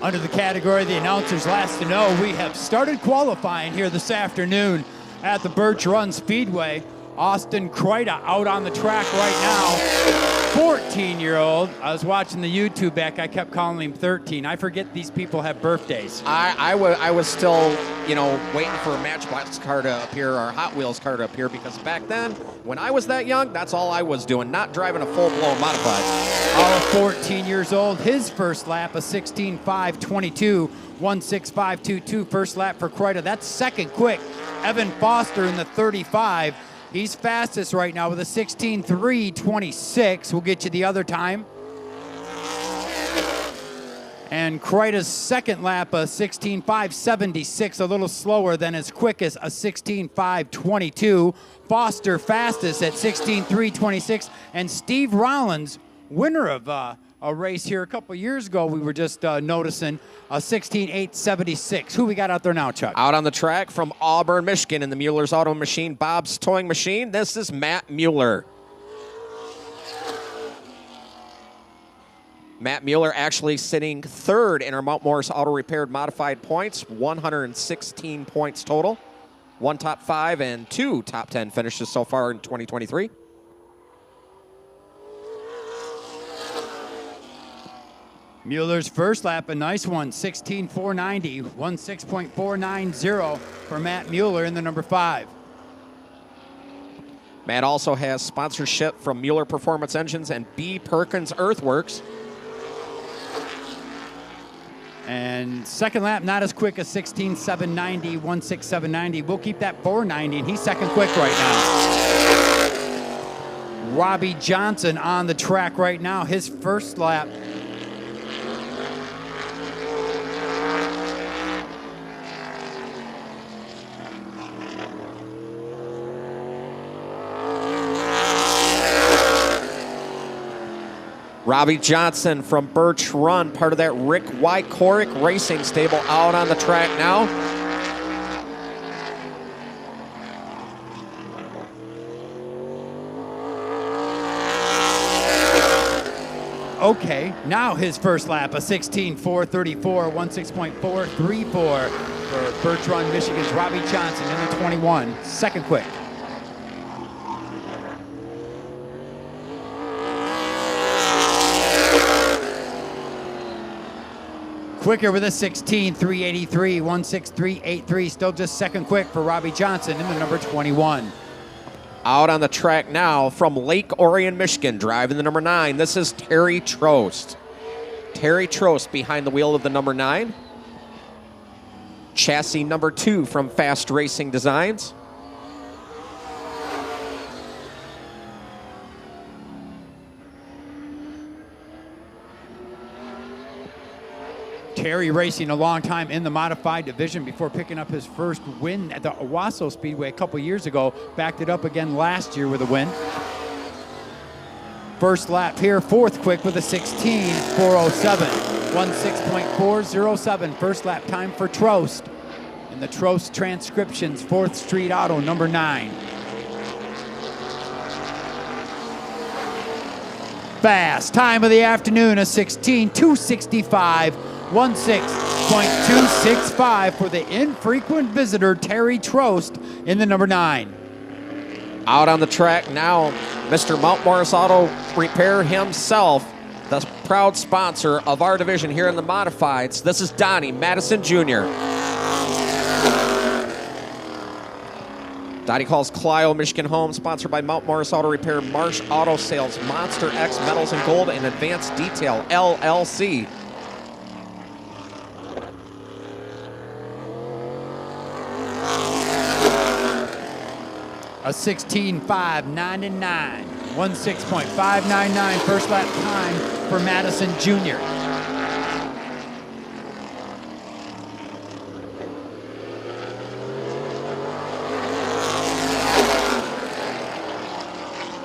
Under the category the announcers last to know, we have started qualifying here this afternoon at the Birch Run Speedway. Austin Kreida out on the track right now, 14-year-old. I was watching the YouTube back. I kept calling him 13. I forget these people have birthdays. I was still, waiting for a Matchbox car to appear or a Hot Wheels car to appear, because back then, when I was that young, that's all I was doing, not driving a full-blown modified. All 14 years old. His first lap, a 16.522, 16522 first lap for Kreida. That's second quick. Evan Foster in the 35. He's fastest right now with a 16.326. We'll get you the other time. And Kreida's second lap, a 16.576, a little slower than his quickest, a 16.522. Foster fastest at 16.326. And Steve Rollins, winner of a race here a couple years ago, we were just noticing, a 16.876. Who we got out there now, Chuck? Out on the track from Auburn, Michigan, in the Mueller's Auto Machine, Bob's Towing Machine, this is Matt Mueller. Matt Mueller actually sitting third in our Mount Morris Auto Repaired Modified points, 116 points total. 1 top 5 and 2 top 10 finishes so far in 2023. Mueller's first lap, a nice one, 16.490, 16.490 for Matt Mueller in the number 5. Matt also has sponsorship from Mueller Performance Engines and B. Perkins Earthworks. And second lap, not as quick as 16.790, 16.790. We'll keep that 490, and he's second quick right now. Robbie Johnson on the track right now, his first lap. Robbie Johnson from Birch Run, part of that Rick Wycoric Racing stable, out on the track now. Okay, now his first lap, a 16.434, 16.434 for Birch Run, Michigan's Robbie Johnson in the 21, second quick. Quicker with a 16.383, 16.383, still just second quick for Robbie Johnson in the number 21. Out on the track now from Lake Orion, Michigan, driving the number 9. This is Terry Trost. Terry Trost behind the wheel of the number 9. Chassis number 2 from Fast Racing Designs. Terry racing a long time in the modified division before picking up his first win at the Owasso Speedway a couple years ago. Backed it up again last year with a win. First lap here, fourth quick with a 16.407, 16.407. First lap time for Trost. In the Trost Transcriptions, 4th Street Auto, number 9. Fast time of the afternoon, a 16.265. 16.265 for the infrequent visitor, Terry Trost, in the number 9. Out on the track now, Mr. Mount Morris Auto Repair himself, the proud sponsor of our division here in the Modifieds. This is Donnie Madison Jr. Donnie calls Clio, Michigan home, sponsored by Mount Morris Auto Repair, Marsh Auto Sales, Monster X Metals and Gold, and Advanced Detail, LLC. A 16.599, 16.599 first lap time for Madison Jr.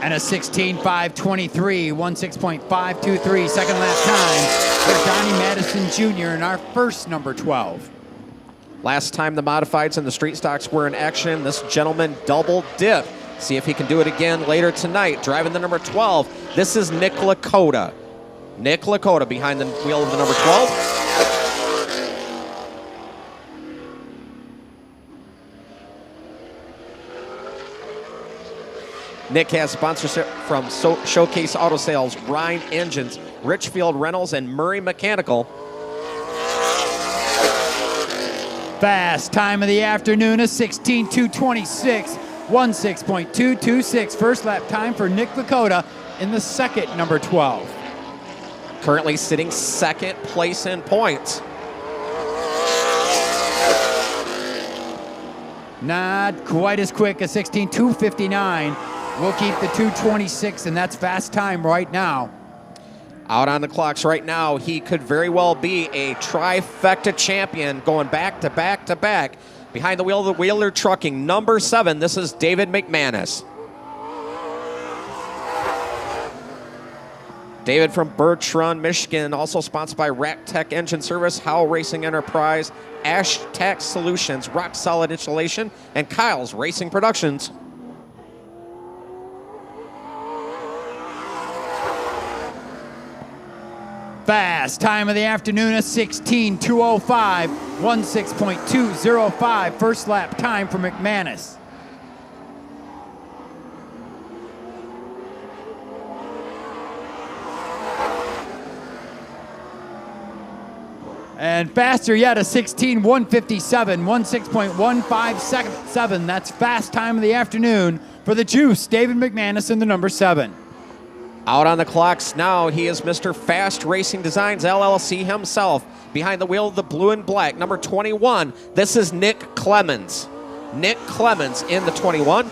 And a 16.523, 16.523 second lap time for Donnie Madison Jr. in our first number 12. Last time the Modifieds and the Street Stocks were in action, this gentleman double dip. See if he can do it again later tonight. Driving the number 12, this is Nick Lakota. Nick Lakota behind the wheel of the number 12. Nick has sponsorship from Showcase Auto Sales, Rhine Engines, Richfield Rentals, and Murray Mechanical. Fast time of the afternoon is 16:226, 16.226. First lap time for Nick Lakota in the second, number 12. Currently sitting second place in points. Not quite as quick as 16:259. We'll keep the 2:26, and that's fast time right now. Out on the clocks right now, he could very well be a trifecta champion going back to back to back. Behind the wheel of the Wheeler Trucking, number 7, this is David McManus. David from Birch Run, Michigan, also sponsored by Rack Tech Engine Service, Howell Racing Enterprise, Ash Tax Solutions, Rock Solid Installation, and Kyle's Racing Productions. Fast time of the afternoon is 16:205, 16.205. First lap time for McManus. And faster yet, a 16:157, 16.1577. That's fast time of the afternoon for the Juice, David McManus in the number 7. Out on the clocks now, he is Mr. Fast Racing Designs LLC himself. Behind the wheel of the blue and black, number 21, this is Nick Clemens. Nick Clemens in the 21.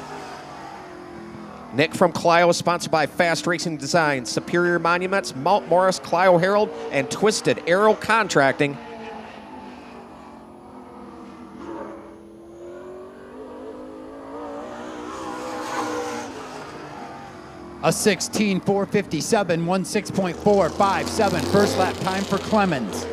Nick from Clio is sponsored by Fast Racing Designs, Superior Monuments, Mount Morris, Clio Herald, and Twisted Arrow Contracting. A 16:457, 16.457. First lap time for Clemens.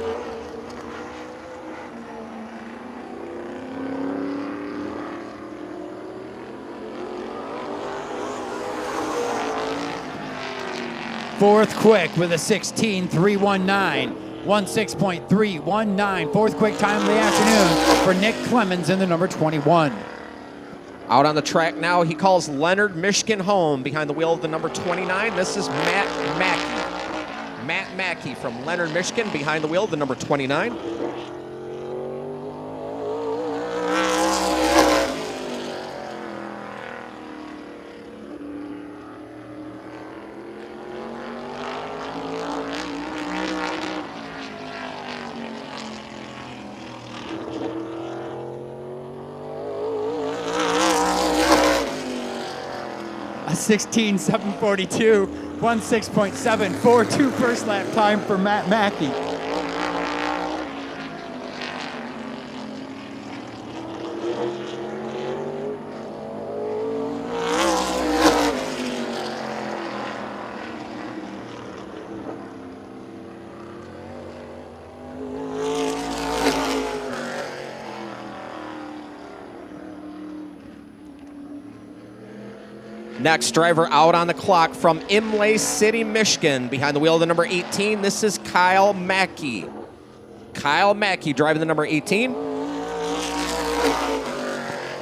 Fourth quick with a 16:319, 16.319. Fourth quick time of the afternoon for Nick Clemens in the number 21. Out on the track now, he calls Leonard, Michigan home. Behind the wheel of the number 29, this is Matt Mackey. Matt Mackey from Leonard, Michigan, behind the wheel of the number 29. A 16:742, 16.742. First lap time for Matt Mackey. Next driver out on the clock from Imlay City, Michigan. Behind the wheel of the number 18, this is Kyle Mackey. Kyle Mackey driving the number 18.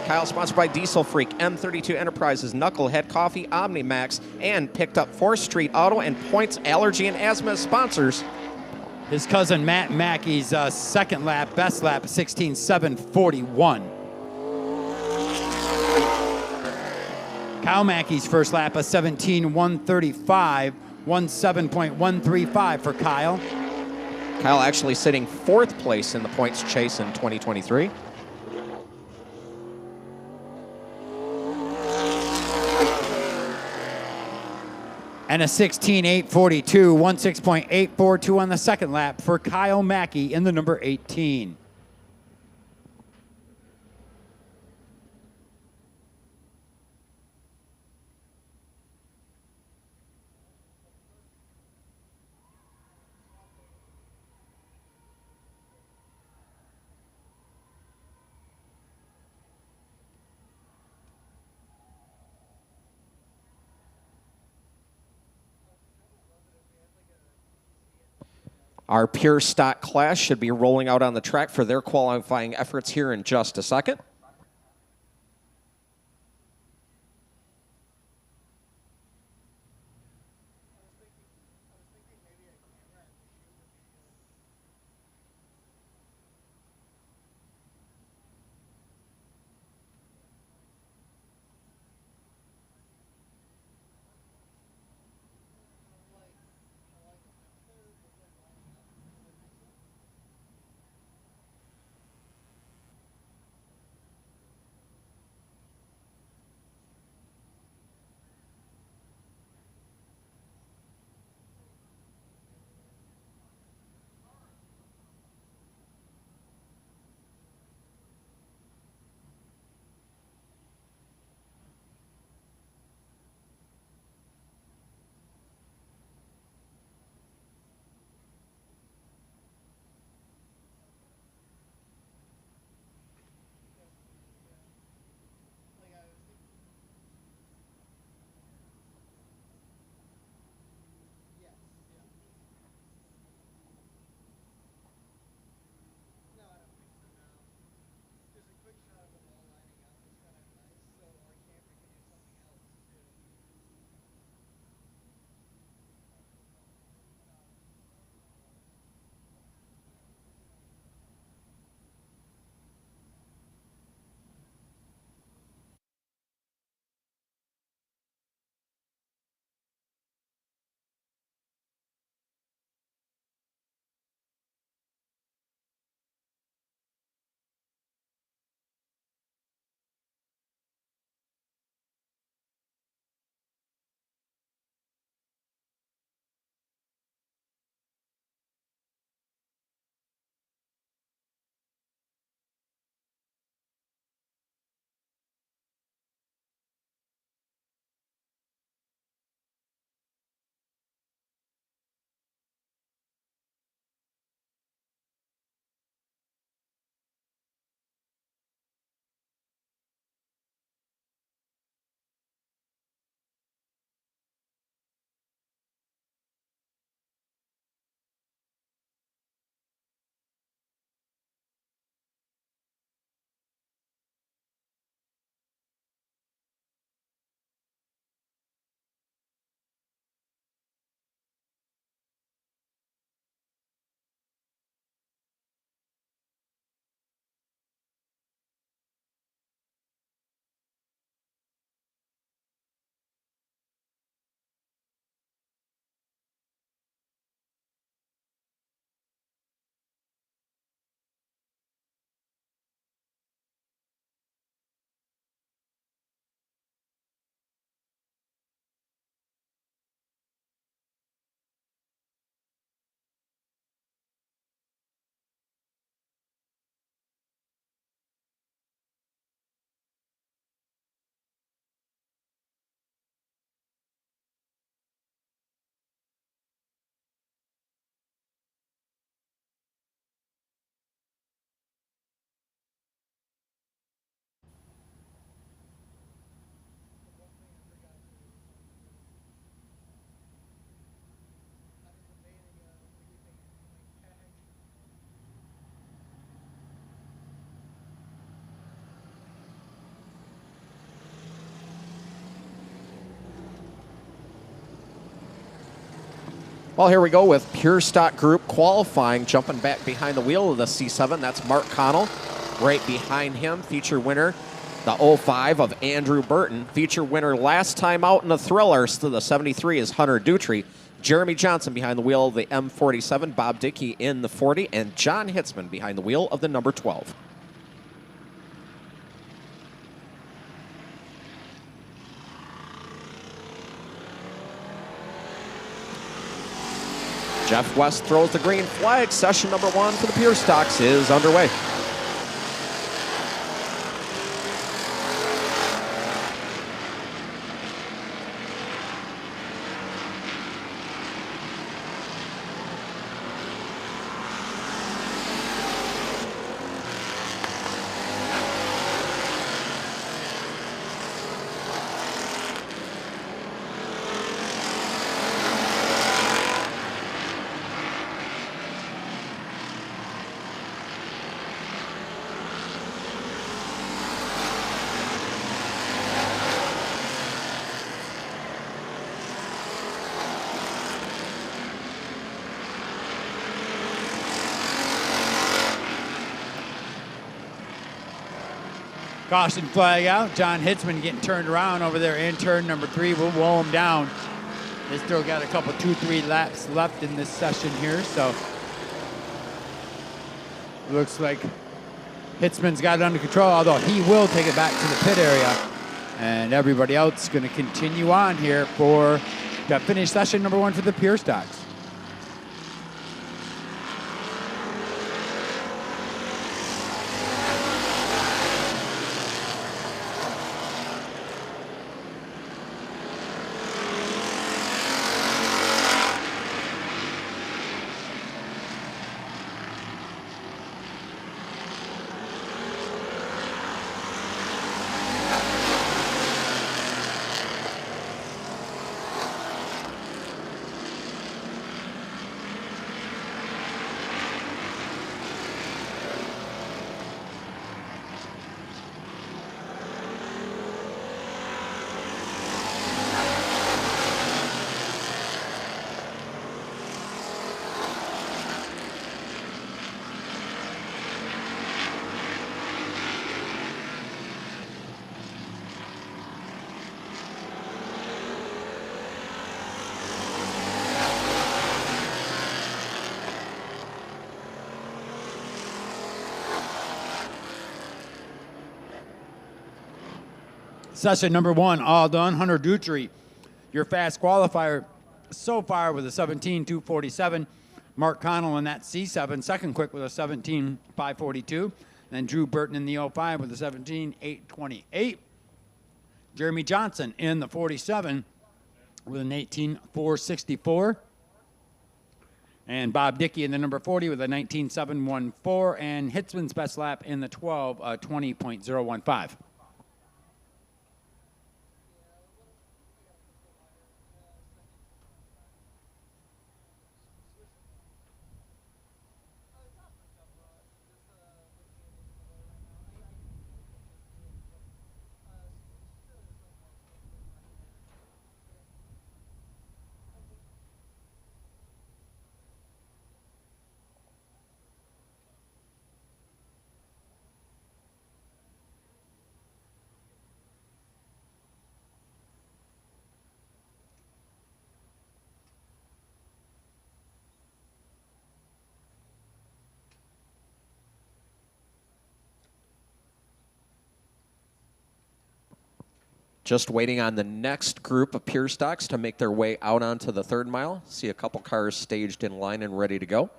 Kyle sponsored by Diesel Freak, M32 Enterprises, Knucklehead Coffee, OmniMax, and picked up 4th Street Auto and Points Allergy and Asthma as sponsors. His cousin Matt Mackey's second lap, best lap, 16:741. Kyle Mackey's first lap, a 17:135, 17.135 for Kyle. Kyle actually sitting 4th place in the points chase in 2023. And a 16:842, 16.842 on the second lap for Kyle Mackey in the number 18. Our pure stock class should be rolling out on the track for their qualifying efforts here in just a second. Well, here we go with Pure Stock Group qualifying, jumping back behind the wheel of the C7. That's Mark Connell. Right behind him, feature winner, the 05 of Andrew Burton. Feature winner last time out in the Thriller, so the 73 is Hunter Dutry. Jeremy Johnson behind the wheel of the M47, Bob Dickey in the 40, and John Hitzman behind the wheel of the number 12. Jeff West throws the green flag. Session number 1 for the Pure Stocks is underway. Caution flag out. John Hitzman getting turned around over there in turn number 3. We'll roll him down. They still got a couple, 2-3 laps left in this session here, so looks like Hitzman's got it under control, although he will take it back to the pit area. And everybody else going to continue on here to finish session number 1 for the Pure Stocks. Session number 1, all done. Hunter Dutry, your fast qualifier so far with a 17.247. Mark Connell in that C7, second quick with a 17.542. Then Drew Burton in the 05 with a 17.828. Jeremy Johnson in the 47 with an 18.464. And Bob Dickey in the number 40 with a 19.714. And Hitzman's best lap in the 12, 20.015. Just waiting on the next group of Pure Stocks to make their way out onto the 3rd mile. See a couple cars staged in line and ready to go.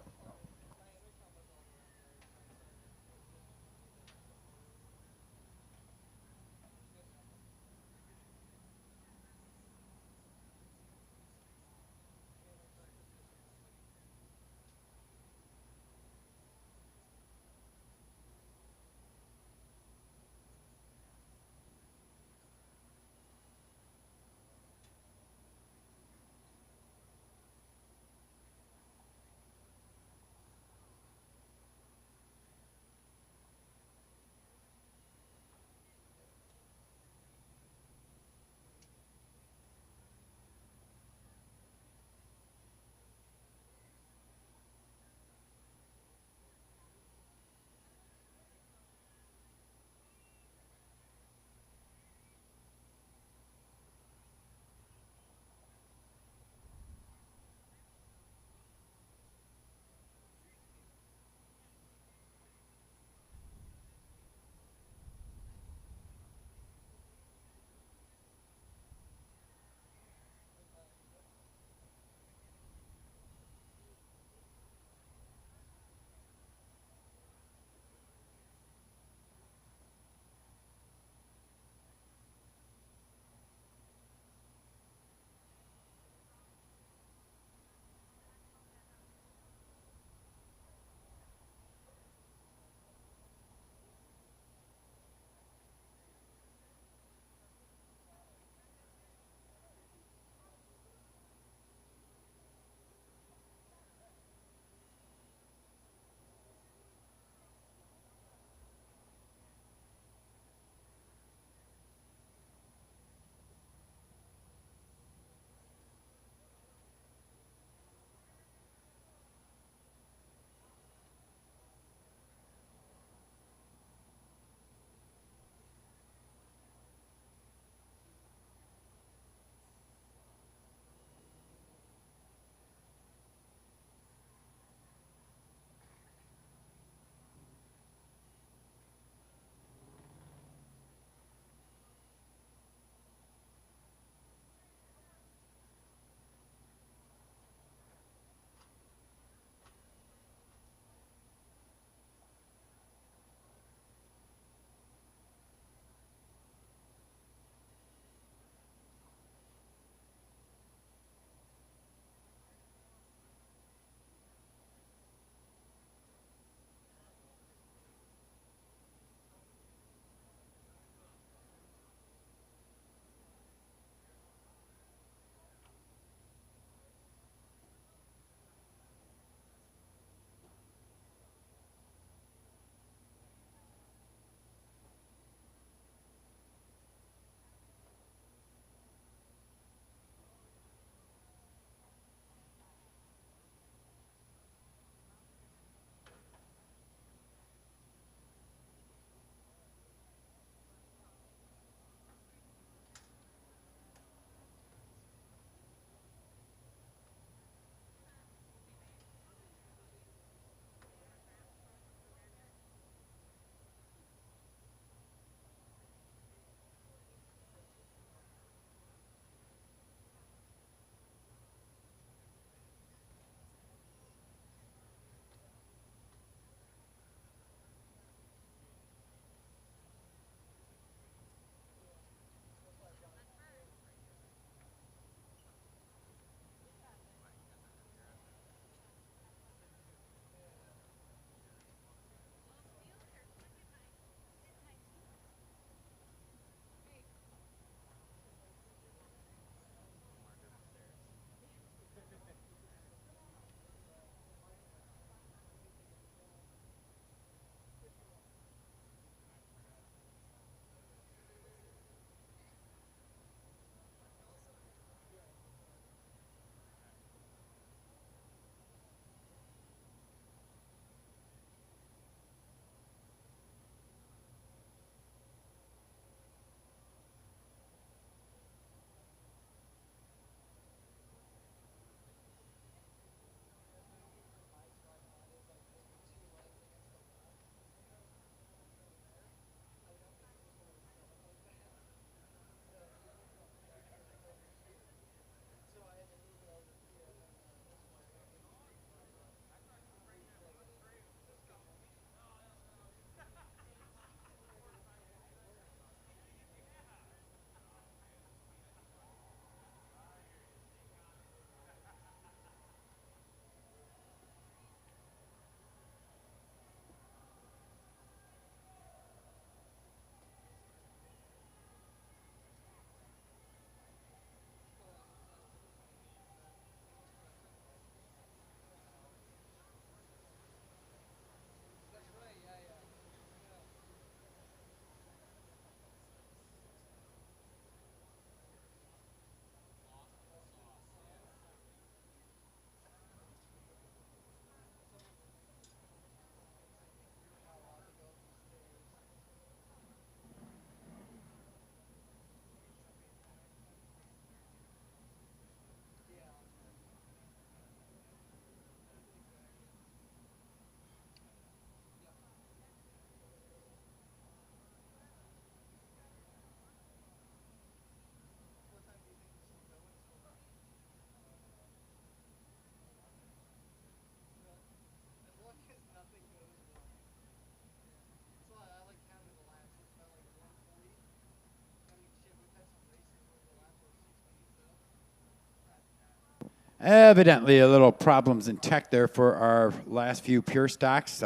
Evidently, a little problems in tech there for our last few pure stocks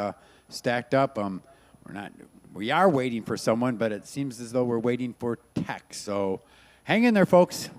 stacked up. We are waiting for someone, but it seems as though we're waiting for tech. So hang in there, folks.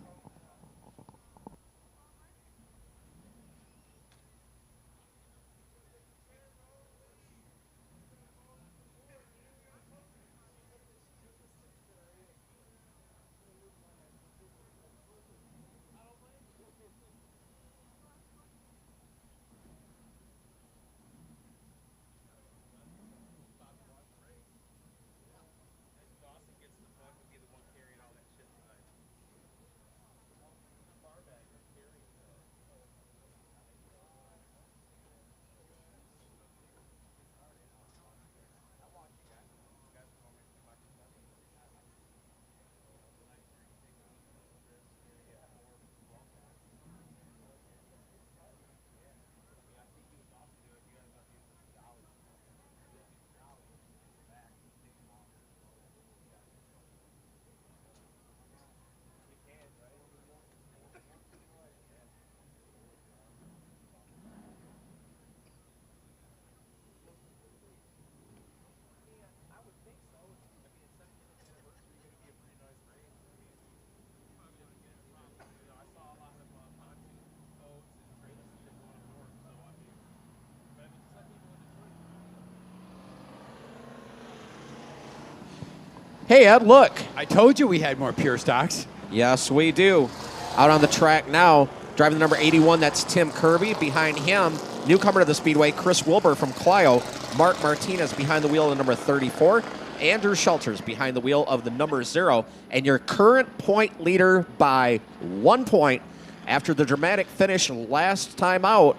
Hey, Ed, look. I told you we had more pure stocks. Yes, we do. Out on the track now, driving the number 81, that's Tim Kirby. Behind him, newcomer to the Speedway, Chris Wilbur from Clio. Mark Martinez behind the wheel of the number 34. Andrew Shelters behind the wheel of the number 0. And your current point leader by 1 point after the dramatic finish last time out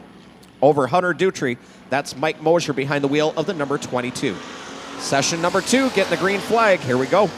over Hunter Dutry, that's Mike Mosier behind the wheel of the number 22. Session number 2, getting the green flag. Here we go.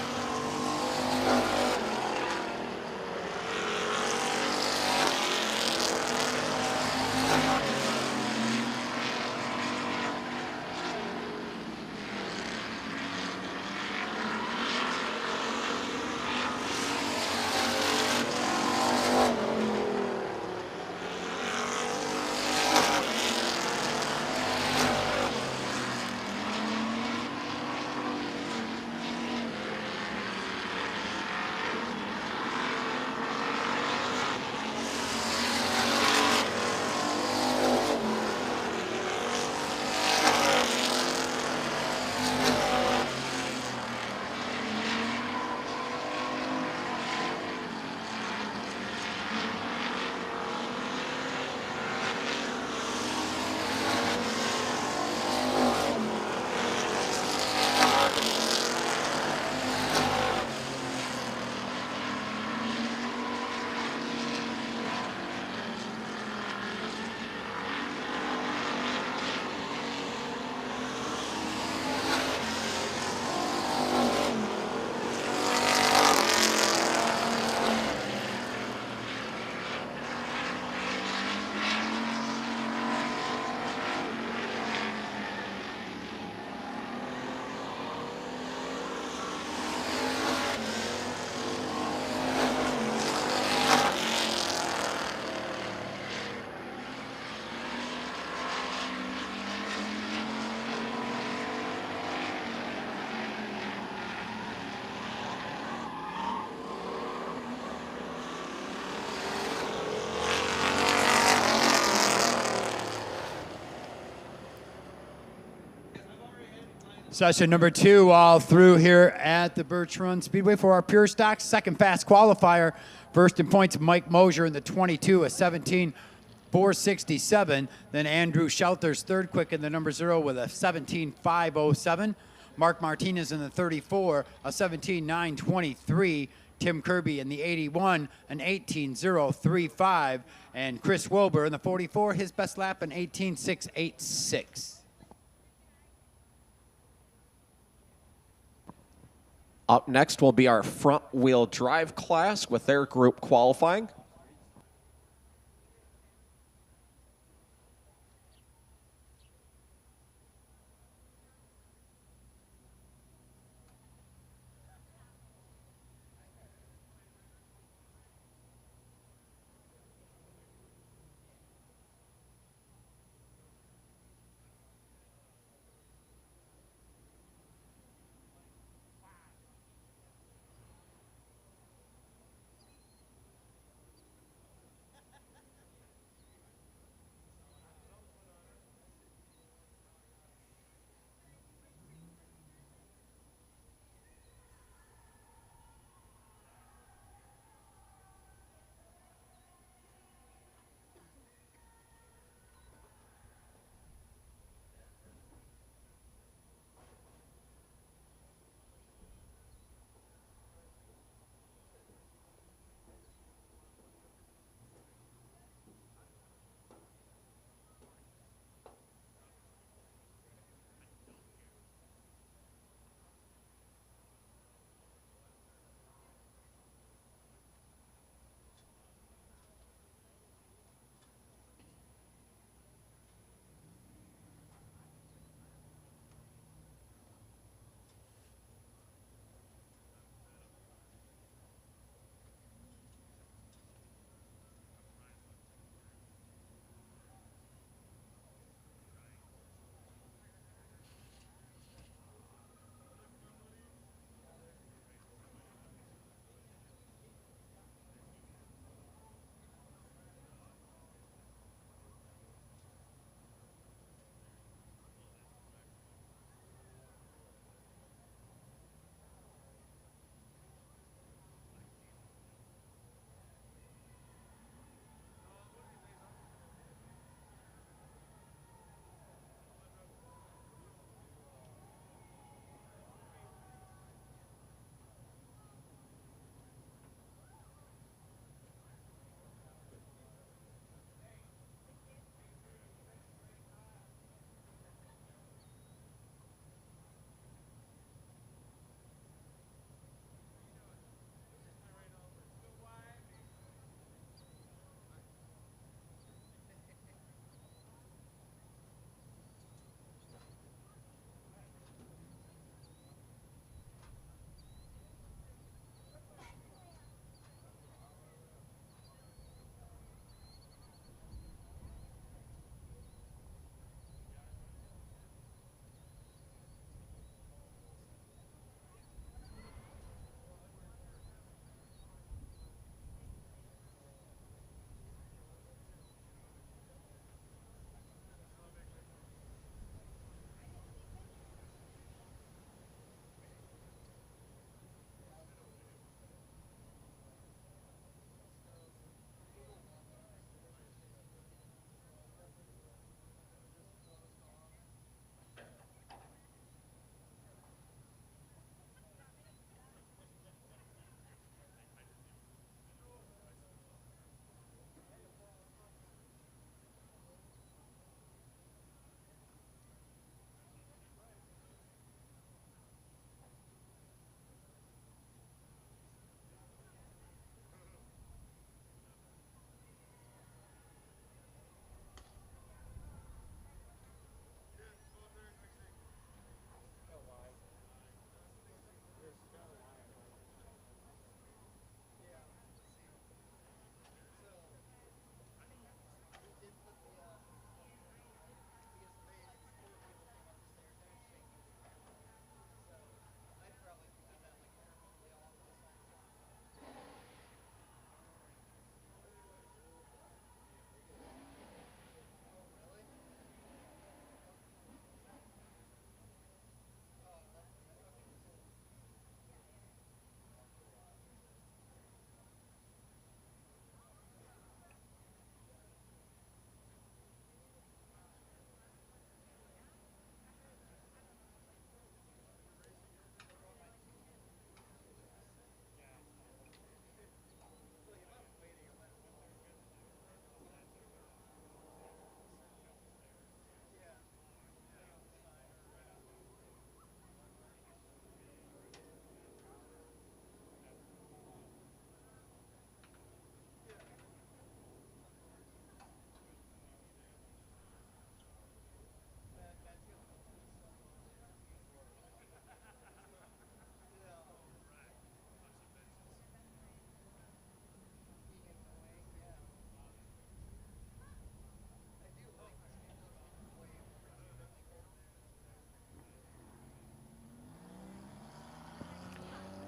Session number 2 all through here at the Birch Run Speedway for our pure stocks. Second fast qualifier. First in points, Mike Mosier in the 22, a 17.467. Then Andrew Shelters third quick in the number 0 with a 17.507. Mark Martinez in the 34, a 17.923. Tim Kirby in the 81, an 18.035. And Chris Wilbur in the 44, his best lap, an 18.686. Up next will be our front-wheel drive class with their group qualifying.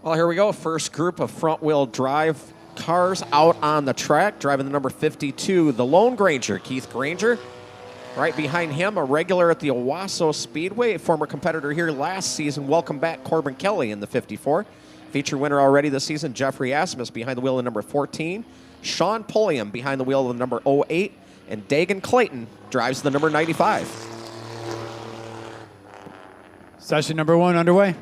Well, here we go. First group of front-wheel drive cars out on the track. Driving the number 52, the Lone Granger, Keith Granger. Right behind him, a regular at the Owasso Speedway, a former competitor here last season. Welcome back, Corbin Kelly in the 54. Feature winner already this season, Jeffrey Asmus behind the wheel of number 14. Sean Pulliam behind the wheel of the number 08. And Dagan Clayton drives the number 95. Session number 1 underway.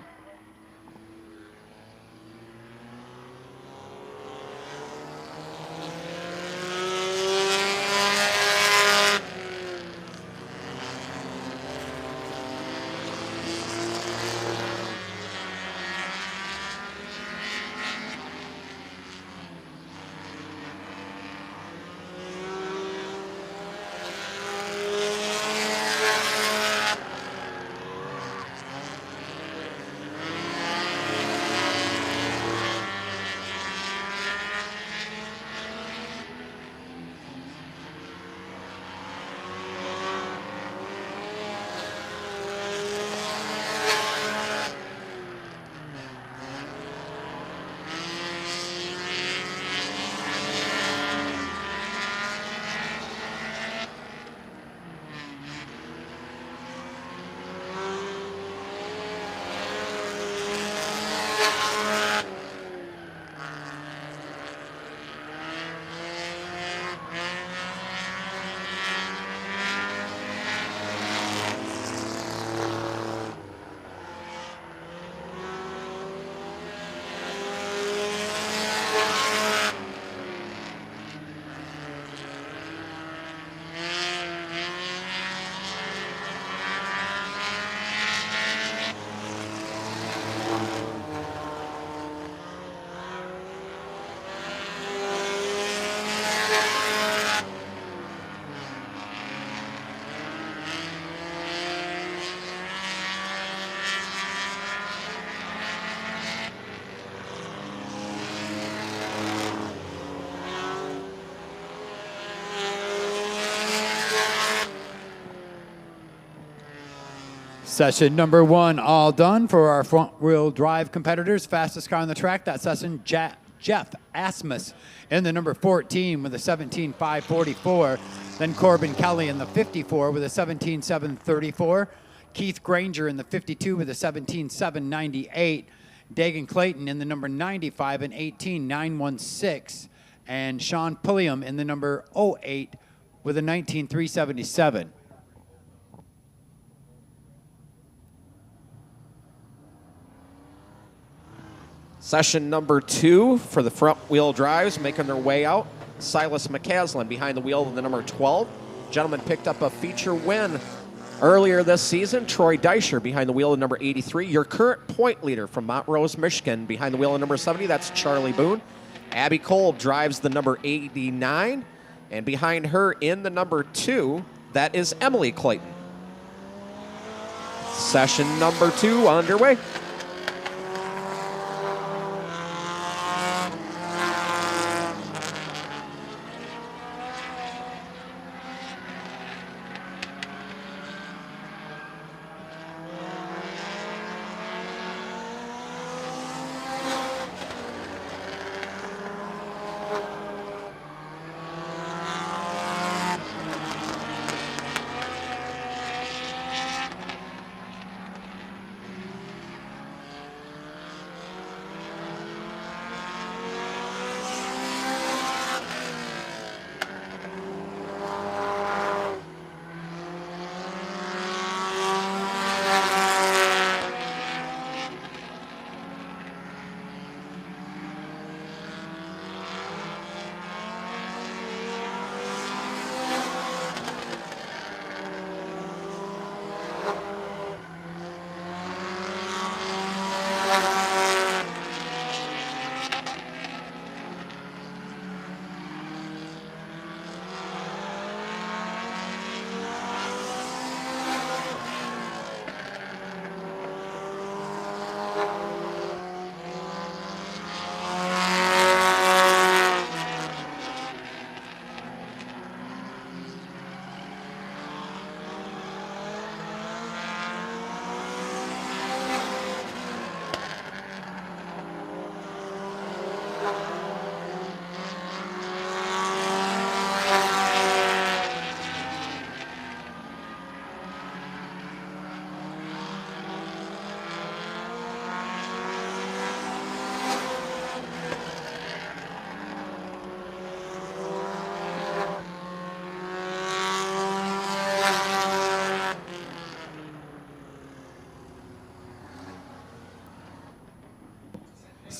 Session number 1 all done for our front-wheel drive competitors. Fastest car on the track that session, Jeff Asmus in the number 14 with a 17.544. Then Corbin Kelly in the 54 with a 17.734. Keith Granger in the 52 with a 17.798. Dagan Clayton in the number 95 and 18.916. And Sean Pulliam in the number 08 with a 19.377. Session number 2 for the front-wheel drives making their way out. Silas McCaslin behind the wheel of the number 12. Gentleman picked up a feature win earlier this season. Troy Deischer behind the wheel of number 83. Your current point leader from Montrose, Michigan behind the wheel of number 70. That's Charlie Boone. Abby Cole drives the number 89. And behind her in the number 2, that is Emily Clayton. Session number 2 underway.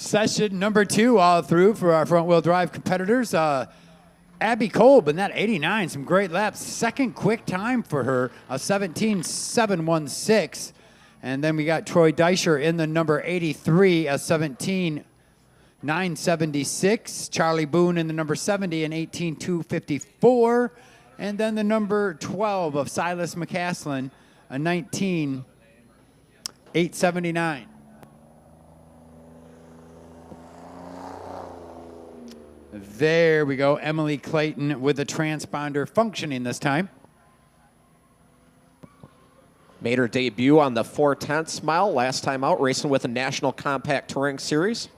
Session number 2 all through for our front wheel drive competitors. Abby Kolb in that 89, some great laps. Second quick time for her, a 17.716. And then we got Troy Deischer in the number 83, a 17.976. Charlie Boone in the number 70, an 18.254. And then the number 12 of Silas McCaslin, a 19.879. There we go. Emily Clayton with the transponder functioning this time. Made her debut on the 4/10 mile last time out, racing with the National Compact Touring Series.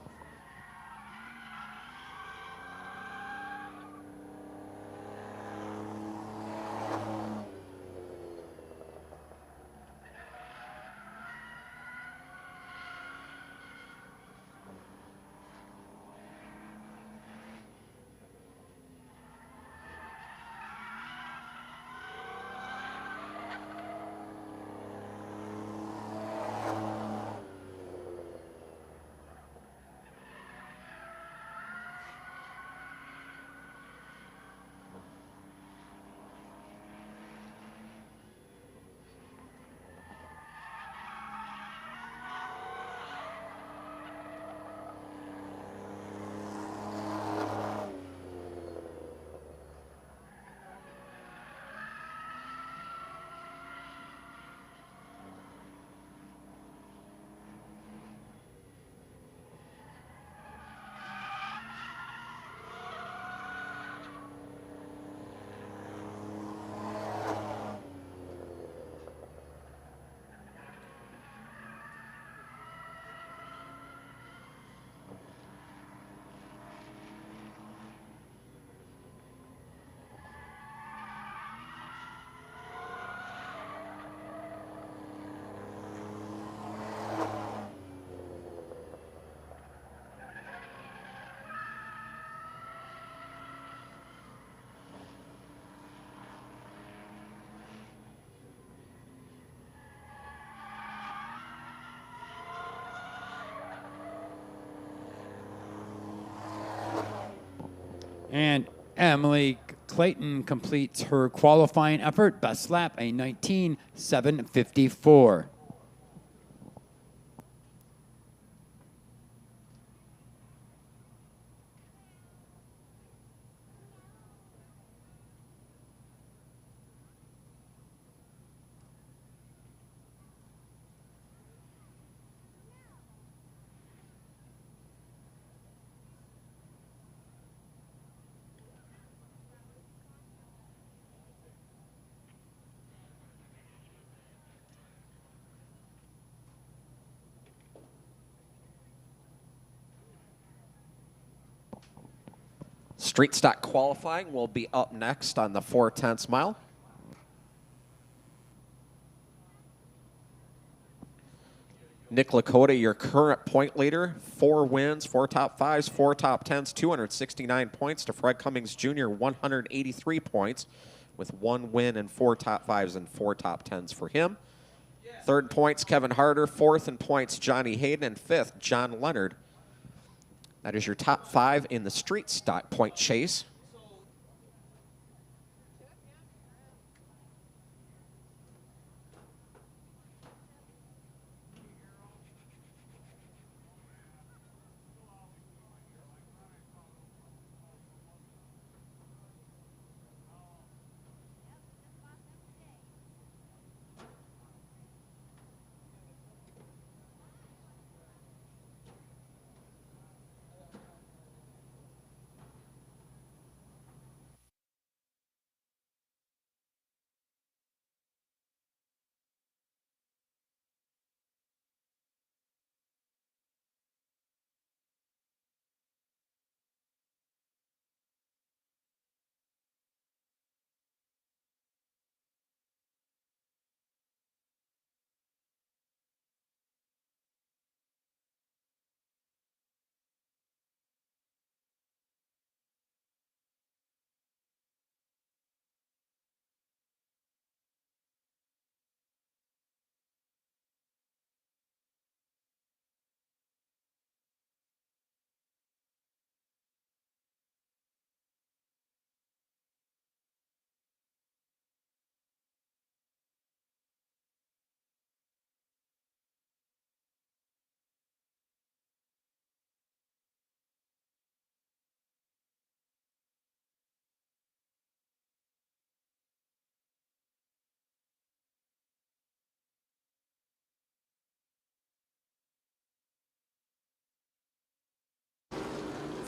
And Emily Clayton completes her qualifying effort. Best lap, a 19.754. Street stock qualifying will be up next on the 4/10 mile. Nick Lakota, your current point leader, 4 wins, 4 top 5s, 4 top 10s, 269 points. To Fred Cummings Jr., 183 points with 1 win and 4 top 5s and 4 top 10s for him. Third points, Kevin Harder. Fourth in points, Johnny Hayden. And fifth, John Leonard. That is your top 5 in the street stock point chase.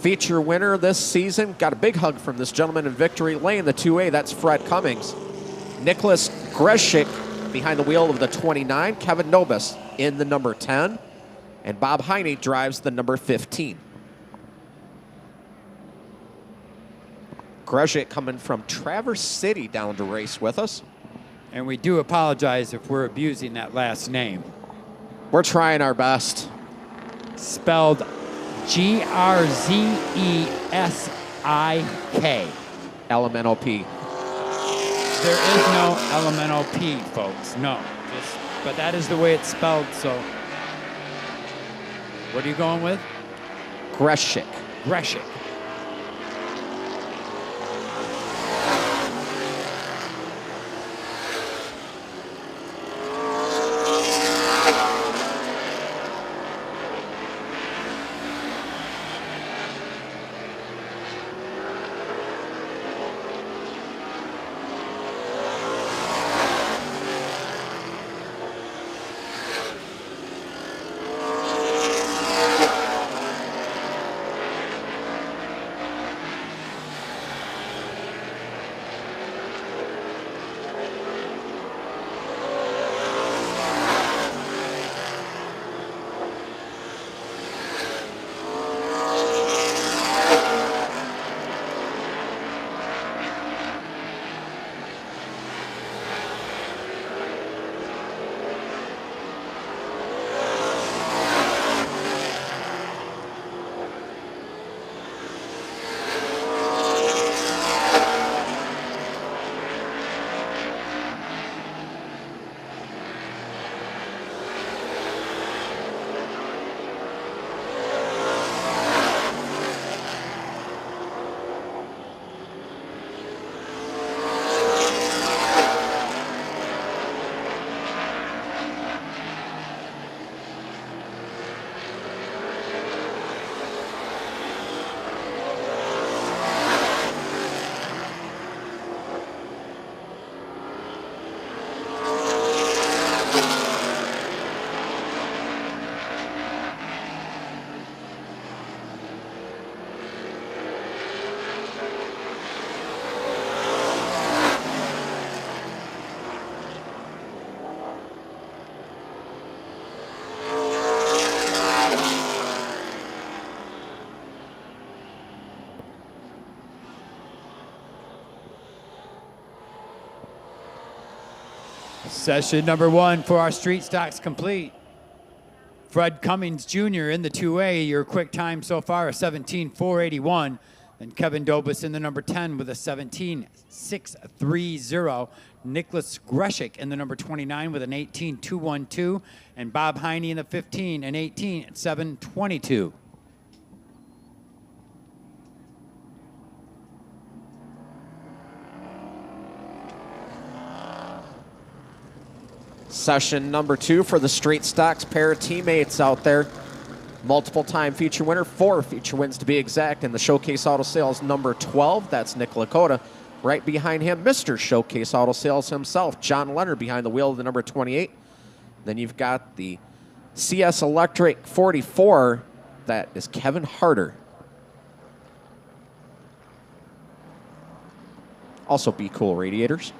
Feature winner this season. Got a big hug from this gentleman in victory lane, the 2A. That's Fred Cummings. Nicholas Greshik behind the wheel of the 29. Kevin Nobis in the number 10. And Bob Heine drives the number 15. Greshik coming from Traverse City down to race with us. And we do apologize if we're abusing that last name. We're trying our best. Spelled Grzesik. LMNOP. There is no LMNOP, folks. No. But that is the way it's spelled, so. What are you going with? Greshik. Greshik. Session number 1 for our street stocks complete. Fred Cummings Jr. in the 2A, your quick time so far, a 17.481. Then Kevin Dobis in the number 10 with a 17.630. Nicholas Greshik in the number 29 with an 18.212. And Bob Heine in the 15, an 18.722. Session number 2 for the Street Stocks pair of teammates out there. Multiple time feature winner, 4 feature wins to be exact, in the Showcase Auto Sales number 12. That's Nick Lakota. Right behind him, Mr. Showcase Auto Sales himself, John Leonard behind the wheel of the number 28. Then you've got the CS Electric 44. That is Kevin Harder. Also Be Cool Radiators.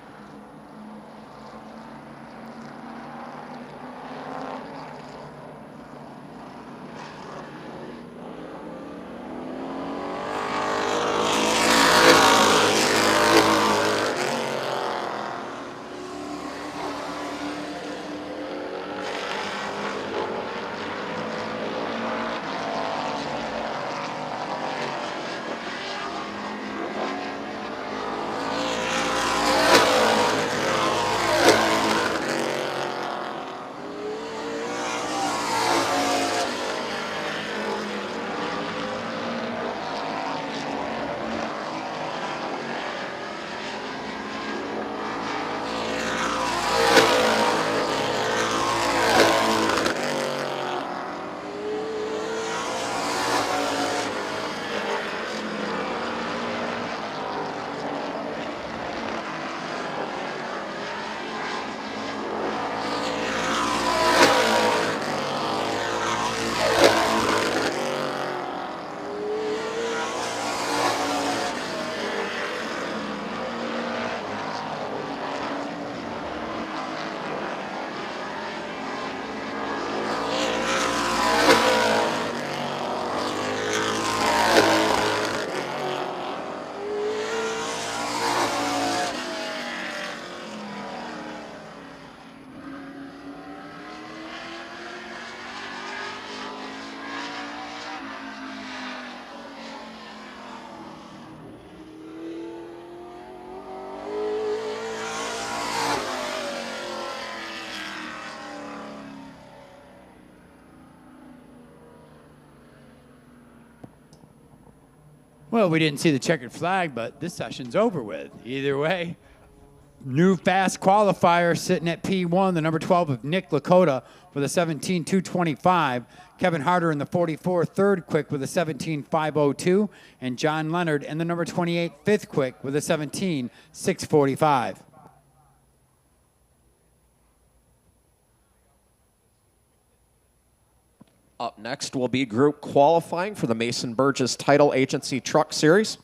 Well, we didn't see the checkered flag, but this session's over with. Either way, new fast qualifier sitting at P1, the number 12 of Nick Lakota with a 17.225. Kevin Harder in the 44, third quick with a 17.502. And John Leonard in the number 28, fifth quick with a 17.645. Up next will be group qualifying for the Mason Burgess Title Agency Truck Series.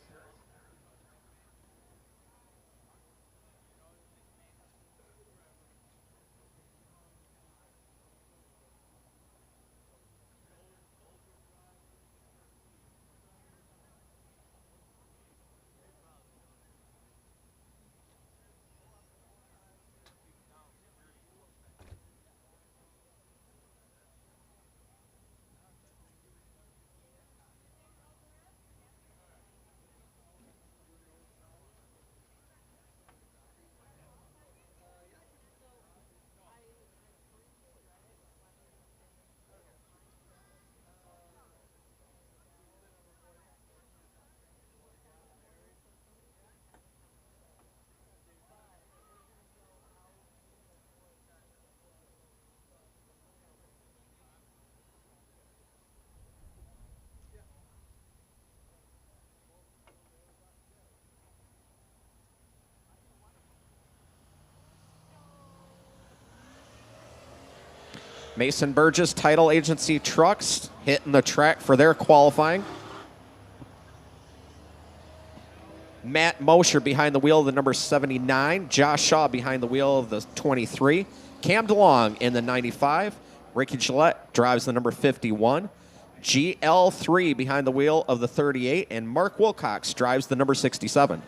Mason Burgess Title Agency trucks hitting the track for their qualifying. Matt Mosher behind the wheel of the number 79. Josh Shaw behind the wheel of the 23. Cam DeLong in the 95. Ricky Gillette drives the number 51. GL3 behind the wheel of the 38. And Mark Wilcox drives the number 67.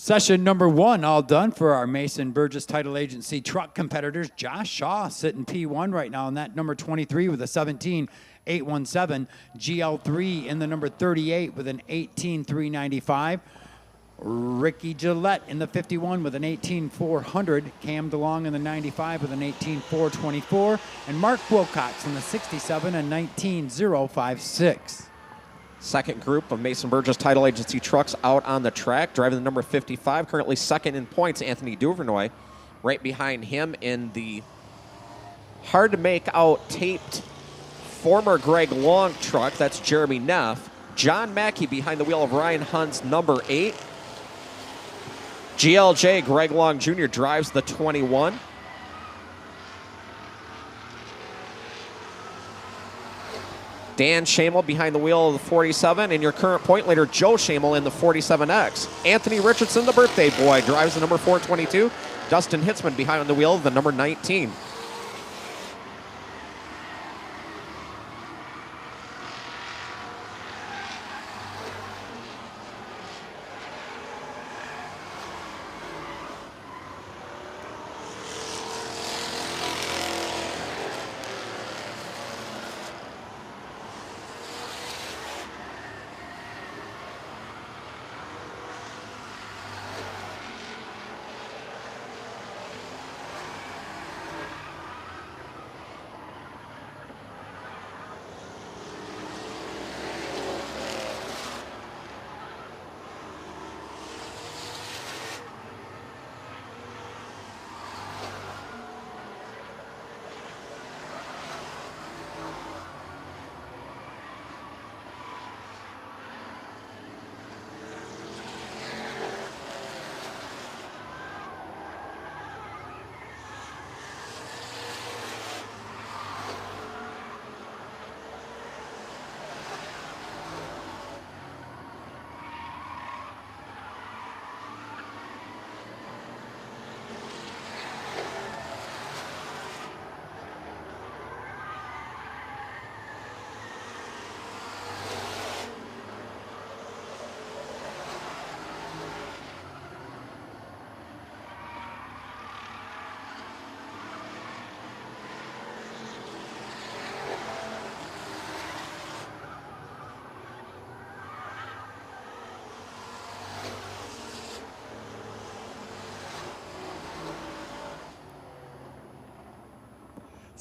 Session number 1 all done for our Mason Burgess Title Agency truck competitors. Josh Shaw sitting P1 right now in that number 23 with a 17.817. GL3 in the number 38 with an 18.395. Ricky Gillette in the 51 with an 18.400. Cam DeLong in the 95 with an 18.424. And Mark Wilcox in the 67 and 19.056. Second group of Mason Burgess Title Agency trucks out on the track. Driving the number 55, currently second in points, Anthony Duvernoy. Right behind him in the hard to make out taped former Greg Long truck, that's Jeremy Neff. John Mackey behind the wheel of Ryan Hunt's number 8. GLJ Greg Long Jr. drives the 21. Dan Shamel behind the wheel of the 47, and your current point leader, Joe Shamel, in the 47X. Anthony Richardson, the birthday boy, drives the number 422. Dustin Hitzman behind the wheel of the number 19.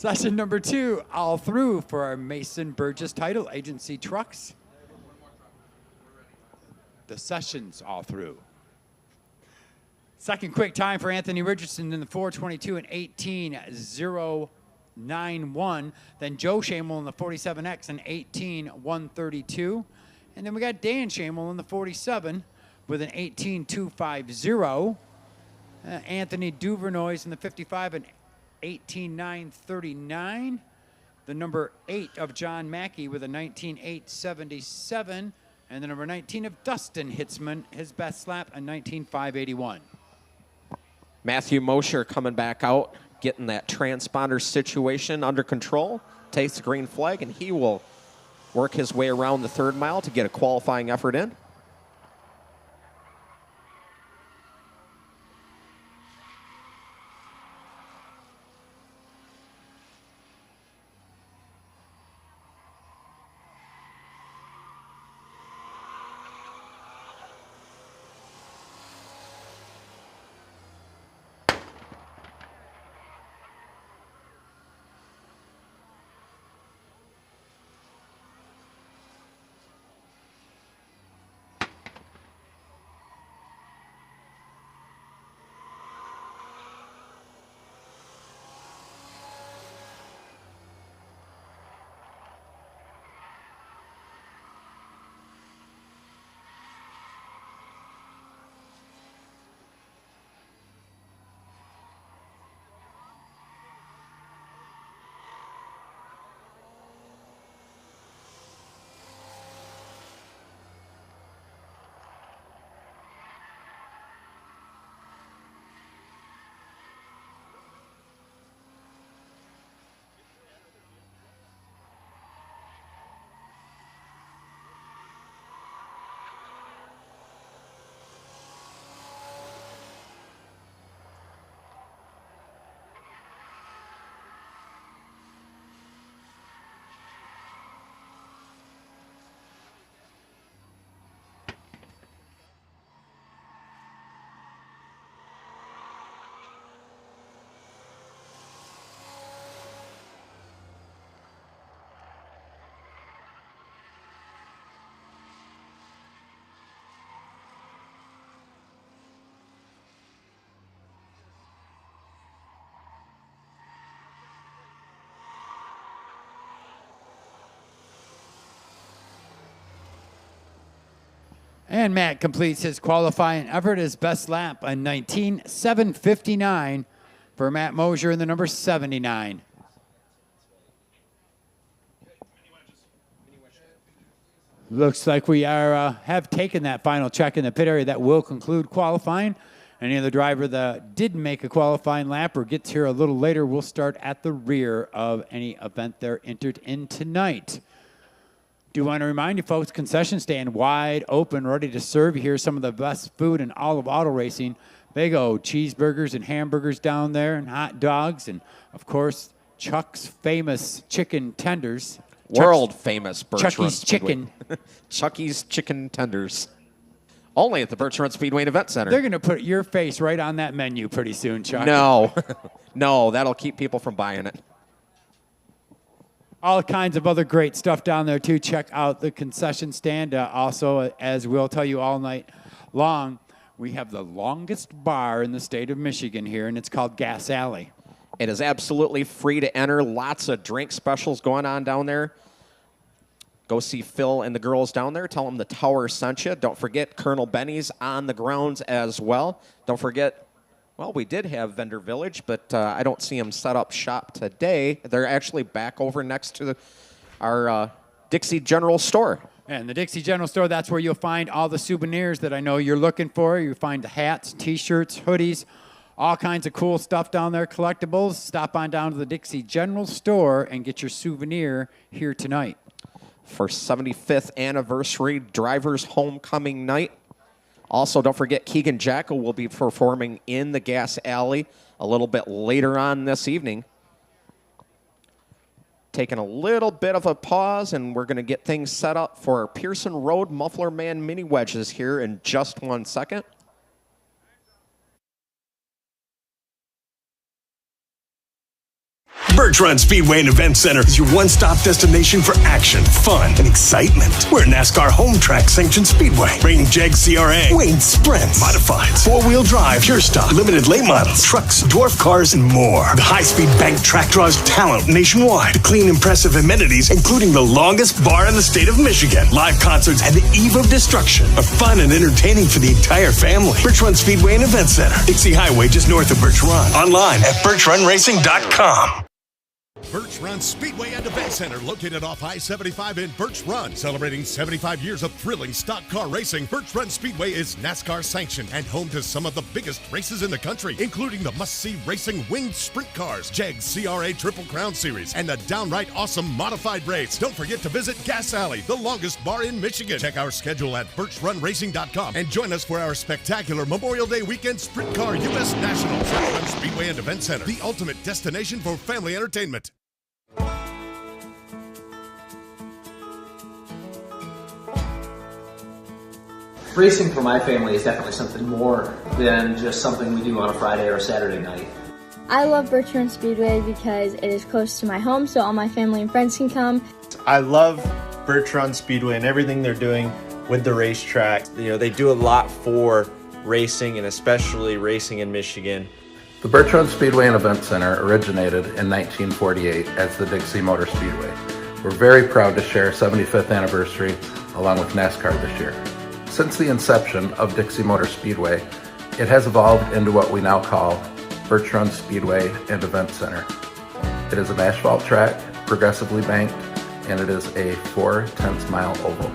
Session number 2, all through for our Mason Burgess title agency trucks. The session's all through. Second quick time for Anthony Richardson in the 422 and 18.091. Then Joe Shamel in the 47X and 18.132. And then we got Dan Shamel in the 47 with an 18.250. Anthony Duvernoy's in the 55 and 18.939. The number 8 of John Mackey with a 19.877. And the number 19 of Dustin Hitzman, his best lap, a 19.581. Matthew Mosher coming back out, getting that transponder situation under control, takes the green flag, and he will work his way around the 3rd mile to get a qualifying effort in. And Matt completes his qualifying effort, his best lap, a 19.759 for Matt Mosier in the number 79. Looks like we have taken that final check in the pit area. That will conclude qualifying. Any other driver that didn't make a qualifying lap or gets here a little later will start at the rear of any event they're entered in tonight. Do want to remind you folks, concession stand wide open, ready to serve you here some of the best food in all of auto racing. Big old cheeseburgers and hamburgers down there and hot dogs and, of course, Chuck's famous chicken tenders. World famous Birch Run Chucky's Speedway. Chicken. Chucky's Chicken Tenders. Only at the Birch Run Speedway and Event Center. They're going to put your face right on that menu pretty soon, Chuck. No. No, that'll keep people from buying it. All kinds of other great stuff down there, too. Check out the concession stand. Also, as we'll tell you all night long, we have the longest bar in the state of Michigan here, and it's called Gas Alley. It is absolutely free to enter. Lots of drink specials going on down there. Go see Phil and the girls down there. Tell them the Tower sent you. Don't forget Colonel Benny's on the grounds as well. Don't forget, well, we did have Vendor Village, but I don't see them set up shop today. They're actually back over next to our Dixie General Store. And the Dixie General Store, that's where you'll find all the souvenirs that I know you're looking for. You find the hats, T-shirts, hoodies, all kinds of cool stuff down there, collectibles. Stop on down to the Dixie General Store and get your souvenir here tonight. For 75th anniversary Drivers Homecoming Night. Also, don't forget Keegan Jackal will be performing in the Gas Alley a little bit later on this evening. Taking a little bit of a pause, and we're going to get things set up for our Pearson Road Muffler Man mini wedges here in just 1 second. Birch Run Speedway and Event Center is your one-stop destination for action, fun, and excitement. We're NASCAR home track sanctioned speedway, bringing Jag CRA, Wayne Sprints, modifieds, four-wheel drive, pure stock, limited late models, trucks, dwarf cars, and more. The high-speed bank track draws talent nationwide. The clean, impressive amenities, including the longest bar in the state of Michigan. Live concerts and the eve of destruction are fun and entertaining for the entire family. Birch Run Speedway and Event Center, Dixie Highway, just north of Birch Run. Online at birchrunracing.com. Birch Run Speedway and Event Center, located off I-75 in Birch Run. Celebrating 75 years of thrilling stock car racing, Birch Run Speedway is NASCAR sanctioned and home to some of the biggest races in the country, including the must-see racing winged sprint cars, Jag CRA Triple Crown Series, and the downright awesome modified race. Don't forget to visit Gas Alley, the longest bar in Michigan. Check our schedule at birchrunracing.com and join us for our spectacular Memorial Day weekend Sprint Car U.S. Nationals. Birch Run Speedway and Event Center, the ultimate destination for family entertainment. Racing for my family is definitely something more than just something we do on a Friday or a Saturday night. I love Birch Run Speedway because it is close to my home, so all my family and friends can come. I love Birch Run Speedway and everything they're doing with the racetrack. You know, they do a lot for racing and especially racing in Michigan. The Birch Run Speedway and Event Center originated in 1948 as the Dixie Motor Speedway. We're very proud to share our 75th anniversary along with NASCAR this year. Since the inception of Dixie Motor Speedway, it has evolved into what we now call Birch Run Speedway and Event Center. It is an asphalt track, progressively banked, and it is a 4/10 mile oval.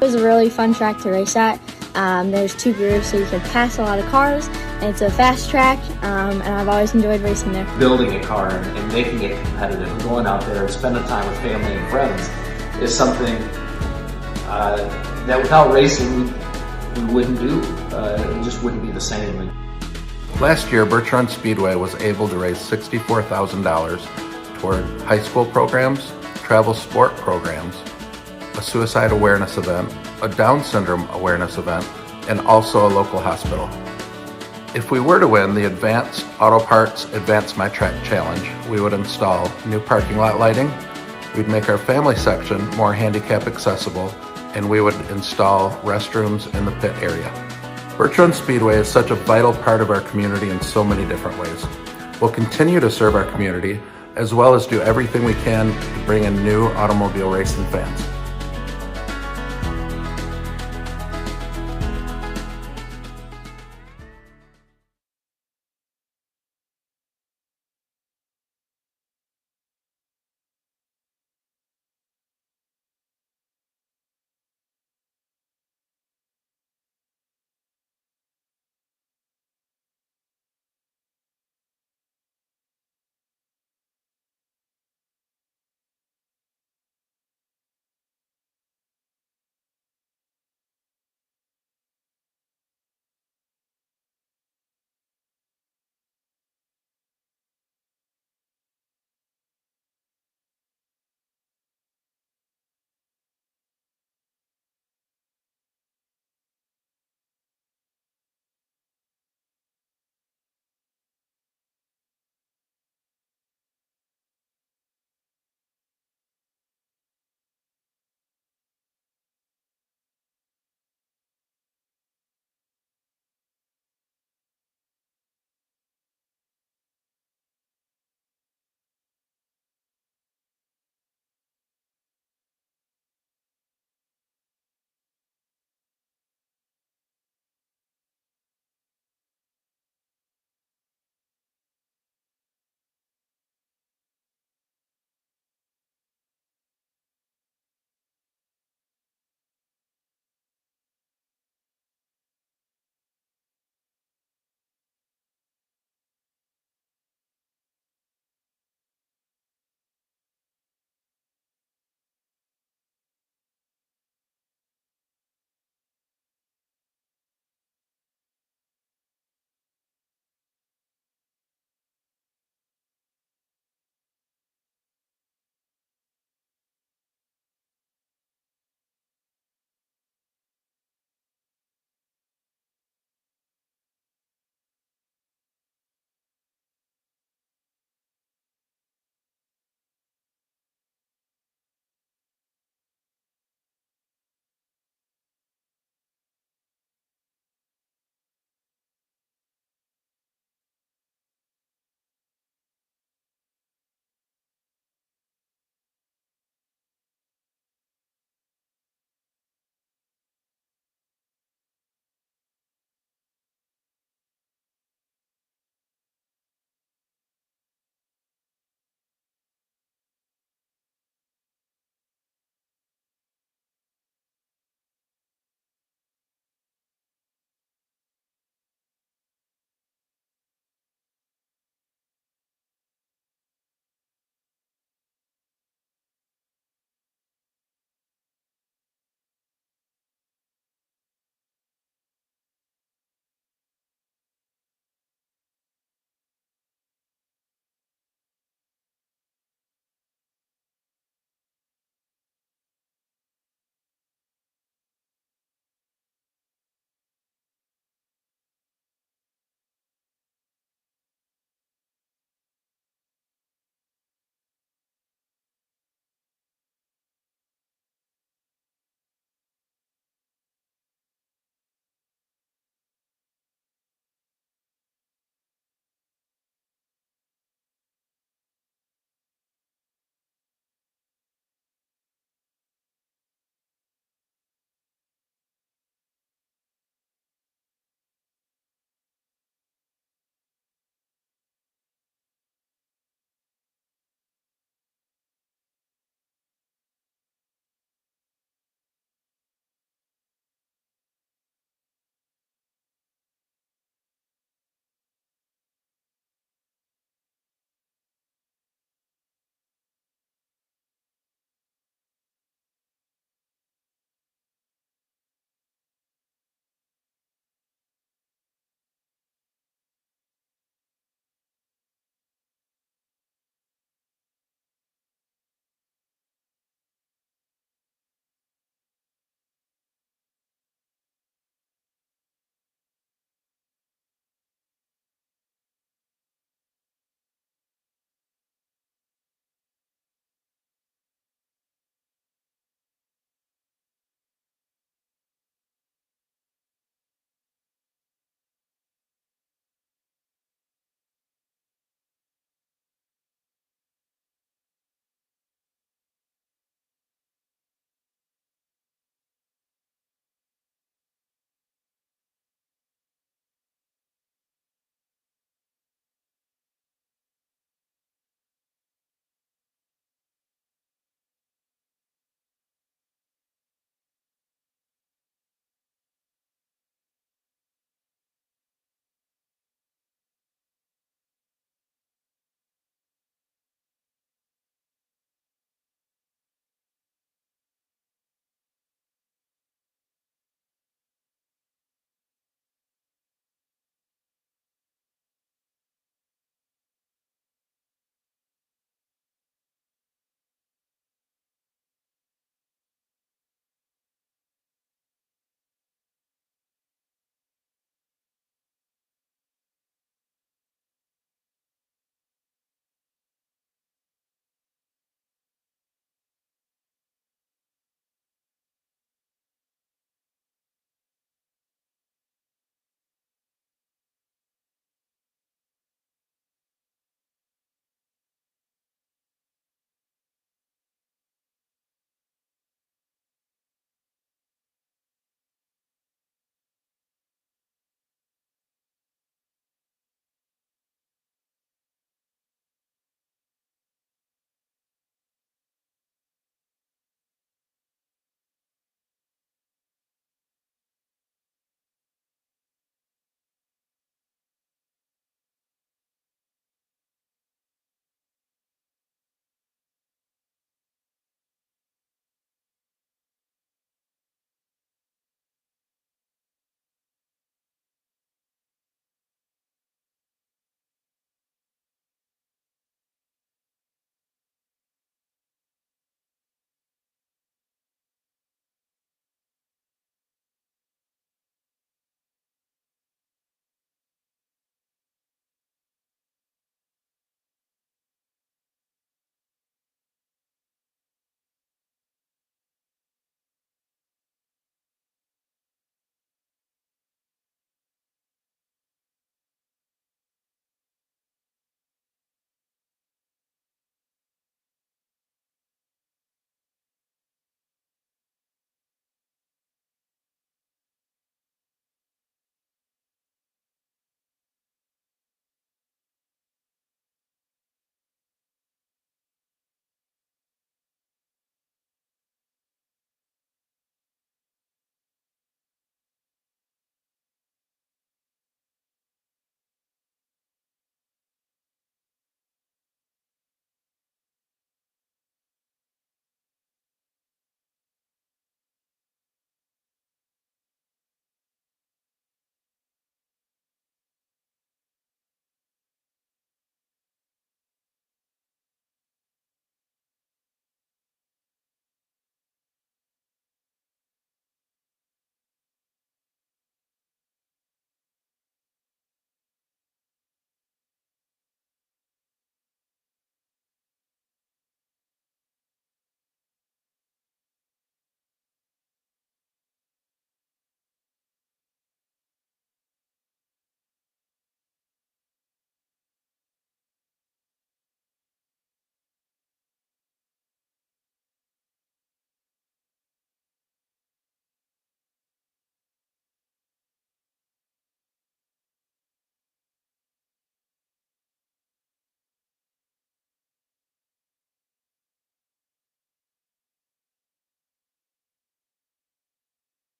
It was a really fun track to race at. There's two grooves, so you can pass a lot of cars, and it's a fast track, and I've always enjoyed racing there. Building a car and making it competitive and going out there and spending time with family and friends is something that without racing we wouldn't do. It just wouldn't be the same. Last year, Birch Run Speedway was able to raise $64,000 toward high school programs, travel sport programs, a suicide awareness event, a Down syndrome awareness event, and also a local hospital. If we were to win the Advanced Auto Parts Advance My Track Challenge, we would install new parking lot lighting, we'd make our family section more handicap accessible, and we would install restrooms in the pit area. Birch Run Speedway is such a vital part of our community in so many different ways. We'll continue to serve our community, as well as do everything we can to bring in new automobile racing fans.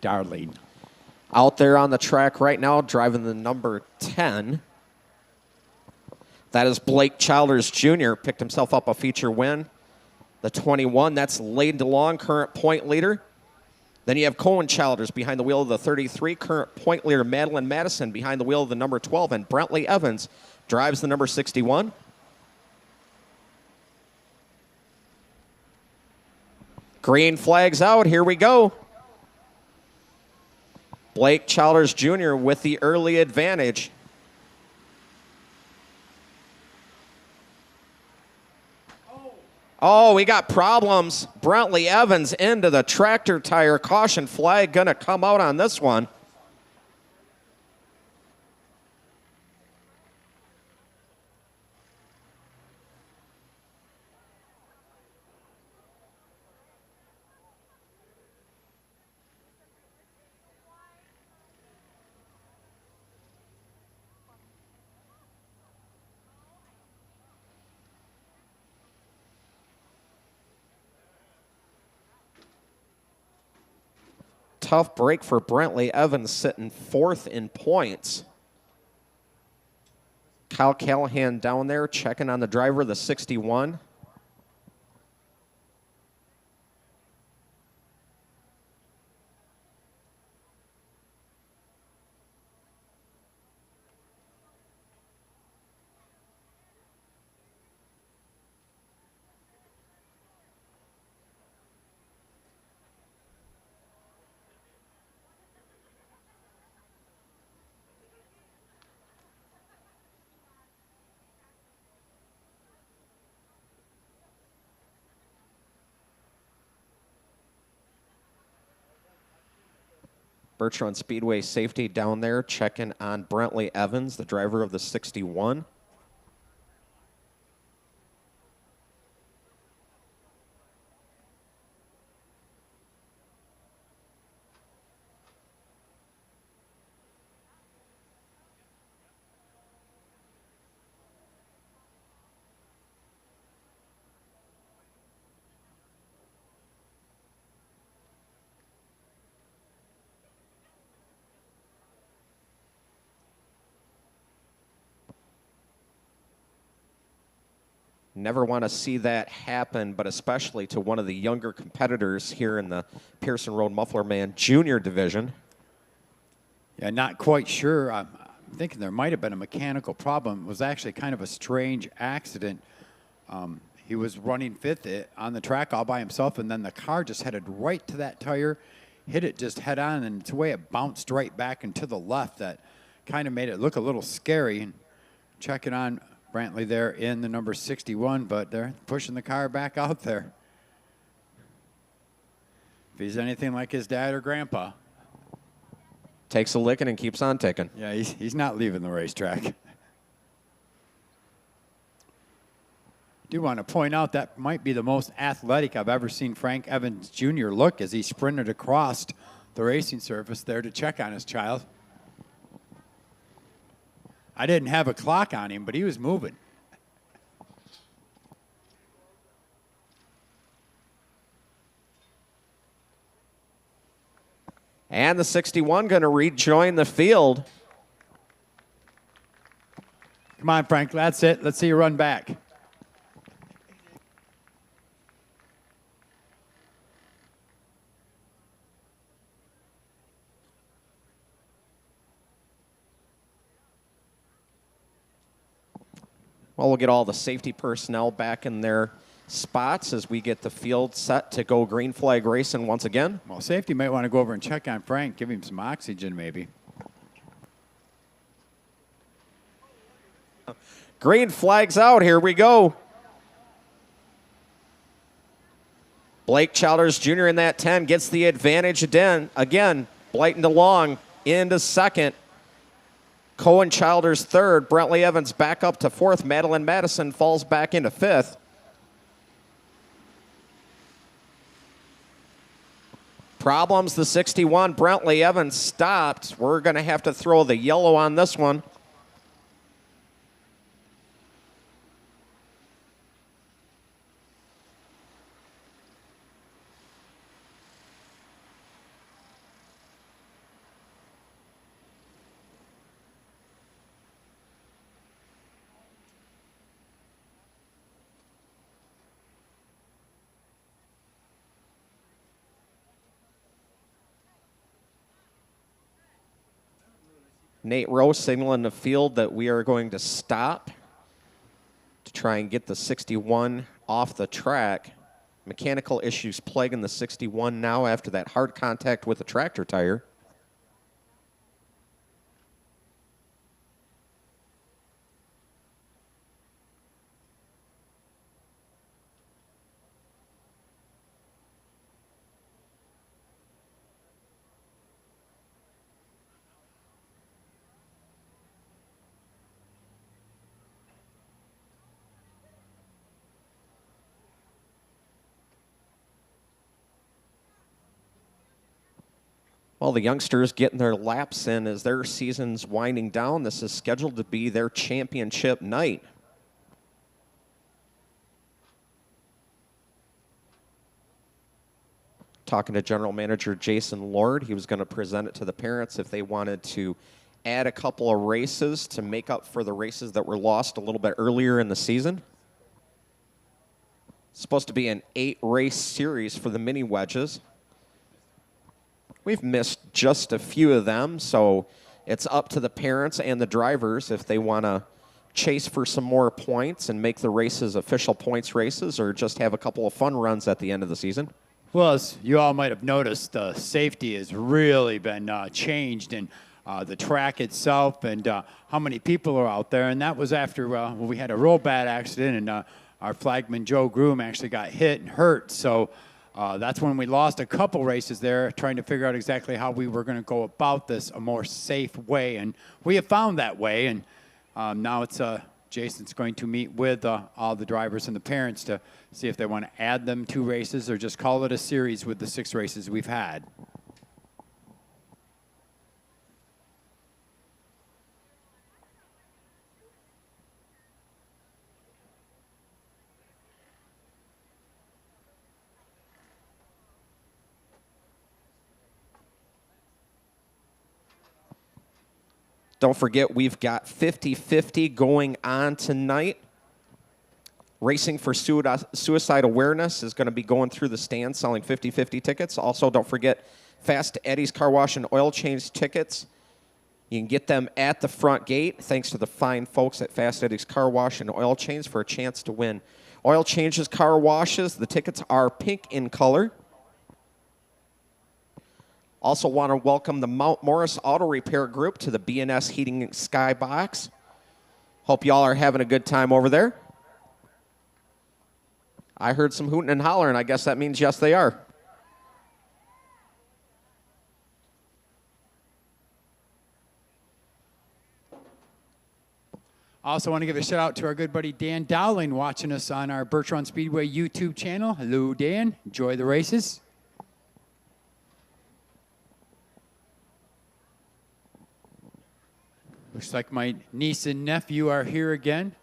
darling. Out there on the track right now, driving the number 10. That is Blake Childers Jr. Picked himself up a feature win. The 21, that's Layden DeLong, current point leader. Then you have Cohen Childers behind the wheel of the 33, current point leader Madeline Madison behind the wheel of the number 12, and Brentley Evans drives the number 61. Green flags out, here we go. Blake Childers Jr. with the early advantage. Oh, we got problems. Brentley Evans into the tractor tire. Caution flag going to come out on this one. Tough break for Brentley Evans, sitting 4th in points. Kyle Callahan down there checking on the driver, the 61. Birch Run Speedway safety down there checking on Brentley Evans, the driver of the 61. Never want to see that happen, but especially to one of the younger competitors here in the Pearson Road Muffler Man Junior division. Yeah, not quite sure. I'm thinking there might have been a mechanical problem. It was actually kind of a strange accident. He was running 5th on the track all by himself, and then the car just headed right to that tire, hit it just head on, and it's the way it bounced right back and to the left that kind of made it look a little scary. And checking on Brantley there in the number 61, but they're pushing the car back out there. If he's anything like his dad or grandpa. Takes a licking and keeps on ticking. Yeah, he's not leaving the racetrack. Do want to point out that might be the most athletic I've ever seen Frank Evans Jr. look as he sprinted across the racing surface there to check on his child. I didn't have a clock on him, but he was moving. And the 61 going to rejoin the field. Come on, Frank, that's it. Let's see you run back. Well, we'll get all the safety personnel back in their spots as we get the field set to go green flag racing once again. Well, safety might want to go over and check on Frank, give him some oxygen maybe. Green flags out. Here we go. Blake Childers Jr. in that 10 gets the advantage again. Blyton DeLong into 2nd. Cohen Childers 3rd. Brentley Evans back up to 4th. Madeline Madison falls back into 5th. Problems, the 61. Brentley Evans stopped. We're going to have to throw the yellow on this one. Nate Rowe signaling the field that we are going to stop to try and get the 61 off the track. Mechanical issues plaguing the 61 now after that hard contact with the tractor tire. Well, the youngsters getting their laps in as their season's winding down. This is scheduled to be their championship night. Talking to General Manager Jason Lord, he was going to present it to the parents if they wanted to add a couple of races to make up for the races that were lost a little bit earlier in the season. It's supposed to be an 8-race series for the mini wedges. We've missed just a few of them, so it's up to the parents and the drivers if they want to chase for some more points and make the races official points races or just have a couple of fun runs at the end of the season. Well, as you all might have noticed, safety has really been changed in the track itself and how many people are out there. And that was after we had a real bad accident and our flagman Joe Groom actually got hit and hurt. So that's when we lost a couple races there, trying to figure out exactly how we were going to go about this a more safe way. And we have found that way. And now it's Jason's going to meet with all the drivers and the parents to see if they want to add them 2 races or just call it a series with the 6 races we've had. Don't forget, we've got 50-50 going on tonight. Racing for Suicide Awareness is going to be going through the stands selling 50-50 tickets. Also, don't forget Fast Eddie's Car Wash and Oil Change tickets. You can get them at the front gate, thanks to the fine folks at Fast Eddie's Car Wash and Oil Change for a chance to win oil changes, car washes. The tickets are pink in color. Also want to welcome the Mount Morris Auto Repair Group to the B&S Heating Skybox. Hope y'all are having a good time over there. I heard some hooting and hollering. I guess that means yes, they are. I also want to give a shout out to our good buddy Dan Dowling watching us on our Birch Run Speedway YouTube channel. Hello, Dan. Enjoy the races. Looks like my niece and nephew are here again.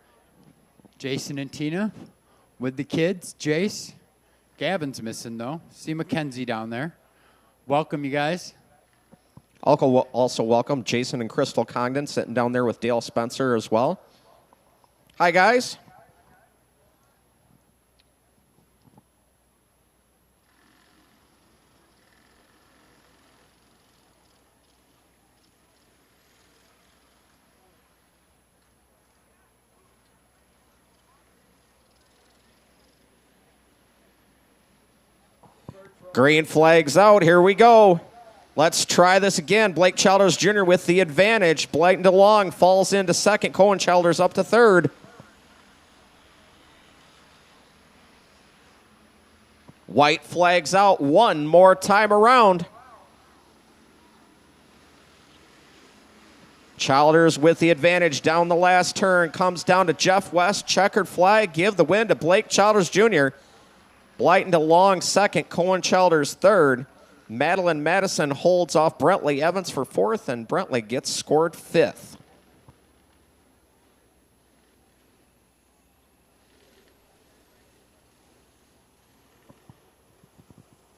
Jason and Tina with the kids. Jace. Gavin's missing, though. See Mackenzie down there. Welcome, you guys. Also welcome Jason and Crystal Congdon sitting down there with Dale Spencer as well. Hi, guys. Green flag's out. Here we go. Let's try this again. Blake Childers Jr. with the advantage. Blyton DeLong falls into second. Cohen Childers up to third. White flag's out one more time around. Childers with the advantage down the last turn. Comes down to Jeff West. Checkered flag. Give the win to Blake Childers Jr. Blyton DeLong second. Cohen Childers third. Madeline Madison holds off Brentley Evans for fourth, and Brentley gets scored fifth.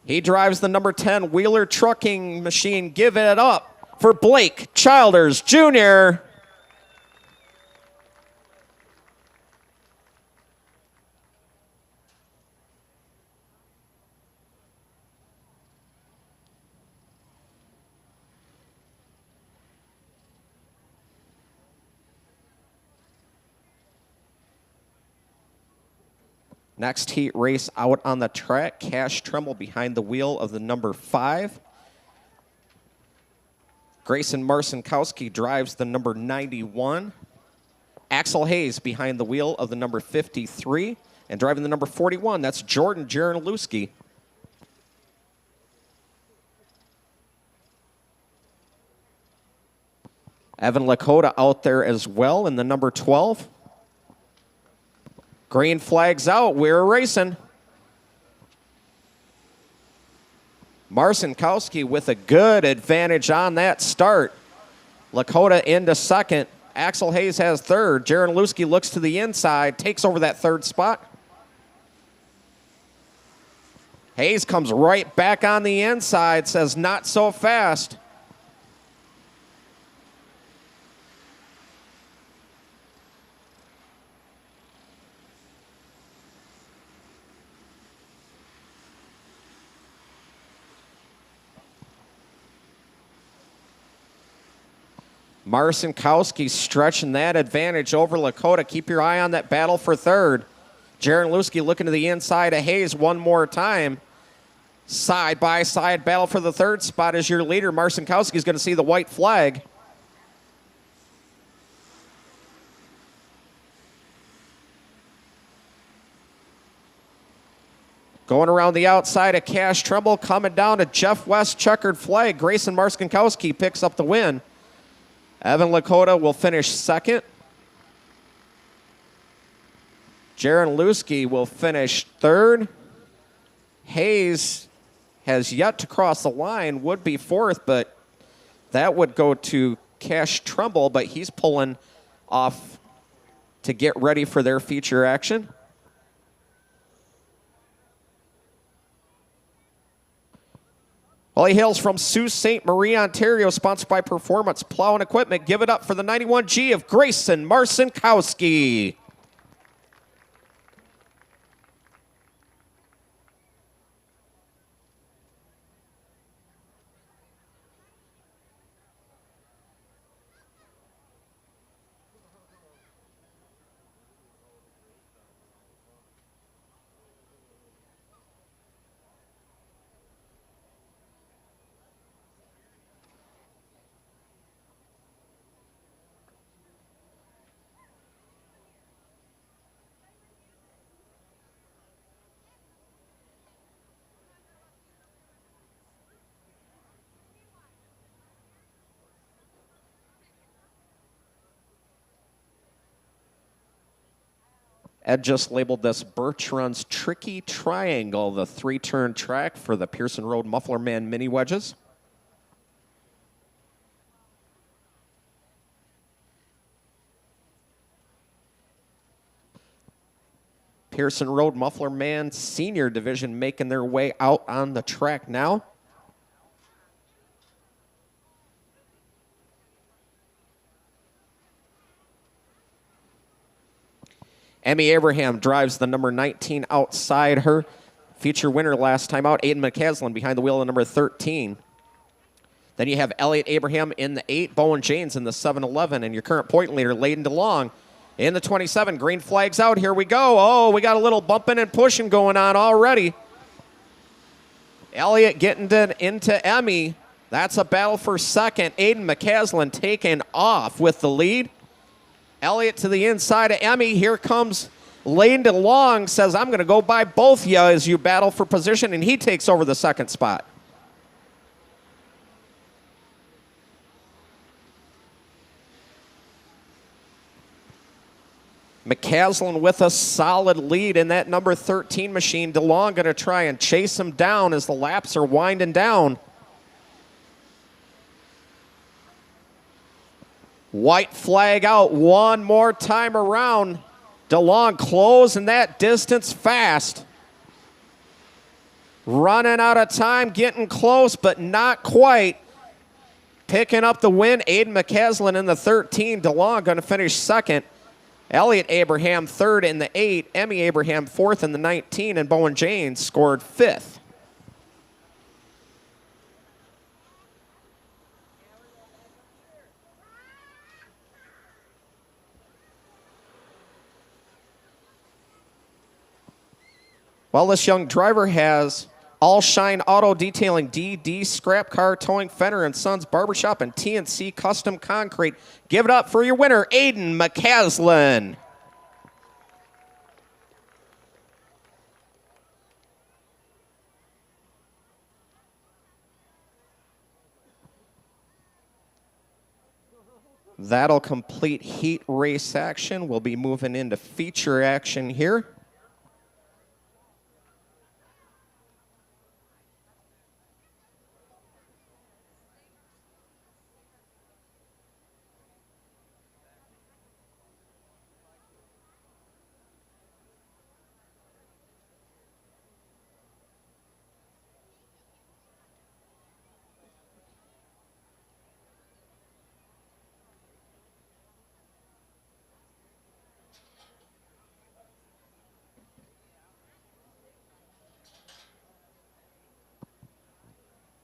He drives the number 10 Wheeler Trucking Machine. Give it up for Blake Childers Jr. Next heat race out on the track, Cash Tremble behind the wheel of the number 5. Grayson Marcinkowski drives the number 91. Axel Hayes behind the wheel of the number 53. And driving the number 41, that's Jordan Jaranlewski. Evan Lakota out there as well in the number 12. Green flag's out. We're racing. Marcinkowski with a good advantage on that start. Lakota into second. Axel Hayes has third. Jaranlewski looks to the inside, takes over that third spot. Hayes comes right back on the inside, says not so fast. Marcinkowski stretching that advantage over Lakota. Keep your eye on that battle for third. Jaranlewski looking to the inside of Hayes one more time. Side-by-side battle for the third spot as your leader. Marcinkowski is going to see the white flag. Going around the outside of Cash Tremble, coming down to Jeff West, checkered flag. Grayson Marcinkowski picks up the win. Evan Lakota will finish second. Jaranlewski will finish third. Hayes has yet to cross the line, would be fourth, but that would go to Cash Tremble, but he's pulling off to get ready for their feature action. Well, he hails from Sault Ste. Marie, Ontario, sponsored by Performance Plow and Equipment. Give it up for the 91G of Grayson Marcinkowski. Ed just labeled this Birch Run's Tricky Triangle, the 3-turn track for the Pearson Road Muffler Man mini wedges. Pearson Road Muffler Man Senior Division making their way out on the track now. Emmy Abraham drives the number 19 outside her. Feature winner last time out, Aiden McCaslin behind the wheel of number 13. Then you have Elliott Abraham in the 8, Bowen James in the 7-11, and your current point leader, Layden DeLong, in the 27. Green flag's out. Here we go. Oh, we got a little bumping and pushing going on already. Elliott getting into Emmy. That's a battle for second. Aiden McCaslin taking off with the lead. Elliott to the inside of Emmy. Here comes Layden DeLong, says, I'm going to go by both you as you battle for position, and he takes over the second spot. McCaslin with a solid lead in that number 13 machine. DeLong going to try and chase him down as the laps are winding down. White flag out one more time around. DeLong closing that distance fast. Running out of time, getting close, but not quite. Picking up the win, Aiden McCaslin in the 13. DeLong going to finish second. Elliott Abraham third in the 8. Emmy Abraham fourth in the 19. And Bowen James scored fifth. Well, this young driver has All Shine Auto Detailing, DD Scrap Car Towing, Fenner & Sons Barbershop, and TNC Custom Concrete. Give it up for your winner, Aiden McCaslin. That'll complete heat race action. We'll be moving into feature action here.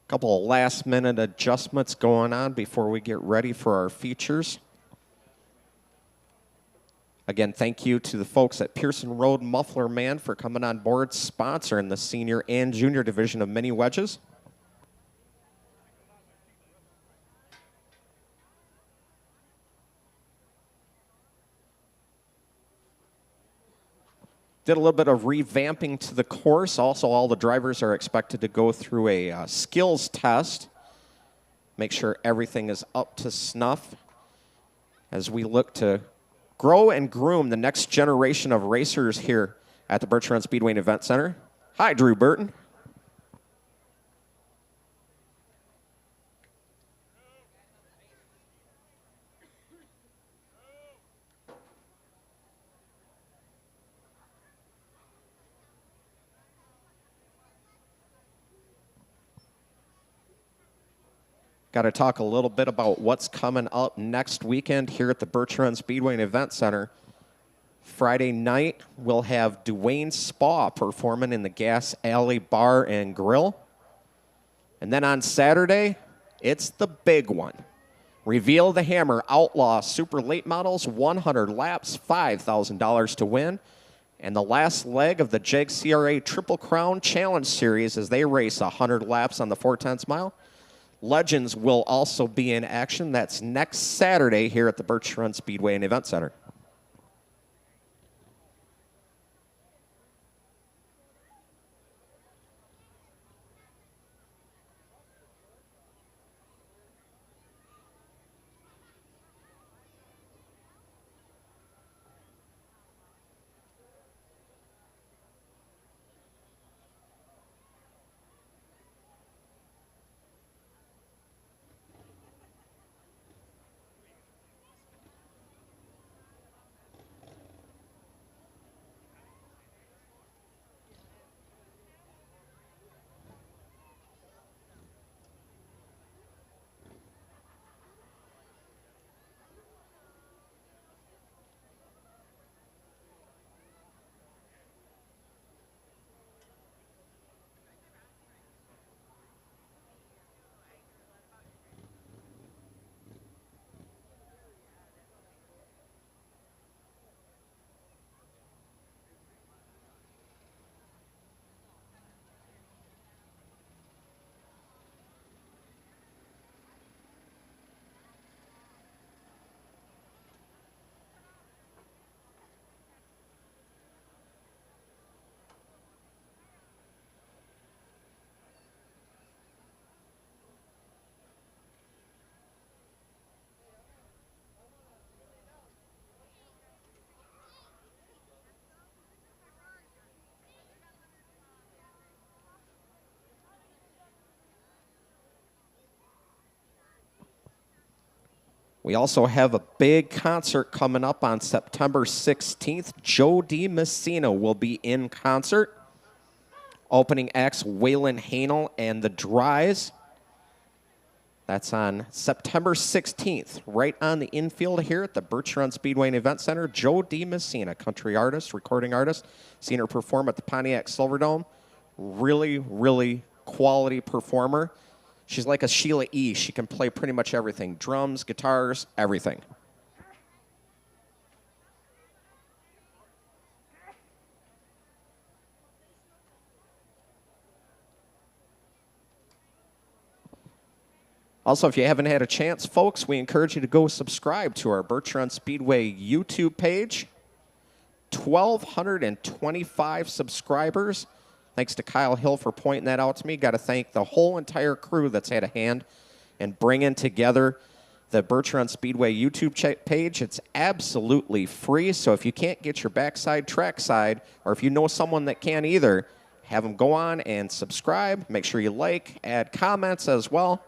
Couple of last-minute adjustments going on before we get ready for our features. Again, thank you to the folks at Pearson Road Muffler Man for coming on board, sponsoring the senior and junior division of mini wedges. Did a little bit of revamping to the course. Also, all the drivers are expected to go through a skills test. Make sure everything is up to snuff as we look to grow and groom the next generation of racers here at the Birch Run Speedway and Event Center. Hi, Drew Burton. Got to talk a little bit about what's coming up next weekend here at the Birch Run Speedway and Event Center. Friday night, we'll have Dwayne Spa performing in the Gas Alley Bar and Grill. And then on Saturday, it's the big one. Reveal the Hammer Outlaw Super Late Models, 100 laps, $5,000 to win. And the last leg of the JEG CRA Triple Crown Challenge Series as they race 100 laps on the 4/10 mile. Legends will also be in action. That's next Saturday here at the Birch Run Speedway and Event Center. We also have a big concert coming up on September 16th. Joe D. Messina will be in concert. Opening acts, Waylon Hanel and the Dries. That's on September 16th, right on the infield here at the Birch Run Speedway and Event Center. Joe D. Messina, country artist, recording artist. Seen her perform at the Pontiac Silverdome. Really, really quality performer. She's like a Sheila E. She can play pretty much everything. Drums, guitars, everything. Also, if you haven't had a chance, folks, we encourage you to go subscribe to our Birch Run Speedway YouTube page. 1,225 subscribers. Thanks to Kyle Hill for pointing that out to me. Got to thank the whole entire crew that's had a hand in bringing together the Birch Run Speedway YouTube page. It's absolutely free, so if you can't get your backside, trackside, or if you know someone that can't either, have them go on and subscribe. Make sure you like, add comments as well.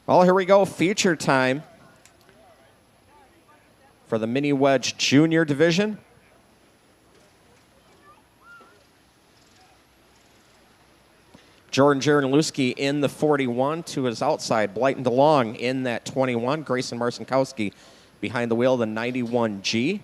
Well, here we go, feature time for the Mini Wedge Junior Division. Jordan Jarenluski in the 41 to his outside. Blyton DeLong in that 21. Grayson Marcinkowski behind the wheel, the 91G.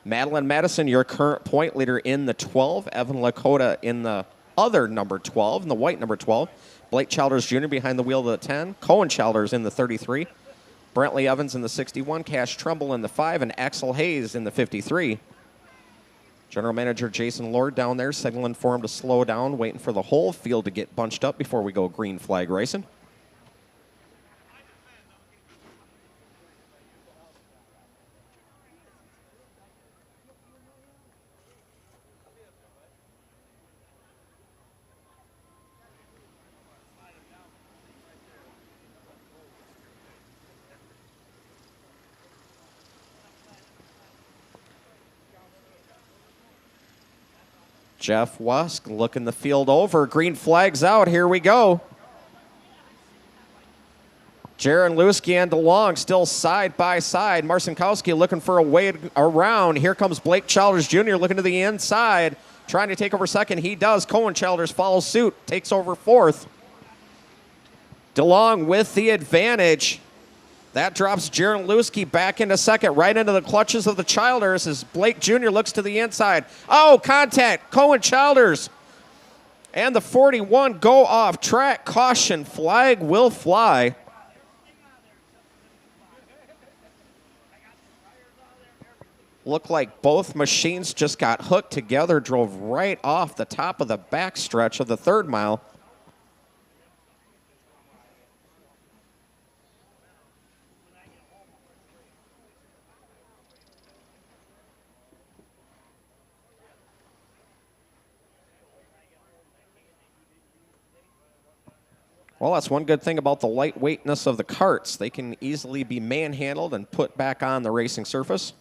Madeline Madison, your current point leader in the 12. Evan Lakota in the other number 12, in the white number 12. Blake Childers Jr. behind the wheel of the 10. Cohen Childers in the 33. Brentley Evans in the 61. Cash Trumbull in the 5. And Axel Hayes in the 53. General Manager Jason Lord down there signaling for him to slow down, waiting for the whole field to get bunched up before we go green flag racing. Jeff Wusk looking the field over. Green flag's out. Here we go. Jarenluski and DeLong still side by side. Marcinkowski looking for a way around. Here comes Blake Childers Jr. looking to the inside, trying to take over second. He does. Cohen Childers follows suit, takes over fourth. DeLong with the advantage. That drops Jarenluski back into second, right into the clutches of the Childers as Blake Jr. looks to the inside. Oh, contact. Cohen Childers and the 41 go off track. Caution flag will fly. Looked like both machines just got hooked together, drove right off the top of the backstretch of the third mile. Well, that's one good thing about the lightweightness of the carts. They can easily be manhandled and put back on the racing surface.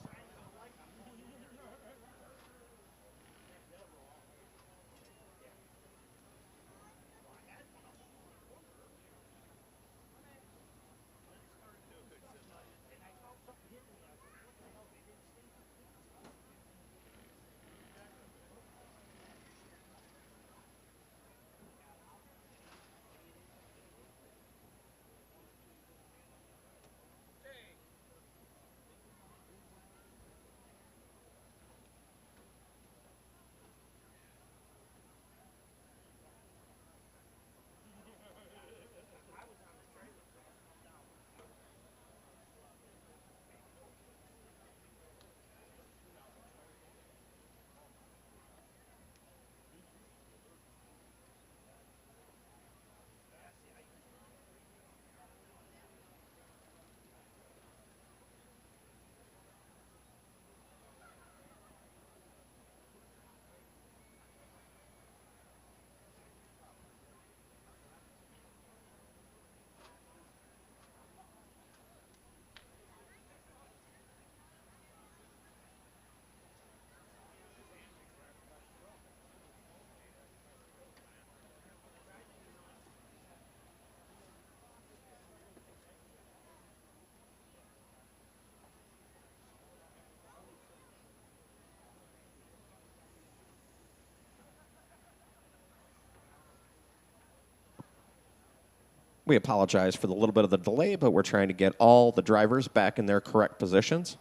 We apologize for the little bit of the delay, but we're trying to get all the drivers back in their correct positions.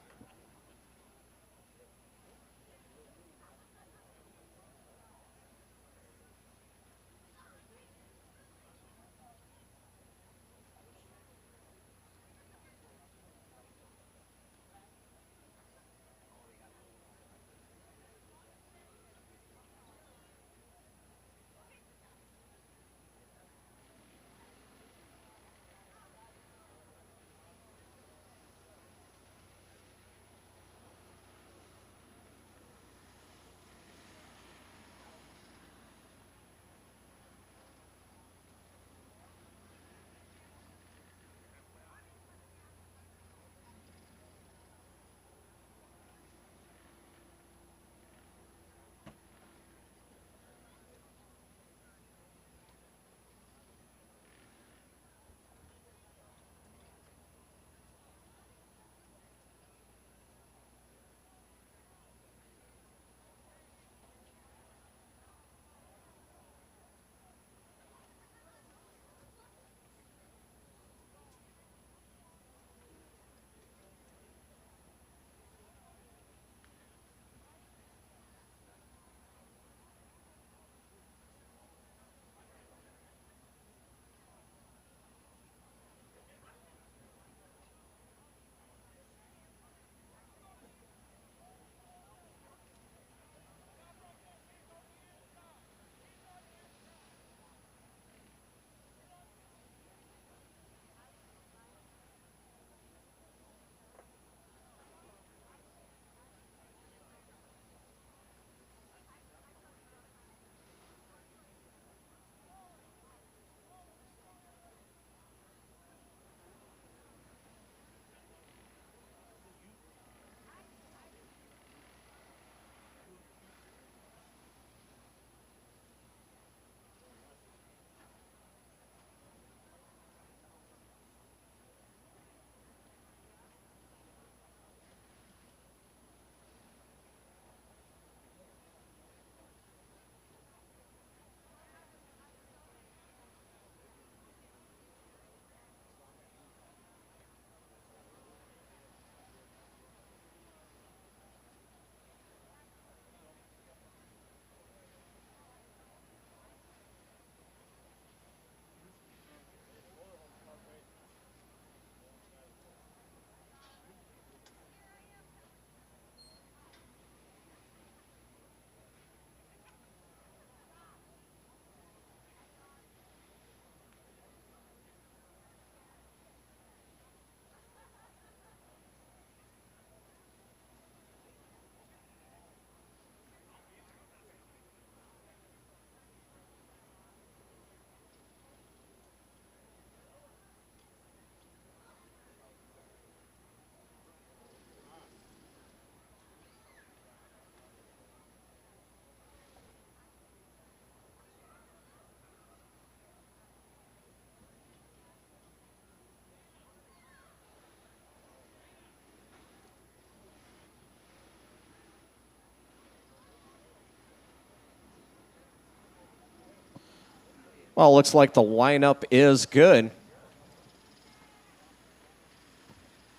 Well, looks like the lineup is good.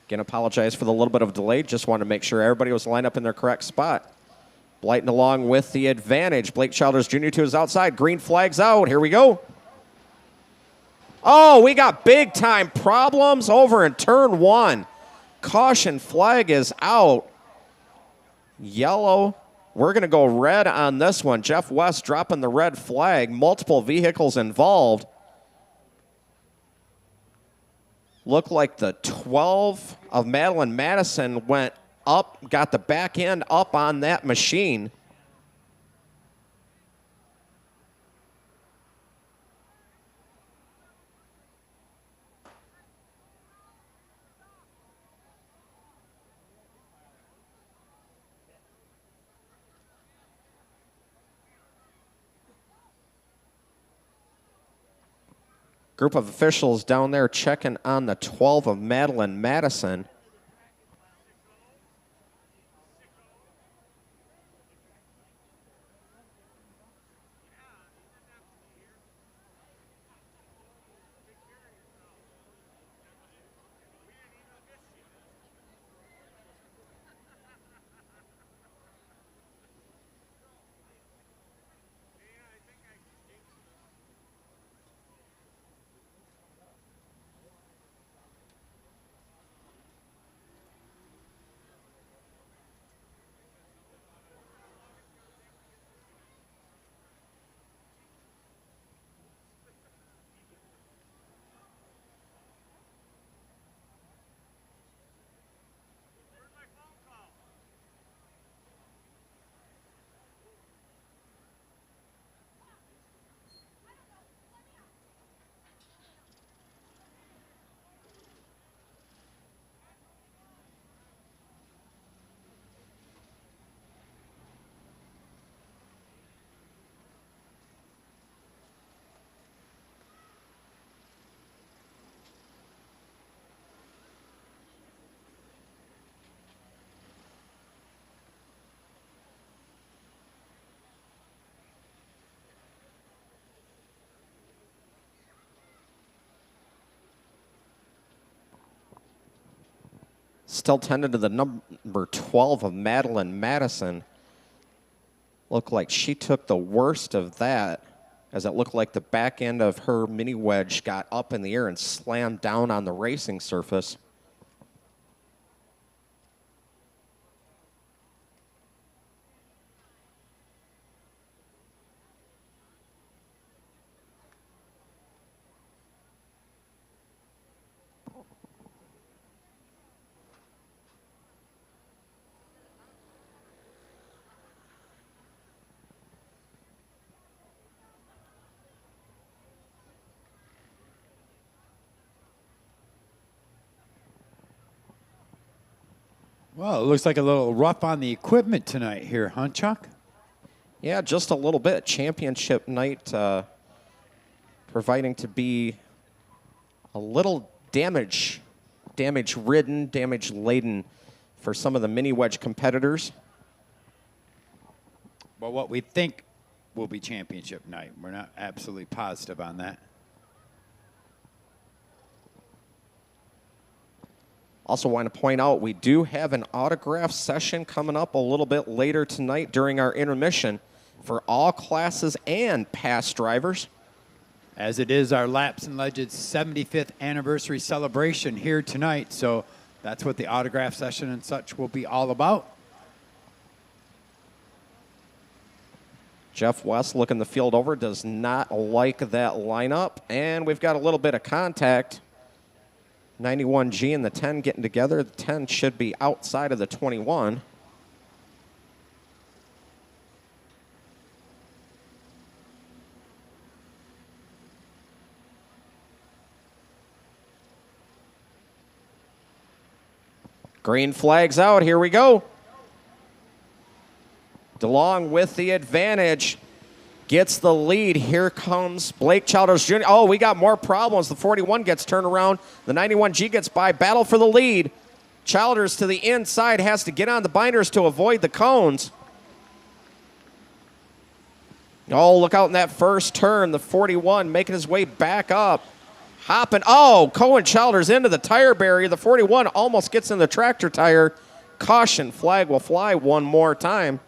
Again, apologize for the little bit of delay. Just wanted to make sure everybody was lined up in their correct spot. Blyton along with the advantage. Blake Childers Jr. to his outside. Green flag's out. Here we go. Oh, we got big time problems over in turn one. Caution flag is out. Yellow. We're going to go red on this one. Jeff West dropping the red flag. Multiple vehicles involved. Looked like the 12 of Madeline Madison went up, got the back end up on that machine. Group of officials down there checking on the 12 of Madeline Madison. Still tended to the number 12 of Madeline Madison. Looked like she took the worst of that, as it looked like the back end of her mini wedge got up in the air and slammed down on the racing surface. Well, it looks like a little rough on the equipment tonight here, huh, Chuck? Yeah, just a little bit. Championship night providing to be a little damage-ridden, damage-laden for some of the mini wedge competitors. Well, what we think will be championship night. We're not absolutely positive on that. Also want to point out we do have an autograph session coming up a little bit later tonight during our intermission for all classes and past drivers. As it is our Laps and Legends 75th anniversary celebration here tonight. So that's what the autograph session and such will be all about. Jeff West looking the field over, does not like that lineup. And we've got a little bit of contact. 91G and the 10 getting together. The 10 should be outside of the 21. Green flag's out. Here we go. DeLong with the advantage. Gets the lead. Here comes Blake Childers Jr. Oh, we got more problems. The 41 gets turned around. The 91G gets by. Battle for the lead. Childers to the inside. Has to get on the binders to avoid the cones. Oh, look out in that first turn. The 41 making his way back up. Hopping. Oh, Cohen Childers into the tire barrier. The 41 almost gets in the tractor tire. Caution flag will fly one more time.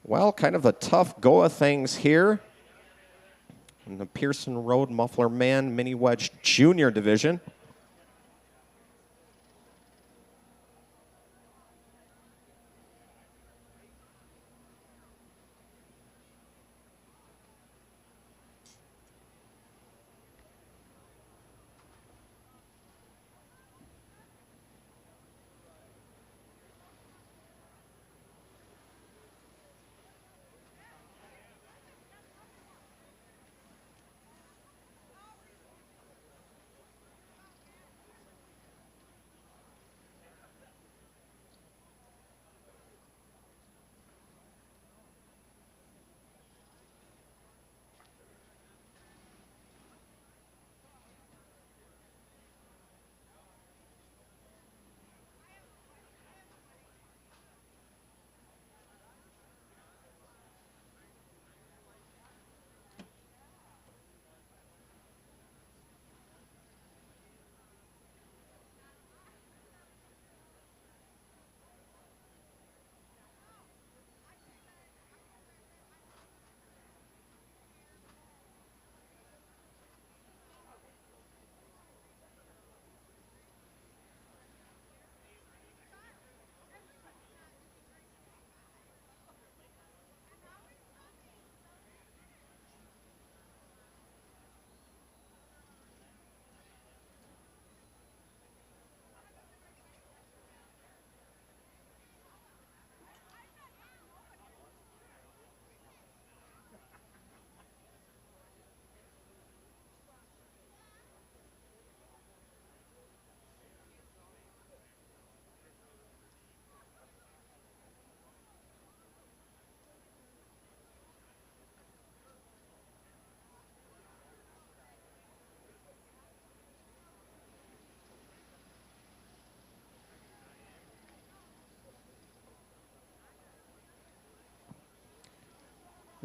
Well, kind of a tough go of things here in the Pearson Road Muffler Man Mini Wedge Junior Division.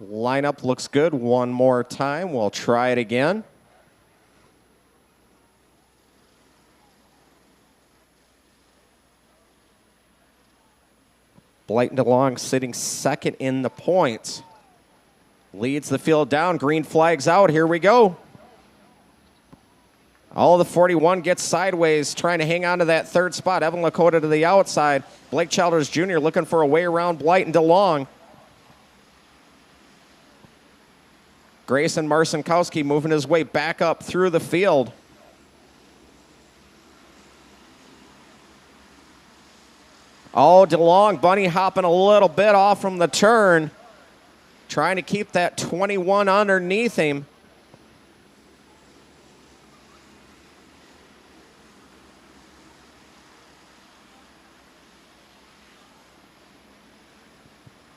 Lineup looks good. One more time. We'll try it again. Blight and DeLong sitting second in the points. Leads the field down. Green flag's out. Here we go. All the 41 gets sideways, trying to hang on to that third spot. Evan Lakota to the outside. Blake Childers Jr. looking for a way around Blight and DeLong. Grayson Marcinkowski moving his way back up through the field. Oh, DeLong bunny hopping a little bit off from the turn. Trying to keep that 21 underneath him.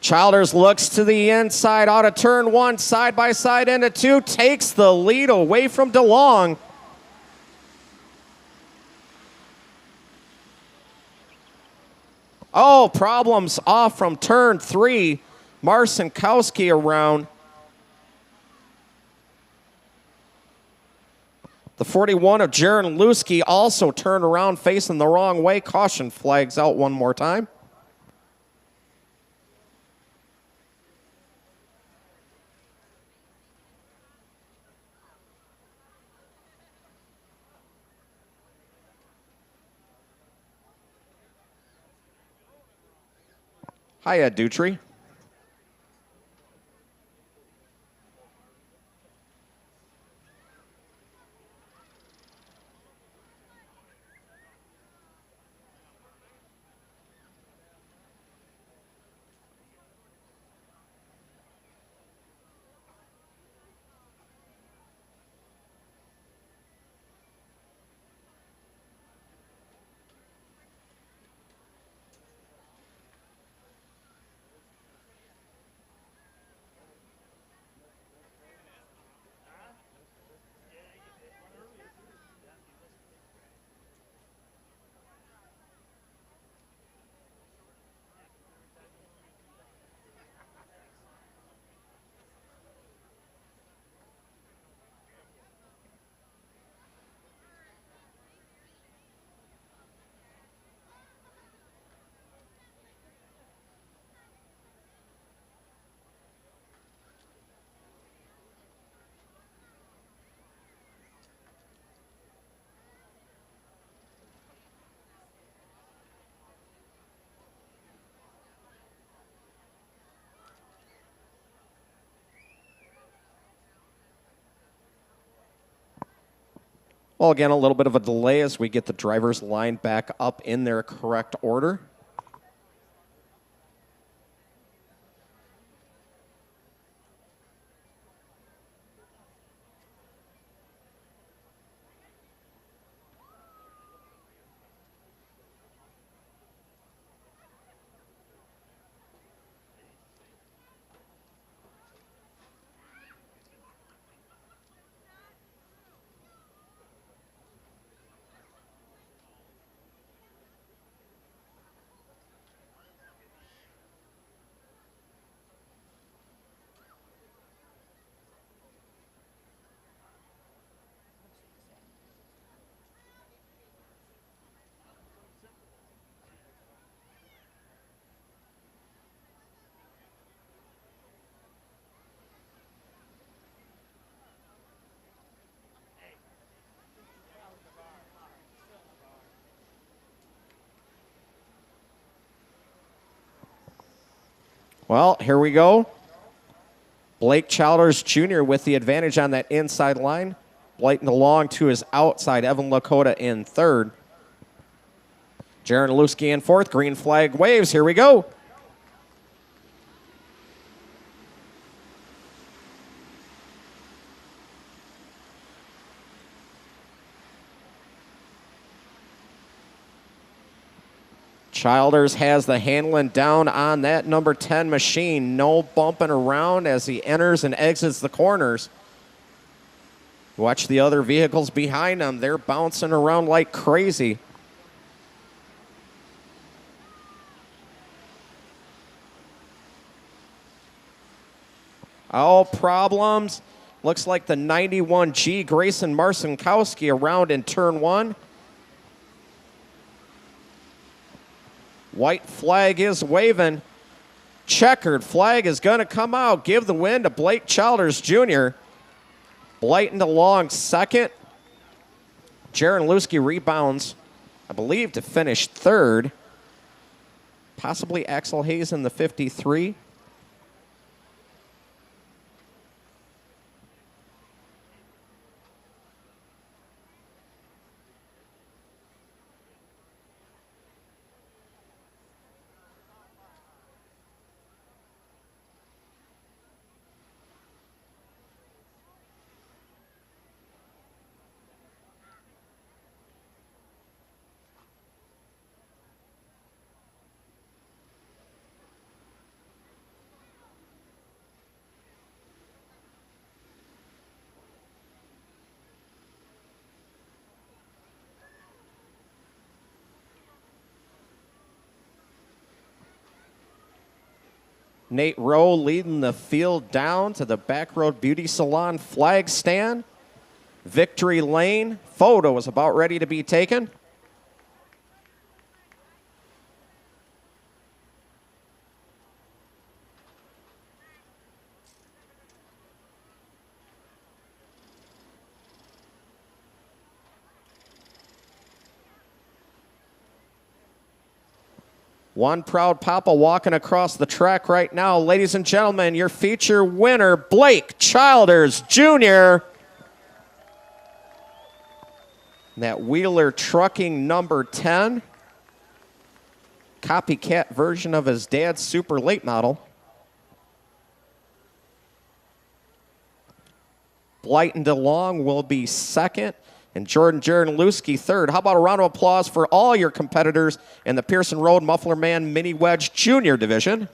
Childers looks to the inside, out of turn one, side by side into two, takes the lead away from DeLong. Oh, problems off from turn three. Marcinkowski around. The 41 of Jaron Luski also turned around facing the wrong way. Caution flags out one more time. Hiya, Dutry. Well, again, a little bit of a delay as we get the drivers lined back up in their correct order. Well, here we go. Blake Childers Jr. with the advantage on that inside line. Blight and DeLong to his outside. Evan Lakota in third. Jaron Luski in fourth. Green flag waves. Here we go. Childers has the handling down on that number 10 machine. No bumping around as he enters and exits the corners. Watch the other vehicles behind him. They're bouncing around like crazy. Oh, problems. Looks like the 91G Grayson Marcinkowski around in turn 1. White flag is waving. Checkered flag is going to come out. Give the win to Blake Childers Jr. Blyton DeLong second. Jaron Luski rebounds, I believe, to finish third. Possibly Axel Hayes in the 53. Nate Rowe leading the field down to the Back Road Beauty Salon flag stand. Victory lane. Photo is about ready to be taken. One proud papa walking across the track right now. Ladies and gentlemen, your feature winner, Blake Childers Jr. That Wheeler Trucking number 10. Copycat version of his dad's super late model. Blyton DeLong will be second. And Jordan Luski third. How about a round of applause for all your competitors in the Pearson Road Muffler Man Mini Wedge Junior Division.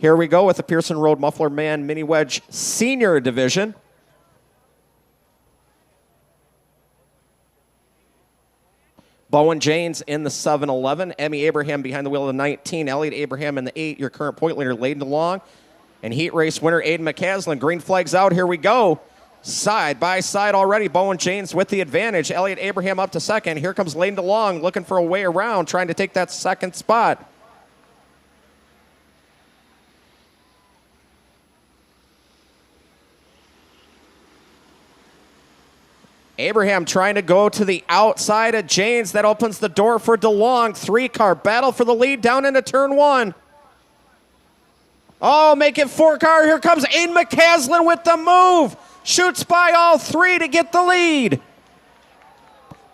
Here we go with the Pearson Road Muffler Man Mini Wedge Senior Division. Bowen Janes in the 7-11. Emmy Abraham behind the wheel of the 19. Elliot Abraham in the 8. Your current point leader, Layden DeLong. And heat race winner, Aiden McCaslin. Green flag's out. Here we go. Side by side already. Bowen James with the advantage. Elliott Abraham up to second. Here comes Layden DeLong looking for a way around, trying to take that second spot. Abraham trying to go to the outside of James. That opens the door for DeLong. 3-car battle for the lead down into turn 1. Oh, make it 4-car. Here comes Aiden McCaslin with the move. Shoots by all 3 to get the lead.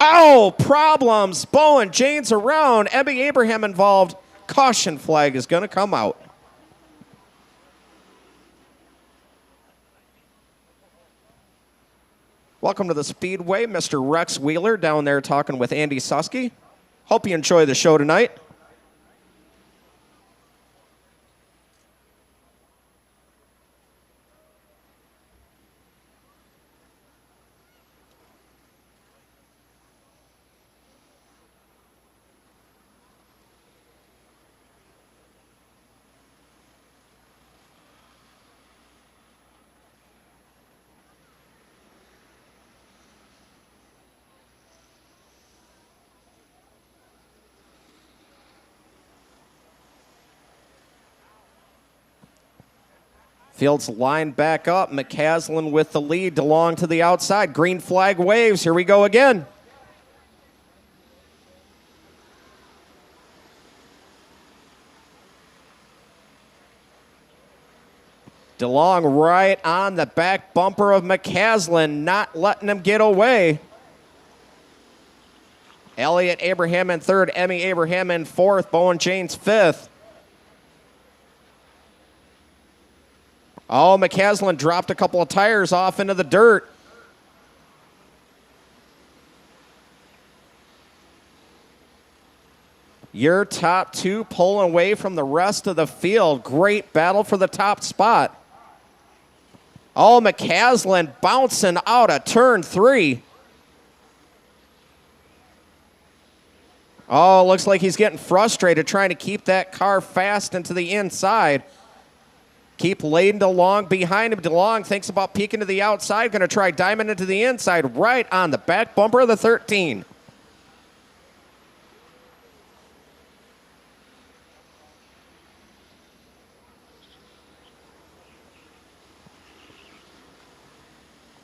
Oh, problems. Bowen James around. Emmy Abraham involved. Caution flag is going to come out. Welcome to the Speedway. Mr. Rex Wheeler down there talking with Andy Susky. Hope you enjoy the show tonight. Fields lined back up. McCaslin with the lead. DeLong to the outside. Green flag waves. Here we go again. DeLong right on the back bumper of McCaslin, not letting him get away. Elliott Abraham in third. Emmy Abraham in fourth. Bowen James fifth. Oh, McCaslin dropped a couple of tires off into the dirt. Your top 2 pulling away from the rest of the field. Great battle for the top spot. Oh, McCaslin bouncing out of turn 3. Oh, looks like he's getting frustrated trying to keep that car fast into the inside. Keep Layden DeLong behind him. DeLong thinks about peeking to the outside. Going to try diamond into the inside right on the back bumper of the 13.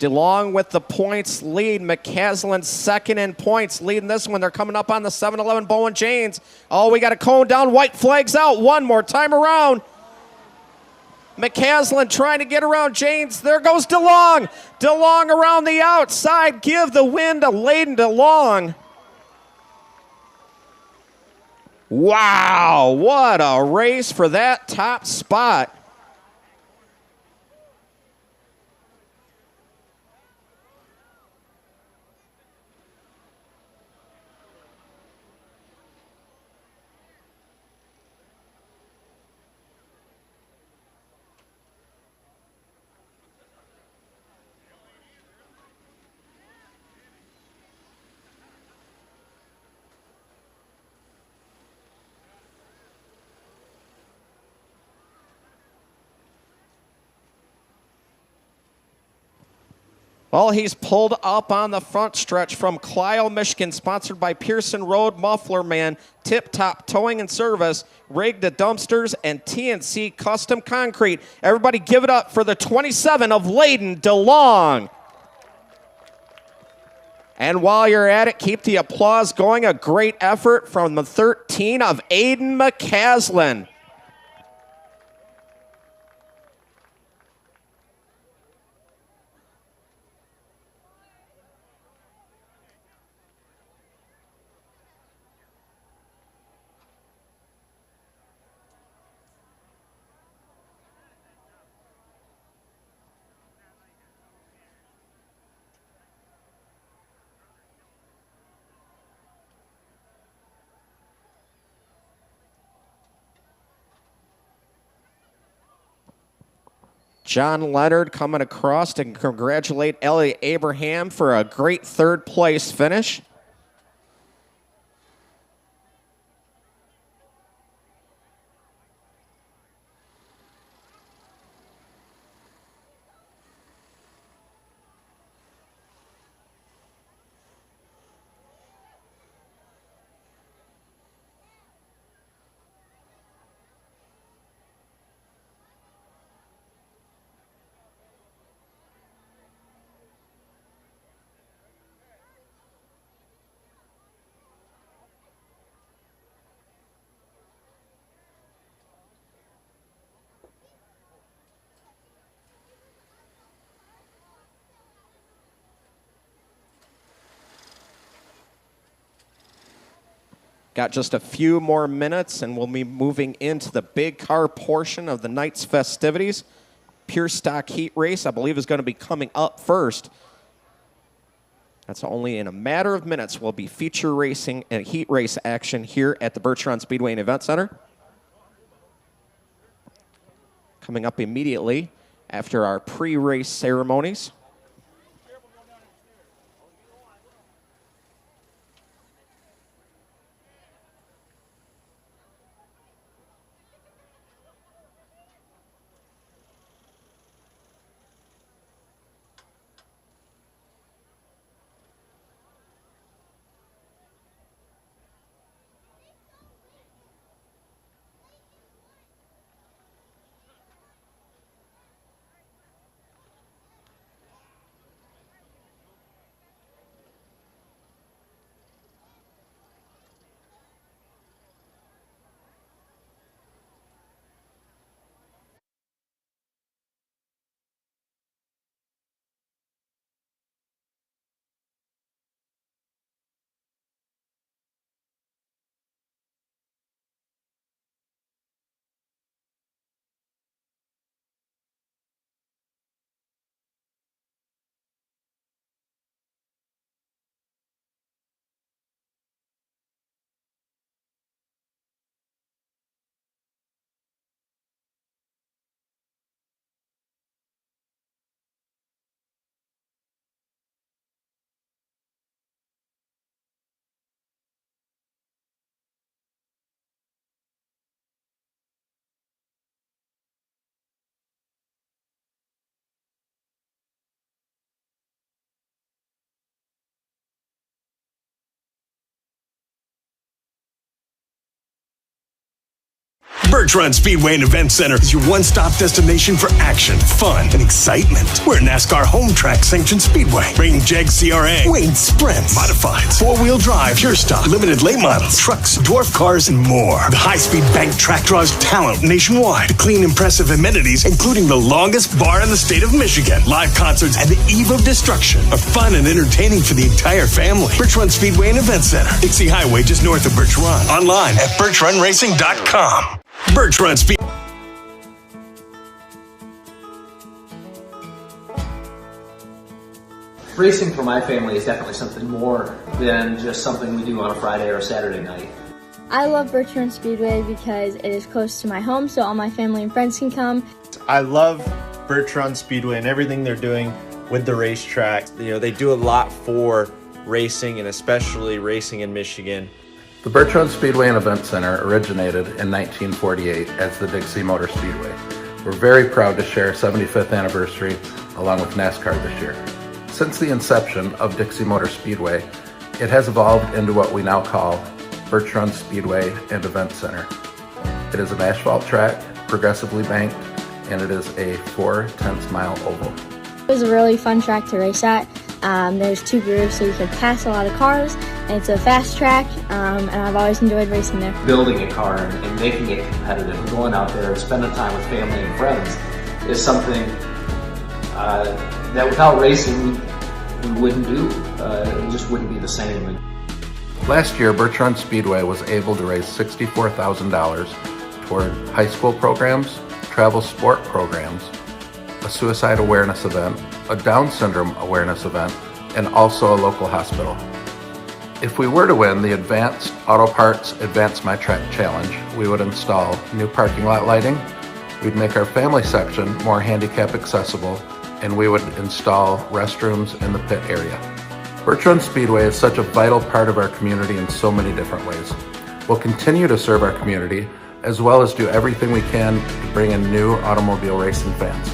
DeLong with the points lead. McCaslin second in points, leading this one. They're coming up on the 7-11 Bowen James. Oh, we got a cone down. White flags out. One more time around. McCaslin trying to get around James. There goes DeLong. DeLong around the outside. Give the win to Layden DeLong. Wow, what a race for that top spot. Well, he's pulled up on the front stretch from Clio, Michigan, sponsored by Pearson Road Muffler Man, Tip Top Towing and Service, Rig to Dumpsters, and TNC Custom Concrete. Everybody give it up for the 27 of Layden DeLong. And while you're at it, keep the applause going. A great effort from the 13 of Aiden McCaslin. John Leonard coming across to congratulate Elliott Abraham for a great third place finish. Got just a few more minutes, and we'll be moving into the big car portion of the night's festivities. Pure stock heat race, I believe, is going to be coming up first. That's only in a matter of minutes. Will be feature racing and heat race action here at the Birch Speedway and Event Center. Coming up immediately after our pre-race ceremonies. Birch Speedway and Event Center is your one-stop destination for action, fun, and excitement. We're NASCAR home track sanctioned Speedway, bringing Jag CRA, Wade sprints, modifieds, four-wheel drive, pure stock, limited late models, trucks, dwarf cars, and more. The high-speed bank track draws talent nationwide. The clean, impressive amenities, including the longest bar in the state of Michigan, live concerts, and the eve of destruction are fun and entertaining for the entire family. Birch Speedway and Event Center, Dixie Highway, just north of Birch Run. Online at birchrunracing.com. Birch Speed. Racing for my family is definitely something more than just something we do on a Friday or a Saturday night. I love Birch Speedway because it is close to my home, so all my family and friends can come. I love Birch Speedway and everything they're doing with the racetrack. You know, they do a lot for racing and especially racing in Michigan. The Birch Speedway and Event Center originated in 1948 as the Dixie Motor Speedway. We're very proud to share our 75th anniversary along with NASCAR this year. Since the inception of Dixie Motor Speedway, it has evolved into what we now call Birch Speedway and Event Center. It is an asphalt track, progressively banked, and it is a 4/10 mile oval. It was a really fun track to race at. There's two grooves, so you can pass a lot of cars, and it's a fast track, and I've always enjoyed racing there. Building a car and making it competitive and going out there and spending time with family and friends is something that without racing we wouldn't do. It just wouldn't be the same. Last year, Birch Speedway was able to raise $64,000 toward high school programs, travel sport programs, a suicide awareness event, a Down syndrome awareness event, and also a local hospital. If we were to win the Advanced Auto Parts Advance My Track Challenge, we would install new parking lot lighting, we'd make our family section more handicap accessible, and we would install restrooms in the pit area. Birch Speedway is such a vital part of our community in so many different ways. We'll continue to serve our community, as well as do everything we can to bring in new automobile racing fans.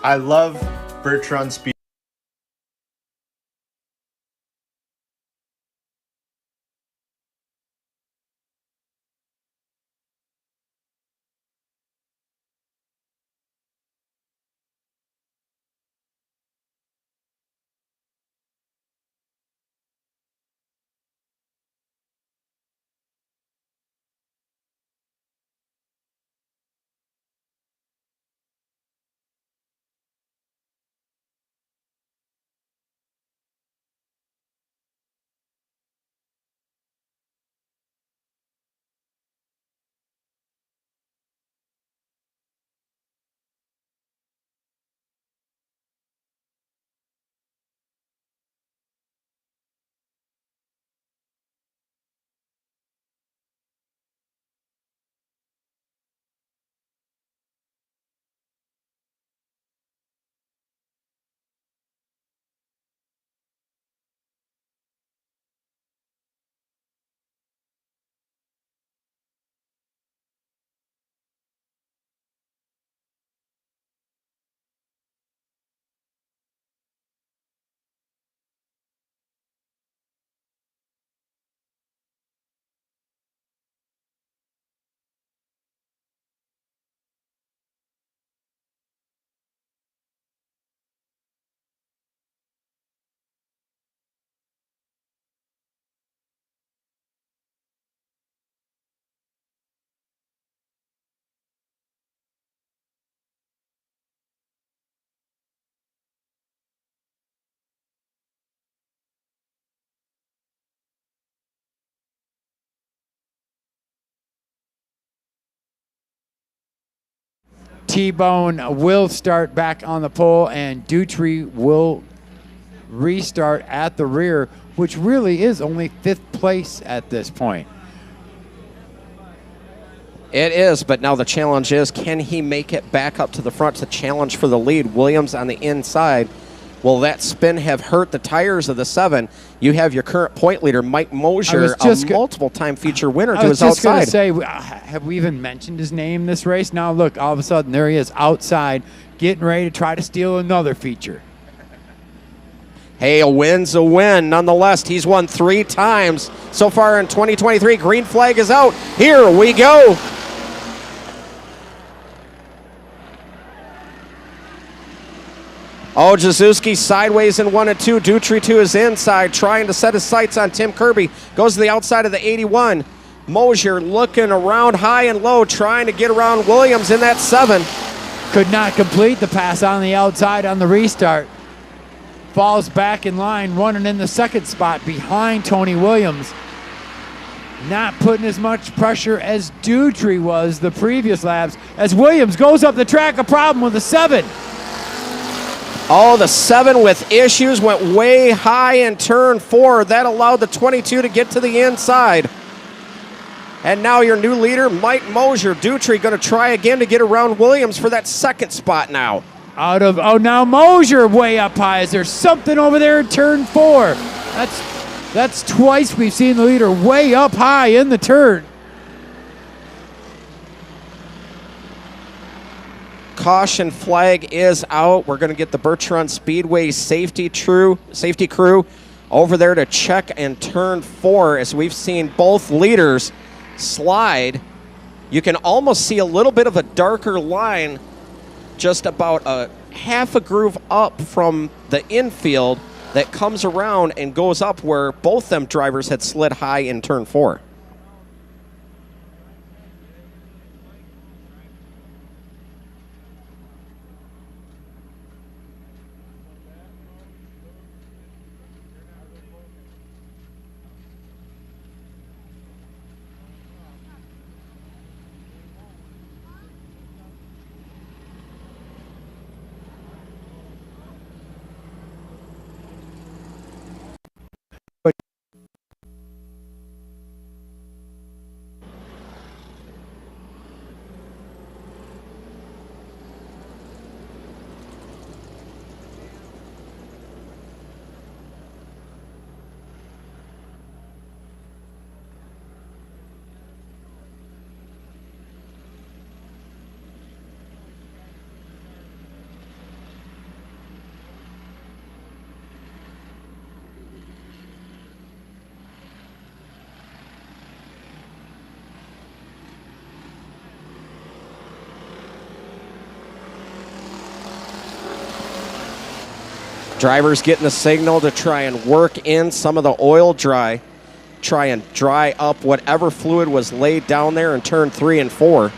I love Birch Speedway. T-Bone will start back on the pole, and Dutry will restart at the rear, which really is only 5th place at this point. It is, but now the challenge is, can he make it back up to the front to challenge for the lead? Williams on the inside. Will that spin have hurt the tires of the 7? You have your current point leader, Mike Mosier, a multiple-time feature winner to his outside. I was just going to say, have we even mentioned his name this race? Now, look, all of a sudden, there he is outside, getting ready to try to steal another feature. Hey, a win's a win. Nonetheless, he's won 3 times so far in 2023. Green flag is out. Here we go. Oh, Jazuski sideways in 1 and 2. Dutry to his inside, trying to set his sights on Tim Kirby. Goes to the outside of the 81. Mosier looking around high and low, trying to get around Williams in that 7. Could not complete the pass on the outside on the restart. Falls back in line, running in the 2nd spot behind Tony Williams. Not putting as much pressure as Dutry was the previous laps, as Williams goes up the track, a problem with the 7. Oh, the 7 with issues, went way high in turn 4. That allowed the 22 to get to the inside. And now your new leader, Mike Mosier. Dutry going to try again to get around Williams for that 2nd spot now. Now Mosier way up high. Is there something over there in turn 4? That's twice we've seen the leader way up high in the turn. Caution flag is out. We're going to get the Birch Run Speedway safety crew over there to check and turn 4, as we've seen both leaders slide. You can almost see a little bit of a darker line just about a half a groove up from the infield that comes around and goes up where both them drivers had slid high in turn 4. Drivers getting the signal to try and work in some of the oil try and dry up whatever fluid was laid down there in turn 3 and 4.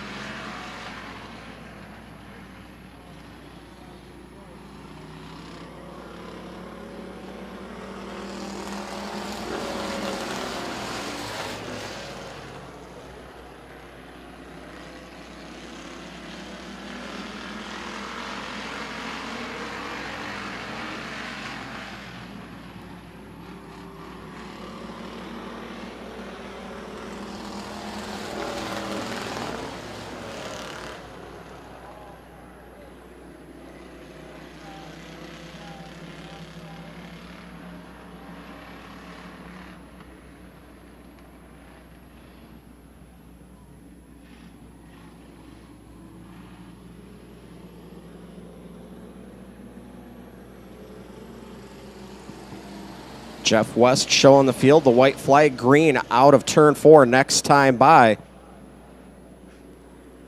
Jeff West showing the field, the white flag green out of turn 4 next time by.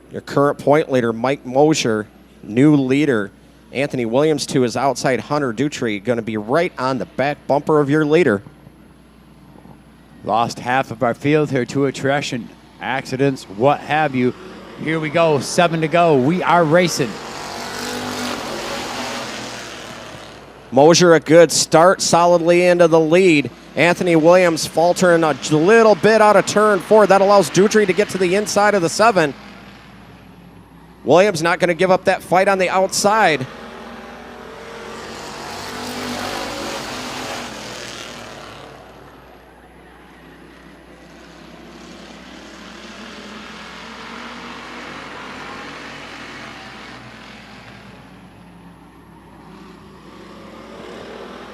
Your current point leader, Mike Mosier, new leader. Anthony Williams to his outside, Hunter Dutry, going to be right on the back bumper of your leader. Lost half of our field here to attrition, accidents, what have you. Here we go, 7 to go. We are racing. Mosier a good start, solidly into the lead. Anthony Williams faltering a little bit out of turn 4. That allows Dutry to get to the inside of the 7. Williams not going to give up that fight on the outside.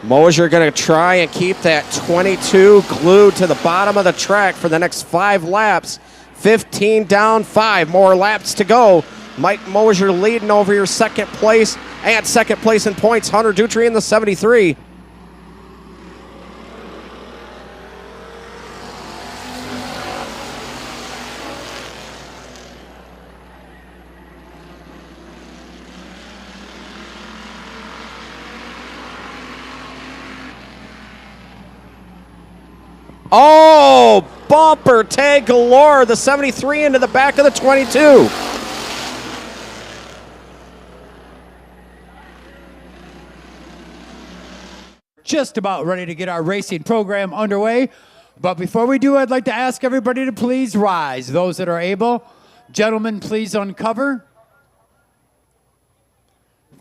Mosier going to try and keep that 22 glued to the bottom of the track for the next 5 laps. 15 down, 5 more laps to go. Mike Mosier leading over your second place and second place in points. Hunter Dutry in the 73. Oh, bumper tag galore. The 73 into the back of the 22. Just about ready to get our racing program underway. But before we do, I'd like to ask everybody to please rise. Those that are able. Gentlemen, please uncover.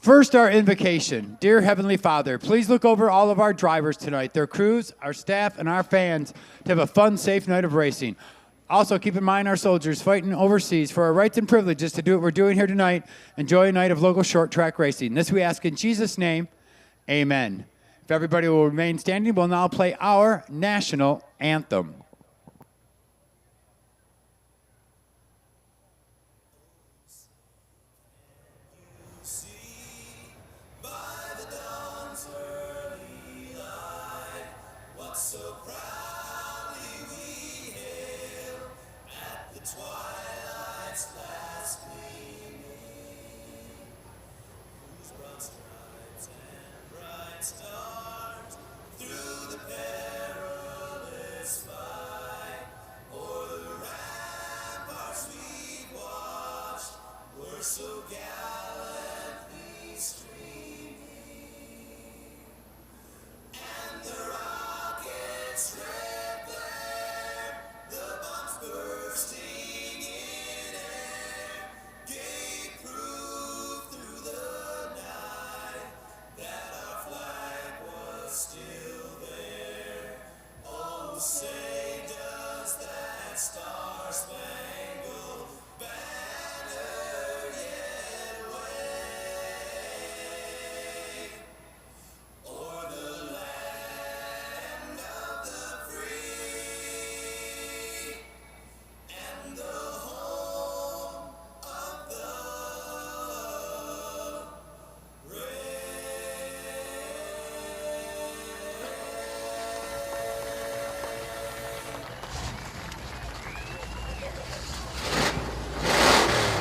First, our invocation. Dear Heavenly Father, please look over all of our drivers tonight, their crews, our staff, and our fans to have a fun, safe night of racing. Also, keep in mind our soldiers fighting overseas for our rights and privileges to do what we're doing here tonight. Enjoy a night of local short track racing. This we ask in Jesus' name, amen. If everybody will remain standing, we'll now play our national anthem.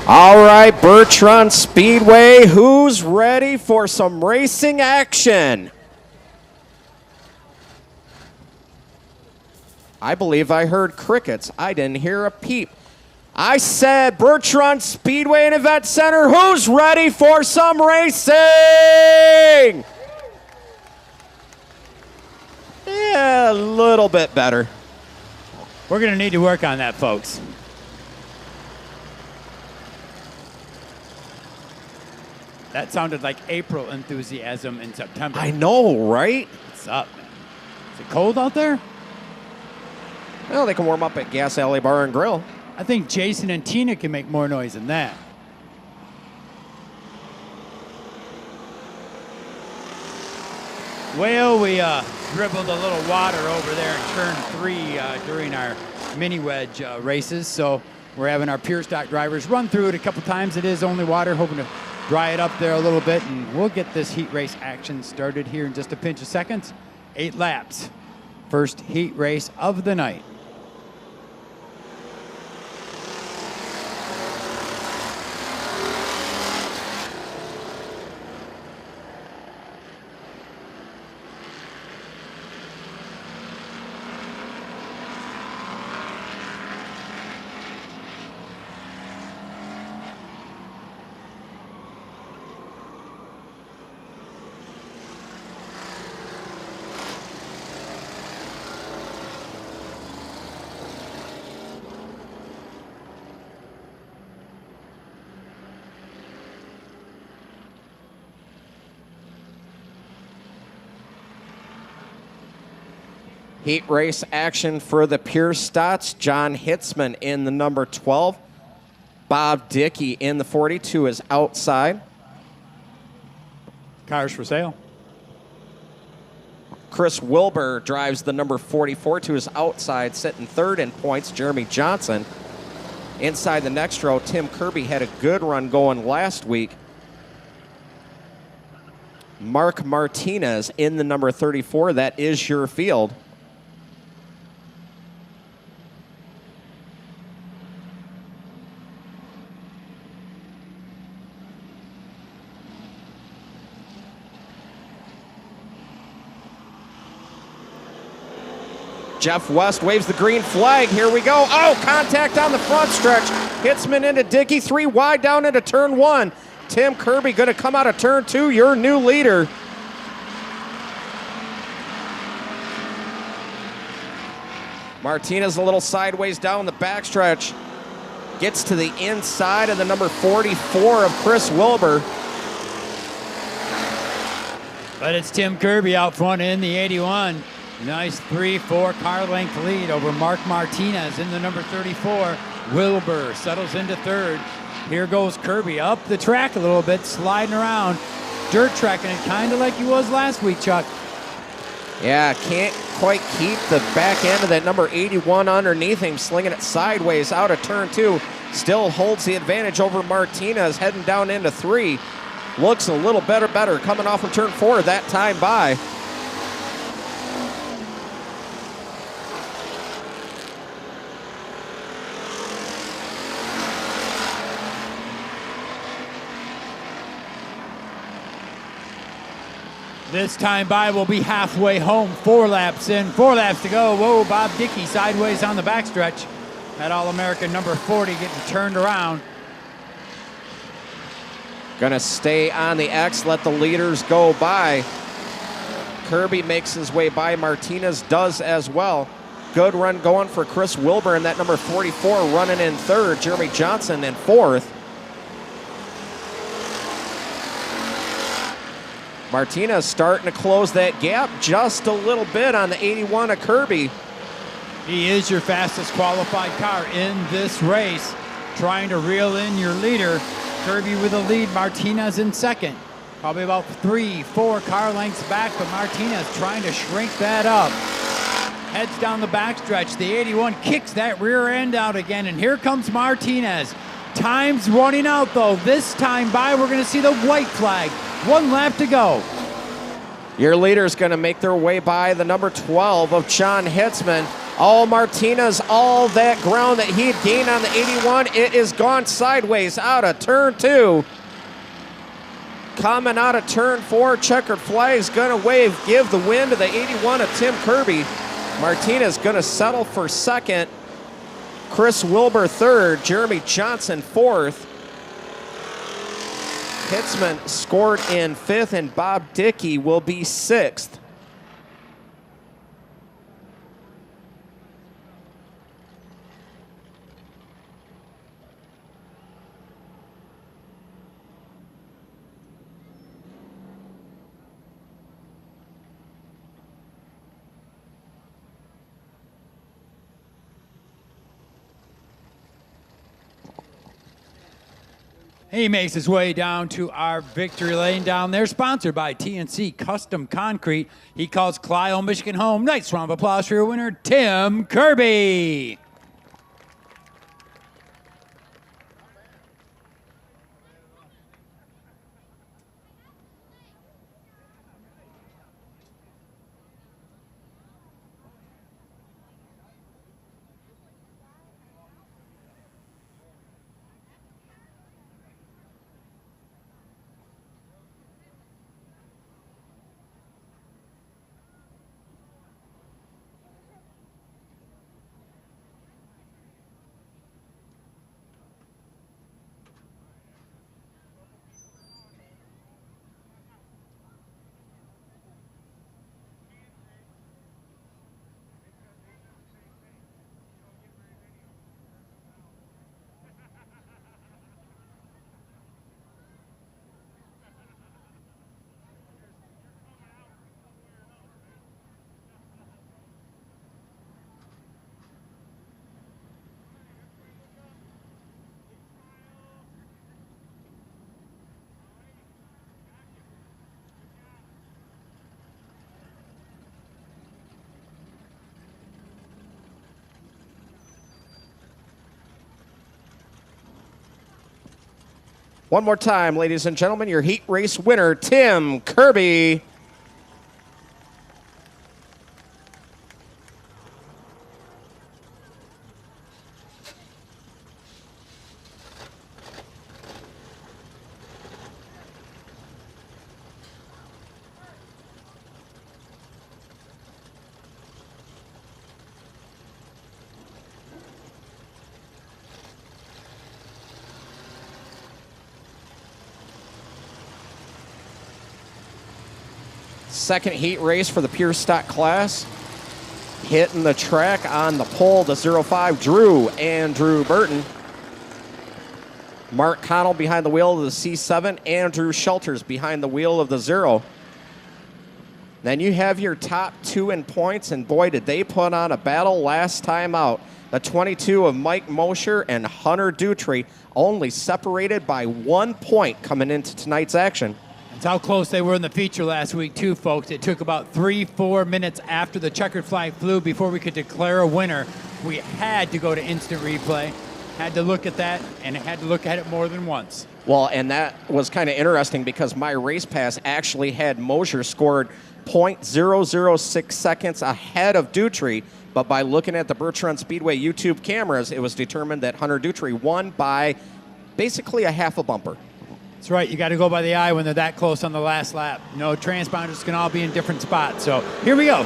All right, Birch Run Speedway, who's ready for some racing action? I believe I heard crickets. I didn't hear a peep. I said Birch Run Speedway and Event Center, who's ready for some racing? Yeah, a little bit better. We're going to need to work on that, folks. That sounded like April enthusiasm in September. I know, right? What's up, man? Is it cold out there? Well, they can warm up at Gas Alley Bar and Grill. I think Jason and Tina can make more noise than that. Well, we dribbled a little water over there in turn 3 during our mini wedge races, so we're having our pure stock drivers run through it a couple times. It is only water, hoping to dry it up there a little bit, and we'll get this heat race action started here in just a pinch of seconds. 8 laps. First heat race of the night. Heat race action for the Pure Stotts. John Hitzman in the number 12. Bob Dickey in the 42 is outside. Cars for sale. Chris Wilbur drives the number 44 to his outside, sitting third in points. Jeremy Johnson. Inside the next row, Tim Kirby had a good run going last week. Mark Martinez in the number 34. That is your field. Jeff West waves the green flag. Here we go. Oh, contact on the front stretch. Hitzman into Dickey. 3 wide down into turn 1. Tim Kirby going to come out of turn 2. Your new leader. Martinez a little sideways down the backstretch. Gets to the inside of the number 44 of Chris Wilbur. But it's Tim Kirby out front in the 81. Nice 3-4 car length lead over Mark Martinez in the number 34. Wilbur settles into third. Here goes Kirby up the track a little bit, sliding around. Dirt tracking it kind of like he was last week, Chuck. Yeah, can't quite keep the back end of that number 81 underneath him, slinging it sideways out of turn 2. Still holds the advantage over Martinez, heading down into 3. Looks a little better coming off of turn 4 that time by. This time by will be halfway home. 4 laps in, 4 laps to go. Whoa, Bob Dickey sideways on the backstretch. That All-American number 40 getting turned around. Gonna stay on the X, let the leaders go by. Kirby makes his way by. Martinez does as well. Good run going for Chris Wilbur and that number 44 running in third. Jeremy Johnson in fourth. Martinez starting to close that gap just a little bit on the 81 of Kirby. He is your fastest qualified car in this race. Trying to reel in your leader. Kirby with the lead, Martinez in second. Probably about 3-4 car lengths back, but Martinez trying to shrink that up. Heads down the backstretch. The 81 kicks that rear end out again, and here comes Martinez. Time's running out, though. This time by, we're going to see the white flag. 1 lap to go. Your leader's going to make their way by the number 12 of John Hitzman. All Martinez, all that ground that he had gained on the 81, it is gone sideways out of turn 2. Coming out of turn 4, checkered flag's going to wave, give the win to the 81 of Tim Kirby. Martinez going to settle for second. Chris Wilbur third, Jeremy Johnson fourth. Hitzman scored in fifth, and Bob Dickey will be sixth. He makes his way down to our victory lane down there, sponsored by TNC Custom Concrete. He calls Clio, Michigan home. Nice round of applause for your winner, Tim Kirby. One more time, ladies and gentlemen, your heat race winner, Tim Kirby. Second heat race for the pure stock class. Hitting the track on the pole, the 05, Andrew Burton. Mark Connell behind the wheel of the C7. Andrew Shelters behind the wheel of the 0. Then you have your top 2 in points, and boy, did they put on a battle last time out. The 22 of Mike Mosher and Hunter Dutry, only separated by 1 point coming into tonight's action. That's how close they were in the feature last week, too, folks. It took about 3-4 minutes after the checkered flag flew before we could declare a winner. We had to go to instant replay, had to look at that, and had to look at it more than once. Well, and that was kind of interesting because my race pass actually had Mosher scored 0.006 seconds ahead of Dutry, but by looking at the Birch Run Speedway YouTube cameras, it was determined that Hunter Dutry won by basically a half a bumper. That's right. You got to go by the eye when they're that close on the last lap. No, transponders can all be in different spots. So here we go.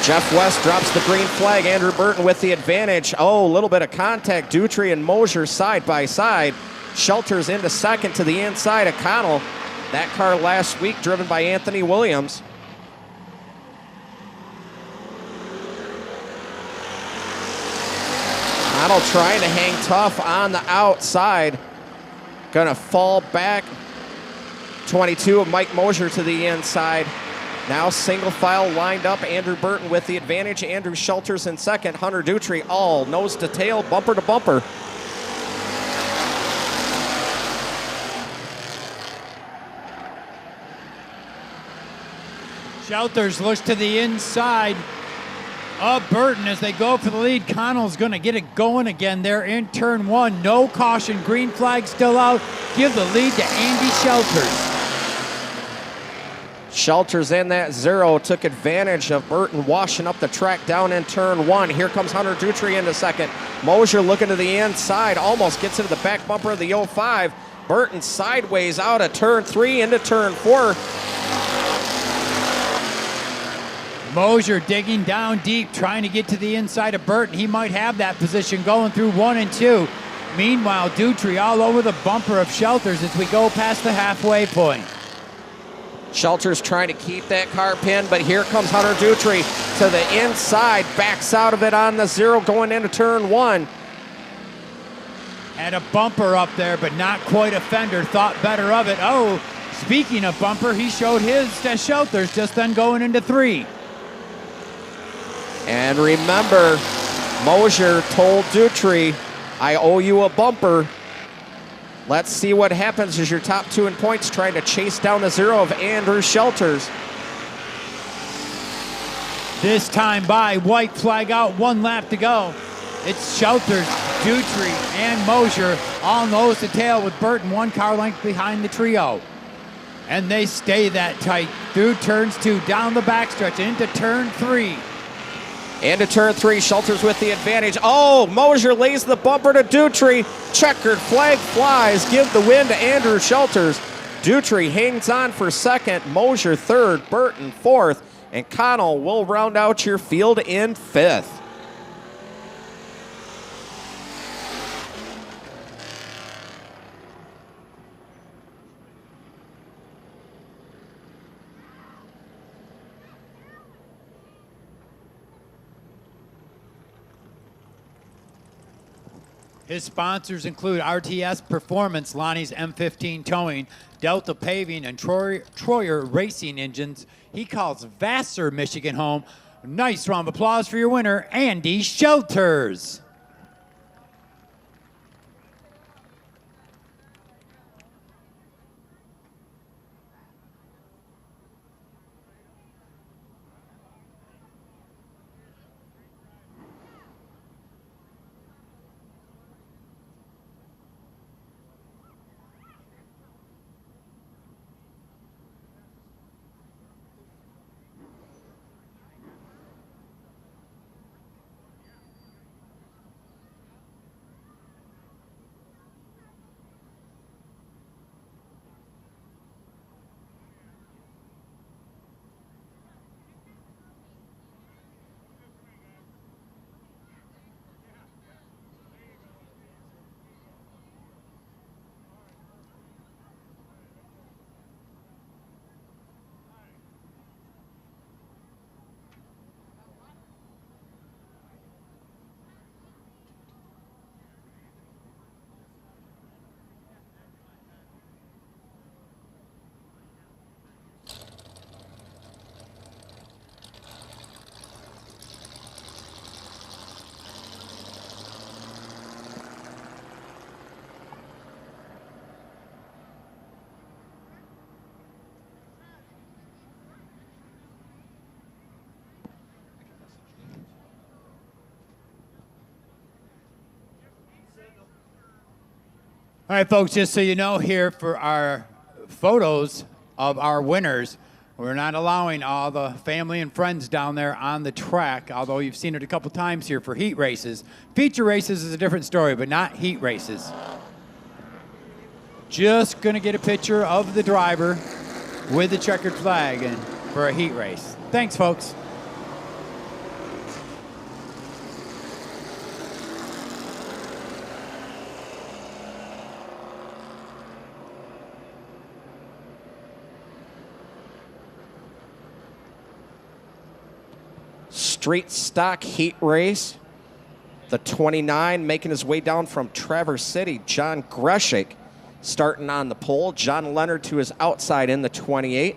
Jeff West drops the green flag. Andrew Burton with the advantage. Oh, a little bit of contact. Dutry and Mosher side by side. Shelters into second to the inside of Connell. That car last week driven by Anthony Williams. Connell trying to hang tough on the outside. Gonna fall back. 22 of Mike Mosher to the inside. Now single file lined up. Andrew Burton with the advantage. Andrew Shelters in second. Hunter Dutry all nose to tail, bumper to bumper. Shelters looks to the inside of Burton as they go for the lead. Connell's going to get it going again there in turn 1. No caution. Green flag still out. Give the lead to Andy Shelters. Shelters in that 0 took advantage of Burton washing up the track down in turn 1. Here comes Hunter Dutry into second. Mosher looking to the inside. Almost gets into the back bumper of the 05. Burton sideways out of turn 3 into turn 4. Mosher digging down deep, trying to get to the inside of Burton. He might have that position going through 1 and 2. Meanwhile, Dutry all over the bumper of Shelters as we go past the halfway point. Shelters trying to keep that car pinned, but here comes Hunter Dutry to the inside, backs out of it on the 0 going into turn 1. Had a bumper up there, but not quite a fender. Thought better of it. Oh, speaking of bumper, he showed his to Shelters just then going into 3. And remember, Mosher told Dutry, I owe you a bumper. Let's see what happens as your top 2 in points trying to chase down the 0 of Andrew Shelters. This time by, white flag out, 1 lap to go. It's Shelters, Dutry, and Mosher all nose to tail with Burton 1 car length behind the trio. And they stay that tight through turns 2, down the backstretch, into turn 3. Into turn 3, Shelters with the advantage. Oh, Mosher lays the bumper to Dutry. Checkered flag flies. Give the win to Andrew Shelters. Dutry hangs on for second. Mosher third. Burton fourth. And Connell will round out your field in 5th. His sponsors include RTS Performance, Lonnie's M15 Towing, Delta Paving, and Troyer Racing Engines. He calls Vassar, Michigan home. Nice round of applause for your winner, Andy Shelters. All right, folks, just so you know, here for our photos of our winners, we're not allowing all the family and friends down there on the track, although you've seen it a couple times here for heat races. Feature races is a different story, but not heat races. Just going to get a picture of the driver with the checkered flag and for a heat race. Thanks, folks. Street stock heat race. The 29 making his way down from Traverse City. John Greshik starting on the pole. John Leonard to his outside in the 28.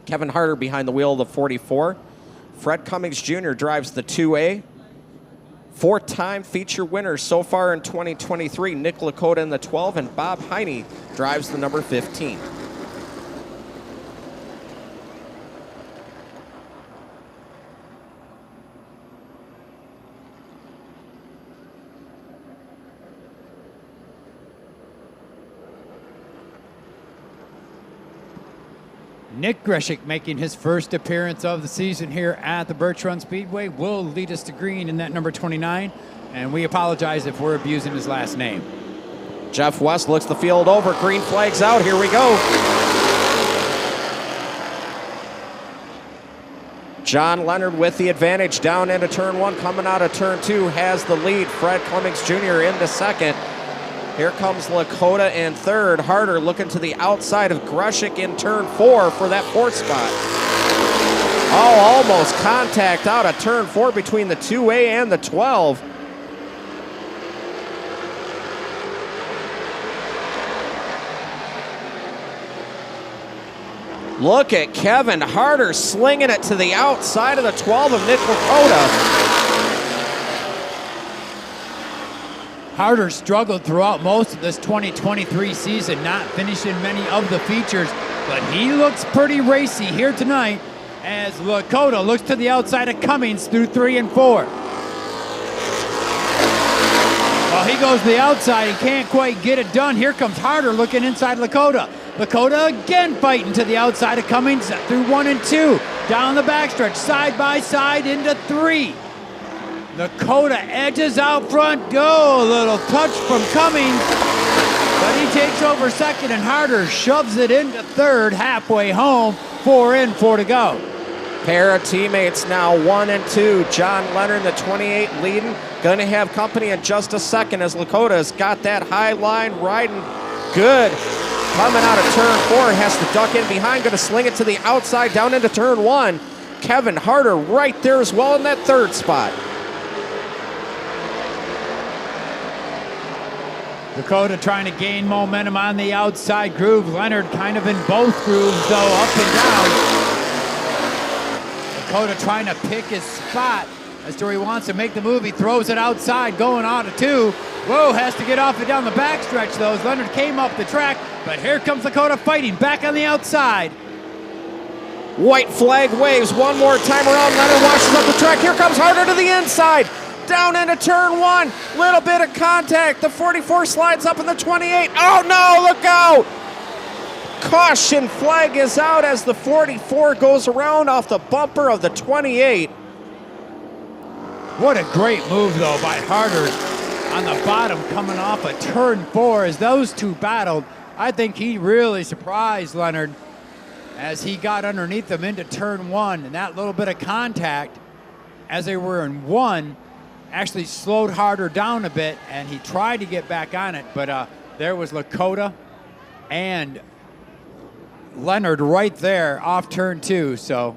Kevin Harder behind the wheel of the 44. Fred Cummings Jr. drives the 2A. Four-time feature winner so far in 2023. Nick Lakota in the 12, and Bob Heine drives the number 15. Nick Greshik making his first appearance of the season here at the Birch Run Speedway will lead us to green in that number 29, and we apologize if we're abusing his last name. Jeff West looks the field over. Green flag's out. Here we go. John Leonard with the advantage down into turn one. Coming out of turn two has the lead. Fred Cummings Jr. into second. Here comes Lakota in third. Harder looking to the outside of Greshik in turn four for that fourth spot. Oh, almost contact out of turn four between the 2A and the 12. Look at Kevin Harder slinging it to the outside of the 12 of Nick Lakota. Harder struggled throughout most of this 2023 season, not finishing many of the features, but he looks pretty racy here tonight as Lakota looks to the outside of Cummings through 3 and 4. Well, he goes to the outside and can't quite get it done. Here comes Harder looking inside Lakota. Lakota again fighting to the outside of Cummings through 1 and 2. Down the backstretch, side by side into 3. Lakota edges out front. Go, a little touch from Cummings, but he takes over second, and Harder shoves it into third, halfway home. 4 in, 4 to go. Pair of teammates now, 1 and 2. John Leonard, the 28, leading. Going to have company in just a second as Lakota's got that high line riding good. Coming out of turn 4, has to duck in behind, going to sling it to the outside down into turn 1. Kevin Harder right there as well in that third spot. Lakota trying to gain momentum on the outside groove. Leonard kind of in both grooves, though, up and down. Lakota trying to pick his spot as to where he wants to make the move. He throws it outside, going out of 2. Whoa, has to get off it down the backstretch, though, as Leonard came up the track. But here comes Lakota fighting back on the outside. White flag waves one more time around. Leonard washes up the track. Here comes Harder to the inside. Down into turn 1. Little bit of contact. The 44 slides up in the 28. Oh, no, look out. Caution flag is out as the 44 goes around off the bumper of the 28. What a great move, though, by Harder on the bottom coming off a turn 4 as those two battled. I think he really surprised Leonard as he got underneath them into turn 1, and that little bit of contact as they were in 1 actually slowed Harder down a bit, and he tried to get back on it, but there was Lakota and Leonard right there off turn 2, so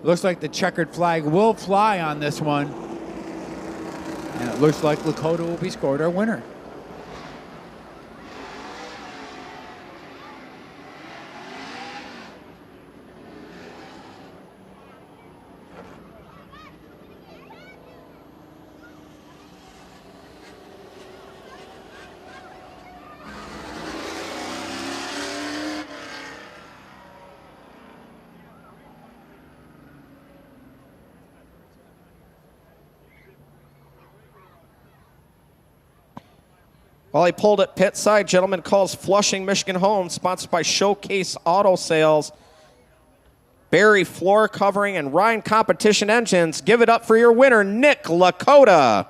looks like the checkered flag will fly on this one, and it looks like Lakota will be scored our winner. Well, he pulled it pit side. Gentleman calls Flushing, Michigan home, sponsored by Showcase Auto Sales, Barry Floor Covering, and Ryan Competition Engines. Give it up for your winner, Nick Lakota.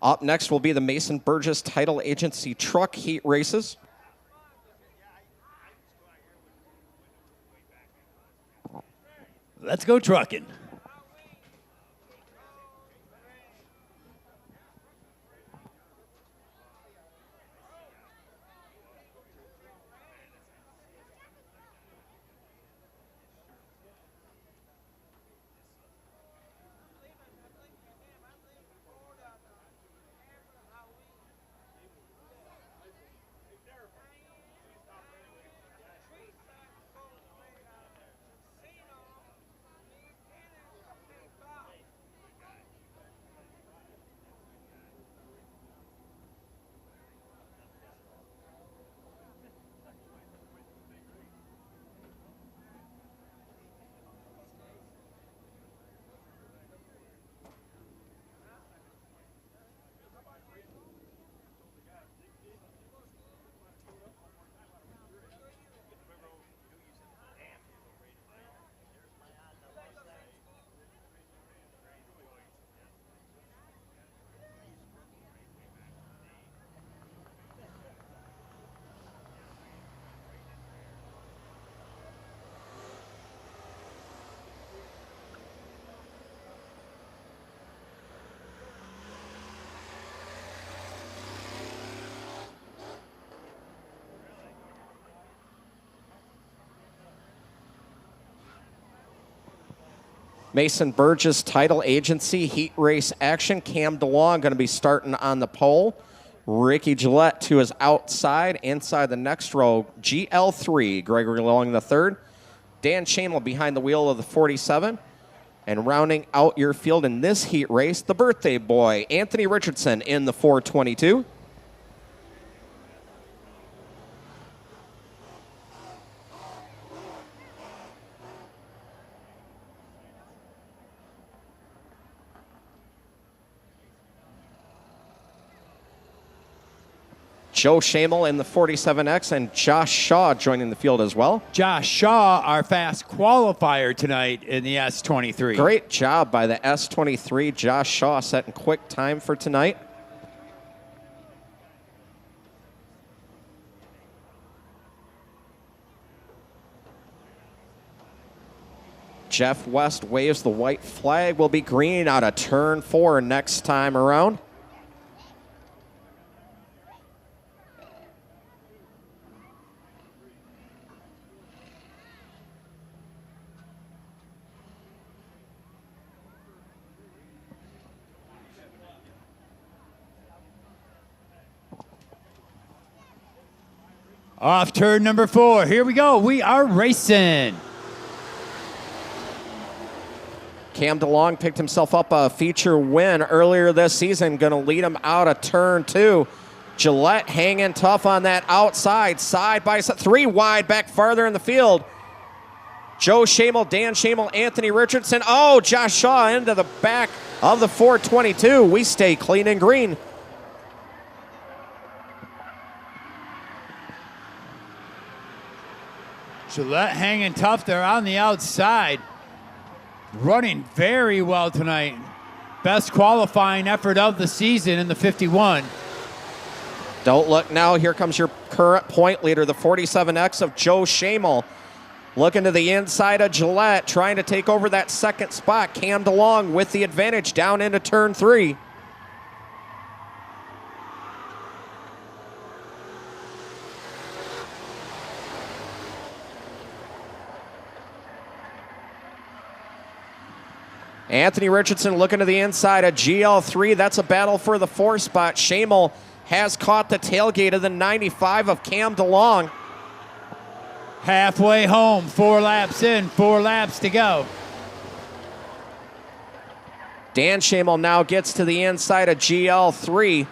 Up next will be the Mason Burgess Title Agency Truck Heat Races. Let's go trucking. Mason Burgess Title Agency Heat Race action. Cam DeLong going to be starting on the pole. Ricky Gillette to his outside. Inside the next row, GL3, Gregory Long the third. Dan Chamel behind the wheel of the 47. And rounding out your field in this heat race, the birthday boy, Anthony Richardson in the 422. Joe Shamel in the 47X, and Josh Shaw joining the field as well. Josh Shaw, our fast qualifier tonight in the S23. Great job by the S23. Josh Shaw setting quick time for tonight. Jeff West waves the white flag. Will be green out of turn 4 next time around. Off turn number 4. Here we go. We are racing. Cam DeLong picked himself up a feature win earlier this season. Going to lead him out of turn 2. Gillette hanging tough on that outside. Side by side. 3 wide back farther in the field. Joe Shamel, Dan Shamel, Anthony Richardson. Oh, Josh Shaw into the back of the 422. We stay clean and green. Gillette hanging tough there on the outside. Running very well tonight. Best qualifying effort of the season in the 51. Don't look now. Here comes your current point leader, the 47X of Joe Shamel. Looking to the inside of Gillette, trying to take over that second spot. Cam DeLong with the advantage down into turn 3. Anthony Richardson looking to the inside of GL3. That's a battle for the 4 spot. Shamel has caught the tailgate of the 95 of Cam DeLong. Halfway home, 4 laps in, 4 laps to go. Dan Shamel now gets to the inside of GL3.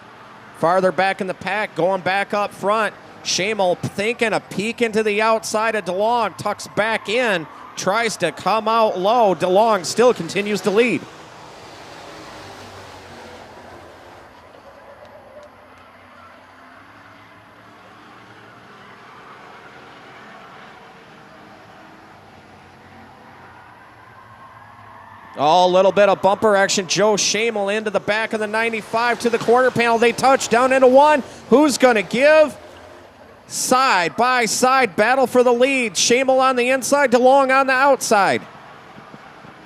Farther back in the pack, going back up front. Shamel thinking a peek into the outside of DeLong, tucks back in, tries to come out low. DeLong still continues to lead. Oh, a little bit of bumper action. Joe Shamel into the back of the 95 to the quarter panel. They touch down into 1. Who's going to give? Side by side battle for the lead. Shamel on the inside, DeLong on the outside.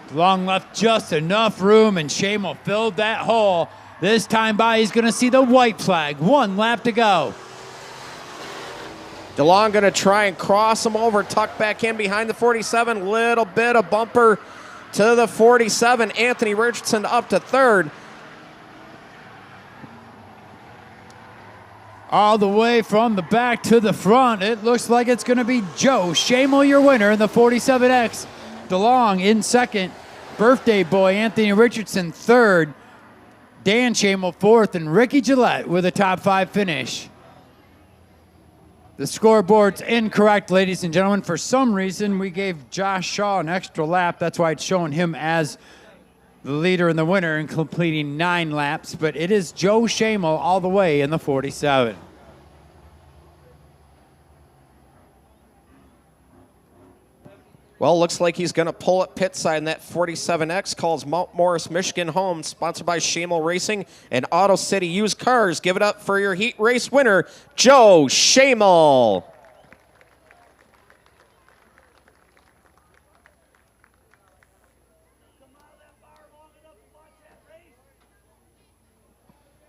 DeLong left just enough room, and Shamel filled that hole. This time by, he's going to see the white flag. 1 lap to go. DeLong going to try and cross him over, tuck back in behind the 47. Little bit of bumper to the 47. Anthony Richardson up to 3rd. All the way from the back to the front, it looks like it's going to be Joe Shamel, your winner in the 47X. DeLong in 2nd. Birthday boy Anthony Richardson 3rd. Dan Shamel 4th, and Ricky Gillette with a top 5 finish. The scoreboard's incorrect, ladies and gentlemen. For some reason, we gave Josh Shaw an extra lap. That's why it's showing him as the leader and the winner and completing 9 laps. But it is Joe Shamel all the way in the 47. Well, looks like he's going to pull at pit side, and that 47X calls Mount Morris, Michigan home, sponsored by Shamel Racing and Auto City Used Cars. Give it up for your heat race winner, Joe Shamel.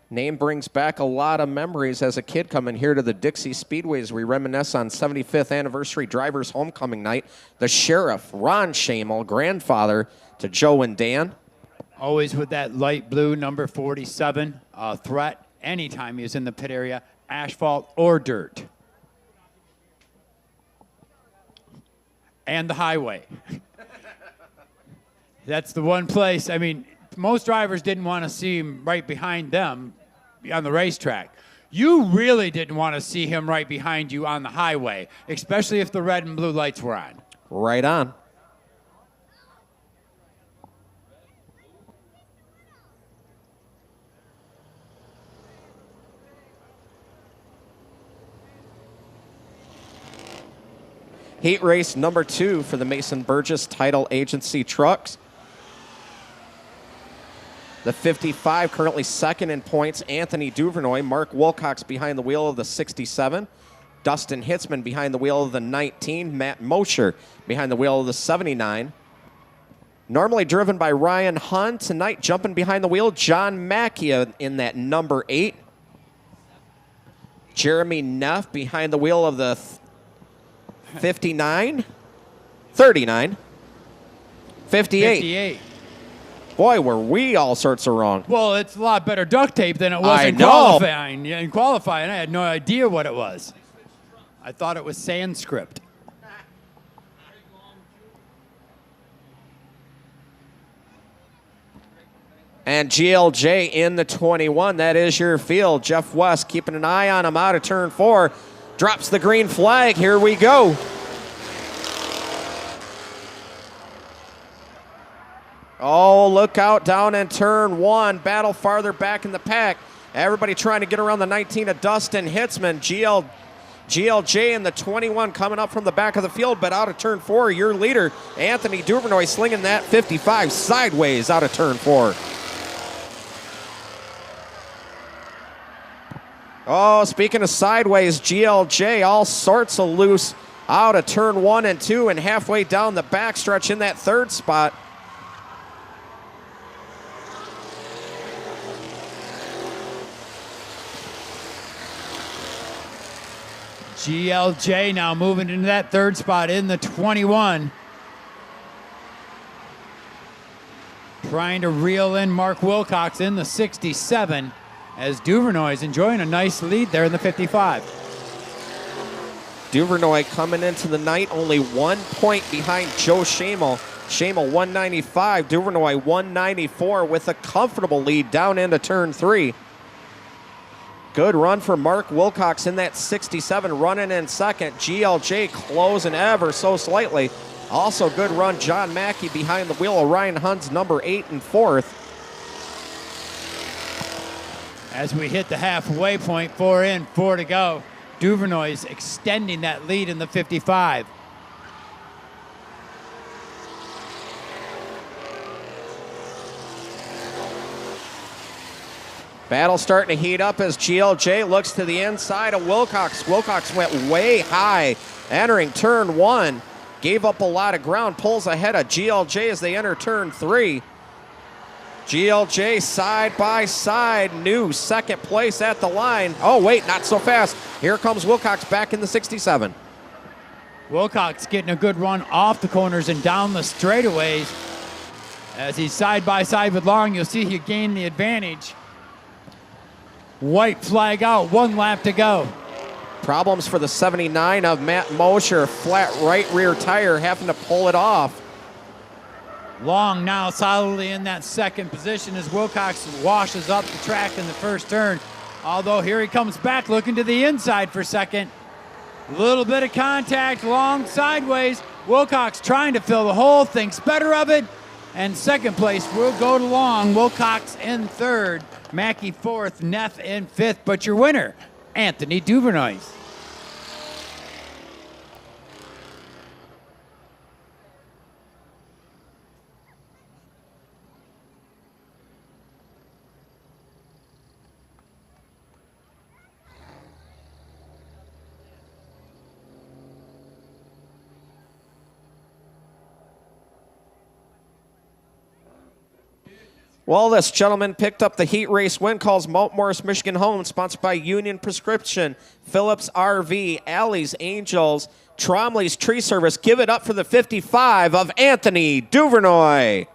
Name brings back a lot of memories as a kid coming here to the Dixie Speedway as we reminisce on 75th anniversary drivers homecoming night. The sheriff, Ron Shamel, grandfather to Joe and Dan. Always with that light blue number 47 threat anytime he was in the pit area, asphalt or dirt. And the highway. That's the one place, I mean, most drivers didn't want to see him right behind them on the racetrack. You really didn't want to see him right behind you on the highway, especially if the red and blue lights were on. Right on. Heat race number 2 for the Mason Burgess Title Agency trucks. The 55 currently 2nd in points, Anthony Duvernay. Mark Wilcox behind the wheel of the 67. Dustin Hitzman behind the wheel of the 19. Matt Mosher behind the wheel of the 79. Normally driven by Ryan Hunt. Tonight jumping behind the wheel, John Macchia in that number 8. Jeremy Neff behind the wheel of the 59. 39. 58. Boy, were we all sorts of wrong. Well, it's a lot better duct tape than it was in qualifying. Yeah, in qualifying, I had no idea what it was. I thought it was Sanskrit. And GLJ in the 21. That is your field. Jeff West keeping an eye on him out of turn 4. Drops the green flag. Here we go. Oh, look out down in turn 1. Battle farther back in the pack. Everybody trying to get around the 19 of Dustin Hitzman. GLJ in the 21 coming up from the back of the field, but out of turn 4, your leader, Anthony Duvernay, slinging that 55 sideways out of turn 4. Oh, speaking of sideways, GLJ all sorts of loose out of turn 1 and 2 and halfway down the backstretch in that 3rd spot. GLJ now moving into that 3rd spot in the 21. Trying to reel in Mark Wilcox in the 67 as Duvernay is enjoying a nice lead there in the 55. Duvernay coming into the night only 1 point behind Joe Schamel. Schamel 195, Duvernay 194 with a comfortable lead down into turn 3. Good run for Mark Wilcox in that 67, running in second. GLJ closing ever so slightly. Also good run, John Mackey behind the wheel of Ryan Hunt's number 8 and 4th. As we hit the halfway point, 4 in, 4 to go. Duvernay's extending that lead in the 55. Battle starting to heat up as GLJ looks to the inside of Wilcox. Wilcox went way high entering turn 1. Gave up a lot of ground, pulls ahead of GLJ as they enter turn 3. GLJ side by side, new second place at the line. Oh wait, not so fast. Here comes Wilcox back in the 67. Wilcox getting a good run off the corners and down the straightaways. As he's side by side with Long, you'll see he gained the advantage. White flag out, 1 lap to go. Problems for the 79 of Matt Mosher, flat right rear tire, having to pull it off. Long now solidly in that second position as Wilcox washes up the track in the first turn. Although here he comes back looking to the inside for second. Little bit of contact, Long sideways. Wilcox trying to fill the hole, thinks better of it. And second place will go to Long. Wilcox in third, Mackey fourth, Neff in fifth. But your winner, Anthony Duvernay. Well, this gentleman picked up the heat race win, calls Mount Morris, Michigan home, sponsored by Union Prescription, Phillips RV, Alley's Angels, Tromley's Tree Service. Give it up for the 55 of Anthony Duvernay.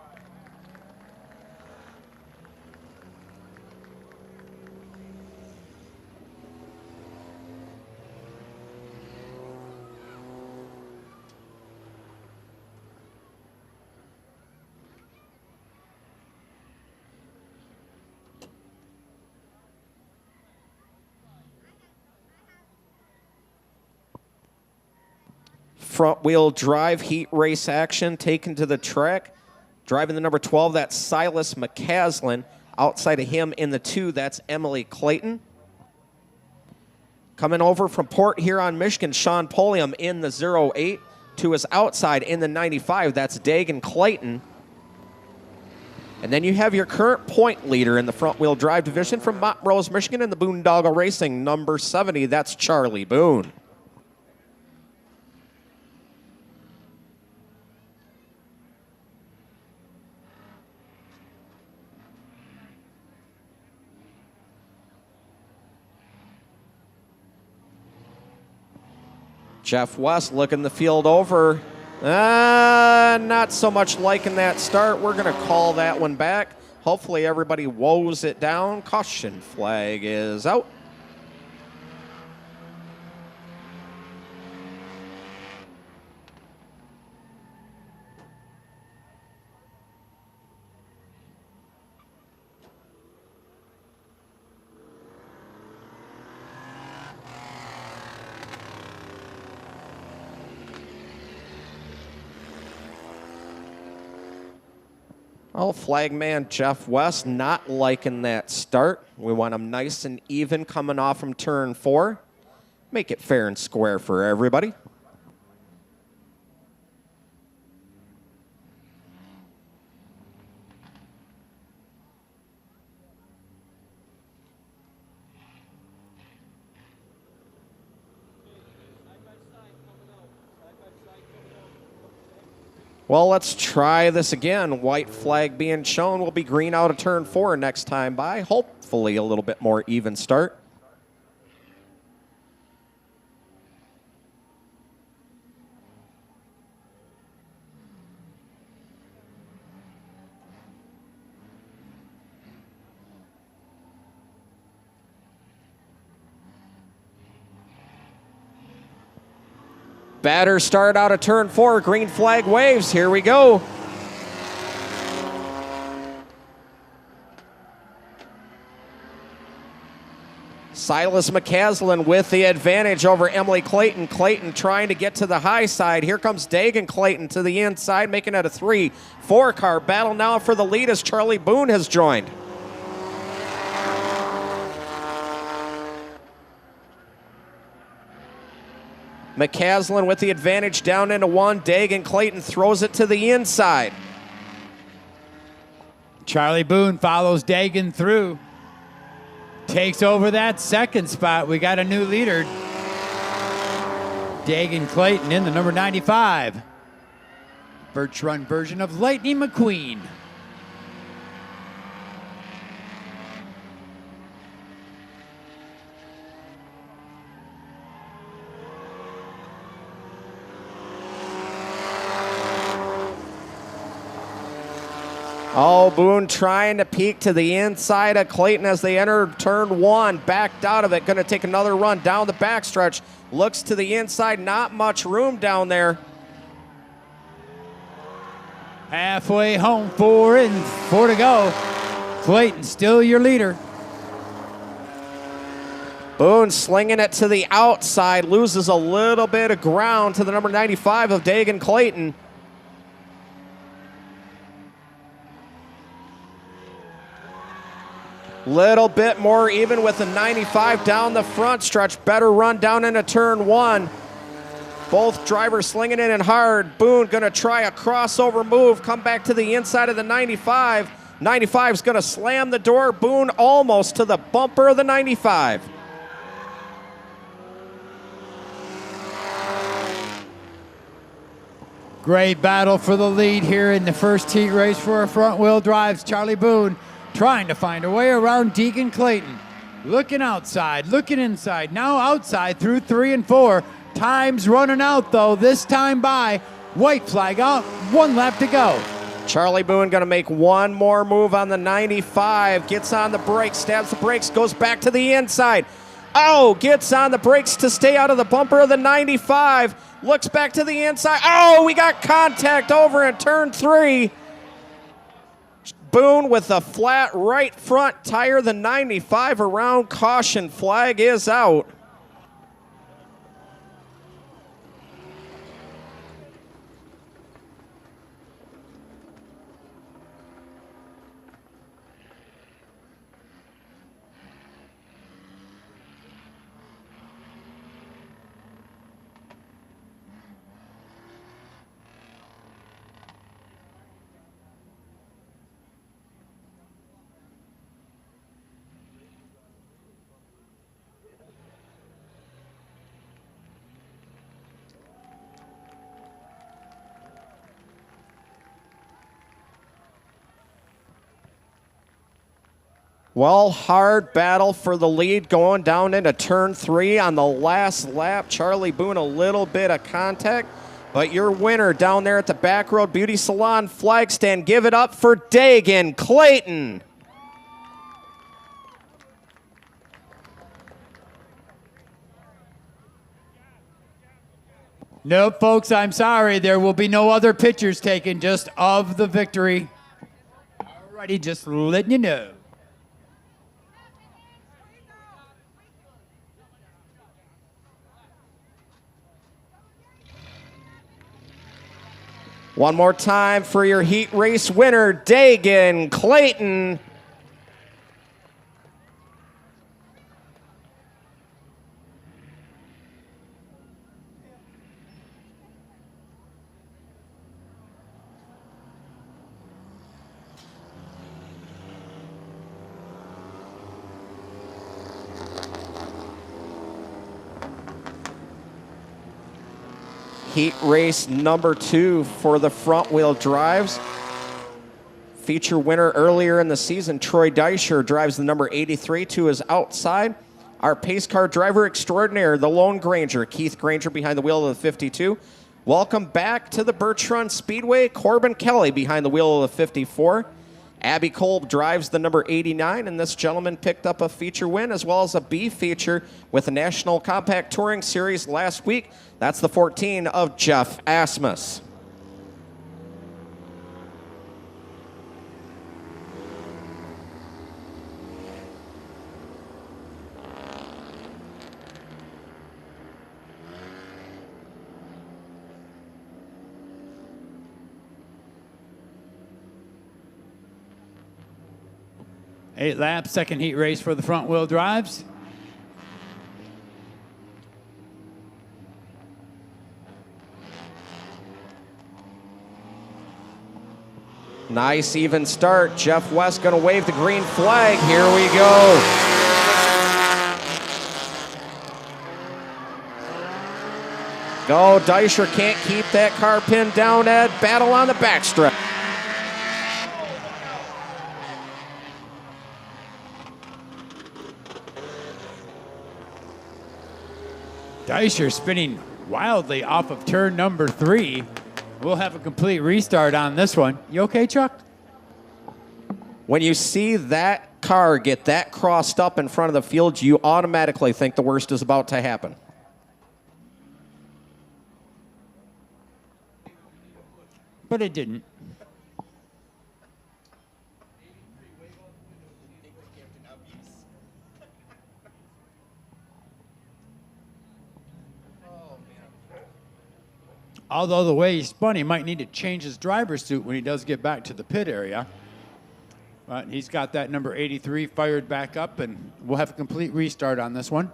Front wheel drive heat race action taken to the track. Driving the number 12, that's Silas McCaslin. Outside of him in the 2, that's Emily Clayton. Coming over from Port Huron, Michigan, Sean Polium in the 08. To his outside in the 95, that's Dagan Clayton. And then you have your current point leader in the front wheel drive division from Montrose, Michigan in the Boondoggle Racing, number 70, that's Charlie Boone. Jeff West looking the field over. Not so much liking that start. We're going to call that one back. Hopefully everybody woes it down. Caution flag is out. Well, flagman Jeff West not liking that start. We want him nice and even coming off from turn 4. Make it fair and square for everybody. Well, let's try this again. White flag being shown. Will be green out of turn 4 next time by. Hopefully a little bit more even start. Batter start out of turn 4. Green flag waves. Here we go. Silas McCaslin with the advantage over Emily Clayton. Clayton trying to get to the high side. Here comes Dagan Clayton to the inside, making it a 3-4 car battle now for the lead as Charlie Boone has joined. McCaslin with the advantage down into 1. Dagan Clayton throws it to the inside. Charlie Boone follows Dagan through. Takes over that second spot. We got a new leader. Dagan Clayton in the number 95. Birch Run version of Lightning McQueen. Oh, Boone trying to peek to the inside of Clayton as they enter turn 1. Backed out of it. Going to take another run down the backstretch. Looks to the inside. Not much room down there. Halfway home, 4 to go. Clayton still your leader. Boone slinging it to the outside. Loses a little bit of ground to the number 95 of Dagan Clayton. Little bit more even with the 95 down the front stretch. Better run down into turn 1. Both drivers slinging it in hard. Boone going to try a crossover move. Come back to the inside of the 95. 95 is going to slam the door. Boone almost to the bumper of the 95. Great battle for the lead here in the first heat race for our front wheel drives. Charlie Boone trying to find a way around Dagan Clayton. Looking outside, looking inside, now outside through 3 and 4. Time's running out though, this time by. White flag out, 1 lap to go. Charlie Boone going to make one more move on the 95. Gets on the brakes, stabs the brakes, goes back to the inside. Oh, gets on the brakes to stay out of the bumper of the 95. Looks back to the inside. Oh, we got contact over in turn 3. Boone with a flat right front tire, the 95 around. Caution flag is out. Well, hard battle for the lead going down into turn 3 on the last lap. Charlie Boone, a little bit of contact, but your winner down there at the Back Road Beauty Salon flag stand. Give it up for Dagan Clayton. Nope, folks, I'm sorry. There will be no other pictures taken, just of the victory. Alrighty, just letting you know. One more time for your heat race winner, Dagan Clayton. Heat race number 2 for the front wheel drives. Feature winner earlier in the season, Troy Deischer, drives the number 83 to his outside. Our pace car driver extraordinaire, the Lone Granger, Keith Granger behind the wheel of the 52. Welcome back to the Birch Run Speedway, Corbin Kelly behind the wheel of the 54. Abby Kolb drives the number 89, and this gentleman picked up a feature win as well as a B feature with the National Compact Touring Series last week. That's the 14 of Jeff Asmus. Eight laps, second heat race for the front wheel drives. Nice even start. Jeff West going to wave the green flag. Here we go. Go, Deisher can't keep that car pinned down, Ed. Battle on the backstretch. Deisher spinning wildly off of turn number 3. We'll have a complete restart on this one. You okay, Chuck? When you see that car get that crossed up in front of the field, you automatically think the worst is about to happen. But it didn't. Although the way he spun, he might need to change his driver's suit when he does get back to the pit area. But he's got that number 83 fired back up, and we'll have a complete restart on this one.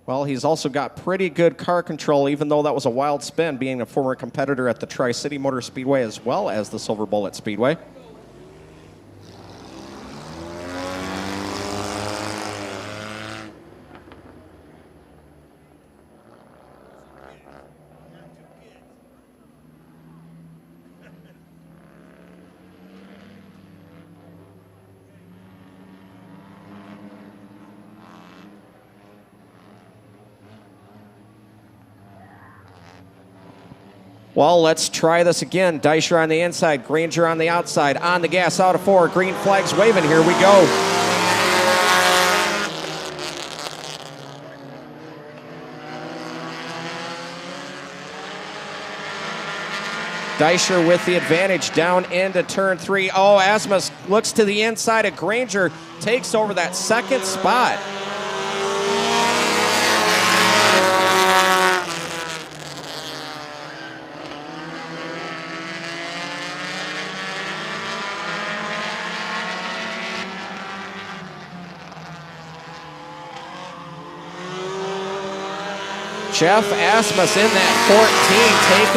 Well, he's also got pretty good car control, even though that was a wild spin, being a former competitor at the Tri-City Motor Speedway as well as the Silver Bullet Speedway. Well, let's try this again. Deisher on the inside, Granger on the outside, on the gas, out of 4. Green flag's waving. Here we go. Deisher with the advantage down into turn 3. Oh, Asmus looks to the inside of Granger, takes over that second spot. Jeff Asmus in that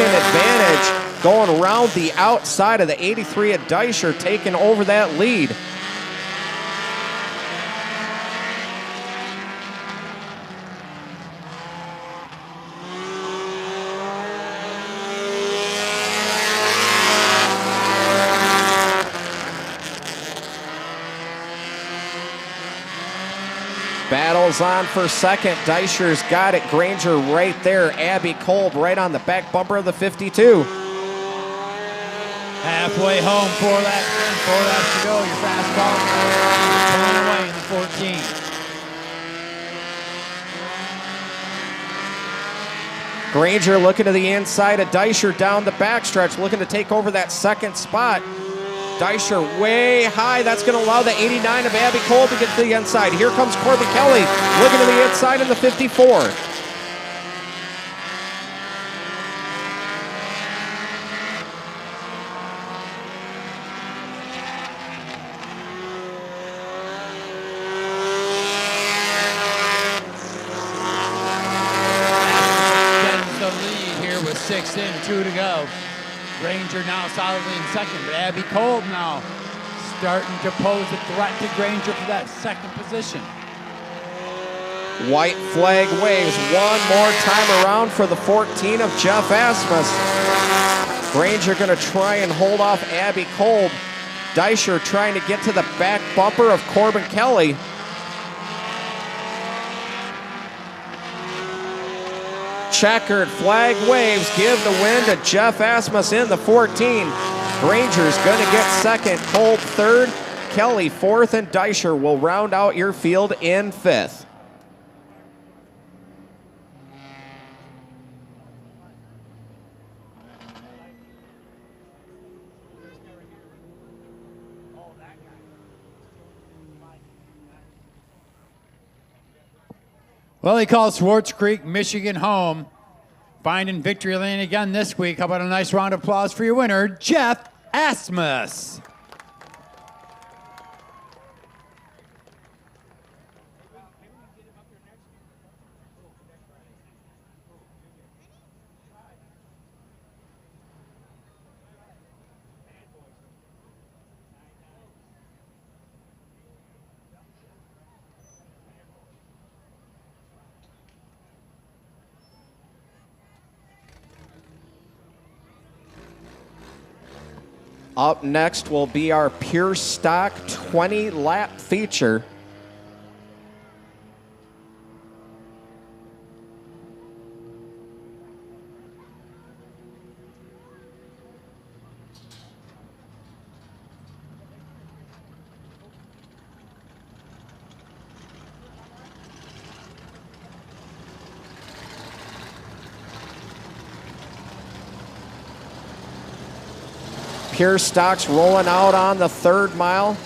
14 taking advantage, going around the outside of the 83 of Deisher, taking over that lead. Battles on for second. Deisher's got it. Granger right there. Abby Kolb right on the back bumper of the 52. Halfway home, 4 laps in, 4 laps to go. Your fast car pulling away in the 14. Granger looking to the inside of Deisher down the backstretch, looking to take over that second spot. Deisher way high. That's going to allow the 89 of Abby Kolb to get to the inside. Here comes Corbin Kelly looking to the inside in the 54. Gets the lead here with 6 in, 2 to go. Granger now solidly in second, but Abby Kolb now starting to pose a threat to Granger for that second position. White flag waves one more time around for the 14 of Jeff Asmus. Granger going to try and hold off Abby Kolb. Deisher trying to get to the back bumper of Corbin Kelly. Checkered flag waves give the win to Jeff Asmus in the 14. Granger's going to get second, Kolb third, Kelly fourth, and Deischer will round out your field in fifth. Well, he calls Swartz Creek, Michigan home. Finding victory lane again this week. How about a nice round of applause for your winner, Jeff Asmus. Up next will be our Pure Stock 20-lap feature. Pure Stock's rolling out on the third mile.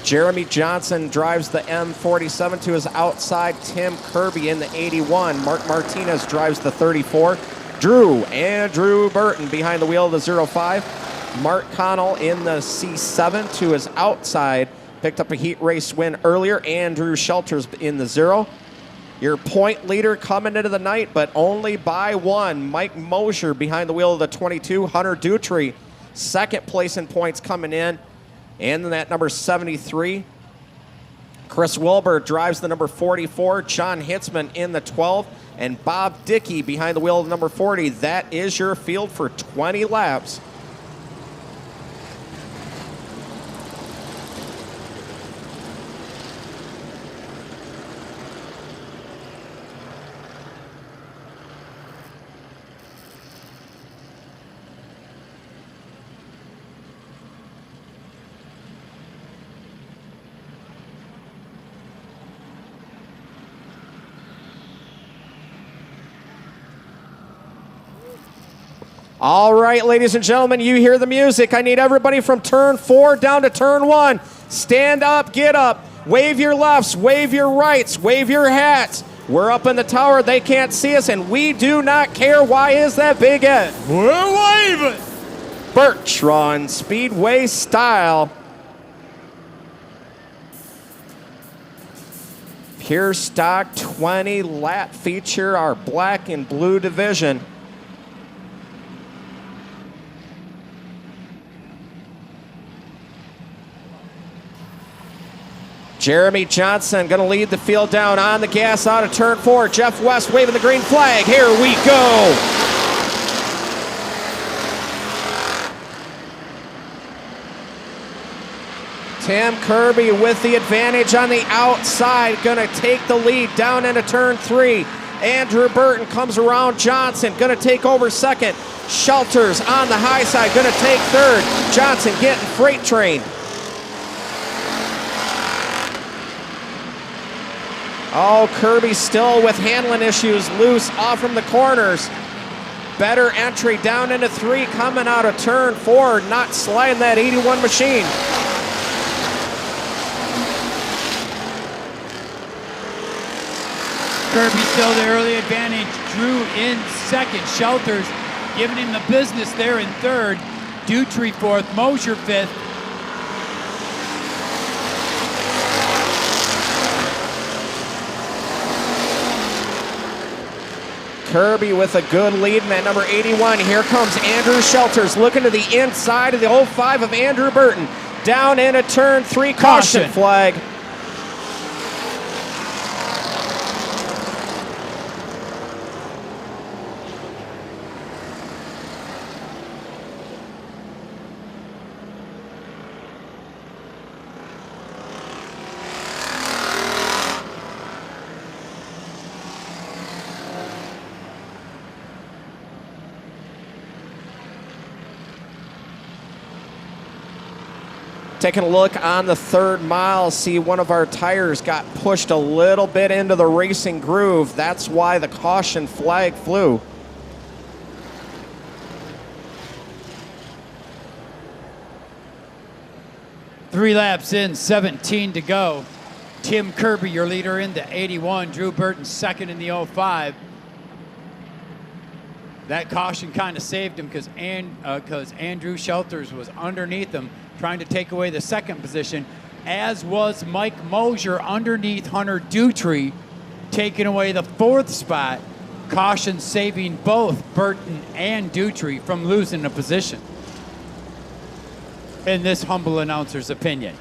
Jeremy Johnson drives the M47 to his outside. Tim Kirby in the 81. Mark Martinez drives the 34. Andrew Burton behind the wheel of the 05. Mark Connell in the C7 to his outside. Picked up a heat race win earlier. Andrew Shelters in the 0. Your point leader coming into the night, but only by one. Mike Mosier behind the wheel of the 22. Hunter Dutry second place in points coming in. And then that number 73. Chris Wilbur drives the number 44. John Hitzman in the 12. And Bob Dickey behind the wheel of the number 40. That is your field for 20 laps. All right, ladies and gentlemen, you hear the music. I need everybody from turn 4 down to turn 1. Stand up, get up, wave your lefts, wave your rights, wave your hats. We're up in the tower. They can't see us, and we do not care. Why is that, Big Ed? We're waving. Birch Run Speedway style. Pure Stock 20 lap feature, our black and blue division. Jeremy Johnson going to lead the field down on the gas out of turn 4. Jeff West waving the green flag. Here we go. Tim Kirby with the advantage on the outside. Going to take the lead down into turn 3. Andrew Burton comes around Johnson. Going to take over second. Shelters on the high side. Going to take third. Johnson getting freight trained. Oh, Kirby still with handling issues, loose off from the corners. Better entry down into 3, coming out of turn 4, not sliding that 81 machine. Kirby still the early advantage. Drew in second. Shelters giving him the business there in third. Dutry fourth. Mosier fifth. Kirby with a good lead in that number 81. Here comes Andrew Shelters looking to the inside of the 05 of Andrew Burton. Down into turn 3, caution flag. Taking a look on the third mile, see one of our tires got pushed a little bit into the racing groove. That's why the caution flag flew. Three laps in, 17 to go. Tim Kirby, your leader in the 81. Drew Burton second in the 05. That caution kind of saved him because Andrew Shelters was underneath him, trying to take away the second position, as was Mike Mosier underneath Hunter Dutry, taking away the fourth spot. Caution saving both Burton and Dutry from losing a position, in this humble announcer's opinion.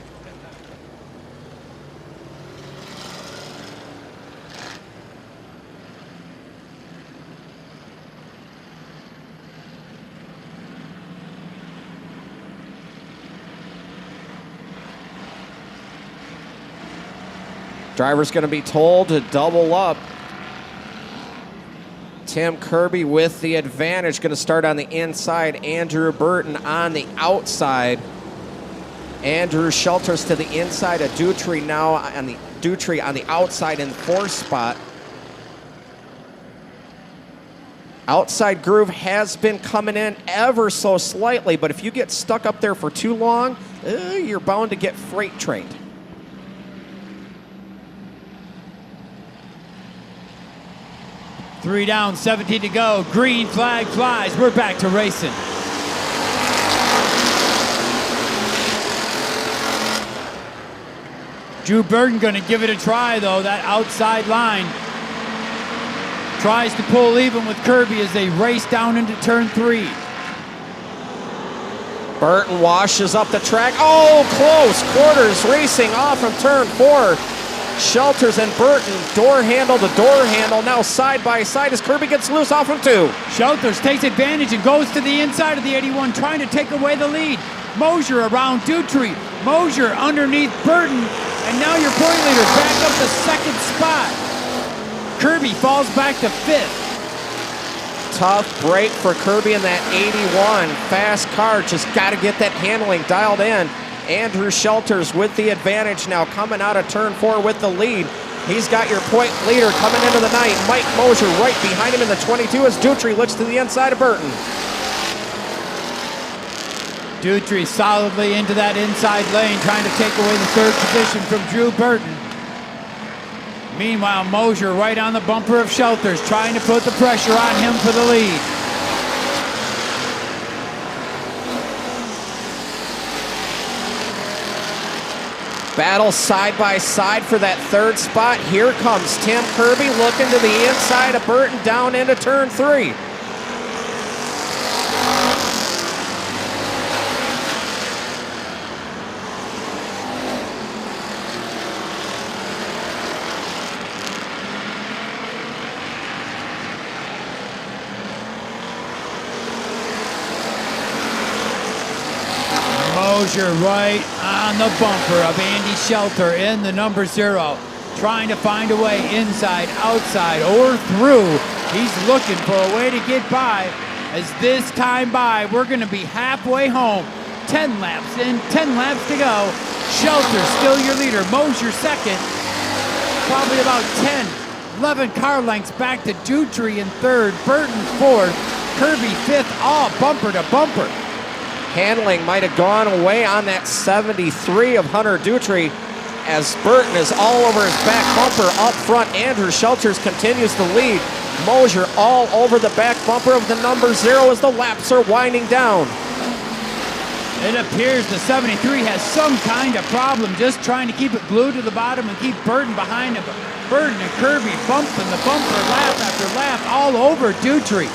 Driver's going to be told to double up. Tim Kirby with the advantage, going to start on the inside. Andrew Burton on the outside. Andrew Shelters to the inside of Dutry now on the outside in fourth spot. Outside groove has been coming in ever so slightly, but if you get stuck up there for too long, you're bound to get freight trained. Three down, 17 to go. Green flag flies. We're back to racing. Drew Burton going to give it a try, though. That outside line tries to pull even with Kirby as they race down into turn 3. Burton washes up the track. Oh, close quarters racing off from turn 4. Shelters and Burton, door handle to door handle, now side by side as Kirby gets loose off of 2. Shelters takes advantage and goes to the inside of the 81, trying to take away the lead. Mosier around Dutry. Mosier underneath Burton, and now your point leader back up the second spot. Kirby falls back to 5th. Tough break for Kirby in that 81. Fast car, just got to get that handling dialed in. Andrew Shelters with the advantage now, coming out of turn 4 with the lead. He's got your point leader coming into the night. Mike Mosier right behind him in the 22 as Dutry looks to the inside of Burton. Dutry solidly into that inside lane, trying to take away the third position from Drew Burton. Meanwhile, Mosier right on the bumper of Shelters, trying to put the pressure on him for the lead. Battle side by side for that third spot. Here comes Tim Kirby looking to the inside of Burton down into turn 3. Mosier right on the bumper of Andy Shelter in the number 0, trying to find a way inside, outside, or through. He's looking for a way to get by. As this time by, we're going to be halfway home. 10 laps in, 10 laps to go. Shelter still your leader. Mosier second. Probably about 10, 11 car lengths back to Dutry in third. Burton fourth. Kirby fifth, all bumper to bumper. Handling might have gone away on that 73 of Hunter Dutry as Burton is all over his back bumper up front. Andrew Shelters continues to lead. Mosier all over the back bumper of the number 0 as the laps are winding down. It appears the 73 has some kind of problem, just trying to keep it glued to the bottom and keep Burton behind him. Burton and Kirby bumping the bumper lap after lap all over Dutry.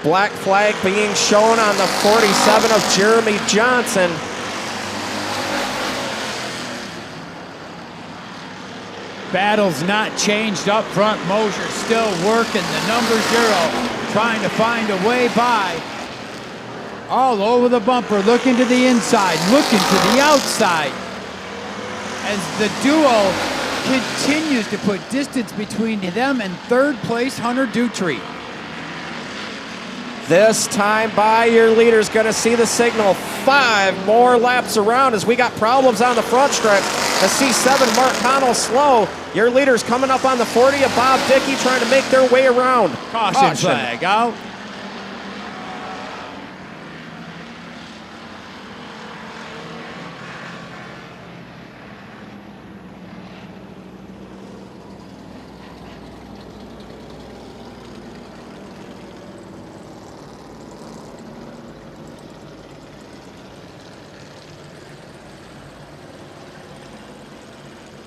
Black flag being shown on the 47 of Jeremy Johnson. Battle's not changed up front. Mosier still working the number 0, trying to find a way by. All over the bumper, looking to the inside, looking to the outside. as the duo continues to put distance between them and third place Hunter Dutry. This time by, your leader's going to see the signal. 5 more laps around as we got problems on the front stretch. A C7 Mark Connell slow. Your leader's coming up on the 40 of Bob Dickey trying to make their way around. Caution flag out.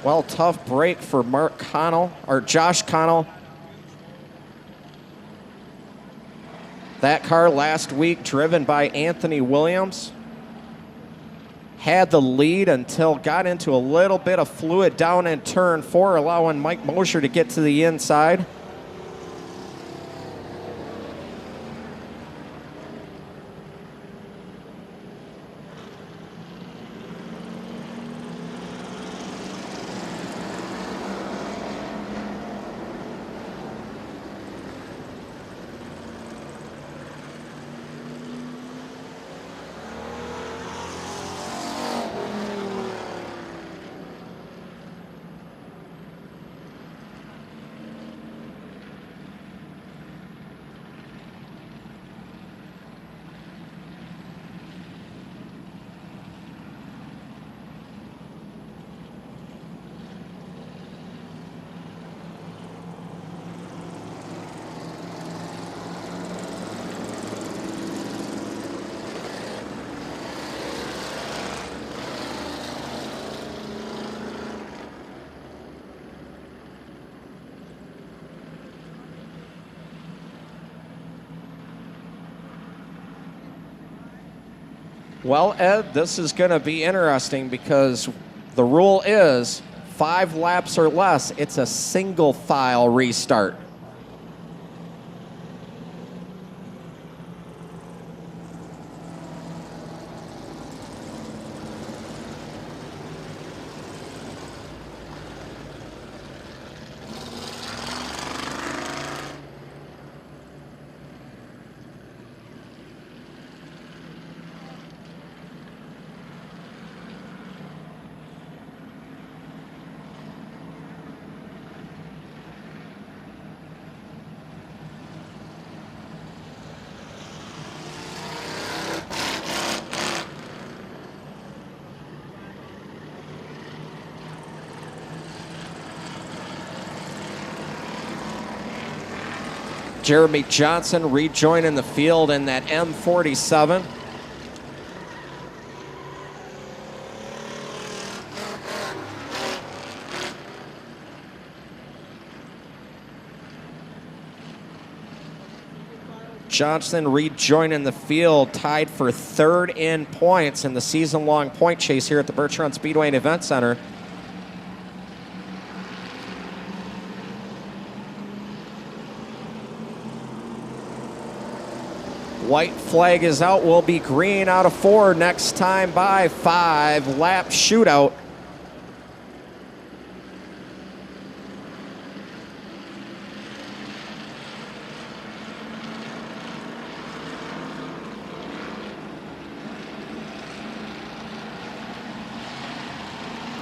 Well, tough break for Mark Connell, or Josh Connell. That car last week driven by Anthony Williams. Had the lead until got into a little bit of fluid down in turn 4, allowing Mike Mosher to get to the inside. Well, Ed, this is going to be interesting because the rule is 5 laps or less. It's a single file restart. Jeremy Johnson rejoining the field in that M47. Johnson rejoining the field, tied for 3rd in points in the season-long point chase here at the Birch Run Speedway and Event Center. White flag is out, will be green out of 4 next time by. 5-lap shootout.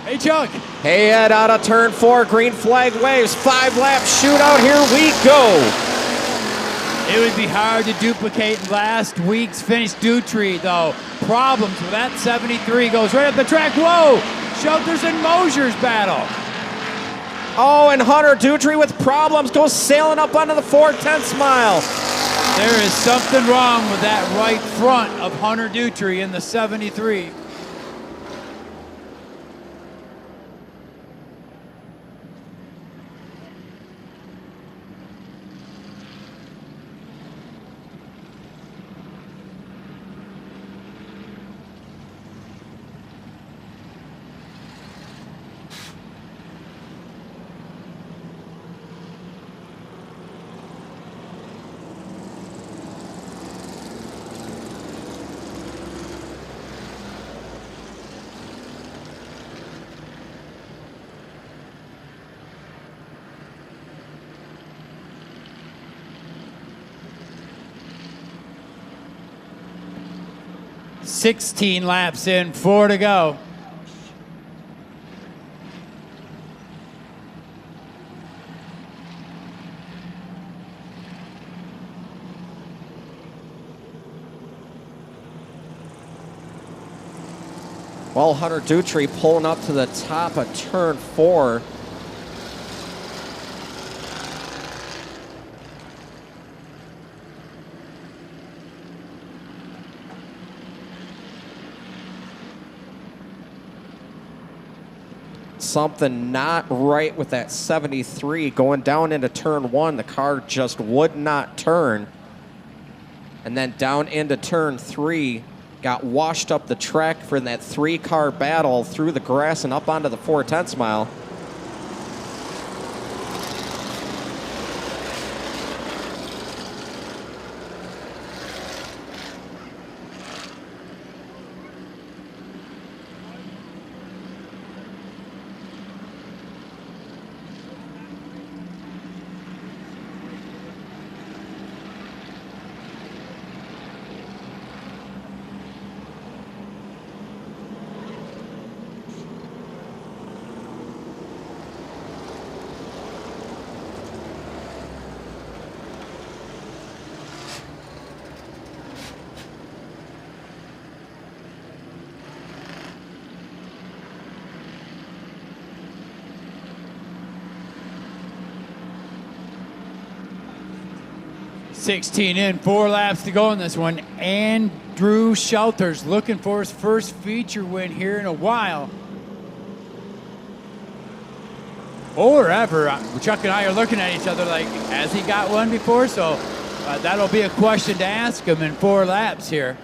Hey, Chuck. Hey, Ed, out of turn 4, green flag waves. 5-lap shootout, here we go. It would be hard to duplicate last week's finish. Dutry, though, problems with that 73, goes right up the track. Whoa! Shelters and Mosier's battle. Oh, and Hunter Dutry with problems goes sailing up onto the 4/10 mile. There is something wrong with that right front of Hunter Dutry in the 73. 16 laps in, 4 to go. Well, Hunter Dutry pulling up to the top of turn 4. Something not right with that 73 going down into turn 1. The car just would not turn. And then down into turn 3, got washed up the track for that 3-car battle through the grass and up onto the 4/10 mile. $16 in, 4 laps to go in this one. Andrew Shelters looking for his first feature win here in a while. Or ever. Chuck and I are looking at each other like, has he got one before? So that'll be a question to ask him in 4 laps here.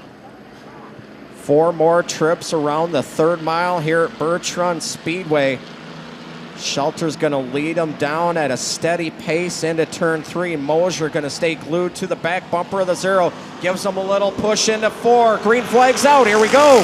4 more trips around the 3rd mile here at Birch Run Speedway. Shelter's going to lead him down at a steady pace into turn 3. Mosier going to stay glued to the back bumper of the 0. Gives him a little push into 4. Green flag's out. Here we go.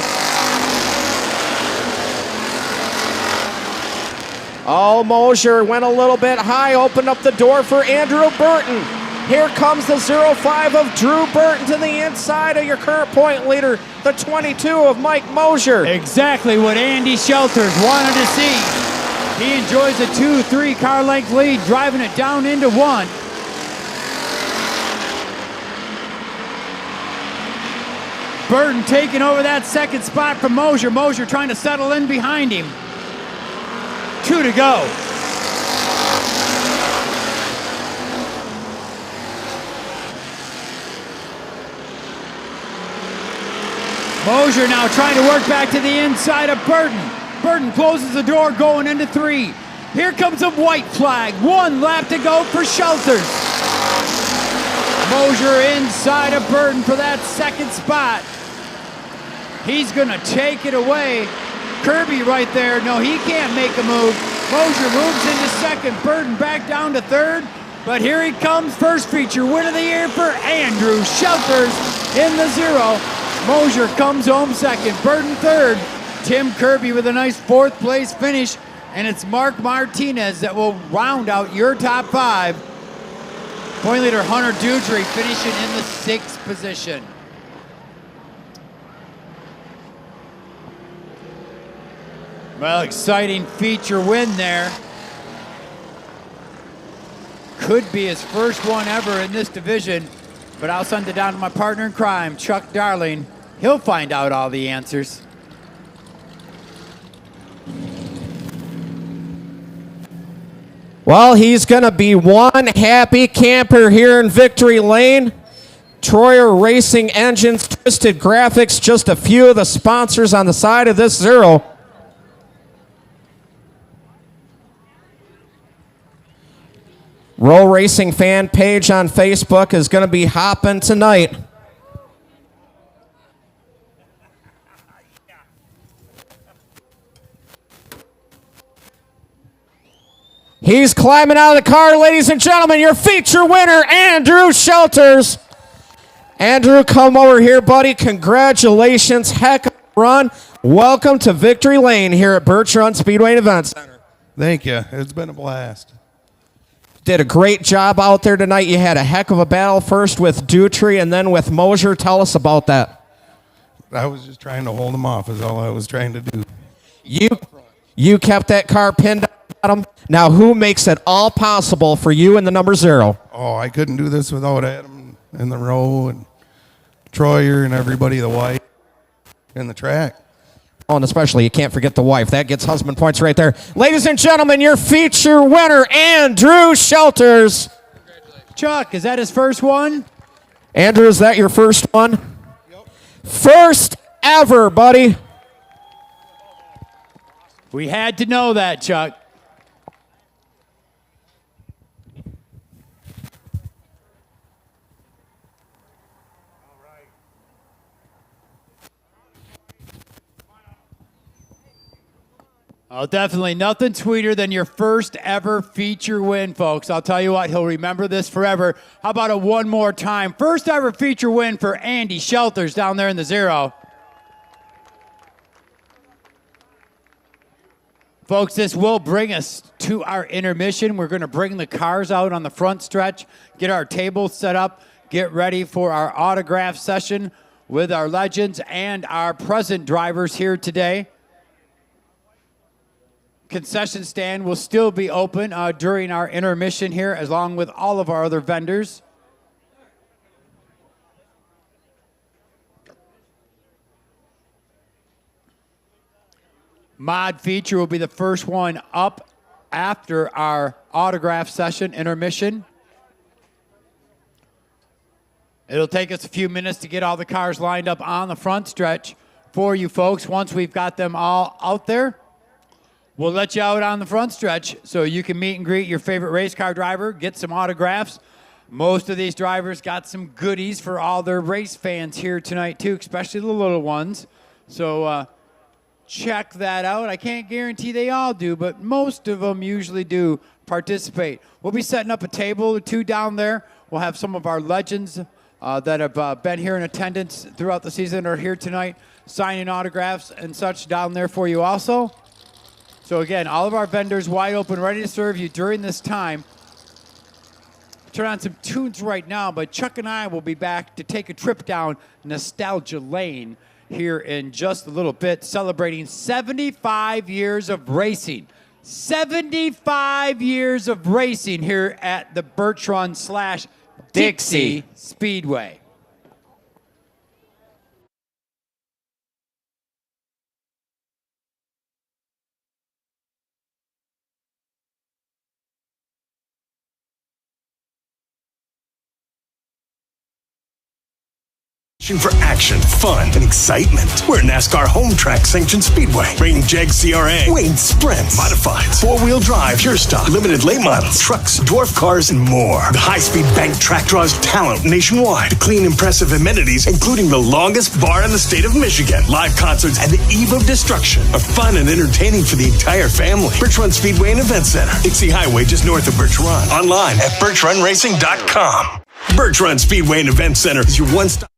Oh, Mosier went a little bit high. Opened up the door for Andrew Burton. Here comes the 05 of Drew Burton to the inside of your current point leader, the 22 of Mike Mosier. Exactly what Andy Shelters wanted to see. He enjoys a 2-3 car length lead, driving it down into 1. Burton taking over that 2nd spot from Mosier. Mosier trying to settle in behind him. 2 to go. Mosier now trying to work back to the inside of Burton. Burton closes the door going into 3. Here comes a white flag. 1 lap to go for Shelters. Mosier inside of Burton for that 2nd spot. He's going to take it away. Kirby right there. No, he can't make a move. Mosier moves into 2nd. Burton back down to 3rd. But here he comes. First feature win of the year for Andrew Shelters in the 0. Mosier comes home 2nd. Burton 3rd. Tim Kirby with a nice 4th place finish, and it's Mark Martinez that will round out your top 5. Point leader Hunter Dutry finishing in the 6th position. Well, exciting feature win there. Could be his first one ever in this division, but I'll send it down to my partner in crime, Chuck Darling. He'll find out all the answers. Well, he's going to be one happy camper here in Victory Lane. Troyer Racing Engines, Twisted Graphics, just a few of the sponsors on the side of this 0. Roll Racing fan page on Facebook is going to be hopping tonight. He's climbing out of the car, ladies and gentlemen. Your feature winner, Andrew Shelters. Andrew, come over here, buddy. Congratulations. Heck of a run. Welcome to Victory Lane here at Birch Run Speedway and Event Center. Thank you. It's been a blast. Did a great job out there tonight. You had a heck of a battle first with Dutry and then with Mosier. Tell us about that. I was just trying to hold him off is all I was trying to do. You kept that car pinned on him. Now, who makes it all possible for you in the number 0? Oh, I couldn't do this without Adam in the row and Troyer and everybody, the wife, in the track. Oh, and especially you can't forget the wife. That gets husband points right there. Ladies and gentlemen, your feature winner, Andrew Shelters. Chuck, is that his first one? Andrew, is that your first one? Yep. First ever, buddy. We had to know that, Chuck. Oh, definitely nothing sweeter than your first ever feature win, folks. I'll tell you what, he'll remember this forever. How about it one more time? First ever feature win for Andy Shelters down there in the 0. Folks, this will bring us to our intermission. We're going to bring the cars out on the front stretch, get our table set up, get ready for our autograph session with our legends and our present drivers here today. Concession stand will still be open during our intermission here, along with all of our other vendors. Mod feature will be the first one up after our autograph session intermission. It'll take us a few minutes to get all the cars lined up on the front stretch for you folks. Once we've got them all out there, we'll let you out on the front stretch so you can meet and greet your favorite race car driver, get some autographs. Most of these drivers got some goodies for all their race fans here tonight too, especially the little ones. So check that out. I can't guarantee they all do, but most of them usually do participate. We'll be setting up a table or two down there. We'll have some of our legends that have been here in attendance throughout the season are here tonight, signing autographs and such down there for you also. So again, all of our vendors wide open, ready to serve you during this time. Turn on some tunes right now, but Chuck and I will be back to take a trip down Nostalgia Lane here in just a little bit, celebrating 75 years of racing. 75 years of racing here at the Birch Run / Dixie Speedway. For action, fun, and excitement. We're NASCAR home track sanctioned Speedway. Rain Jag CRA, Wayne Sprints, Modifieds, 4-wheel drive, Pure Stock, limited late models, trucks, dwarf cars, and more. The high-speed bank track draws talent nationwide. The clean, impressive amenities, including the longest bar in the state of Michigan. Live concerts and the eve of destruction are fun and entertaining for the entire family. Birch Run Speedway and Event Center, Dixie Highway, just north of Birch Run. Online at birchrunracing.com. Birch Run Speedway and Event Center is your one-stop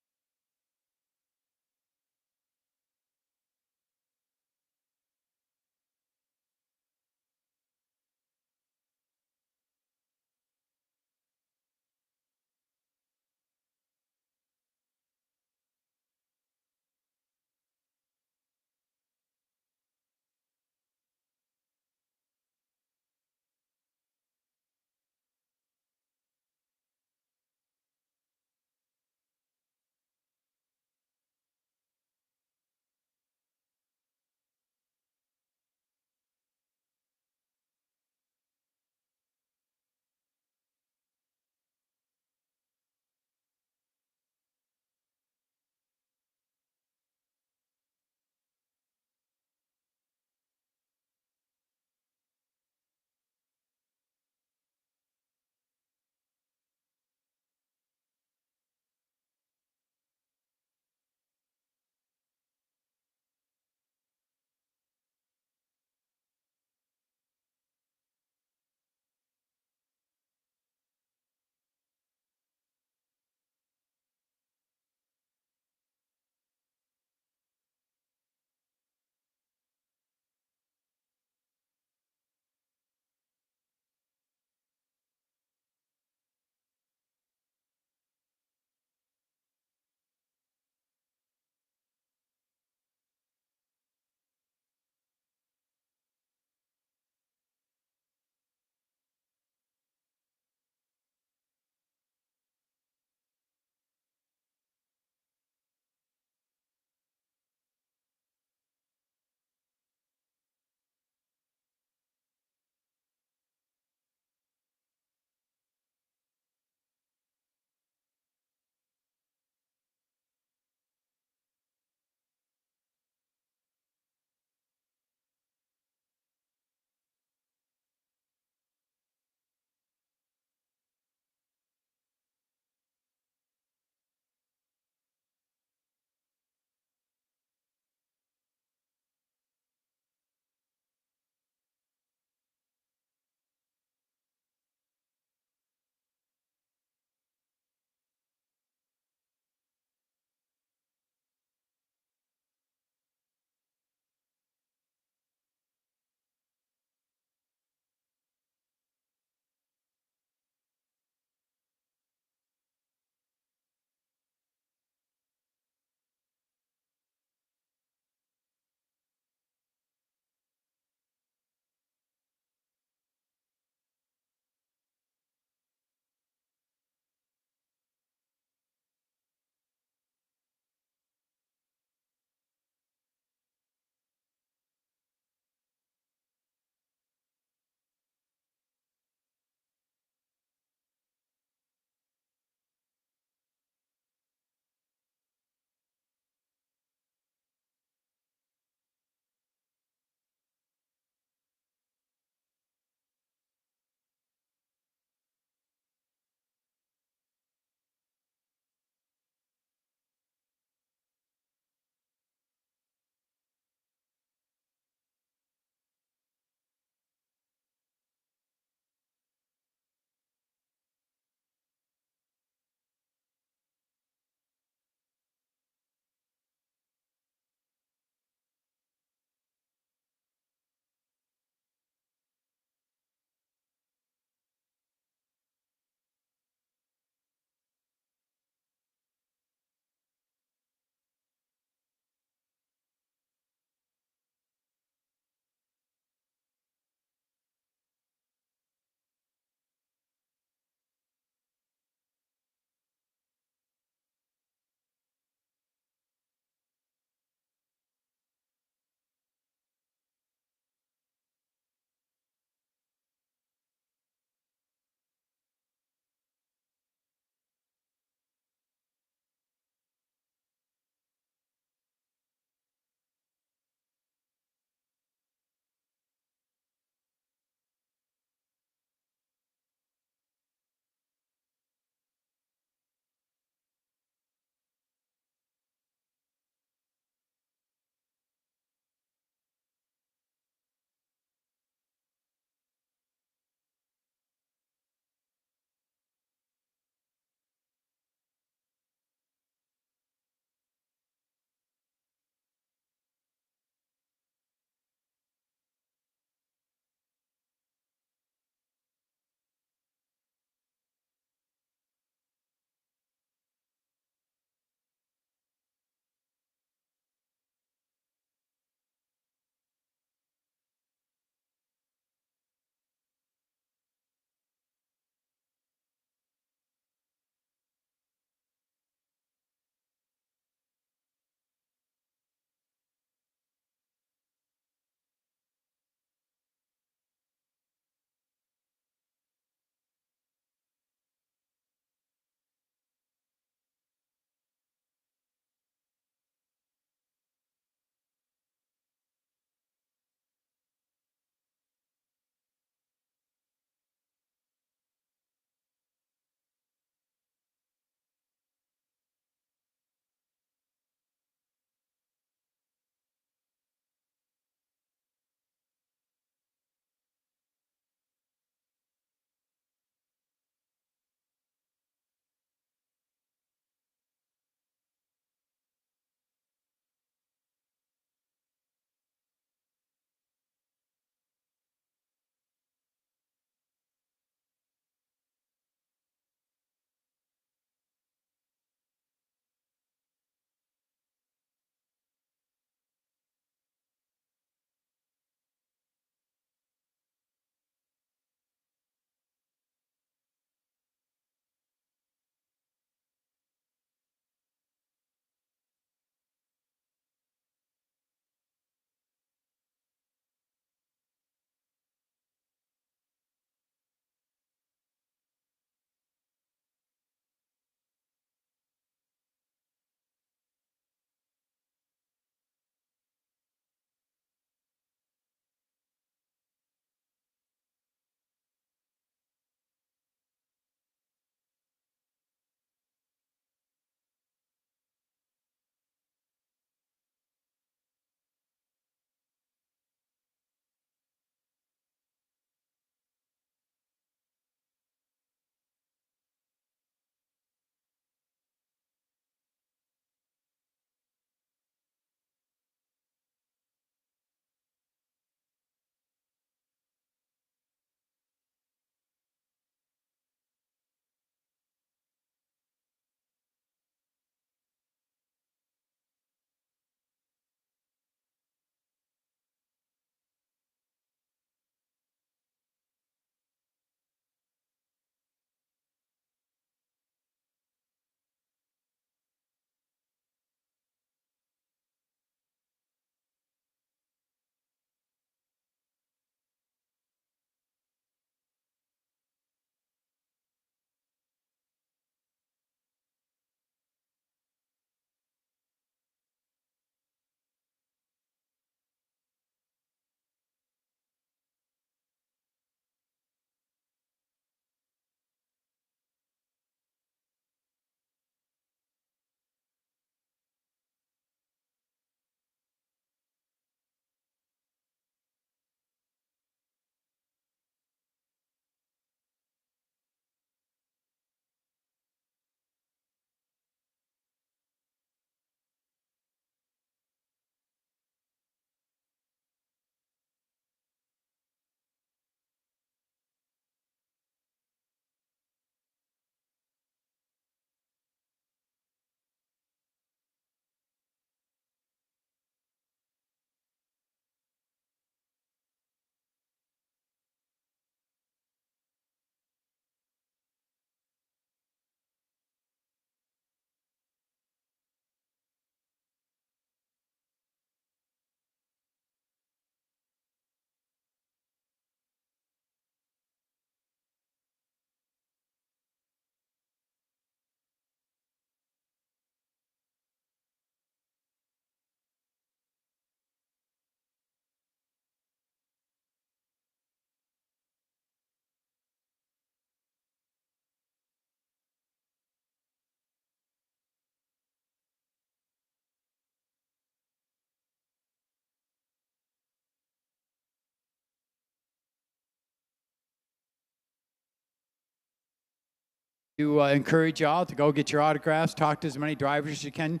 to encourage y'all to go get your autographs, talk to as many drivers as you can.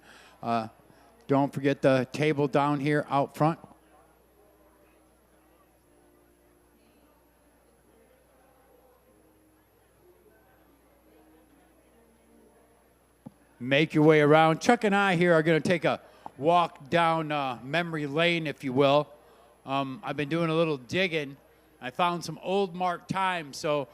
Don't forget the table down here out front. Make your way around. Chuck and I here are going to take a walk down memory lane, if you will. I've been doing a little digging. I found some old marked times, so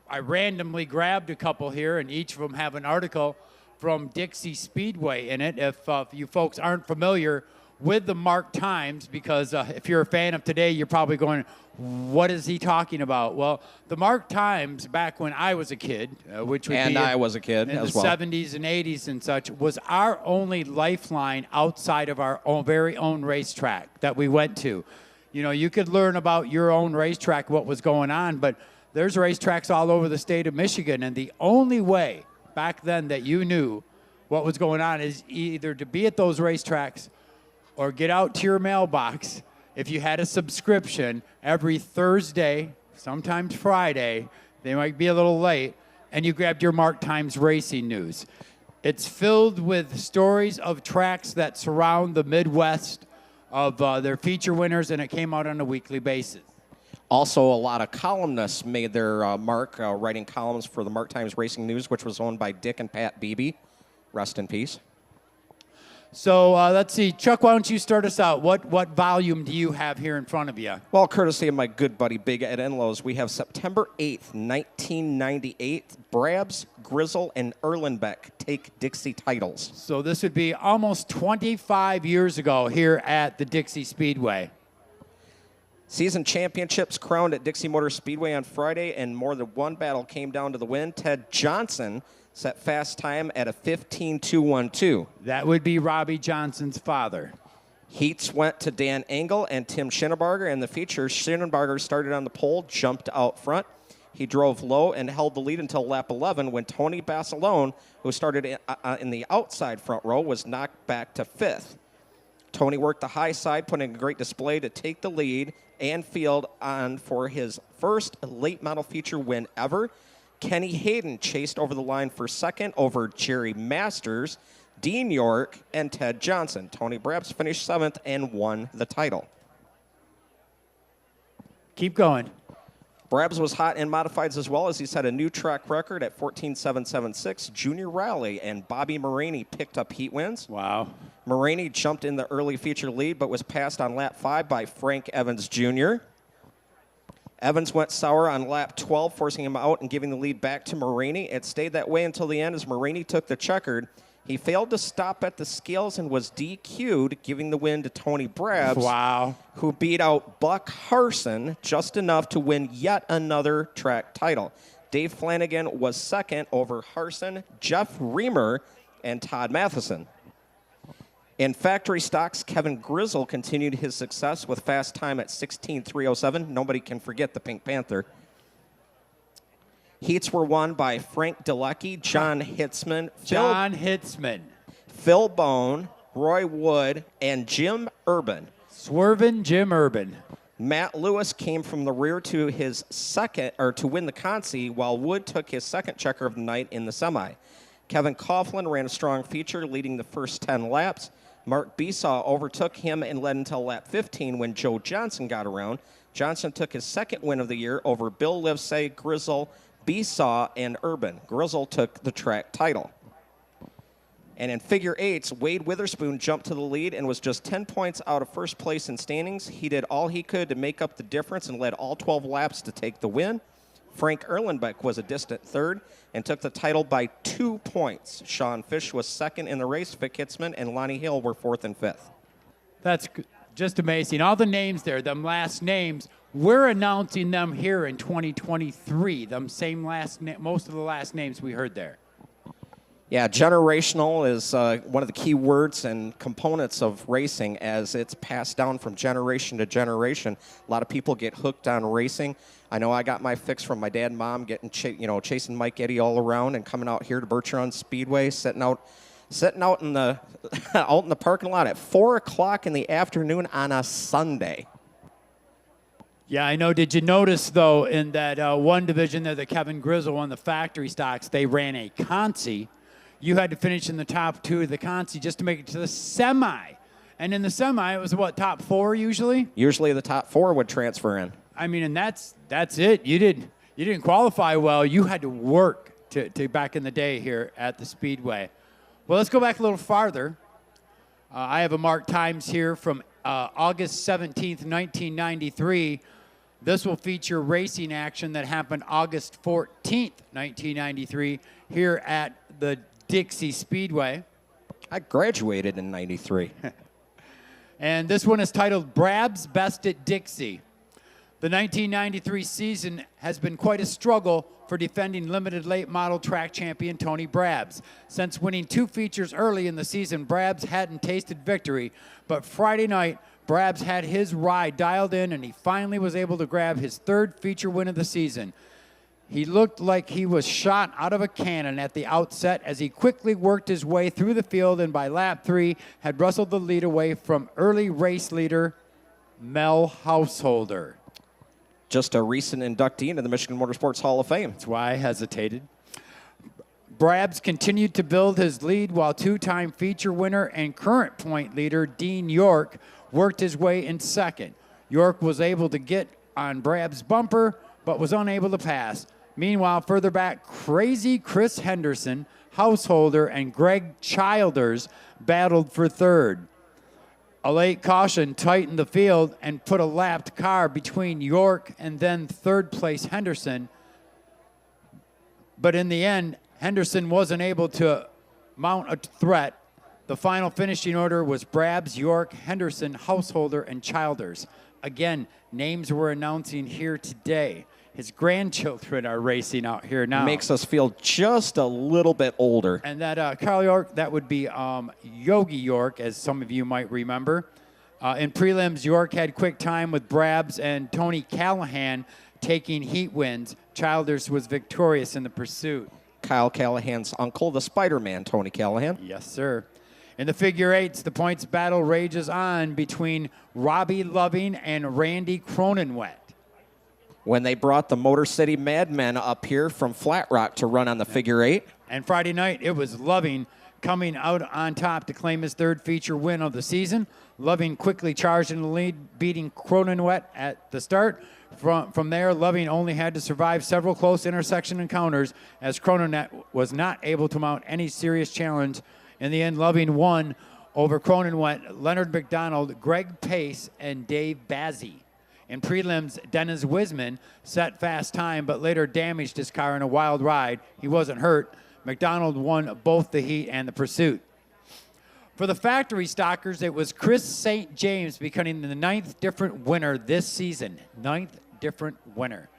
I randomly grabbed a couple here, and each of them have an article from Dixie Speedway in it. If you folks aren't familiar with the marked times, because if you're a fan of today, you're probably going, what is he talking about? Well, the marked times back when I was a kid, which would be I was a kid in as the well. 70s and 80s and such, was our only lifeline outside of our very own racetrack that we went to. You know, you could learn about your own racetrack, what was going on, but there's racetracks all over the state of Michigan, and the only way back then that you knew what was going on is either to be at those racetracks or get out to your mailbox if you had a subscription every Thursday, sometimes Friday. They might be a little late, and you grabbed your Mark Times Racing News. It's filled with stories of tracks that surround the Midwest, of their feature winners, and it came out on a weekly basis. Also, a lot of columnists made their mark writing columns for the Mark Times Racing News, which was owned by Dick and Pat Beebe. Rest in peace. So let's see. Chuck, why don't you start us out? What volume do you have here in front of you? Well, courtesy of my good buddy Big Ed Enlows, we have September 8th, 1998. Brabs, Grizzle, and Erlenbeck take Dixie titles. So this would be almost 25 years ago here at the Dixie Speedway. Season championships crowned at Dixie Motor Speedway on Friday, and more than one battle came down to the win. Ted Johnson set fast time at a 15.212. That would be Robbie Johnson's father. Heats went to Dan Engel and Tim Schinnebarger. In the feature, Schinnebarger started on the pole, jumped out front. He drove low and held the lead until lap 11 when Tony Basalone, who started in the outside front row, was knocked back to fifth. Tony worked the high side, putting a great display to take the lead and field on for his first late model feature win ever. Kenny Hayden chased over the line for second over Jerry Masters, Dean York, and Ted Johnson. Tony Brabs finished seventh and won the title. Keep going. Brabs was hot in modifieds as well, as he set a new track record at 14.776 Junior Rally, and Bobby Maraney picked up heat wins. Wow. Maraney jumped in the early feature lead, but was passed on lap 5 by Frank Evans Jr. Evans went sour on lap 12, forcing him out and giving the lead back to Maraney. It stayed that way until the end as Maraney took the checkered. He failed to stop at the scales and was DQ'd, giving the win to Tony Brabs. Wow. Who beat out Buck Harson just enough to win yet another track title. Dave Flanagan was second over Harson, Jeff Reamer, and Todd Matheson. In factory stocks, Kevin Grizzle continued his success with fast time at 16.307. Nobody can forget the Pink Panther. Heats were won by Frank Delecki, John Hitzman, Phil Bone, Roy Wood, and Jim Urban. Swervin' Jim Urban. Matt Lewis came from the rear to his second, or to win the Consi, while Wood took his second checker of the night in the semi. Kevin Coughlin ran a strong feature, leading the first 10 laps. Mark Besaw overtook him and led until lap 15 when Joe Johnson got around. Johnson took his second win of the year over Bill Livesay, Grizzle, Besaw, and Urban. Grizzle took the track title. And in figure eights, Wade Witherspoon jumped to the lead and was just 10 points out of first place in standings. He did all he could to make up the difference and led all 12 laps to take the win. Frank Erlenbeck was a distant third and took the title by 2 points. Sean Fish was second in the race. Vic Hitzman and Lonnie Hill were fourth and fifth. That's just amazing. All the names there, them last names, we're announcing them here in 2023. Them same most of the last names we heard there. Yeah, generational is one of the key words and components of racing as it's passed down from generation to generation. A lot of people get hooked on racing. I know I got my fix from my dad and mom, getting chasing Mike Eddy all around and coming out here to Birch Speedway, sitting out in the out in the parking lot at 4 o'clock in the afternoon on a Sunday. Yeah, I know. Did you notice, though, in that one division there, the Kevin Grizzle on the factory stocks, they ran a consi. You had to finish in the top 2 of the consi just to make it to the semi. And in the semi, it was what, top 4 usually? Usually the top 4 would transfer in. I mean, and that's it. You didn't qualify well. You had to work to back in the day here at the Speedway. Well, let's go back a little farther. I have a marked times here from August 17th, 1993. This will feature racing action that happened August 14th, 1993, here at the Dixie Speedway. I graduated in 93. And this one is titled Brab's Best at Dixie. The 1993 season has been quite a struggle for defending limited late model track champion Tony Brabs. Since winning 2 features early in the season, Brabs hadn't tasted victory, but Friday night, Brabs had his ride dialed in and he finally was able to grab his 3rd feature win of the season. He looked like he was shot out of a cannon at the outset as he quickly worked his way through the field and by lap 3 had wrestled the lead away from early race leader Mel Householder. Just a recent inductee into the Michigan Motorsports Hall of Fame. That's why I hesitated. Brabs continued to build his lead while 2-time feature winner and current point leader Dean York worked his way in 2nd. York was able to get on Brabs' bumper, but was unable to pass. Meanwhile, further back, crazy Chris Henderson, Householder, and Greg Childers battled for 3rd. A late caution tightened the field and put a lapped car between York and then 3rd place Henderson. But in the end, Henderson wasn't able to mount a threat. The final finishing order was Brabs, York, Henderson, Householder, and Childers. Again, names we're announcing here today. His grandchildren are racing out here now. Makes us feel just a little bit older. And that Carl York, that would be Yogi York, as some of you might remember. In prelims, York had quick time with Brabs and Tony Callahan taking heat wins. Childers was victorious in the pursuit. Kyle Callahan's uncle, the Spider-Man, Tony Callahan. Yes, sir. In the figure eights, the points battle rages on between Robbie Loving and Randy Cronenwet. When they brought the Motor City Madmen up here from Flat Rock to run on the figure 8. And Friday night, it was Loving coming out on top to claim his 3rd feature win of the season. Loving quickly charged in the lead, beating Cronenwet at the start. From there, Loving only had to survive several close intersection encounters as Cronenwet was not able to mount any serious challenge. In the end, Loving won over Cronenwet, Leonard McDonald, Greg Pace, and Dave Bazzi. In prelims, Dennis Wisman set fast time, but later damaged his car in a wild ride. He wasn't hurt. McDonald won both the heat and the pursuit. For the factory stockers, it was Chris St. James becoming the 9th different winner this season. 9th different winner.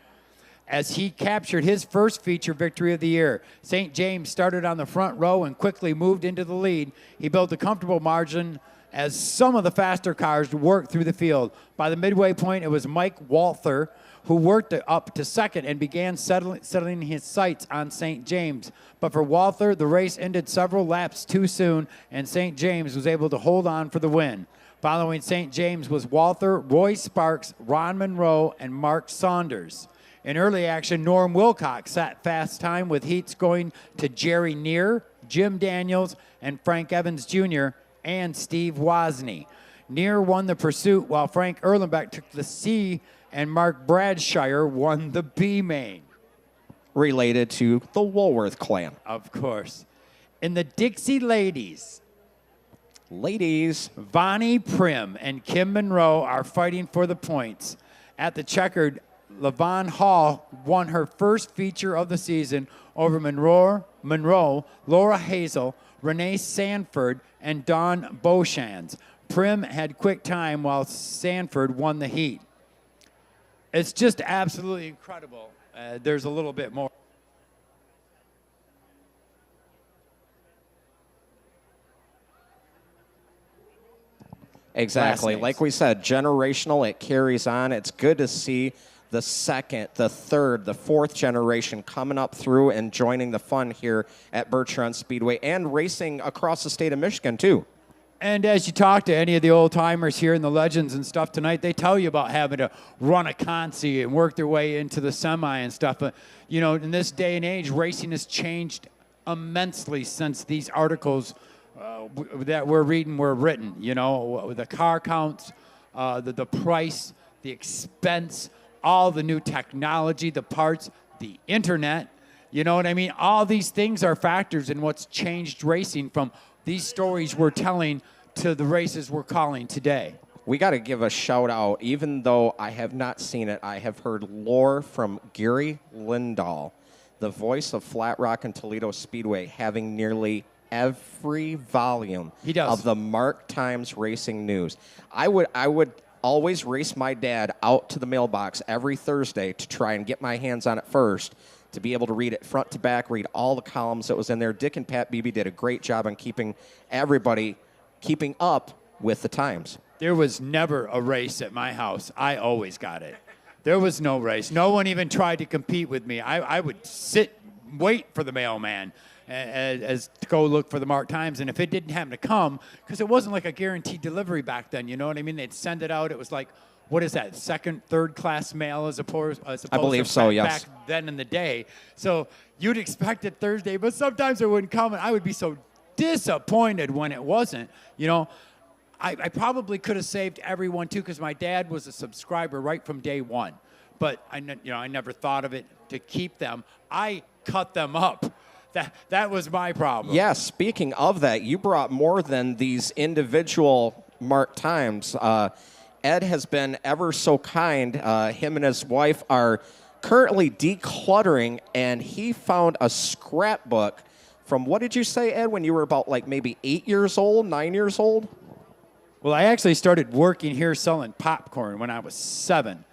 As he captured his first feature victory of the year. St. James started on the front row and quickly moved into the lead. He built a comfortable margin as some of the faster cars worked through the field. By the midway point, it was Mike Walther who worked up to 2nd and began settling his sights on St. James. But for Walther, the race ended several laps too soon, and St. James was able to hold on for the win. Following St. James was Walther, Roy Sparks, Ron Monroe, and Mark Saunders. In early action, Norm Wilcox sat fast time with heats going to Jerry Neer, Jim Daniels, and Frank Evans Jr., and Steve Wozni. Neer won the pursuit while Frank Erlenbeck took the C and Mark Bradshire won the B main. Related to the Woolworth clan. Of course. In the Dixie Ladies, Vonnie Prim and Kim Monroe are fighting for the points. At the checkered, LaVon Hall won her first feature of the season over Monroe, Laura Hazel, Renee Sanford, and Dawn Beauchamps. Prim had quick time while Sanford won the heat. It's just absolutely incredible. There's a little bit more. Exactly. Like we said, generational, it carries on. It's good to see the 2nd, the 3rd, the 4th generation coming up through and joining the fun here at Birch Run Speedway and racing across the state of Michigan, too. And as you talk to any of the old timers here and the legends and stuff tonight, they tell you about having to run a consi and work their way into the semi and stuff. But, you know, in this day and age, racing has changed immensely since these articles that we're reading were written. You know, the car counts, the price, the expense, all the new technology, the parts, the internet. You know what I mean? All these things are factors in what's changed racing from these stories we're telling to the races we're calling today. We got to give a shout out, even though I have not seen it, I have heard lore from Gary Lindahl, the voice of Flat Rock and Toledo Speedway, having nearly every volume of the Mark Times Racing News. I would always race my dad out to the mailbox every Thursday to try and get my hands on it first, to be able to read it front to back, read all the columns that was in there. Dick and Pat Beebe did a great job on keeping everybody keeping up with the times. There was never a race at my house. I always got it. There was no race. No one even tried to compete with me. I would wait for the mailman as to go look for the Mark Times. And if it didn't happen to come, because it wasn't like a guaranteed delivery back then, you know what I mean? They'd send it out. It was like, what is that, second, third class mail as opposed I believe to so, yes. back then in the day. So you'd expect it Thursday, but sometimes it wouldn't come, and I would be so disappointed when it wasn't. You know, I probably could have saved everyone too, because my dad was a subscriber right from day one. But I never thought of it to keep them. I cut them up. That was my problem. Yeah, speaking of that, you brought more than these individual Mark Times. Ed has been ever so kind. Him and his wife are currently decluttering, and he found a scrapbook from, what did you say, Ed, when you were about like maybe 8 years old, 9 years old? Well, I actually started working here selling popcorn when I was 7.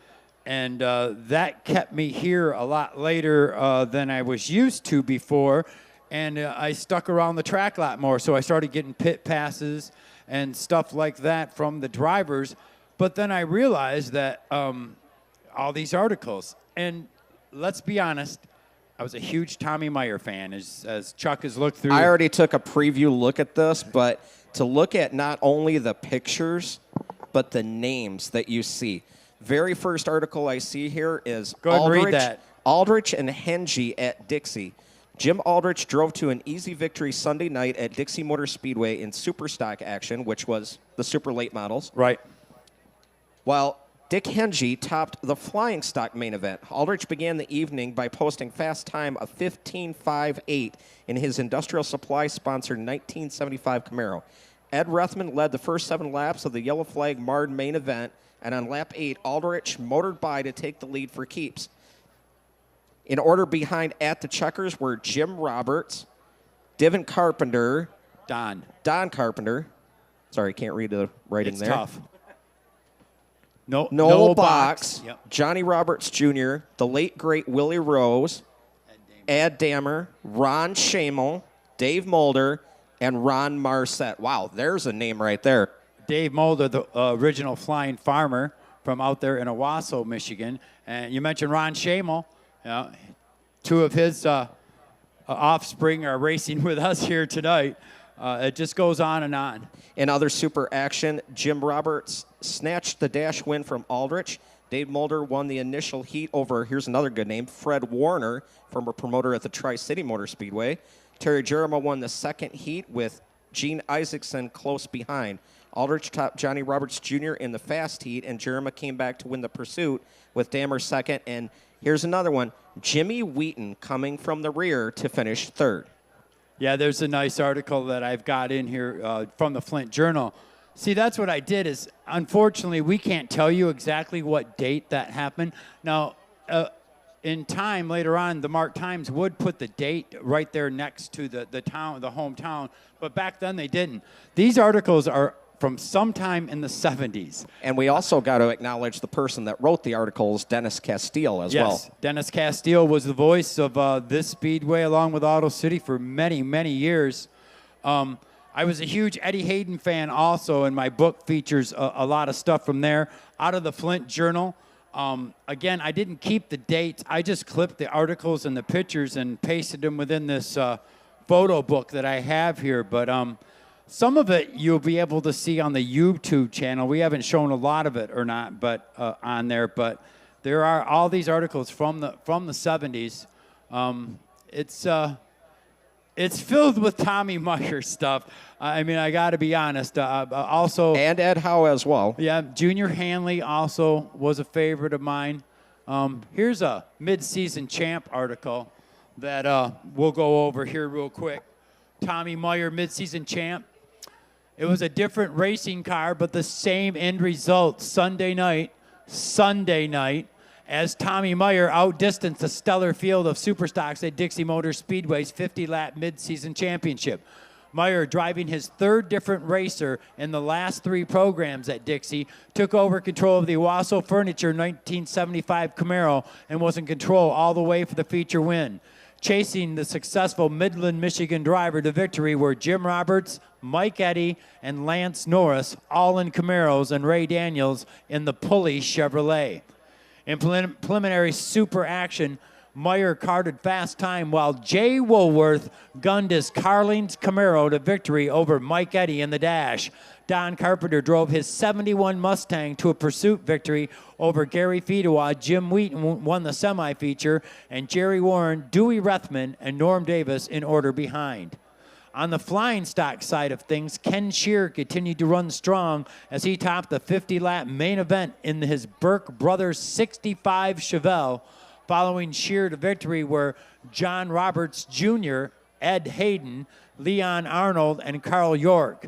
And that kept me here a lot later than I was used to before. And I stuck around the track a lot more. So I started getting pit passes and stuff like that from the drivers. But then I realized that all these articles, and let's be honest, I was a huge Tommy Meyer fan, as Chuck has looked through. I already took a preview look at this, but to look at not only the pictures, but the names that you see. Very first article I see here is Go ahead and read that. Aldrich and Hengy at Dixie. Jim Aldrich drove to an easy victory Sunday night at Dixie Motor Speedway in Super Stock action, which was the super late models. Right. While Dick Hengy topped the flying stock main event. Aldrich began the evening by posting fast time of 15.58 in his industrial supply sponsored 1975 Camaro. Ed Rethman led the first 7 laps of the yellow flag marred main event, and on lap 8, Aldrich motored by to take the lead for keeps. In order behind at the checkers were Jim Roberts, Divin Carpenter, Don Carpenter. Sorry, can't read the writing there. It's tough. Noel Box, Yep. Johnny Roberts Jr., the late, great Willie Rose, Ed Dammer, Ron Shamel, Dave Mulder, and Ron Marset. Wow, there's a name right there. Dave Mulder, the original flying farmer from out there in Owasso, Michigan. And you mentioned Ron Shamel. Two of his offspring are racing with us here tonight. It just goes on and on. In other super action, Jim Roberts snatched the dash win from Aldrich. Dave Mulder won the initial heat over, here's another good name, Fred Warner, former promoter at the Tri-City Motor Speedway. Terry Jerema won the second heat with Gene Isaacson close behind. Aldrich topped Johnny Roberts Jr. in the fast heat, and Jerema came back to win the pursuit with Dammer second. And here's another one, Jimmy Wheaton coming from the rear to finish third. Yeah, there's a nice article that I've got in here from the Flint Journal. See, that's what I did is, unfortunately, we can't tell you exactly what date that happened. Now, in time later on, the Mark Times would put the date right there next to the town, the hometown, but back then they didn't. These articles are from sometime in the 70s. And we also got to acknowledge the person that wrote the articles, Dennis Castile, as well. Yes, Dennis Castile was the voice of this speedway along with Auto City for many, many years. I was a huge Eddie Hayden fan also, and my book features a lot of stuff from there. Out of the Flint Journal. Again, I didn't keep the dates. I just clipped the articles and the pictures and pasted them within this photo book that I have here. But Some of it you'll be able to see on the YouTube channel. We haven't shown a lot of it or not, but on there. But there are all these articles from the 70s. It's filled with Tommy Meyer stuff. I mean, I got to be honest. Also, And Ed Howe as well. yeah, Junior Hanley also was a favorite of mine. Here's a mid-season champ article that we'll go over here real quick. Tommy Meyer, mid-season champ. It was a different racing car, but the same end result Sunday night, as Tommy Meyer outdistanced a stellar field of superstocks at Dixie Motor Speedway's 50-lap mid-season championship. Meyer, driving his third different racer in the last 3 programs at Dixie, took over control of the Owasso Furniture 1975 Camaro and was in control all the way for the feature win. Chasing the successful Midland, Michigan driver to victory were Jim Roberts, Mike Eddy, and Lance Norris, all in Camaros, and Ray Daniels in the Pulley Chevrolet. In preliminary super action, Meyer carted fast time while Jay Woolworth gunned his Carling's Camaro to victory over Mike Eddy in the dash. Don Carpenter drove his 71 Mustang to a pursuit victory over Gary Fedewa. Jim Wheaton won the semi-feature, and Jerry Warren, Dewey Rethman, and Norm Davis in order behind. On the flying stock side of things, Ken Shear continued to run strong as he topped the 50-lap main event in his Burke Brothers 65 Chevelle. Following Shear to victory were John Roberts Jr., Ed Hayden, Leon Arnold, and Carl York.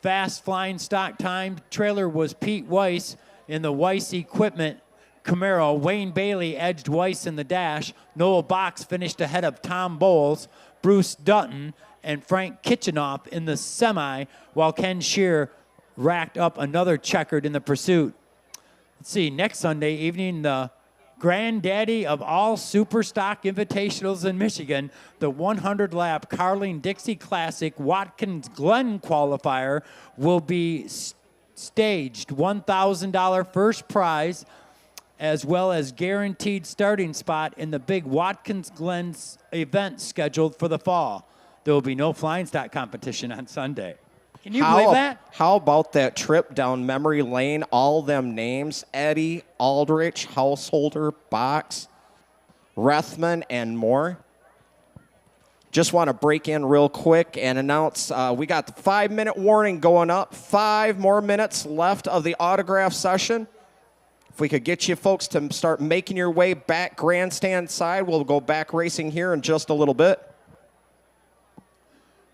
Fast flying stock time trailer was Pete Weiss in the Weiss Equipment Camaro. Wayne Bailey edged Weiss in the dash. Noel Box finished ahead of Tom Bowles, Bruce Dutton, and Frank Kitchenoff in the semi, while Ken Shear racked up another checkered in the pursuit. Let's see, next Sunday evening, the granddaddy of all super stock invitationals in Michigan, the 100-lap Carling-Dixie Classic Watkins Glen qualifier will be staged. $1,000 first prize, as well as guaranteed starting spot in the big Watkins Glen event scheduled for the fall. There will be no flying stock competition on Sunday. Can you believe that? How about that trip down memory lane? All them names: Eddie, Aldrich, Householder, Box, Rethman, and more. Just want to break in real quick and announce we got the 5-minute warning going up. 5 more minutes left of the autograph session. If we could get you folks to start making your way back grandstand side, we'll go back racing here in just a little bit.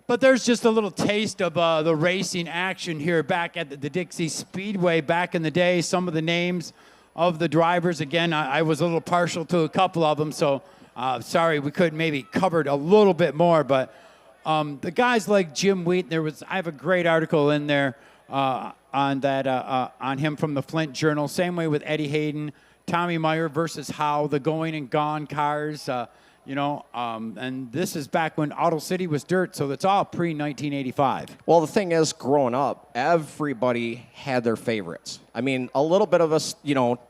But there's just a little taste of the racing action here back at the Dixie Speedway back in the day. Some of the names of the drivers. Again, I was a little partial to a couple of them, so sorry we couldn't maybe covered a little bit more. But the guys like Jim Wheaton, I have a great article in there on that on him from the Flint Journal. Same way with Eddie Hayden, Tommy Meyer versus Howe, the going and gone cars. And this is back when Auto City was dirt, so it's all pre-1985. Well, the thing is, growing up, everybody had their favorites. I mean, a little bit of us,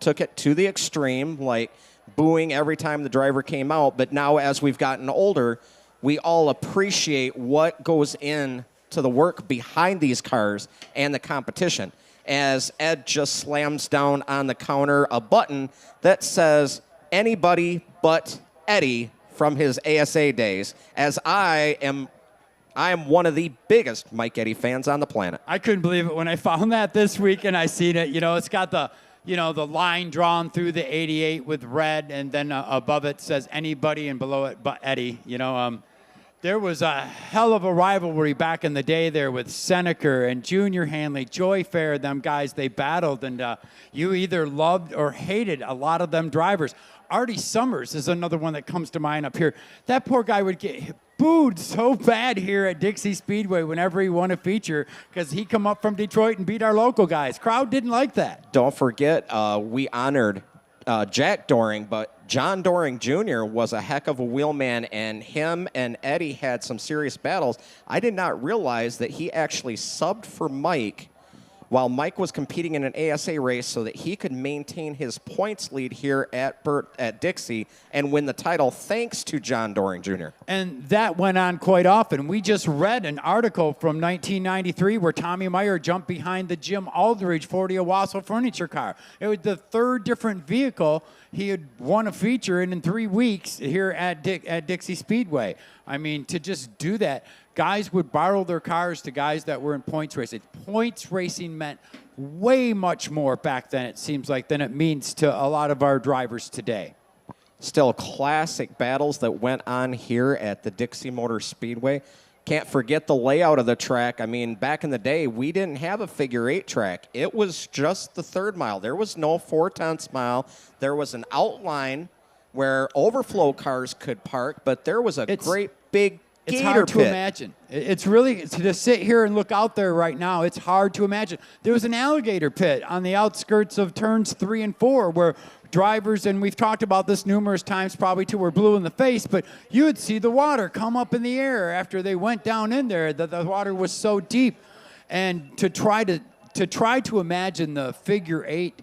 took it to the extreme, like booing every time the driver came out. But now, as we've gotten older, we all appreciate what goes in to the work behind these cars and the competition. As Ed just slams down on the counter a button that says, anybody but Eddie, from his ASA days, as I am one of the biggest Mike Eddy fans on the planet. I couldn't believe it when I found that this week and I seen it. It's got the line drawn through the 88 with red, and then above it says anybody, and below it but Eddie. There was a hell of a rivalry back in the day there with Seneca and Junior Hanley, Joy Fair, them guys, they battled, and you either loved or hated a lot of them drivers. Artie Summers is another one that comes to mind up here. That poor guy would get booed so bad here at Dixie Speedway whenever he won a feature because he come up from Detroit and beat our local guys. Crowd didn't like that. Don't forget, we honored Jack Doring, but John Doring Jr. was a heck of a wheelman, and him and Eddie had some serious battles. I did not realize that he actually subbed for Mike while Mike was competing in an ASA race so that he could maintain his points lead here at Dixie and win the title thanks to John Doring Jr. And that went on quite often. We just read an article from 1993 where Tommy Meyer jumped behind the Jim Aldridge 40 Owasso furniture car. It was the third different vehicle he had won a feature in 3 weeks here at Dixie Speedway. I mean, to just do that, guys would borrow their cars to guys that were in points racing. Points racing meant way much more back then, it seems like, than it means to a lot of our drivers today. Still classic battles that went on here at the Dixie Motor Speedway. Can't forget the layout of the track. I mean, back in the day, we didn't have a figure-8 track. It was just the third mile. There was no 4/10 mile. There was an outline where overflow cars could park, but there was a great big It's gator hard to pit. imagine. It's really, to sit here and look out there right now, it's hard to imagine. There was an alligator pit on the outskirts of turns 3 and 4 where drivers, and we've talked about this numerous times probably too, were blue in the face, but you would see the water come up in the air after they went down in there. The water was so deep. And to try to imagine the figure-8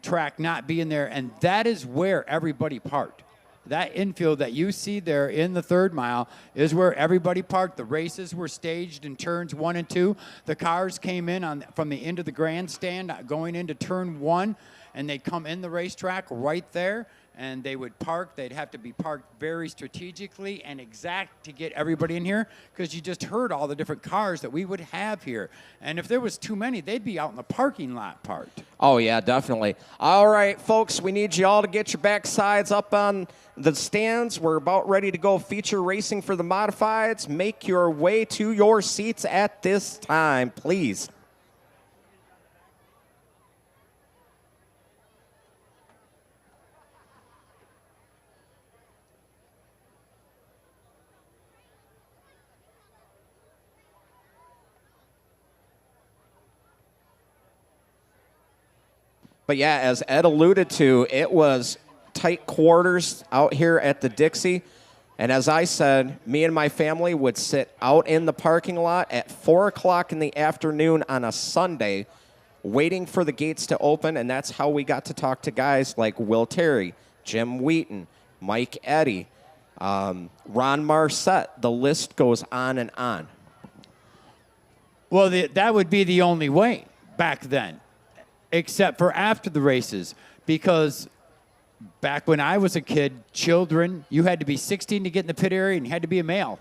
track not being there, and that is where everybody parked. That infield that you see there in the third mile is where everybody parked. The races were staged in turns 1 and 2. The cars came in from the end of the grandstand going into turn 1, and they'd come in the racetrack right there, and they would park. They'd have to be parked very strategically and exact to get everybody in here, because you just heard all the different cars that we would have here. And if there was too many, they'd be out in the parking lot parked. Oh, yeah, definitely. All right, folks, we need you all to get your backsides up on the stands. We're about ready to go feature racing for the modifieds. Make your way to your seats at this time, please. But yeah, as Ed alluded to, it was tight quarters out here at the Dixie. And as I said, me and my family would sit out in the parking lot at 4 o'clock in the afternoon on a Sunday, waiting for the gates to open. And that's how we got to talk to guys like Will Terry, Jim Wheaton, Mike Eddy, Ron Marset. The list goes on and on. Well, that would be the only way back then, except for after the races, because back when I was a kid, children, you had to be 16 to get in the pit area, and you had to be a male.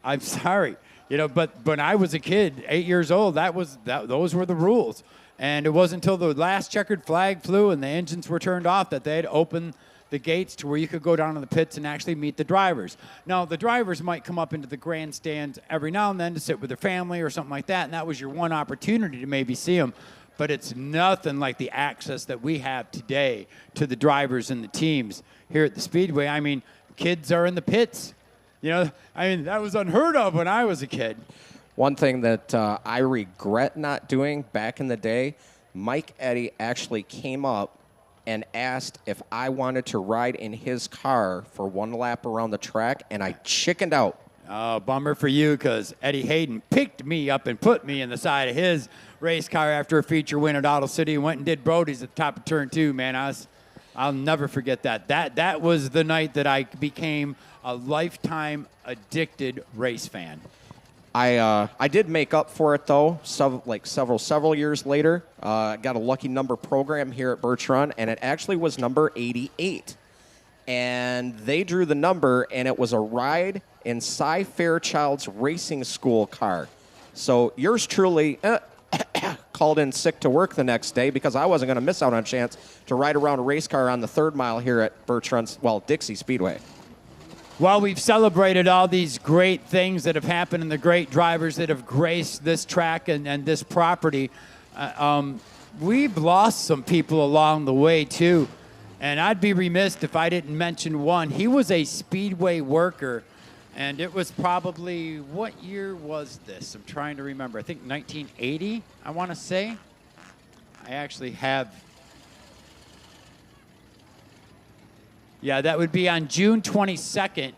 I'm sorry, but when I was a kid, 8 years old, those were the rules. And it wasn't until the last checkered flag flew and the engines were turned off that they had opened the gates to where you could go down to the pits and actually meet the drivers. Now, the drivers might come up into the grandstands every now and then to sit with their family or something like that, and that was your one opportunity to maybe see them. But it's nothing like the access that we have today to the drivers and the teams here at the Speedway. I mean, kids are in the pits. That was unheard of when I was a kid. One thing that I regret not doing back in the day, Mike Eddy actually came up and asked if I wanted to ride in his car for one lap around the track, and I chickened out. Oh, bummer for you, because Eddie Hayden picked me up and put me in the side of his race car after a feature win at Auto City and went and did Brody's at the top of turn 2, man. I'll never forget that. That was the night that I became a lifetime addicted race fan. I did make up for it, though, several years later. Got a lucky number program here at Birch Run, and it actually was number 88. And they drew the number, and it was a ride in Cy Fairchild's racing school car. So yours truly called in sick to work the next day because I wasn't going to miss out on a chance to ride around a race car on the third mile here at Dixie Speedway. Well, we've celebrated all these great things that have happened and the great drivers that have graced this track and this property. We've lost some people along the way, too. And I'd be remiss if I didn't mention one. He was a Speedway worker, and it was probably, what year was this? I'm trying to remember. I think 1980, I want to say. I actually have. Yeah, that would be on June 22nd,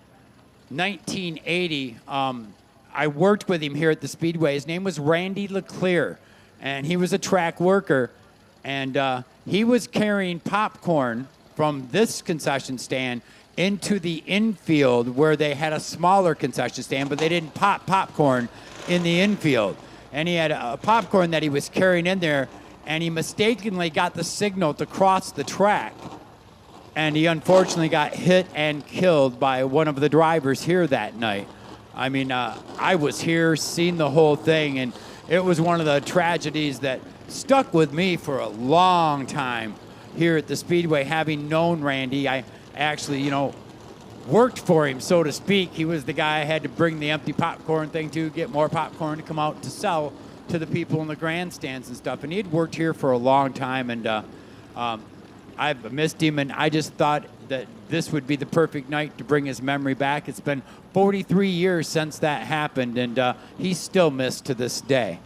1980. I worked with him here at the Speedway. His name was Randy LeClaire. and he was a track worker, and he was carrying popcorn from this concession stand into the infield where they had a smaller concession stand, but they didn't pop popcorn in the infield. And he had a popcorn that he was carrying in there, and he mistakenly got the signal to cross the track. And he unfortunately got hit and killed by one of the drivers here that night. I mean, I was here, seen the whole thing, and it was one of the tragedies that stuck with me for a long time here at the Speedway. Having known Randy, I actually, worked for him, so to speak. He was the guy I had to bring the empty popcorn thing to, get more popcorn to come out to sell to the people in the grandstands and stuff. And he'd worked here for a long time, and I've missed him, and I just thought that this would be the perfect night to bring his memory back. It's been 43 years since that happened, and he's still missed to this day.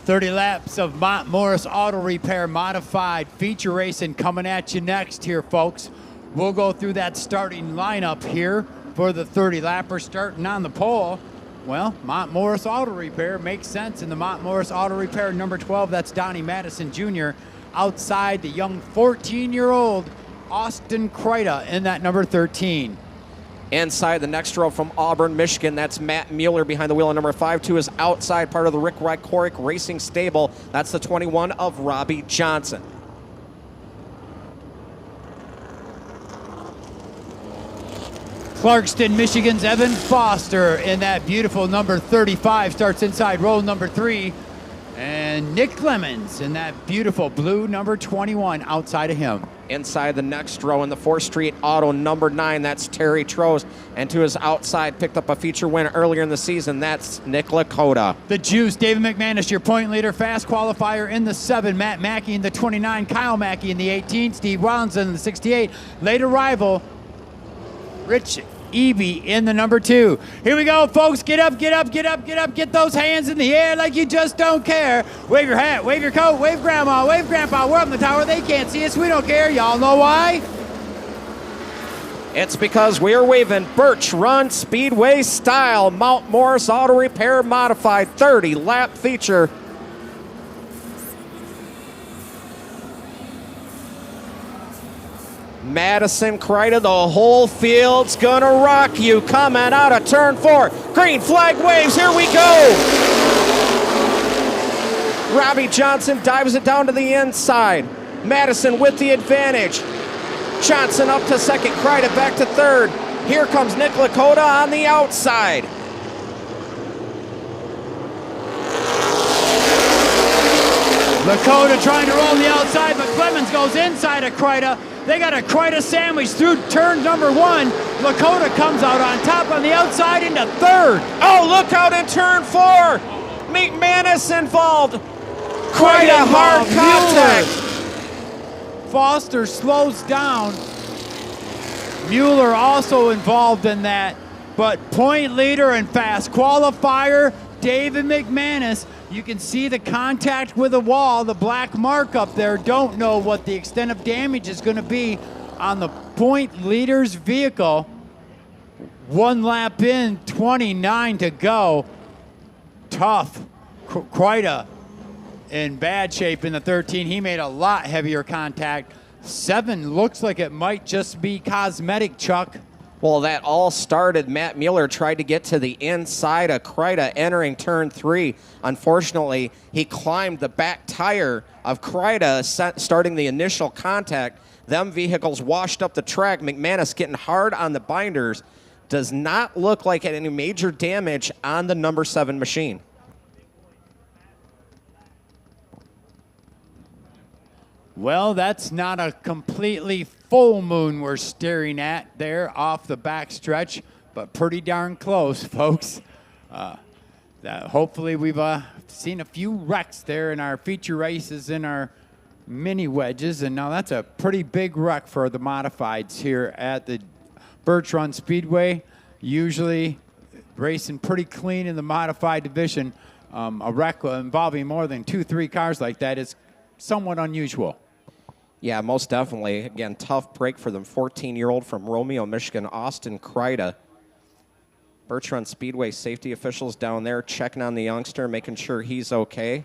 30 laps of Mont Morris Auto Repair Modified Feature Racing coming at you next here, folks. We'll go through that starting lineup here for the 30 lapper starting on the pole. Well, Mont Morris Auto Repair makes sense in the Mont Morris Auto Repair number 12. That's Donnie Madison Jr. Outside the young 14-year-old Austin Kreida in that number 13. Inside the next row from Auburn, Michigan, that's Matt Mueller behind the wheel of number 5 to his outside, part of the Rick Rycoric Racing Stable. That's the 21 of Robbie Johnson. Clarkston, Michigan's Evan Foster in that beautiful number 35 starts inside row number 3. And Nick Clemens in that beautiful blue number 21 outside of him. Inside the next row in the 4th Street Auto number 9, that's Terry Trost. And to his outside, picked up a feature win earlier in the season, that's Nick Lakota. The Juice, David McManus, your point leader, fast qualifier in the 7. Matt Mackey in the 29, Kyle Mackey in the 18, Steve Wallinson in the 68. Late arrival, Rich Eby in the number 2. Here we go, folks. Get up, get up, get up, get up. Get those hands in the air like you just don't care. Wave your hat, wave your coat, wave grandma, wave grandpa. We're up in the tower. They can't see us. We don't care. Y'all know why? It's because we are waving Birch Run Speedway style Mount Morris Auto Repair Modified 30 lap feature. Madison Kreida, the whole field's gonna rock you. Coming out of turn 4. Green flag waves, here we go. Robbie Johnson dives it down to the inside. Madison with the advantage. Johnson up to second, Kreida back to third. Here comes Nick Lakota on the outside. Lakota trying to roll the outside, but Clemens goes inside of Kreida. They got a Kreida sandwich through turn number 1. Lakota comes out on top on the outside into third. Oh, look out in turn 4. McManus involved. Kreida hard contact. Foster slows down. Mueller also involved in that, but point leader and fast qualifier, David McManus. You can see the contact with the wall, the black mark up there. Don't know what the extent of damage is going to be on the point leader's vehicle. 1 lap in, 29 to go. Tough. Kreida in bad shape in the 13. He made a lot heavier contact. 7 looks like it might just be cosmetic, Chuck. Well, that all started. Matt Mueller tried to get to the inside of Kreida entering turn 3. Unfortunately, he climbed the back tire of Kreida, starting the initial contact. Them vehicles washed up the track. McManus getting hard on the binders. Does not look like any major damage on the number 7 machine. Well, that's not a completely full moon we're staring at there off the back stretch, but pretty darn close, folks. Hopefully we've seen a few wrecks there in our feature races in our mini wedges, and now that's a pretty big wreck for the modifieds here at the Birch Run Speedway. Usually racing pretty clean in the modified division. A wreck involving more than 2-3 cars like that is somewhat unusual. Yeah, most definitely. Again, tough break for the 14-year-old from Romeo, Michigan, Austin Kreida. Birch Run Speedway safety officials down there checking on the youngster, making sure he's okay.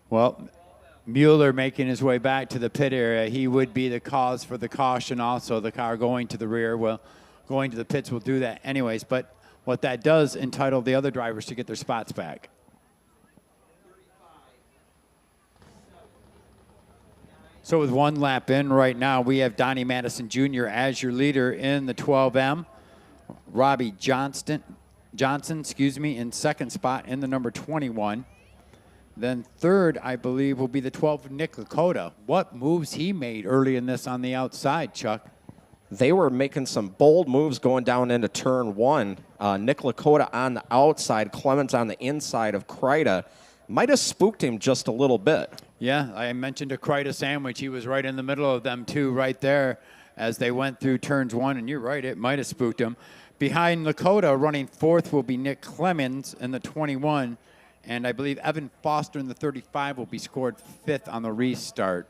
Well, Mueller making his way back to the pit area. He would be the cause for the caution also. The car going to the rear. Well, going to the pits will do that anyways. But what that does entitle the other drivers to get their spots back. So with 1 lap in right now, we have Donnie Madison Jr. as your leader in the 12M. Robbie Johnson, in second spot in the number 21. Then third, I believe, will be the 12, Nick Lakota. What moves he made early in this on the outside, Chuck? They were making some bold moves going down into turn one. Nick Lakota on the outside, Clemens on the inside of Kreida. Might have spooked him just a little bit. Yeah, I mentioned a Kreida sandwich. He was right in the middle of them two right there as they went through turns one, and you're right, it might have spooked him. Behind Lakota, running fourth, will be Nick Clemens in the 21. And I believe Evan Foster in the 35 will be scored fifth on the restart.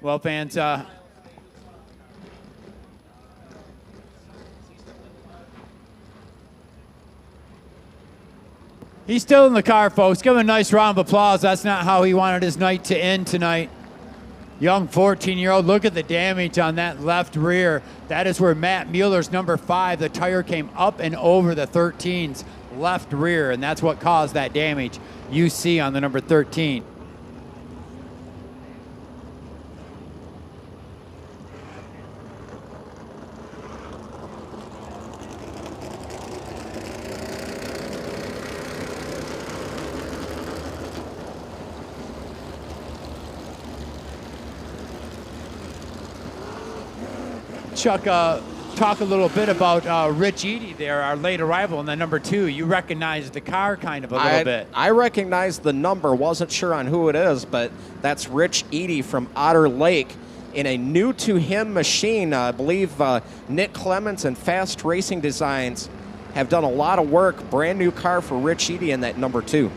Well, fans, he's still in the car, folks. Give him a nice round of applause. That's not how he wanted his night to end tonight. Young 14-year-old, look at the damage on that left rear. That is where Matt Mueller's number 5, the tire came up and over the 13's left rear, and that's what caused that damage you see on the number 13. Chuck, talk a little bit about Rich Eady there, our late arrival in the number 2. You recognized the car kind of a little bit. I recognized the number, wasn't sure on who it is, but that's Rich Eady from Otter Lake in a new-to-him machine. I believe Nick Clemens and Fast Racing Designs have done a lot of work. Brand new car for Rich Eady in that number 2.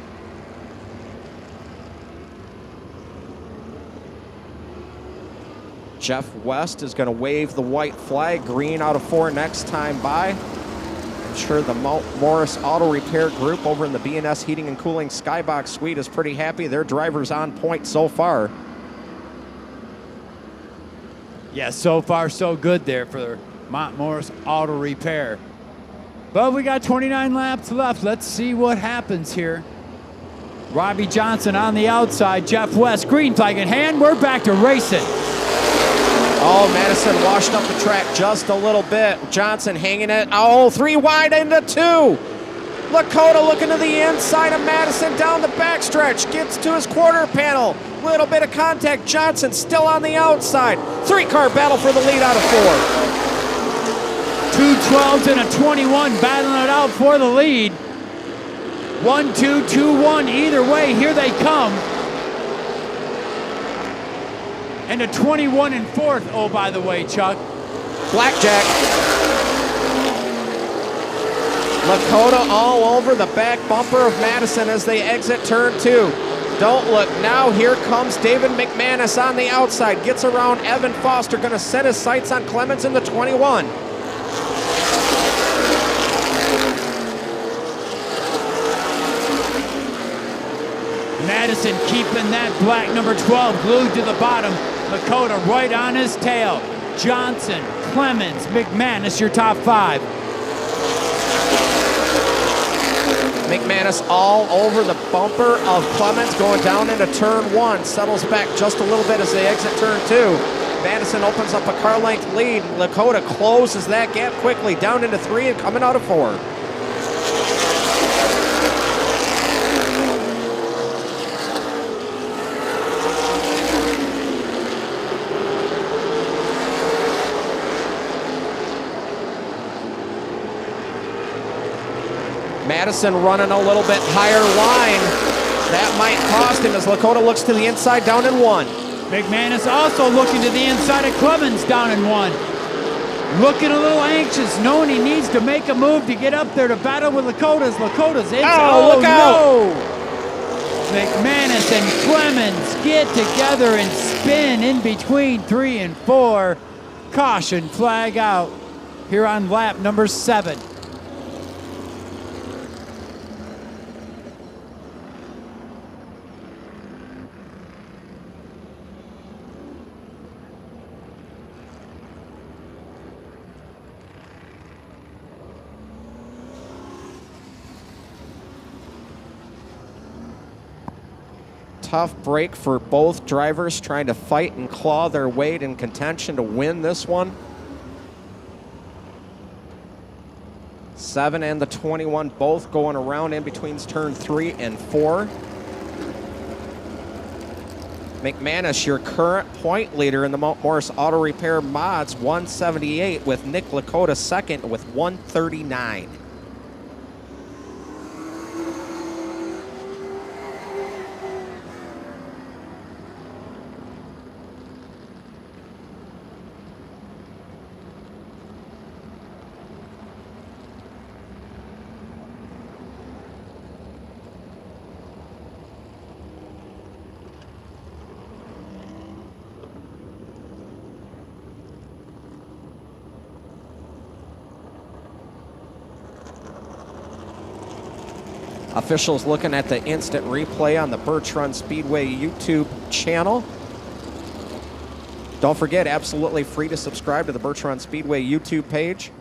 Jeff West is going to wave the white flag, green out of 4 next time by. I'm sure the Morris Auto Repair Group over in the B&S Heating and Cooling Skybox Suite is pretty happy. Their driver's on point so far. Yeah, so far so good there for Mont Morris Auto Repair. But we got 29 laps left. Let's see what happens here. Robbie Johnson on the outside. Jeff West, green flag in hand. We're back to racing. Oh, Madison washed up the track just a little bit. Johnson hanging it. Oh, 3 wide into 2. Lakota looking to the inside of Madison down the backstretch. Gets to his quarter panel. Little bit of contact. Johnson still on the outside. 3-car battle for the lead out of 4. 2 12s and a 21 battling it out for the lead. 1, 2, 2, 1. Either way, here they come. And a 21 in 4th, oh, by the way, Chuck. Blackjack. Lakota all over the back bumper of Madison as they exit turn 2. Don't look now. Here comes David McManus on the outside. Gets around Evan Foster. Going to set his sights on Clemens in the 21. Madison keeping that black number 12 glued to the bottom. Lakota right on his tail. Johnson, Clemens, McManus, your top 5. McManus all over the bumper of Clemens going down into turn 1. Settles back just a little bit as they exit turn 2. Madison opens up a car length lead. Lakota closes that gap quickly down into 3 and coming out of 4. Madison running a little bit higher line. That might cost him as Lakota looks to the inside down in 1. McManus also looking to the inside of Clemens down in 1. Looking a little anxious, knowing he needs to make a move to get up there to battle with Lakota's. Lakota's in. Oh, look out! No! McManus and Clemens get together and spin in between 3 and 4. Caution flag out here on lap number 7. tough break for both drivers trying to fight and claw their way in contention to win this one. 7 and the 21 both going around in between turn 3 and 4. McManus, your current point leader in the Mount Morris Auto Repair Mods, 178, with Nick Lakota second with 139. Officials looking at the instant replay on the Birch Run Speedway YouTube channel. Don't forget, absolutely free to subscribe to the Birch Run Speedway YouTube page.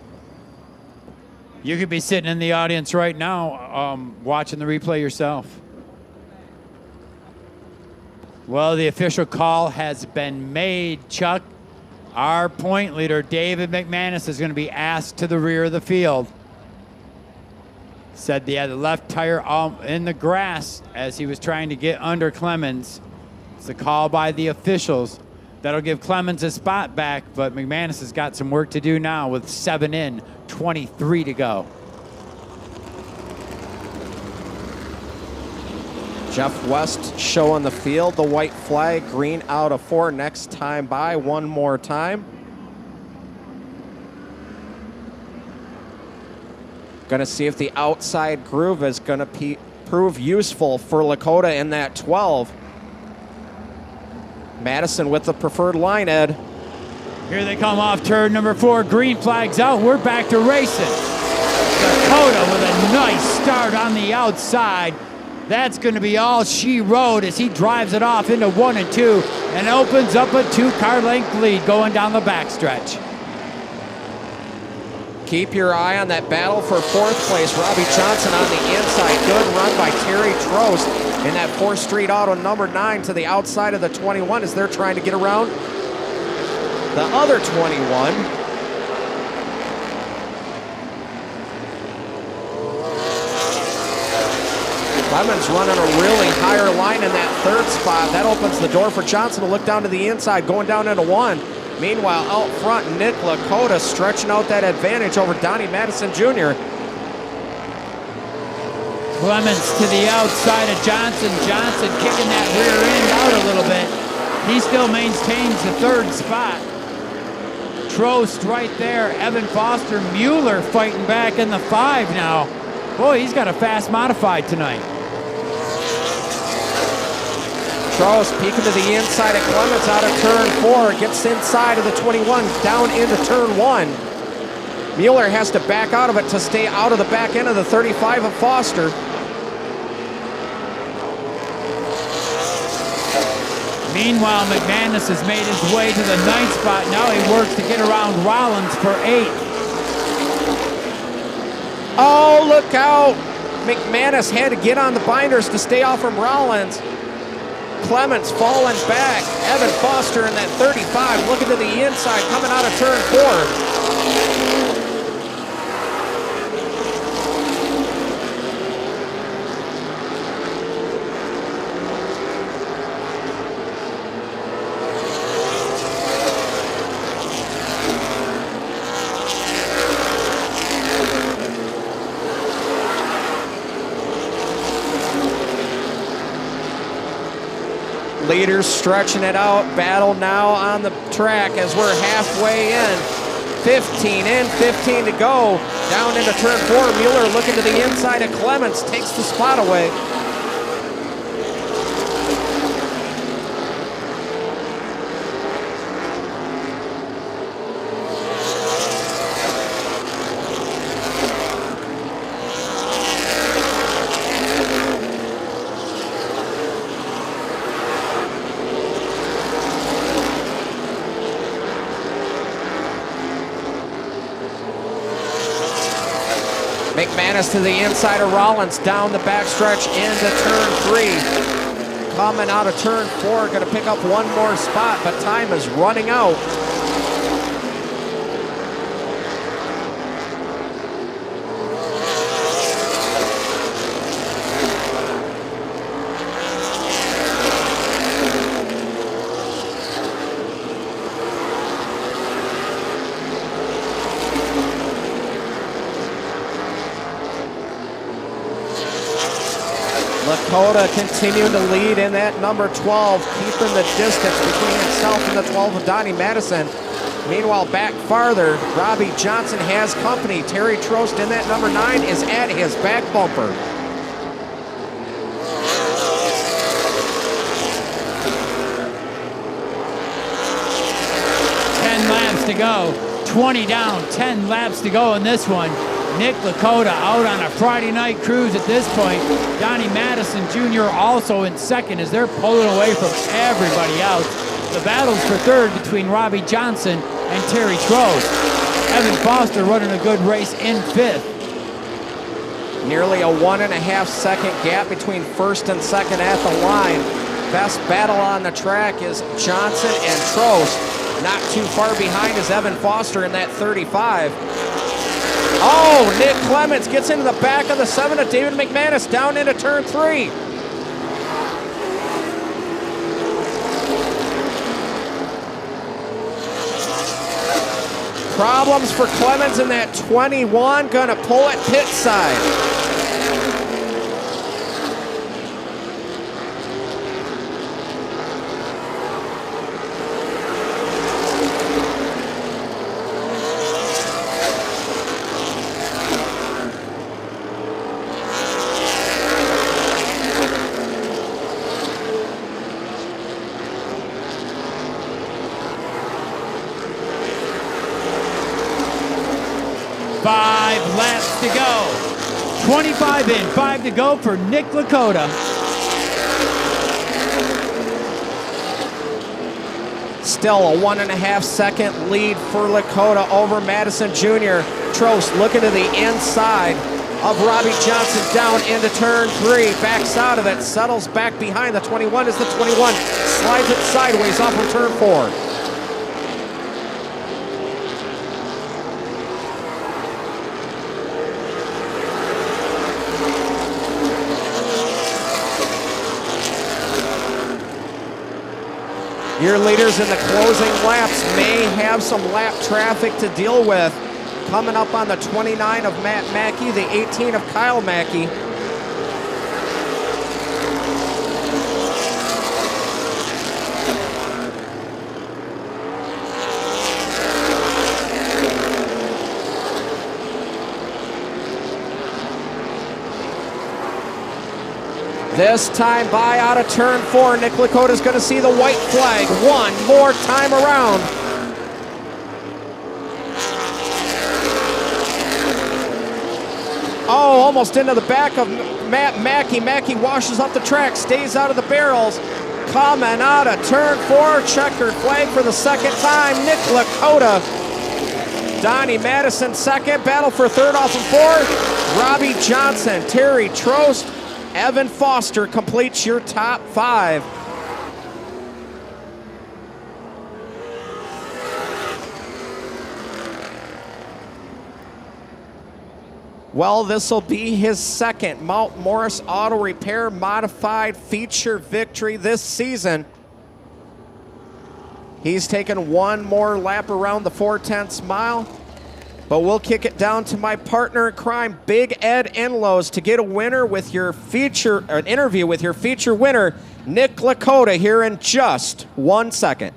You could be sitting in the audience right now watching the replay yourself. Well, the official call has been made, Chuck. Our point leader, David McManus, is going to be asked to the rear of the field. Said he had the left tire in the grass as he was trying to get under Clemens. It's a call by the officials. That'll give Clemens a spot back, but McManus has got some work to do now with 7 in, 23 to go. Jeff West showing the field, the white flag, green out of 4, next time by, one more time. Going to see if the outside groove is going to prove useful for Lakota in that 12. Madison with the preferred line, Ed. Here they come off turn number 4. Green flag's out. We're back to racing. Lakota with a nice start on the outside. That's going to be all she wrote as he drives it off into 1 and 2 and opens up a 2-car length lead going down the backstretch. Keep your eye on that battle for 4th place. Robbie Johnson on the inside. Good run by Terry Trost in that 4th Street Auto number 9 to the outside of the 21 as they're trying to get around the other 21. Clemens running a really higher line in that 3rd spot. That opens the door for Johnson to look down to the inside, going down into 1. Meanwhile, out front, Nick Lakota stretching out that advantage over Donnie Madison Jr. Clemens to the outside of Johnson. Johnson kicking that rear end out a little bit. He still maintains the 3rd spot. Trost right there. Evan Foster, Mueller fighting back in the 5 now. Boy, he's got a fast modified tonight. Trost peeking to the inside of Clemens out of turn 4. Gets inside of the 21, down into turn 1. Mueller has to back out of it to stay out of the back end of the 35 of Foster. Meanwhile, McManus has made his way to the 9th spot. Now he works to get around Rollins for 8th. Oh, look out! McManus had to get on the binders to stay off from Rollins. Clemens falling back. Evan Foster in that 35 looking to the inside, coming out of turn 4. Leaders stretching it out. Battle now on the track as we're halfway in. 15 in, 15 to go. Down into turn 4. Mueller looking to the inside of Clemens. Takes the spot away. McManus to the inside of Rollins, down the backstretch into turn 3. coming out of turn 4, going to pick up one more spot, but time is running out. Lakota continuing to lead in that number 12, keeping the distance between himself and the 12 of Donnie Madison. Meanwhile, back farther, Robbie Johnson has company. Terry Trost in that number 9 is at his back bumper. Laps to go, 20 down, 10 laps to go in this one. Nick Lakota out on a Friday night cruise at this point. Donnie Madison Jr. also in second as they're pulling away from everybody else. The battles for third between Robbie Johnson and Terry Trost. Evan Foster running a good race in fifth. Nearly a 1.5 second gap between first and second at the line. Best battle on the track is Johnson and Trost. Not too far behind is Evan Foster in that 35. Oh, Nick Clements gets into the back of the 7 of David McManus down into turn 3. Problems for Clemens in that 21, gonna pull it pit side. Laps to go. 25 in, 5 to go for Nick Lakota. Still a 1.5 second lead for Lakota over Madison Jr. Trost looking to the inside of Robbie Johnson down into turn 3. Backs out of it, settles back behind the 21 as the 21 slides it sideways off of turn 4. Your leaders in the closing laps may have some lap traffic to deal with. Coming up on the 29 of Matt Mackey, the 18 of Kyle Mackey. This time by out of turn 4, Nick Lakota's going to see the white flag one more time around. Oh, almost into the back of Matt Mackey. Mackey washes up the track, stays out of the barrels. Coming out of turn 4, checkered flag for the second time, Nick Lakota. Donnie Madison second, battle for third off of 4. Robbie Johnson, Terry Trost, Evan Foster completes your top 5. Well, this will be his second Mount Morris Auto Repair Modified feature victory this season. He's taken one more lap around the 4/10 mile. But we'll kick it down to my partner in crime, Big Ed Enlows, to get a winner with your feature, an interview with your feature winner, Nick Lakota, here in just 1 second.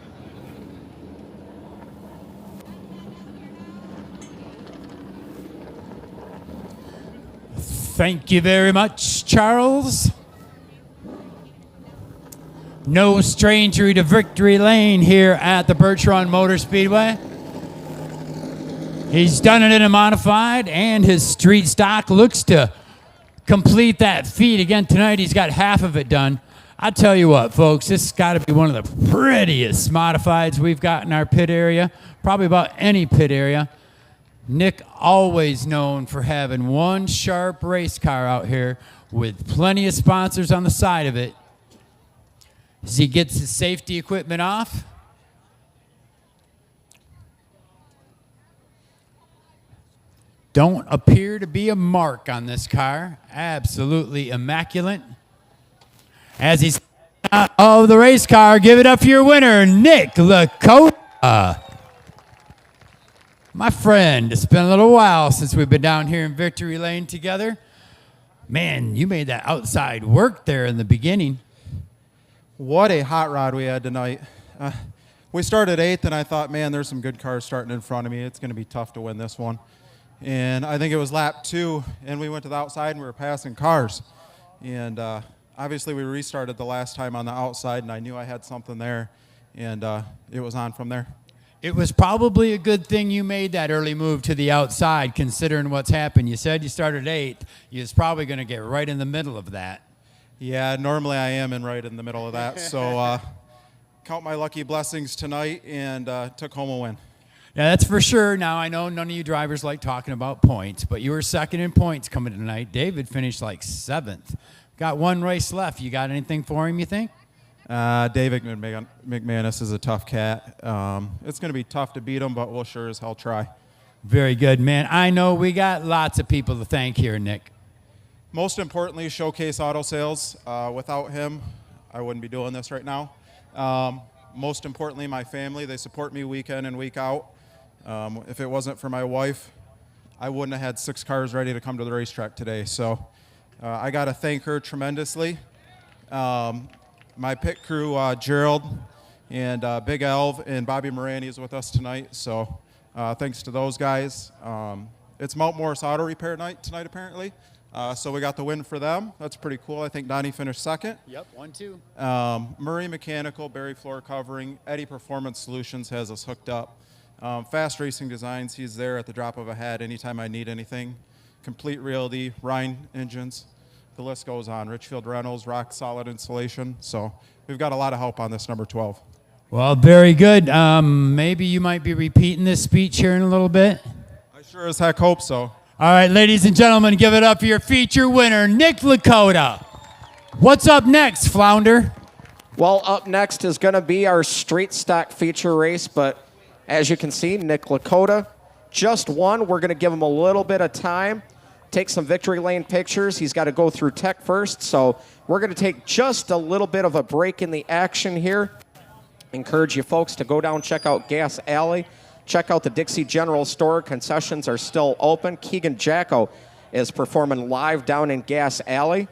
Thank you very much, Charles. No stranger to victory lane here at the Birch Run Motor Speedway. He's done it in a modified, and his street stock looks to complete that feat again tonight. He's got half of it done. I tell you what, folks, this has got to be one of the prettiest modifieds we've got in our pit area, probably about any pit area. Nick always known for having one sharp race car out here with plenty of sponsors on the side of it. As he gets his safety equipment off. Don't appear to be a mark on this car. Absolutely immaculate. As he's out of the race car, give it up for your winner, Nick Lakota. My friend, it's been a little while since we've been down here in Victory Lane together. Man, you made that outside work there in the beginning. What a hot rod we had tonight. We started 8th, and I thought, man, there's some good cars starting in front of me. It's going to be tough to win this one. And I think it was lap 2, and we went to the outside, and we were passing cars. And obviously, we restarted the last time on the outside, and I knew I had something there, and it was on from there. It was probably a good thing you made that early move to the outside, considering what's happened. You said you started 8th. You was probably going to get right in the middle of that. Yeah, normally I am right in the middle of that. So count my lucky blessings tonight, and took home a win. Yeah, that's for sure. Now, I know none of you drivers like talking about points, but you were second in points coming tonight. David finished like 7th. Got one race left. You got anything for him, you think? David McManus is a tough cat. It's going to be tough to beat him, but we'll sure as hell try. Very good, man. I know we got lots of people to thank here, Nick. Most importantly, Showcase Auto Sales. Without him, I wouldn't be doing this right now. Most importantly, my family. They support me week in and week out. If it wasn't for my wife, I wouldn't have had 6 cars ready to come to the racetrack today. So I got to thank her tremendously. My pit crew, Gerald and Big Elv and Bobby Morani is with us tonight. So thanks to those guys. It's Mount Morris Auto Repair night tonight, apparently. So we got the win for them. That's pretty cool. I think Donnie finished 2nd. Yep, 1-2. Murray Mechanical, Barry Floor Covering, Eddie Performance Solutions has us hooked up. Fast Racing Designs, he's there at the drop of a hat anytime I need anything. Complete Realty, Rhine Engines, the list goes on. Richfield Reynolds, Rock Solid Installation. So we've got a lot of help on this number 12. Well, very good. Maybe you might be repeating this speech here in a little bit. I sure as heck hope so. All right, ladies and gentlemen, give it up for your feature winner, Nick Lakota. What's up next, Flounder? Well, up next is going to be our straight stock feature race, but as you can see, Nick Lakota just won. We're going to give him a little bit of time, take some victory lane pictures. He's got to go through tech first, so we're going to take just a little bit of a break in the action here. Encourage you folks to go down, check out Gas Alley, check out the Dixie General Store. Concessions are still open. Keegan Jacko is performing live down in Gas Alley.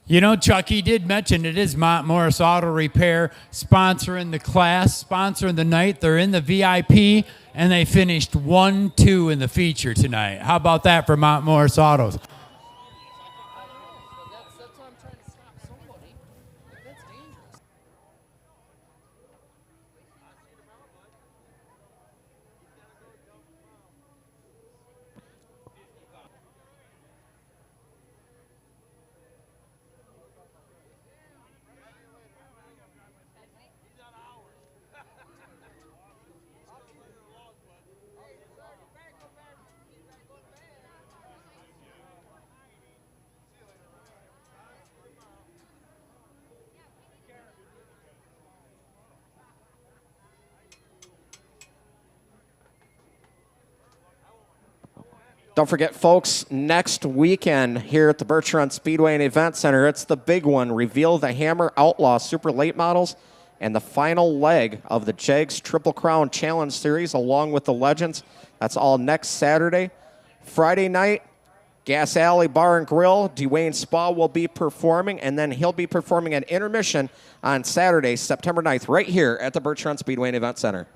You know, Chucky did mention it is Mont Morris Auto Repair sponsoring the class, sponsoring the night. They're in the VIP, and they finished 1-2 in the feature tonight. How about that for Mont Morris Autos? Don't forget, folks, next weekend here at the Birch Run Speedway and Event Center, it's the big one. Reveal the Hammer Outlaw Super Late Models and the final leg of the JEGS Triple Crown Challenge Series along with the Legends. That's all next Saturday. Friday night, Gas Alley Bar and Grill, Dwayne Spa will be performing, and then he'll be performing at Intermission on Saturday, September 9th, right here at the Birch Run Speedway and Event Center.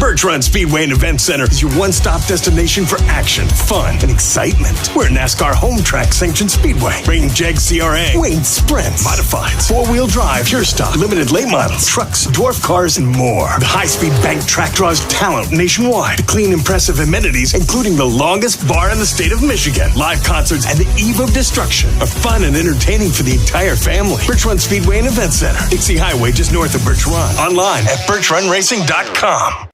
Birch Run Speedway and Event Center is your one-stop destination for action, fun, and excitement. We're NASCAR home track sanctioned Speedway, bringing Jag CRA, Wayne Sprints, modifieds, four-wheel drive, pure stock, limited late models, trucks, dwarf cars, and more. The high-speed bank track draws talent nationwide. The clean, impressive amenities, including the longest bar in the state of Michigan. Live concerts and the eve of destruction are fun and entertaining for the entire family. Birch Run Speedway and Event Center, Dixie Highway, just north of Birch Run. Online at birchrunracing.com.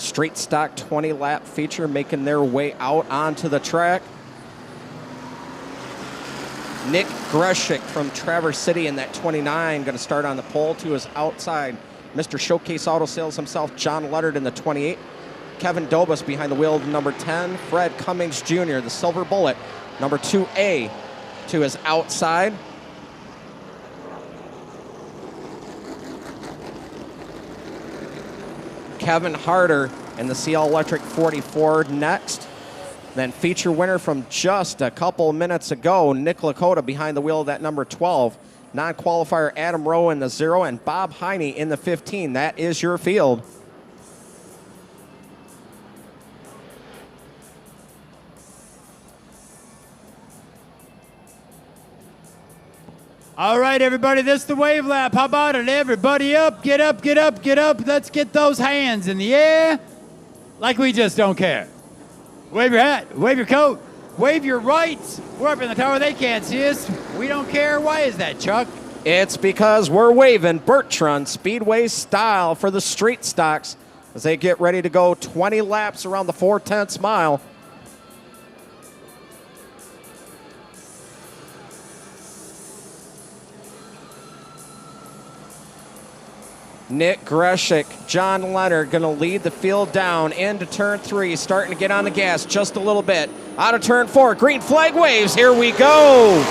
Street stock 20-lap feature making their way out onto the track. Nick Greshik from Traverse City in that 29 going to start on the pole. To his outside, Mr. Showcase Auto Sales himself, John Leonard in the 28. Kevin Dobus behind the wheel of number 10. Fred Cummings Jr., the Silver Bullet, number 2A, to his outside. Kevin Harder in the CL Electric 44 next. Then feature winner from just a couple minutes ago, Nick Lakota behind the wheel of that number 12. Non-qualifier Adam Rowe in the 0 and Bob Heine in the 15. That is your field. All right, everybody, this is the wave lap. How about it? Everybody up, get up, get up, get up. Let's get those hands in the air like we just don't care. Wave your hat, wave your coat, wave your rights. We're up in the tower, they can't see us. We don't care. Why is that, Chuck? It's because we're waving Birch Run Speedway style for the street stocks as they get ready to go 20 laps around the 4/10 mile. Nick Greshik, John Leonard going to lead the field down into turn 3, starting to get on the gas just a little bit. Out of turn 4, green flag waves, here we go.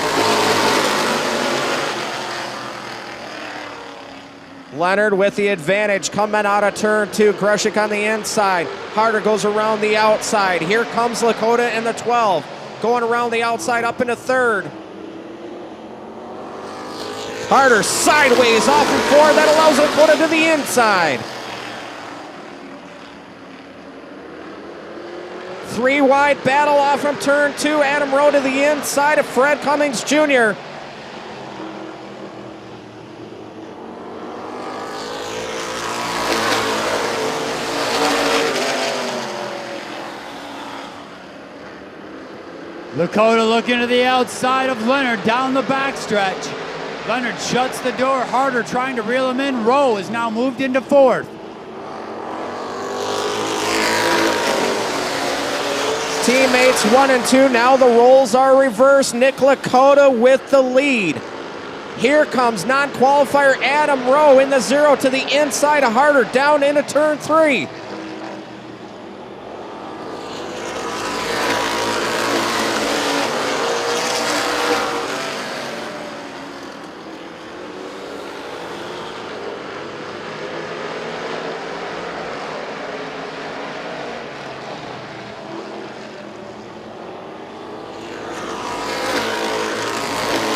Leonard with the advantage coming out of turn 2, Greshik on the inside. Harder goes around the outside. Here comes Lakota in the 12, going around the outside up into third. Harder sideways off of 4. That allows Lakota to the inside. 3 wide battle off from turn 2. Adam Rowe to the inside of Fred Cummings Jr. Lakota looking to the outside of Leonard down the backstretch. Leonard shuts the door. Harder trying to reel him in. Rowe is now moved into 4th. Teammates 1 and 2. Now the roles are reversed. Nick Lakota with the lead. Here comes non-qualifier Adam Rowe in the 0 to the inside of Harder down into turn 3.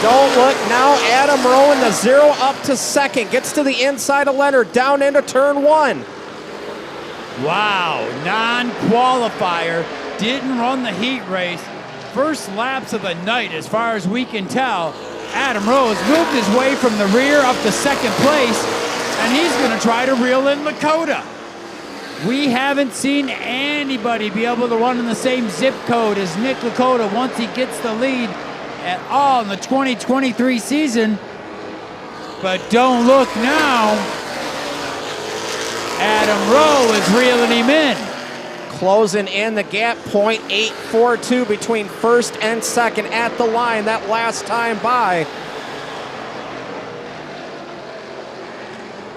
Don't look now, Adam Rowe in the 0 up to 2nd. Gets to the inside of Leonard, down into turn 1. Wow, non-qualifier, didn't run the heat race. First laps of the night as far as we can tell. Adam Rowe has moved his way from the rear up to 2nd place, and he's going to try to reel in Lakota. We haven't seen anybody be able to run in the same zip code as Nick Lakota once he gets the lead at all in the 2023 season. But don't look now. Adam Rowe is reeling him in. Closing in the gap, 0.842 between 1st and 2nd at the line that last time by.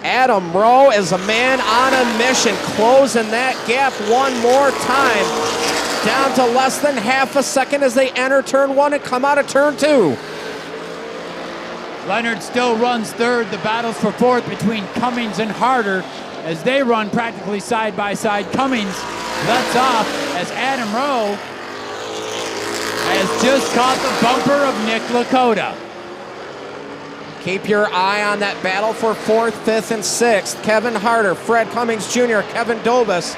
Adam Rowe is a man on a mission, closing that gap one more time. Down to less than half a second as they enter turn 1 and come out of turn 2. Leonard still runs 3rd. The battles for 4th between Cummings and Harder as they run practically side by side. Cummings lets off as Adam Rowe has just caught the bumper of Nick Lakota. Keep your eye on that battle for 4th, 5th, and 6th. Kevin Harder, Fred Cummings Jr., Kevin Dobus.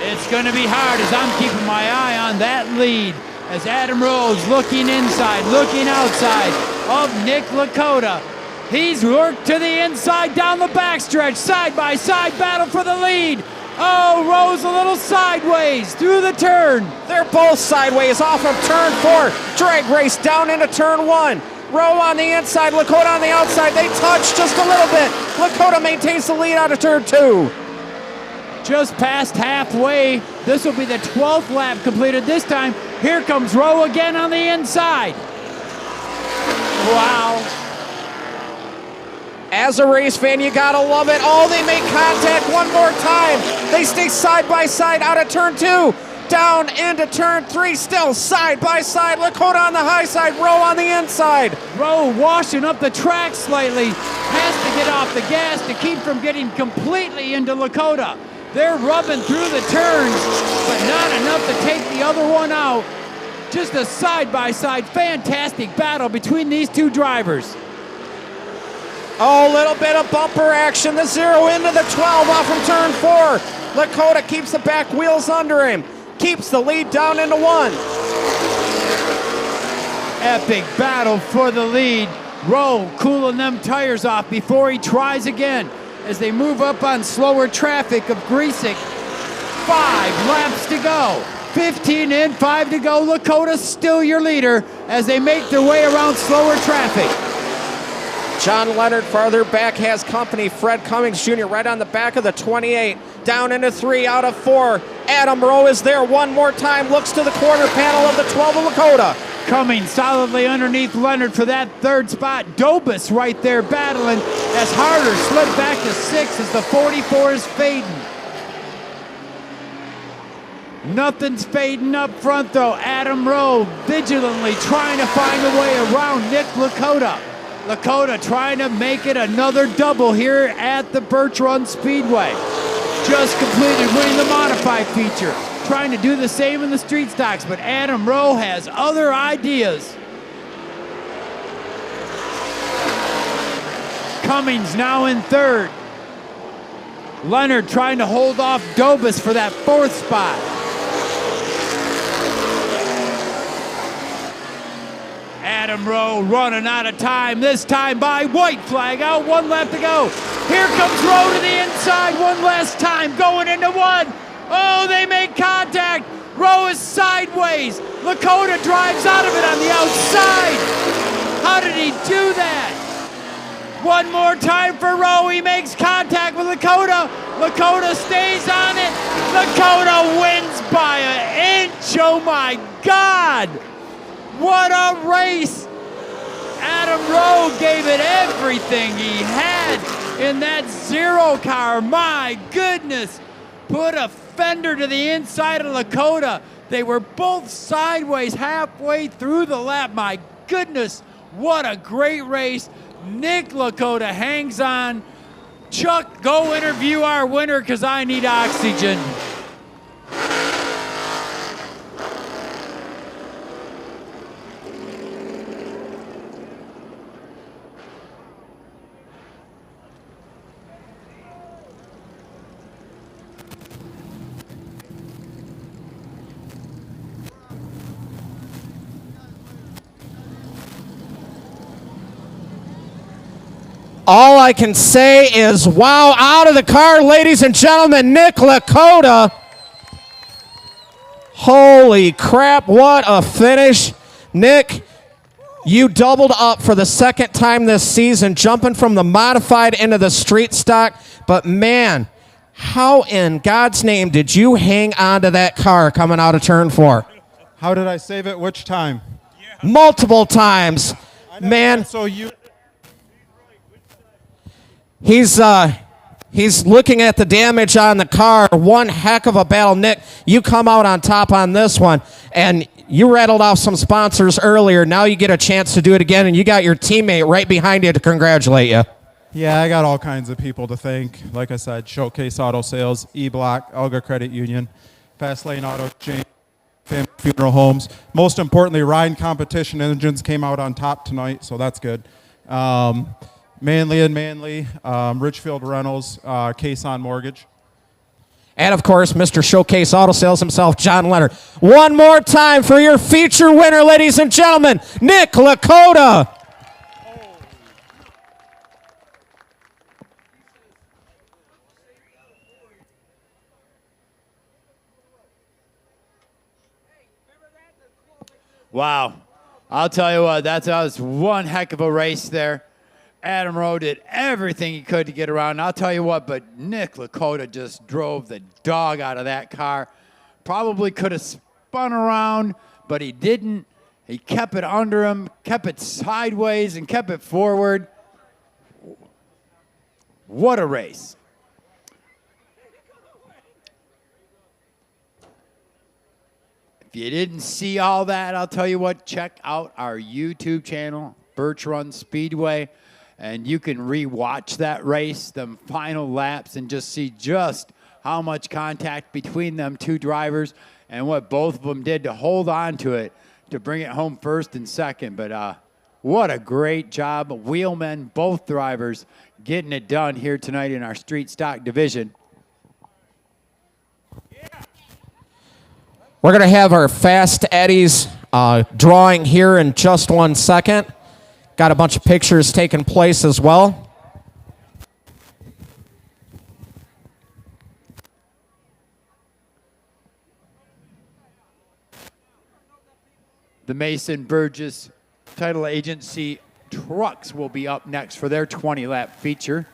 It's going to be hard as I'm keeping my eye on that lead as Adam Rowe's looking inside, looking outside of Nick Lakota. He's worked to the inside down the backstretch, side by side battle for the lead. Oh, Rowe's a little sideways through the turn. They're both sideways off of turn 4. Drag race down into turn 1. Rowe on the inside, Lakota on the outside. They touch just a little bit. Lakota maintains the lead out of turn 2. Just past halfway. This will be the 12th lap completed this time. Here comes Rowe again on the inside. Wow. As a race fan, you gotta love it. Oh, they make contact one more time. They stay side by side out of turn 2. Down into turn 3, still side by side. Lakota on the high side, Rowe on the inside. Rowe washing up the track slightly. Has to get off the gas to keep from getting completely into Lakota. They're rubbing through the turns, but not enough to take the other one out. Just a side-by-side fantastic battle between these two drivers. Oh, little bit of bumper action. The 0 into the 12 off from turn 4. Lakota keeps the back wheels under him. Keeps the lead down into 1. Epic battle for the lead. Rowe cooling them tires off before he tries again as they move up on slower traffic of Griesick. 5 laps to go. 15 in, 5 to go. Lakota still your leader as they make their way around slower traffic. John Leonard farther back has company. Fred Cummings Jr. right on the back of the 28. Down into 3 out of 4. Adam Rowe is there one more time. Looks to the quarter panel of the 12 of Lakota. Coming solidly underneath Leonard for that 3rd spot. Dobus right there battling as Harder slipped back to 6 as the 44 is fading. Nothing's fading up front though. Adam Rowe vigilantly trying to find a way around Nick Lakota. Lakota trying to make it another double here at the Birch Run Speedway. Just completed winning the modified feature. Trying to do the same in the street stocks, but Adam Rowe has other ideas. Cummings now in 3rd. Leonard trying to hold off Dobus for that 4th spot. Adam Rowe running out of time, this time by white flag out, 1 lap to go. Here comes Rowe to the inside one last time, going into 1. Oh, they make contact. Rowe is sideways. Lakota drives out of it on the outside. How did he do that? One more time for Rowe. He makes contact with Lakota. Lakota stays on it. Lakota wins by an inch. Oh my God. What a race. Adam Rowe gave it everything he had in that 0 car. My goodness. Put a fender to the inside of Lakota. They were both sideways halfway through the lap. My goodness, what a great race. Nick Lakota hangs on. Chuck, go interview our winner because I need oxygen. All I can say is, wow, out of the car, ladies and gentlemen, Nick Lakota. Holy crap, what a finish. Nick, you doubled up for the 2nd time this season, jumping from the modified into the street stock. But man, how in God's name did you hang on to that car coming out of turn 4? How did I save it? Which time? Multiple times. Man. So you... He's looking at the damage on the car. One heck of a battle. Nick, you come out on top on this one, and you rattled off some sponsors earlier. Now you get a chance to do it again, and you got your teammate right behind you to congratulate you. Yeah, I got all kinds of people to thank. Like I said, Showcase Auto Sales, E-Block, Elga Credit Union, Fast Lane Auto Exchange, Family Funeral Homes. Most importantly, Ryan Competition Engines came out on top tonight, so that's good. Manley and Manley, Richfield Reynolds, Case on Mortgage. And, of course, Mr. Showcase Auto Sales himself, John Leonard. One more time for your feature winner, ladies and gentlemen, Nick Lakota. Wow. I'll tell you what, that was one heck of a race there. Adam Rowe did everything he could to get around. I'll tell you what, but Nick Lakota just drove the dog out of that car. Probably could have spun around, but he didn't. He kept it under him, kept it sideways, and kept it forward. What a race. If you didn't see all that, I'll tell you what, check out our YouTube channel, Birch Run Speedway, and you can re-watch that race, them final laps, and just see just how much contact between them two drivers and what both of them did to hold on to it to bring it home first and second. But what a great job. Wheelmen, both drivers, getting it done here tonight in our street stock division. We're going to have our Fast Eddies drawing here in just 1 second. Got a bunch of pictures taking place as well. The Mason Burgess Title Agency trucks will be up next for their 20-lap feature.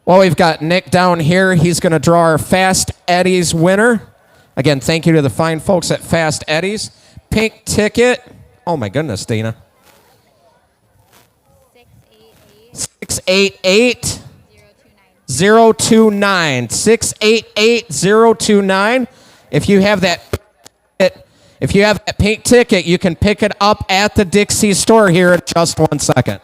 Well, we've got Nick down here. He's going to draw our Fast Eddies winner. Again, thank you to the fine folks at Fast Eddies. Pink ticket. Oh, my goodness, Dana. 688 029. 688 029. If you have that pink ticket, you can pick it up at the Dixie store here in just 1 second.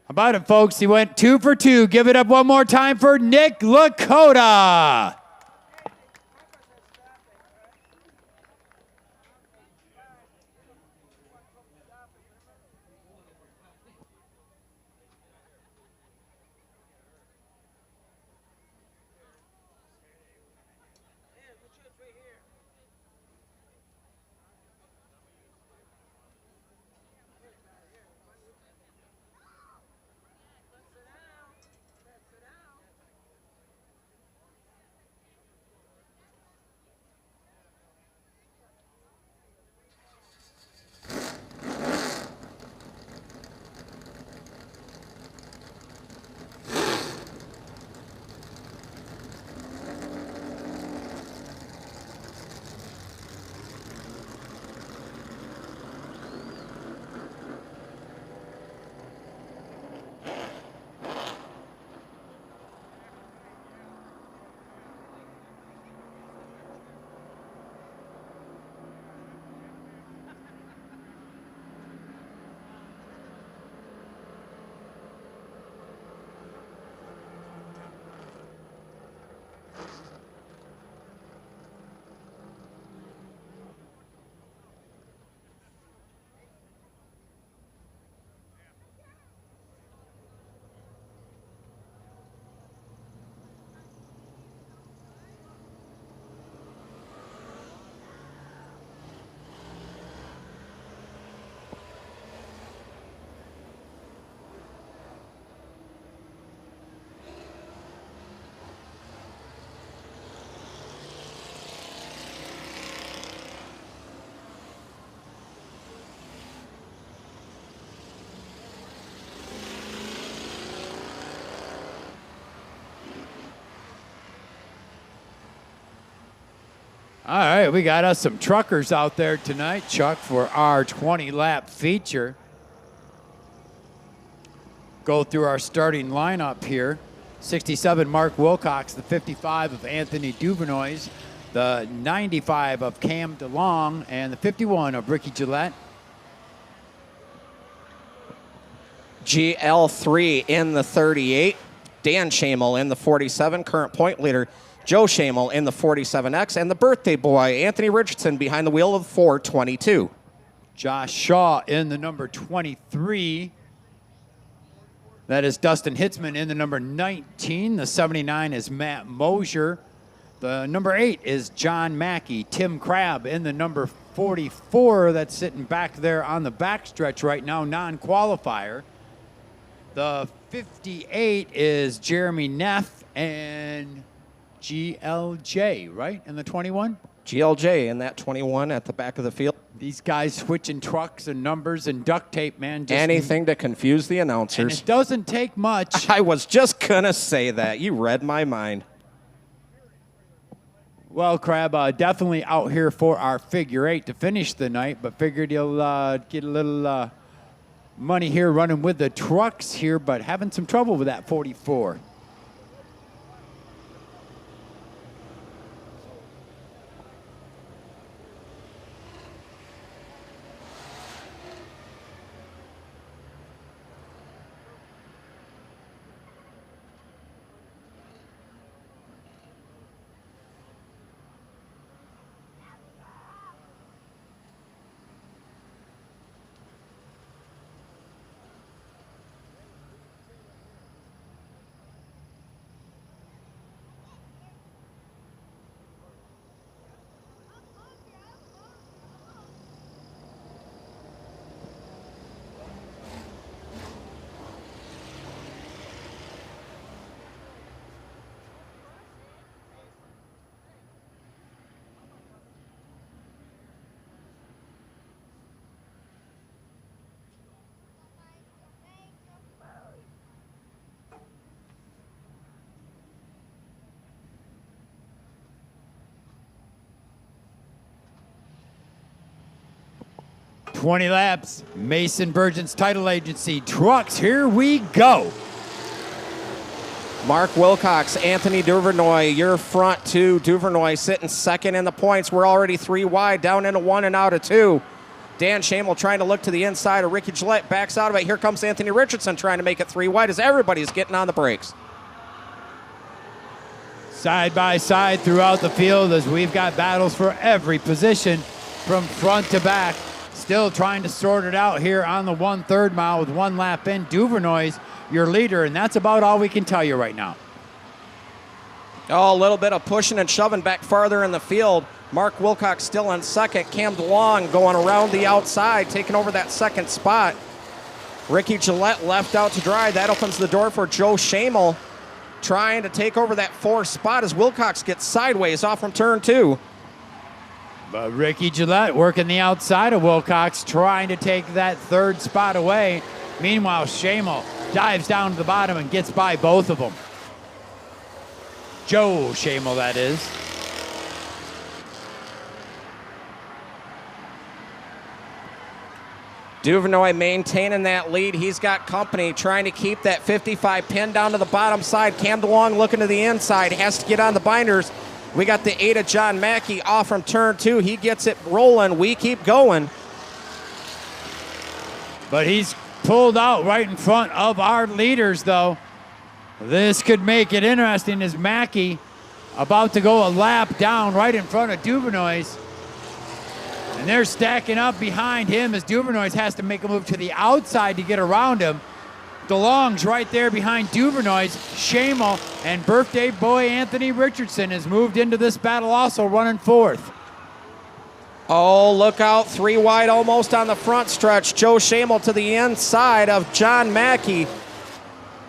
About it, folks. He went 2 for 2. Give it up one more time for Nick Lakota. All right, we got us some truckers out there tonight, Chuck, for our 20-lap feature. Go through our starting lineup here. 67, Mark Wilcox. The 55 of Anthony Duvernois. The 95 of Cam DeLong. And the 51 of Ricky Gillette. GL3 in the 38. Dan Shamel in the 47, current point leader. Joe Shamel in the 47X, and the birthday boy, Anthony Richardson, behind the wheel of 422. Josh Shaw in the number 23. That is Dustin Hitzman in the number 19. The 79 is Matt Mosier. The number 8 is John Mackey. Tim Crabb in the number 44. That's sitting back there on the backstretch right now, non-qualifier. The 58 is Jeremy Neff and GLJ, right, in the 21? GLJ in that 21 at the back of the field. These guys switching trucks and numbers and duct tape, man. Just anything to confuse the announcers. And it doesn't take much. I was just going to say that. You read my mind. Well, Crab, definitely out here for our figure 8 to finish the night, but figured you'll get a little money here running with the trucks here, but having some trouble with that 44. $20 laps, Mason Burgeon's title agency, trucks, here we go. Mark Wilcox, Anthony Duvernois, your front two. Duvernois sitting second in the points. We're already 3 wide, down into 1 and out of 2. Dan Shamel trying to look to the inside of Ricky Gillette, backs out of it. Here comes Anthony Richardson trying to make it 3 wide as everybody's getting on the brakes. Side by side throughout the field as we've got battles for every position from front to back. Still trying to sort it out here on the 1/3 mile with 1 lap in. Duvernois, your leader, and that's about all we can tell you right now. Oh, a little bit of pushing and shoving back farther in the field. Mark Wilcox still in second. Cam DeLong going around the outside, taking over that second spot. Ricky Gillette left out to dry. That opens the door for Joe Shamel trying to take over that 4th spot as Wilcox gets sideways off from turn 2. But Ricky Gillette working the outside of Wilcox, trying to take that 3rd spot away. Meanwhile, Shamel dives down to the bottom and gets by both of them. Joe Shamel, that is. Duvernois maintaining that lead. He's got company trying to keep that 55 pinned down to the bottom side. Cam DeLong looking to the inside, has to get on the binders. We got the 8 of John Mackey off from turn 2. He gets it rolling. We keep going. But he's pulled out right in front of our leaders, though. This could make it interesting as Mackey about to go a lap down right in front of Duvernois. And they're stacking up behind him as Duvernois has to make a move to the outside to get around him. DeLong's right there behind Duvernois. Shamel and birthday boy Anthony Richardson has moved into this battle also, running 4th. Oh, look out. 3 wide almost on the front stretch. Joe Shamel to the inside of John Mackey.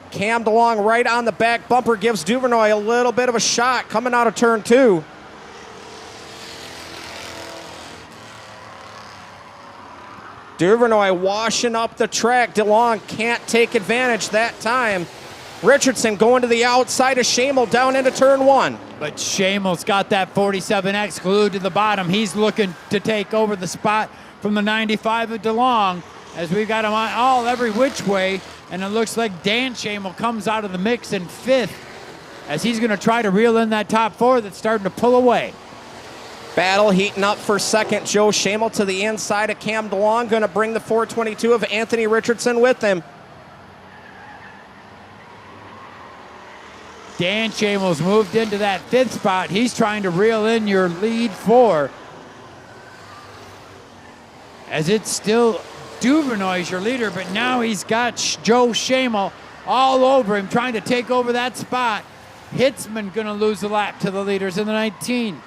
Cam DeLong right on the back bumper gives Duvernois a little bit of a shot coming out of turn 2. Duvernois washing up the track. DeLong can't take advantage that time. Richardson going to the outside of Shamel down into turn 1. But Shamel's got that 47X glued to the bottom. He's looking to take over the spot from the 95 of DeLong, as we've got him on every which way. And it looks like Dan Shamel comes out of the mix in 5th, as he's going to try to reel in that top 4 that's starting to pull away. Battle heating up for 2nd. Joe Shamel to the inside of Cam DeLong, going to bring the 422 of Anthony Richardson with him. Dan Shamel's moved into that 5th spot. He's trying to reel in your lead 4, as it's still Duvernoy's your leader, but now he's got Joe Shamel all over him, trying to take over that spot. Hitzman going to lose a lap to the leaders in the 19.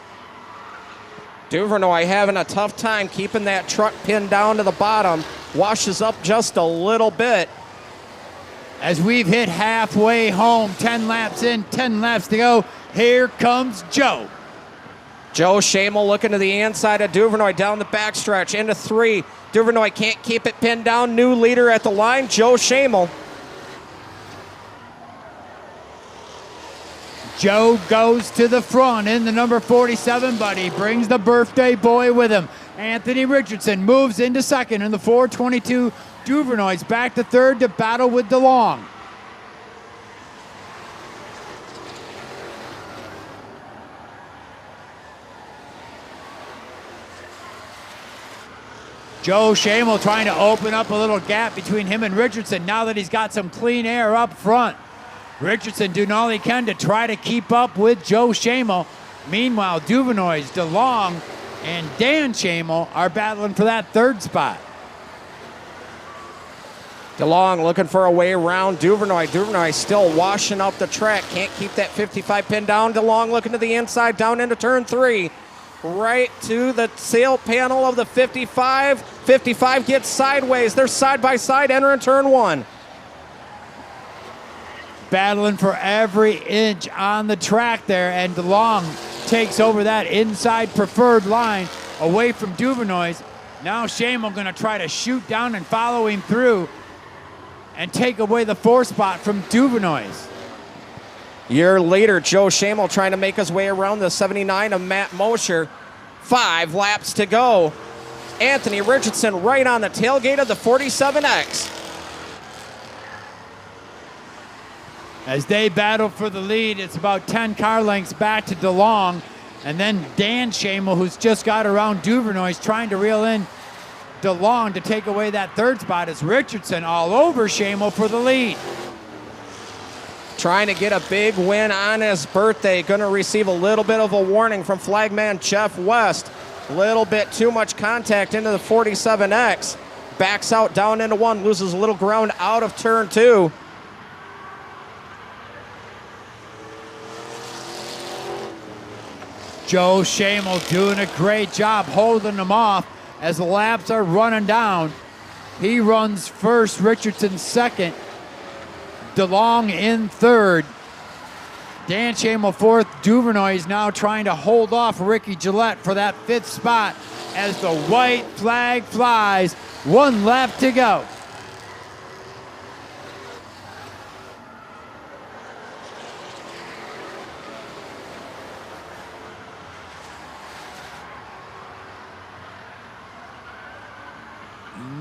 Duvernoy having a tough time keeping that truck pinned down to the bottom. Washes up just a little bit. As we've hit halfway home, 10 laps in, 10 laps to go. Here comes Joe. Joe Shamel looking to the inside of Duvernoy down the backstretch into 3. Duvernoy can't keep it pinned down. New leader at the line, Joe Shamel. Joe goes to the front in the number 47, but he brings the birthday boy with him. Anthony Richardson moves into 2nd in the 422. Duvernoy's back to 3rd to battle with DeLong. Joe Shamel trying to open up a little gap between him and Richardson now that he's got some clean air up front. Richardson doing all he can to try to keep up with Joe Shamel. Meanwhile, Duvernoy's, DeLong, and Dan Shamel are battling for that 3rd spot. DeLong looking for a way around Duvernoy. Duvernoy still washing up the track. Can't keep that 55 pin down. DeLong looking to the inside, down into turn 3. Right to the sail panel of the 55. 55 gets sideways. They're side by side, entering turn 1. Battling for every inch on the track there, and DeLong takes over that inside preferred line away from Duvernoy's. Now Shamel going to try to shoot down and follow him through and take away the 4th spot from Duvernoy's. Your leader, Joe Shamel, trying to make his way around the 79 of Matt Mosher. 5 laps to go. Anthony Richardson right on the tailgate of the 47X. As they battle for the lead, it's about 10 car lengths back to DeLong. And then Dan Shamel, who's just got around Duvernoy, is trying to reel in DeLong to take away that 3rd spot, as Richardson all over Shamel for the lead. Trying to get a big win on his birthday. Going to receive a little bit of a warning from flagman Jeff West. A little bit too much contact into the 47X. Backs out down into 1, loses a little ground out of turn 2. Joe Shamel doing a great job holding them off as the laps are running down. He runs 1st, Richardson 2nd, DeLong in 3rd. Dan Shamel 4th. Duvernoy is now trying to hold off Ricky Gillette for that 5th spot as the white flag flies. 1 lap to go.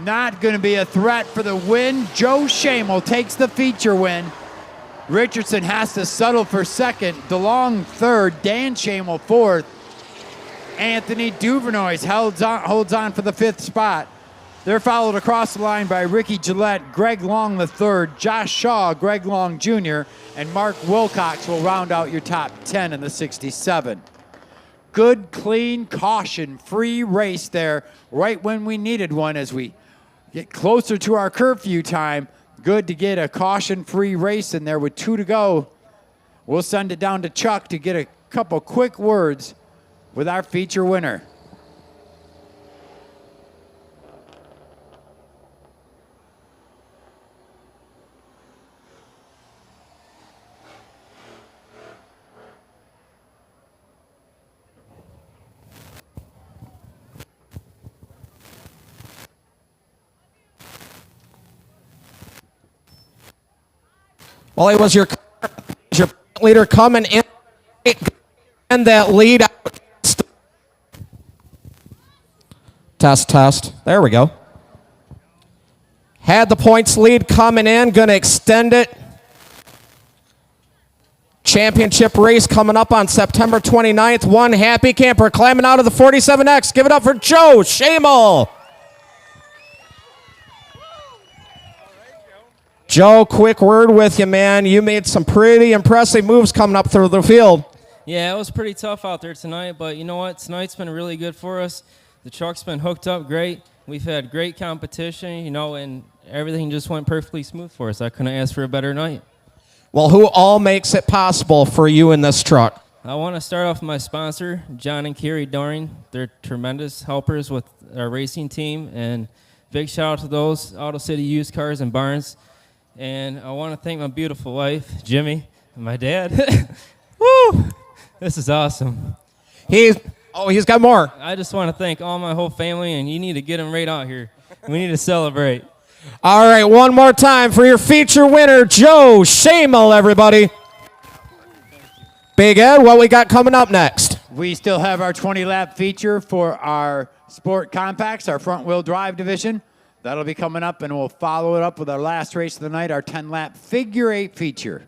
Not going to be a threat for the win. Joe Shamel takes the feature win. Richardson has to settle for 2nd. DeLong 3rd. Dan Shamel 4th. Anthony Duvernoy holds on for the 5th spot. They're followed across the line by Ricky Gillette, Greg Long III, Josh Shaw, Greg Long Jr., and Mark Wilcox will round out your top 10 in the 67. Good, clean, caution-free race there right when we needed one as we get closer to our curfew time. Good to get a caution-free race in there with 2 to go. We'll send it down to Chuck to get a couple quick words with our feature winner. Well, it was your leader coming in and that lead out. Test. There we go. Had the points lead coming in, going to extend it. Championship race coming up on September 29th. One happy camper climbing out of the 47X. Give it up for Joe Shamel. Joe, quick word with you, man. You made some pretty impressive moves coming up through the field. Yeah, it was pretty tough out there tonight, but you know what? Tonight's been really good for us. The truck's been hooked up great. We've had great competition, you know, and everything just went perfectly smooth for us. I couldn't ask for a better night. Well, who all makes it possible for you in this truck? I want to start off with my sponsor, John and Kerry Doring. They're tremendous helpers with our racing team, and big shout out to those Auto City Used Cars and Barnes. And I want to thank my beautiful wife, Jimmy, and my dad. Woo! This is awesome. He's got more. I just want to thank all my whole family, and you need to get them right out here. We need to celebrate. All right, one more time for your feature winner, Joe Shamel, everybody. Big Ed, what we got coming up next? We still have our 20-lap feature for our Sport Compacts, our front-wheel drive division. That'll be coming up, and we'll follow it up with our last race of the night, our 10-lap figure 8 feature.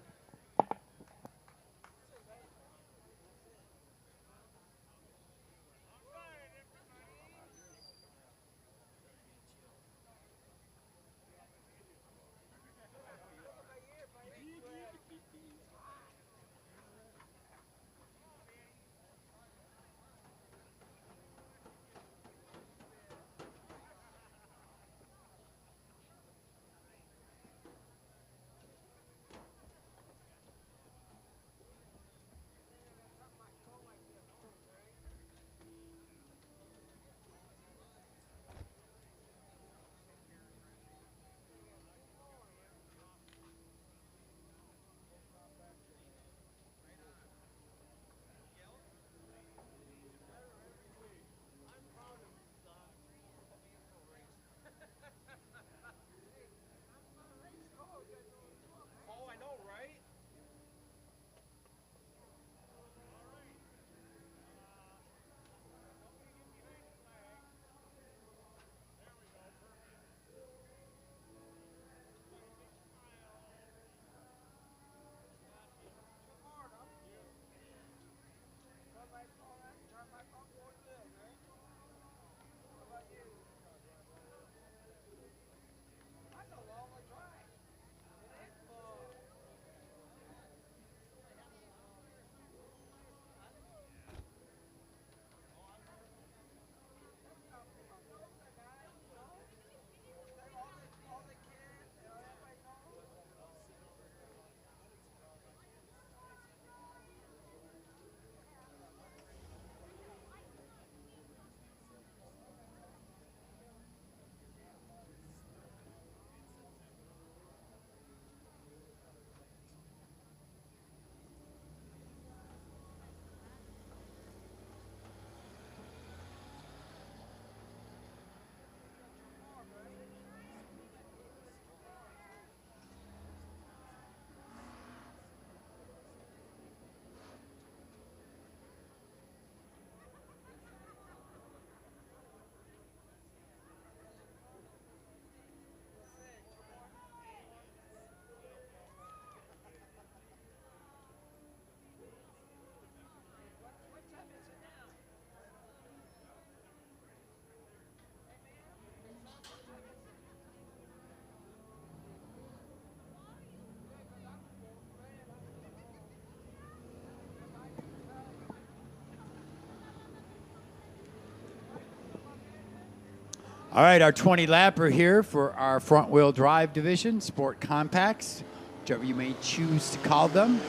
All right, our 20-lapper here for our front-wheel drive division, Sport Compacts, whichever you may choose to call them.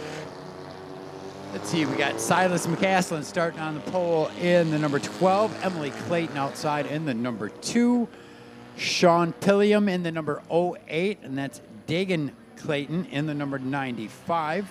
Let's see, we got Silas McCaslin starting on the pole in the number 12, Emily Clayton outside in the number 2, Sean Pilliam in the number 08, and that's Dagan Clayton in the number 95.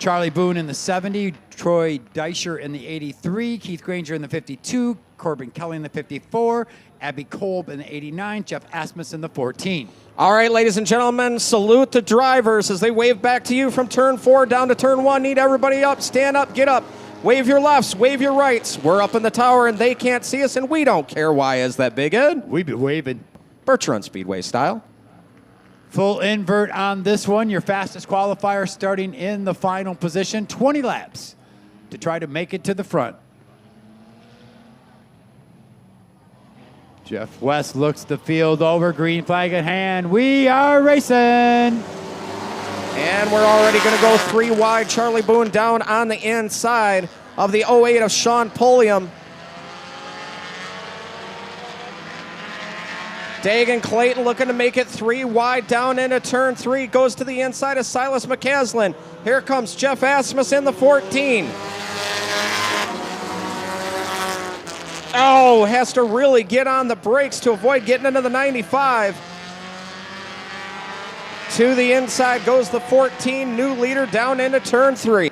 Charlie Boone in the 70, Troy Deisher in the 83, Keith Granger in the 52, Corbin Kelly in the 54, Abby Kolb in the 89, Jeff Asmus in the 14. All right, ladies and gentlemen, salute the drivers as they wave back to you from turn 4 down to turn 1. Need everybody up, stand up, get up. Wave your lefts, wave your rights. We're up in the tower and they can't see us, and we don't care. Why is that, Big Ed? We be waving. Birch Run Speedway style. Full invert on this one. Your fastest qualifier starting in the final position. 20 laps to try to make it to the front. Jeff West looks the field over. Green flag at hand. We are racing. And we're already going to go 3 wide. Charlie Boone down on the inside of the 08 of Sean Pulliam. Dagan Clayton looking to make it 3 wide down into turn 3. Goes to the inside of Silas McCaslin. Here comes Jeff Asmus in the 14. Oh, has to really get on the brakes to avoid getting into the 95. To the inside goes the 14, new leader down into turn 3.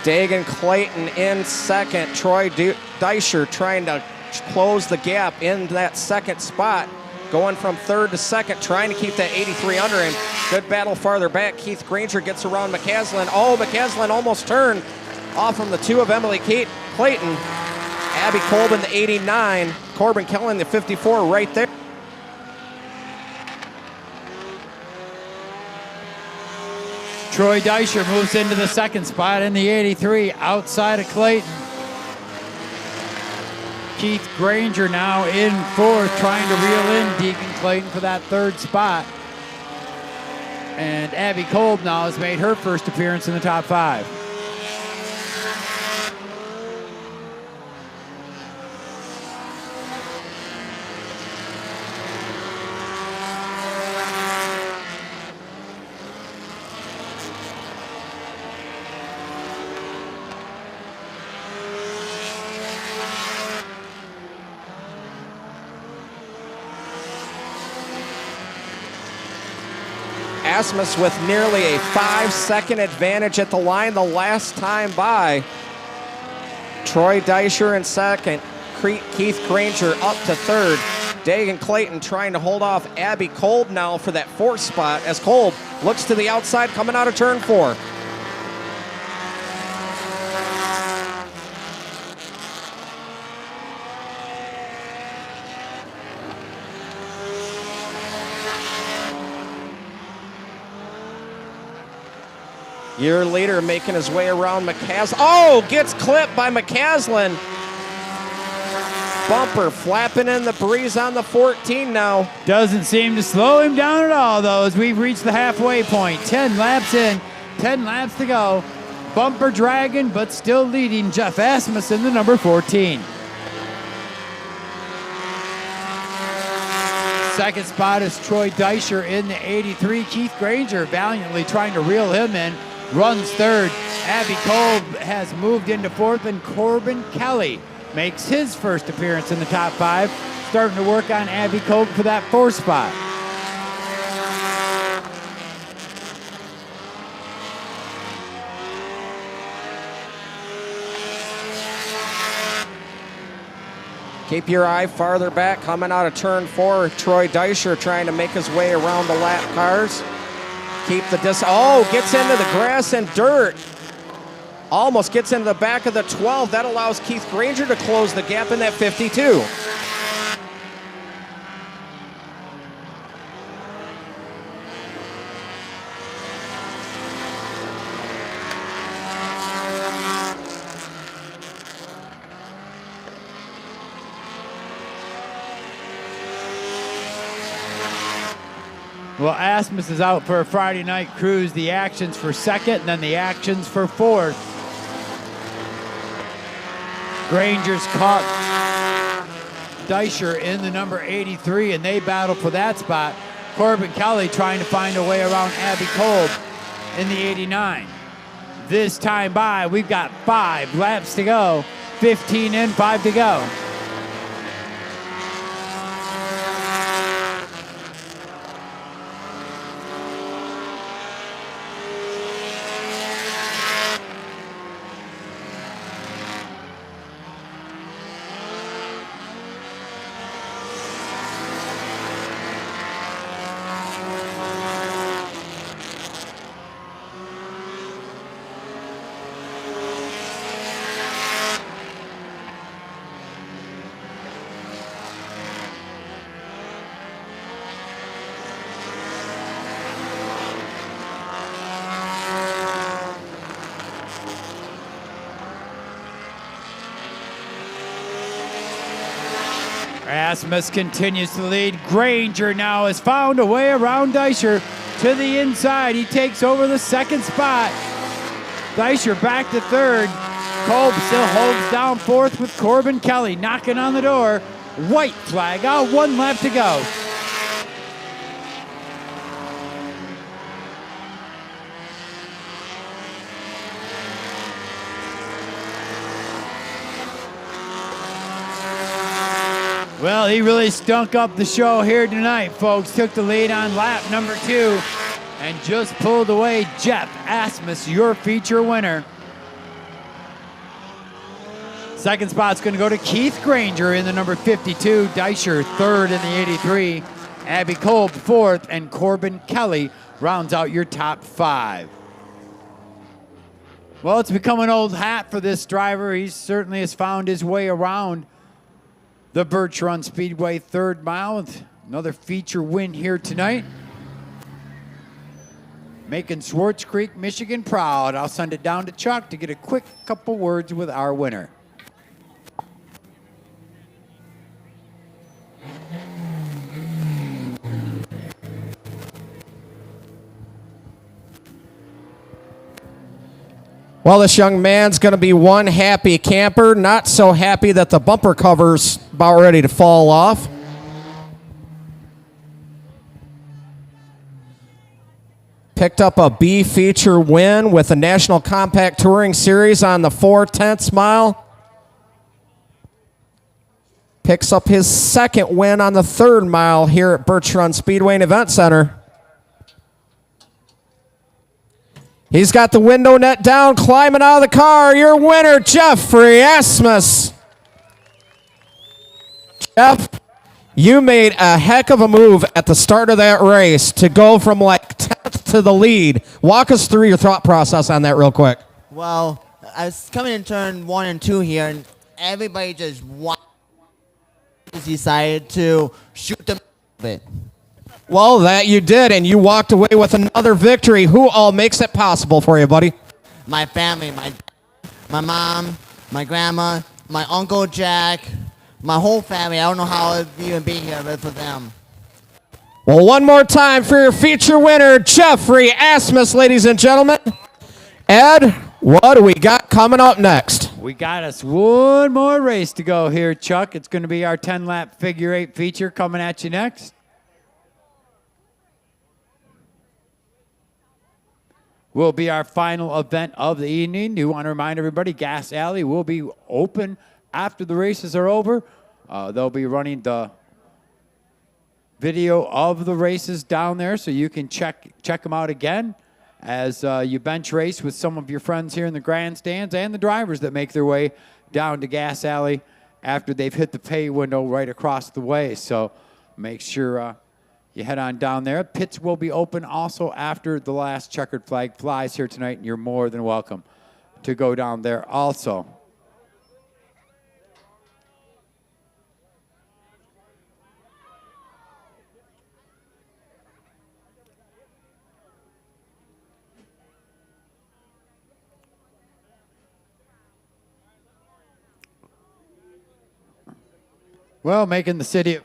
Dagan Clayton in second. Troy Deisher trying to close the gap in that second spot. Going from third to second, trying to keep that 83 under him. Good battle farther back. Keith Granger gets around McCaslin. Oh, McCaslin almost turned off from the 2 of Emily Clayton. Abby Colbin, the 89. Corbin Kelly, the 54 right there. Troy Deisher moves into the second spot in the 83 outside of Clayton. Keith Granger now in fourth, trying to reel in Deacon Clayton for that third spot. And Abby Kolb now has made her first appearance in the top 5. Asmus with nearly a 5-second advantage at the line the last time by. Troy Deisher in second. Keith Granger up to third. Dagan Clayton trying to hold off Abby Kolb now for that 4th spot as Kolb looks to the outside coming out of turn 4. Your leader making his way around McCaslin. Oh, gets clipped by McCaslin. Bumper flapping in the breeze on the 14 now. Doesn't seem to slow him down at all, though, as we've reached the halfway point. 10 laps in, 10 laps to go. Bumper dragging, but still leading Jeff Asmus in the number 14. Second spot is Troy Deisher in the 83. Keith Granger valiantly trying to reel him in. Runs third. Abby Kolb has moved into fourth, and Corbin Kelly makes his first appearance in the top 5. Starting to work on Abby Kolb for that 4th spot. Keep your eye farther back. Coming out of turn 4, Troy Deisher trying to make his way around the lap cars. Keep the oh, gets into the grass and dirt. Almost gets into the back of the 12. That allows Keith Granger to close the gap in that 52. Well, Asmus is out for a Friday night cruise. The actions for second, and then the actions for fourth. Granger's caught Deisher in the number 83, and they battle for that spot. Corbin Kelly trying to find a way around Abby Kolb in the 89. This time by, we've got 5 laps to go. 15 in, 5 to go. Asmus continues to lead. Granger now has found a way around Deisher to the inside. He takes over the second spot. Deisher back to third. Kolb still holds down fourth with Corbin Kelly knocking on the door. White flag out, 1 lap to go. Well, he really stunk up the show here tonight, folks. Took the lead on lap number 2 and just pulled away Jeff Asmus, your feature winner. Second spot's going to go to Keith Granger in the number 52. Deisher third in the 83. Abby Kolb fourth, and Corbin Kelly rounds out your top 5. Well, it's become an old hat for this driver. He certainly has found his way around the Birch Run Speedway 3rd mile with another feature win here tonight. Making Swartz Creek, Michigan proud. I'll send it down to Chuck to get a quick couple words with our winner. Well, this young man's going to be one happy camper, not so happy that the bumper cover's about ready to fall off. Picked up a B feature win with the National Compact Touring Series on the 4/10 mile. Picks up his second win on the 3rd mile here at Birch Run Speedway and Event Center. He's got the window net down, climbing out of the car. Your winner, Jeffrey Asmus. Jeff, you made a heck of a move at the start of that race to go from like 10th to the lead. Walk us through your thought process on that real quick. Well, I was coming in turn 1 and 2 here, and everybody just decided to shoot them a bit. Well, that you did, and you walked away with another victory. Who all makes it possible for you, buddy? My family, my mom, my grandma, my Uncle Jack, my whole family. I don't know how I'd even be here but for them. Well, one more time for your feature winner, Jeffrey Asmus, ladies and gentlemen. Ed, what do we got coming up next? We got us one more race to go here, Chuck. It's going to be our 10-lap figure 8 feature coming at you next. Will be our final event of the evening. Do want to remind everybody, Gas Alley will be open after the races are over. They'll be running the video of the races down there, so you can check them out again as you bench race with some of your friends here in the grandstands and the drivers that make their way down to Gas Alley after they've hit the pay window right across the way. So make sure you head on down there. Pits will be open also after the last checkered flag flies here tonight, and you're more than welcome to go down there also. Well, making the city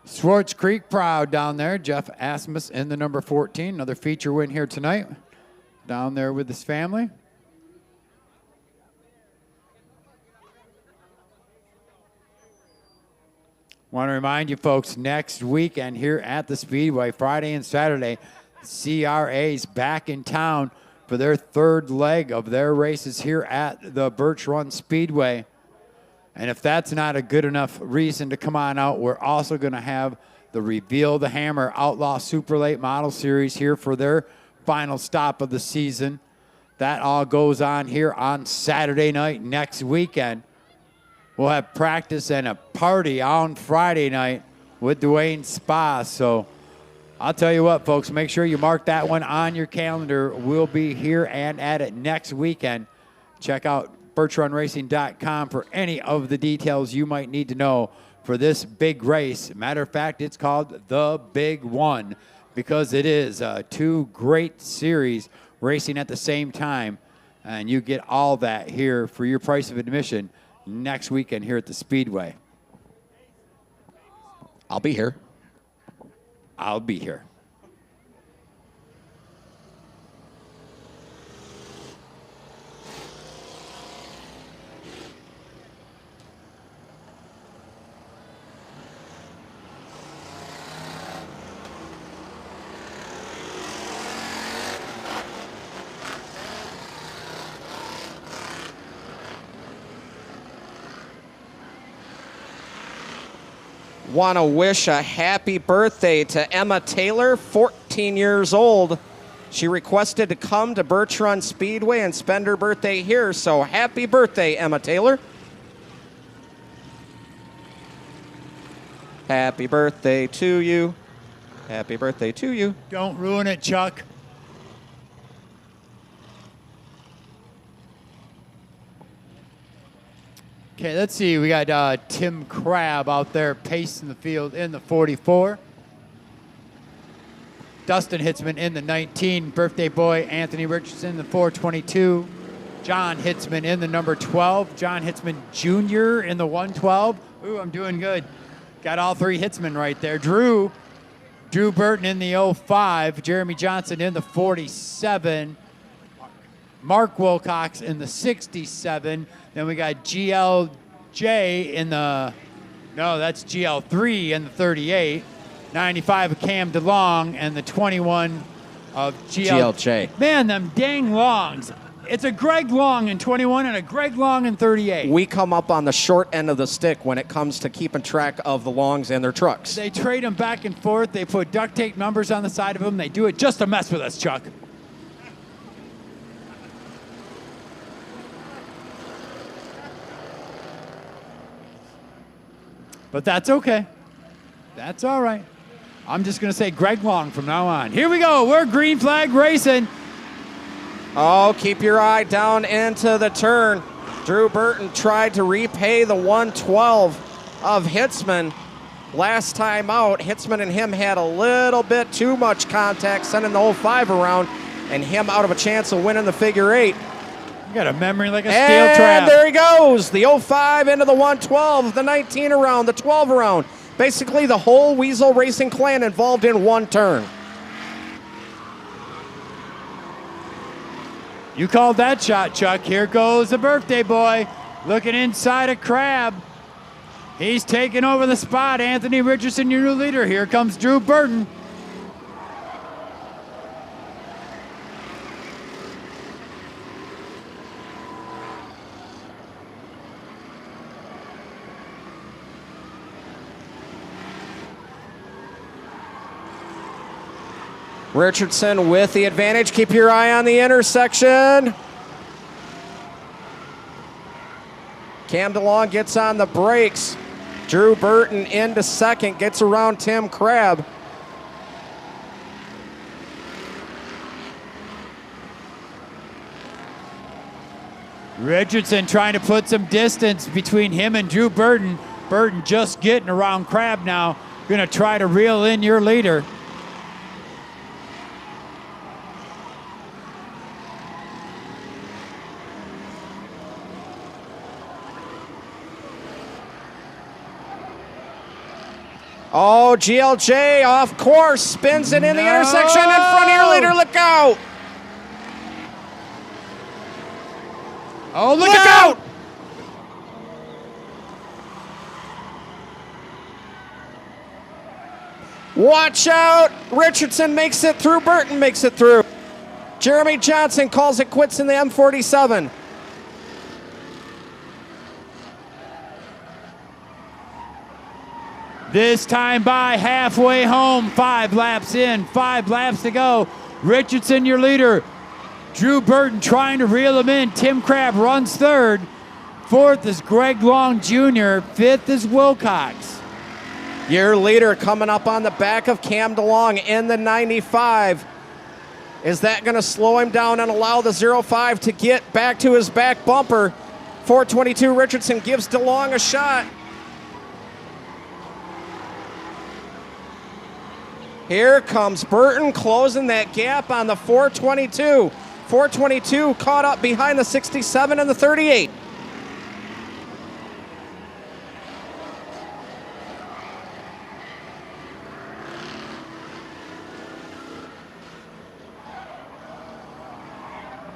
Swartz Creek proud down there. Jeff Asmus in the number 14. Another feature win here tonight. Down there with his family. Want to remind you folks, next weekend here at the Speedway, Friday and Saturday, CRA's back in town for their third leg of their races here at the Birch Run Speedway. And if that's not a good enough reason to come on out, we're also going to have the Reveal the Hammer Outlaw Super Late Model Series here for their final stop of the season. That all goes on here on Saturday night next weekend. We'll have practice and a party on Friday night with Dwayne Spa. So I'll tell you what, folks, make sure you mark that one on your calendar. We'll be here and at it next weekend. Check out birchrunracing.com for any of the details you might need to know for this big race. Matter of fact, it's called the Big One because it is two great series racing at the same time. And you get all that here for your price of admission next weekend here at the Speedway. I'll be here. I'll be here. Want to wish a happy birthday to Emma Taylor, 14 years old. She requested to come to Birch Run Speedway and spend her birthday here, so happy birthday, Emma Taylor. Happy birthday to you. Happy birthday to you. Don't ruin it, Chuck. Okay, let's see. We got Tim Crabb out there pacing the field in the 44. Dustin Hitzman in the 19. Birthday boy Anthony Richardson in the 422. John Hitzman in the number 12. John Hitzman Jr. in the 112. Ooh, I'm doing good. Got all three Hitzman right there. Drew Burton in the 05. Jeremy Johnson in the 47. Mark Wilcox in the 67. Then we got GLJ in the, no, that's GL3 in the 38. 95 of Cam DeLong and the 21 of GLJ. Man, them dang longs. It's a Greg Long in 21 and a Greg Long in 38. We come up on the short end of the stick when it comes to keeping track of the longs and their trucks. They trade them back and forth. They put duct tape numbers on the side of them. They do it just to mess with us, Chuck. But that's okay. That's all right. I'm just going to say Greg Long from now on. Here we go. We're green flag racing. Oh, keep your eye down into the turn. Drew Burton tried to repay the 112 of Hitzman. Last time out, Hitzman and him had a little bit too much contact, sending the whole 5 around, and him out of a chance of winning the figure 8. You got a memory like a steel trap. And there he goes. The 05 into the 112, the 19 around, the 12 around. Basically the whole Weasel Racing clan involved in one turn. You called that shot, Chuck. Here goes the birthday boy looking inside a Crab. He's taking over the spot. Anthony Richardson, your new leader. Here comes Drew Burton. Richardson with the advantage. Keep your eye on the intersection. Cam DeLong gets on the brakes. Drew Burton into second, gets around Tim Crabb. Richardson trying to put some distance between him and Drew Burton. Burton just getting around Crabb now. Going to try to reel in your leader. Oh, GLJ off course, spins it in the intersection in front of your leader. Look out! Oh, look out! Watch out! Richardson makes it through. Burton makes it through. Jeremy Johnson calls it quits in the M47. This time by halfway home, 5 laps in, 5 laps to go. Richardson, your leader. Drew Burton trying to reel him in. Tim Crabb runs third. Fourth is Greg Long Jr. Fifth is Wilcox. Your leader coming up on the back of Cam DeLong in the 95. Is that going to slow him down and allow the 05 to get back to his back bumper? 422 Richardson gives DeLong a shot. Here comes Burton closing that gap on the 422. 422 caught up behind the 67 and the 38.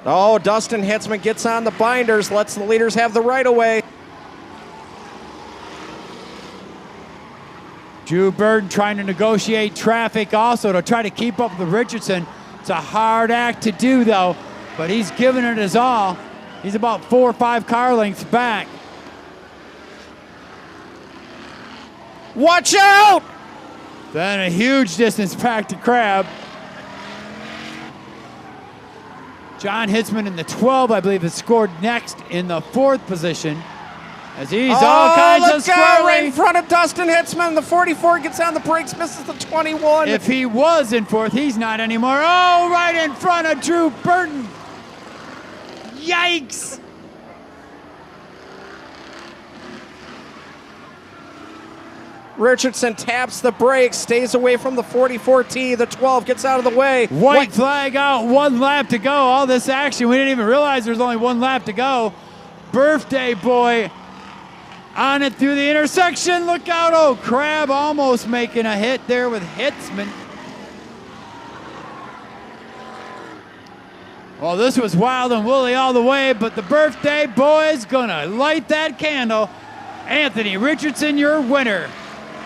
Oh, Dustin Hitzman gets on the binders, lets the leaders have the right of way. Drew Burton trying to negotiate traffic also to try to keep up with Richardson. It's a hard act to do, though, but he's giving it his all. He's about 4 or 5 car lengths back. Watch out! Then a huge distance back to Crabb. John Hitzman in the 12, I believe, has scored next in the 4th position. As he's all kinds of squirrely. Right in front of Dustin Hitzman. The 44 gets on the brakes, misses the 21. If he was in 4th, he's not anymore. Oh, right in front of Drew Burton. Yikes. Richardson taps the brakes, stays away from the 44T. The 12 gets out of the way. White flag out, 1 lap to go. All this action, we didn't even realize there's only 1 lap to go. Birthday boy on it through the intersection. Look out, oh, Crabb almost making a hit there with Hitzman. Well, this was wild and woolly all the way, but the birthday boy is gonna light that candle. Anthony Richardson, your winner.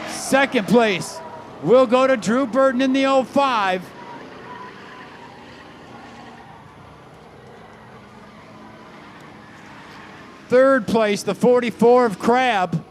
2nd place will go to Drew Burton in the 05. Third place, the 44 of Crabb.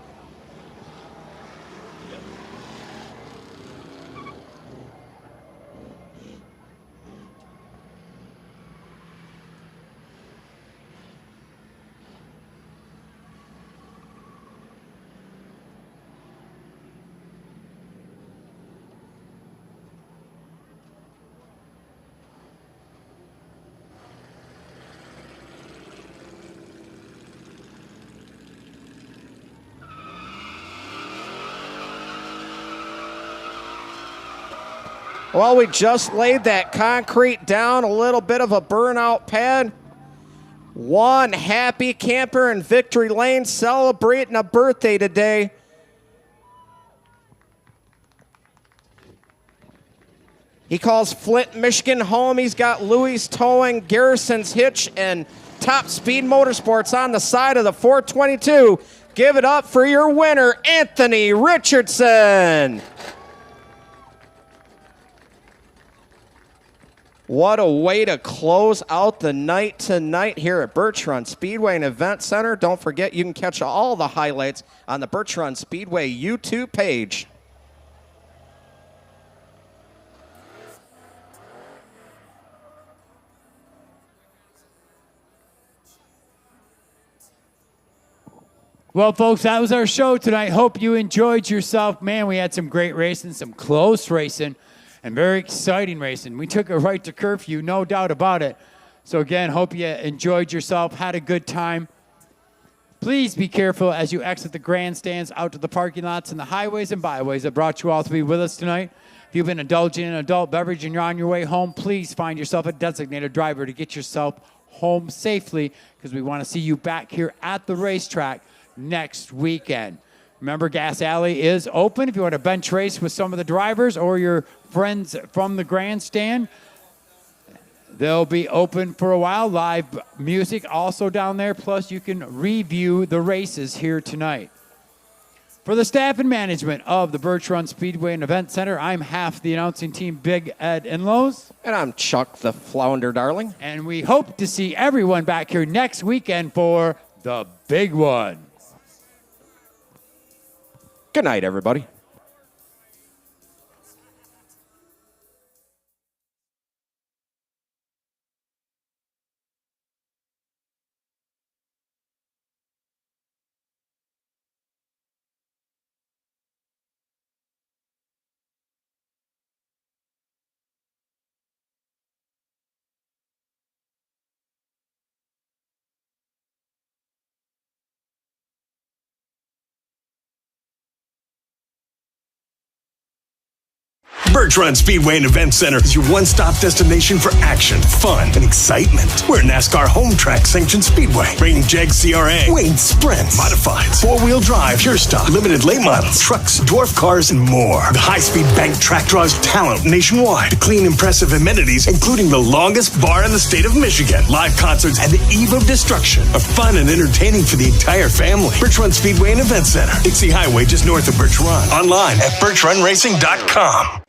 Well, we just laid that concrete down, a little bit of a burnout pad. One happy camper in Victory Lane celebrating a birthday today. He calls Flint, Michigan home. He's got Louis Towing, Garrison's Hitch, and Top Speed Motorsports on the side of the 422. Give it up for your winner, Anthony Richardson. What a way to close out the night tonight here at Birch Run Speedway and Event Center. Don't forget, you can catch all the highlights on the Birch Run Speedway YouTube page. Well, folks, that was our show tonight. Hope you enjoyed yourself. Man, we had some great racing, some close racing, and very exciting racing. We took it right to curfew, no doubt about it. So again, hope you enjoyed yourself, had a good time. Please be careful as you exit the grandstands out to the parking lots and the highways and byways that brought you all to be with us tonight. If you've been indulging in adult beverage and you're on your way home, please find yourself a designated driver to get yourself home safely, because we want to see you back here at the racetrack next weekend. Remember, Gas Alley is open if you want to bench race with some of the drivers or your friends from the grandstand. They'll be open for a while. Live music also down there. Plus, you can review the races here tonight. For the staff and management of the Birch Run Speedway and Event Center, I'm half the announcing team, Big Ed Inlows. And I'm Chuck the Flounder Darling. And we hope to see everyone back here next weekend for the big one. Good night, everybody. Birch Run Speedway and Event Center is your one-stop destination for action, fun, and excitement. We're NASCAR home track sanctioned Speedway, raining Jag CRA, Wayne Sprints, modifieds, four-wheel drive, pure stock, limited late models, trucks, dwarf cars, and more. The high-speed bank track draws talent nationwide. The clean, impressive amenities, including the longest bar in the state of Michigan, live concerts, and the eve of destruction are fun and entertaining for the entire family. Birch Run Speedway and Event Center, Dixie Highway, just north of Birch Run. Online at birchrunracing.com.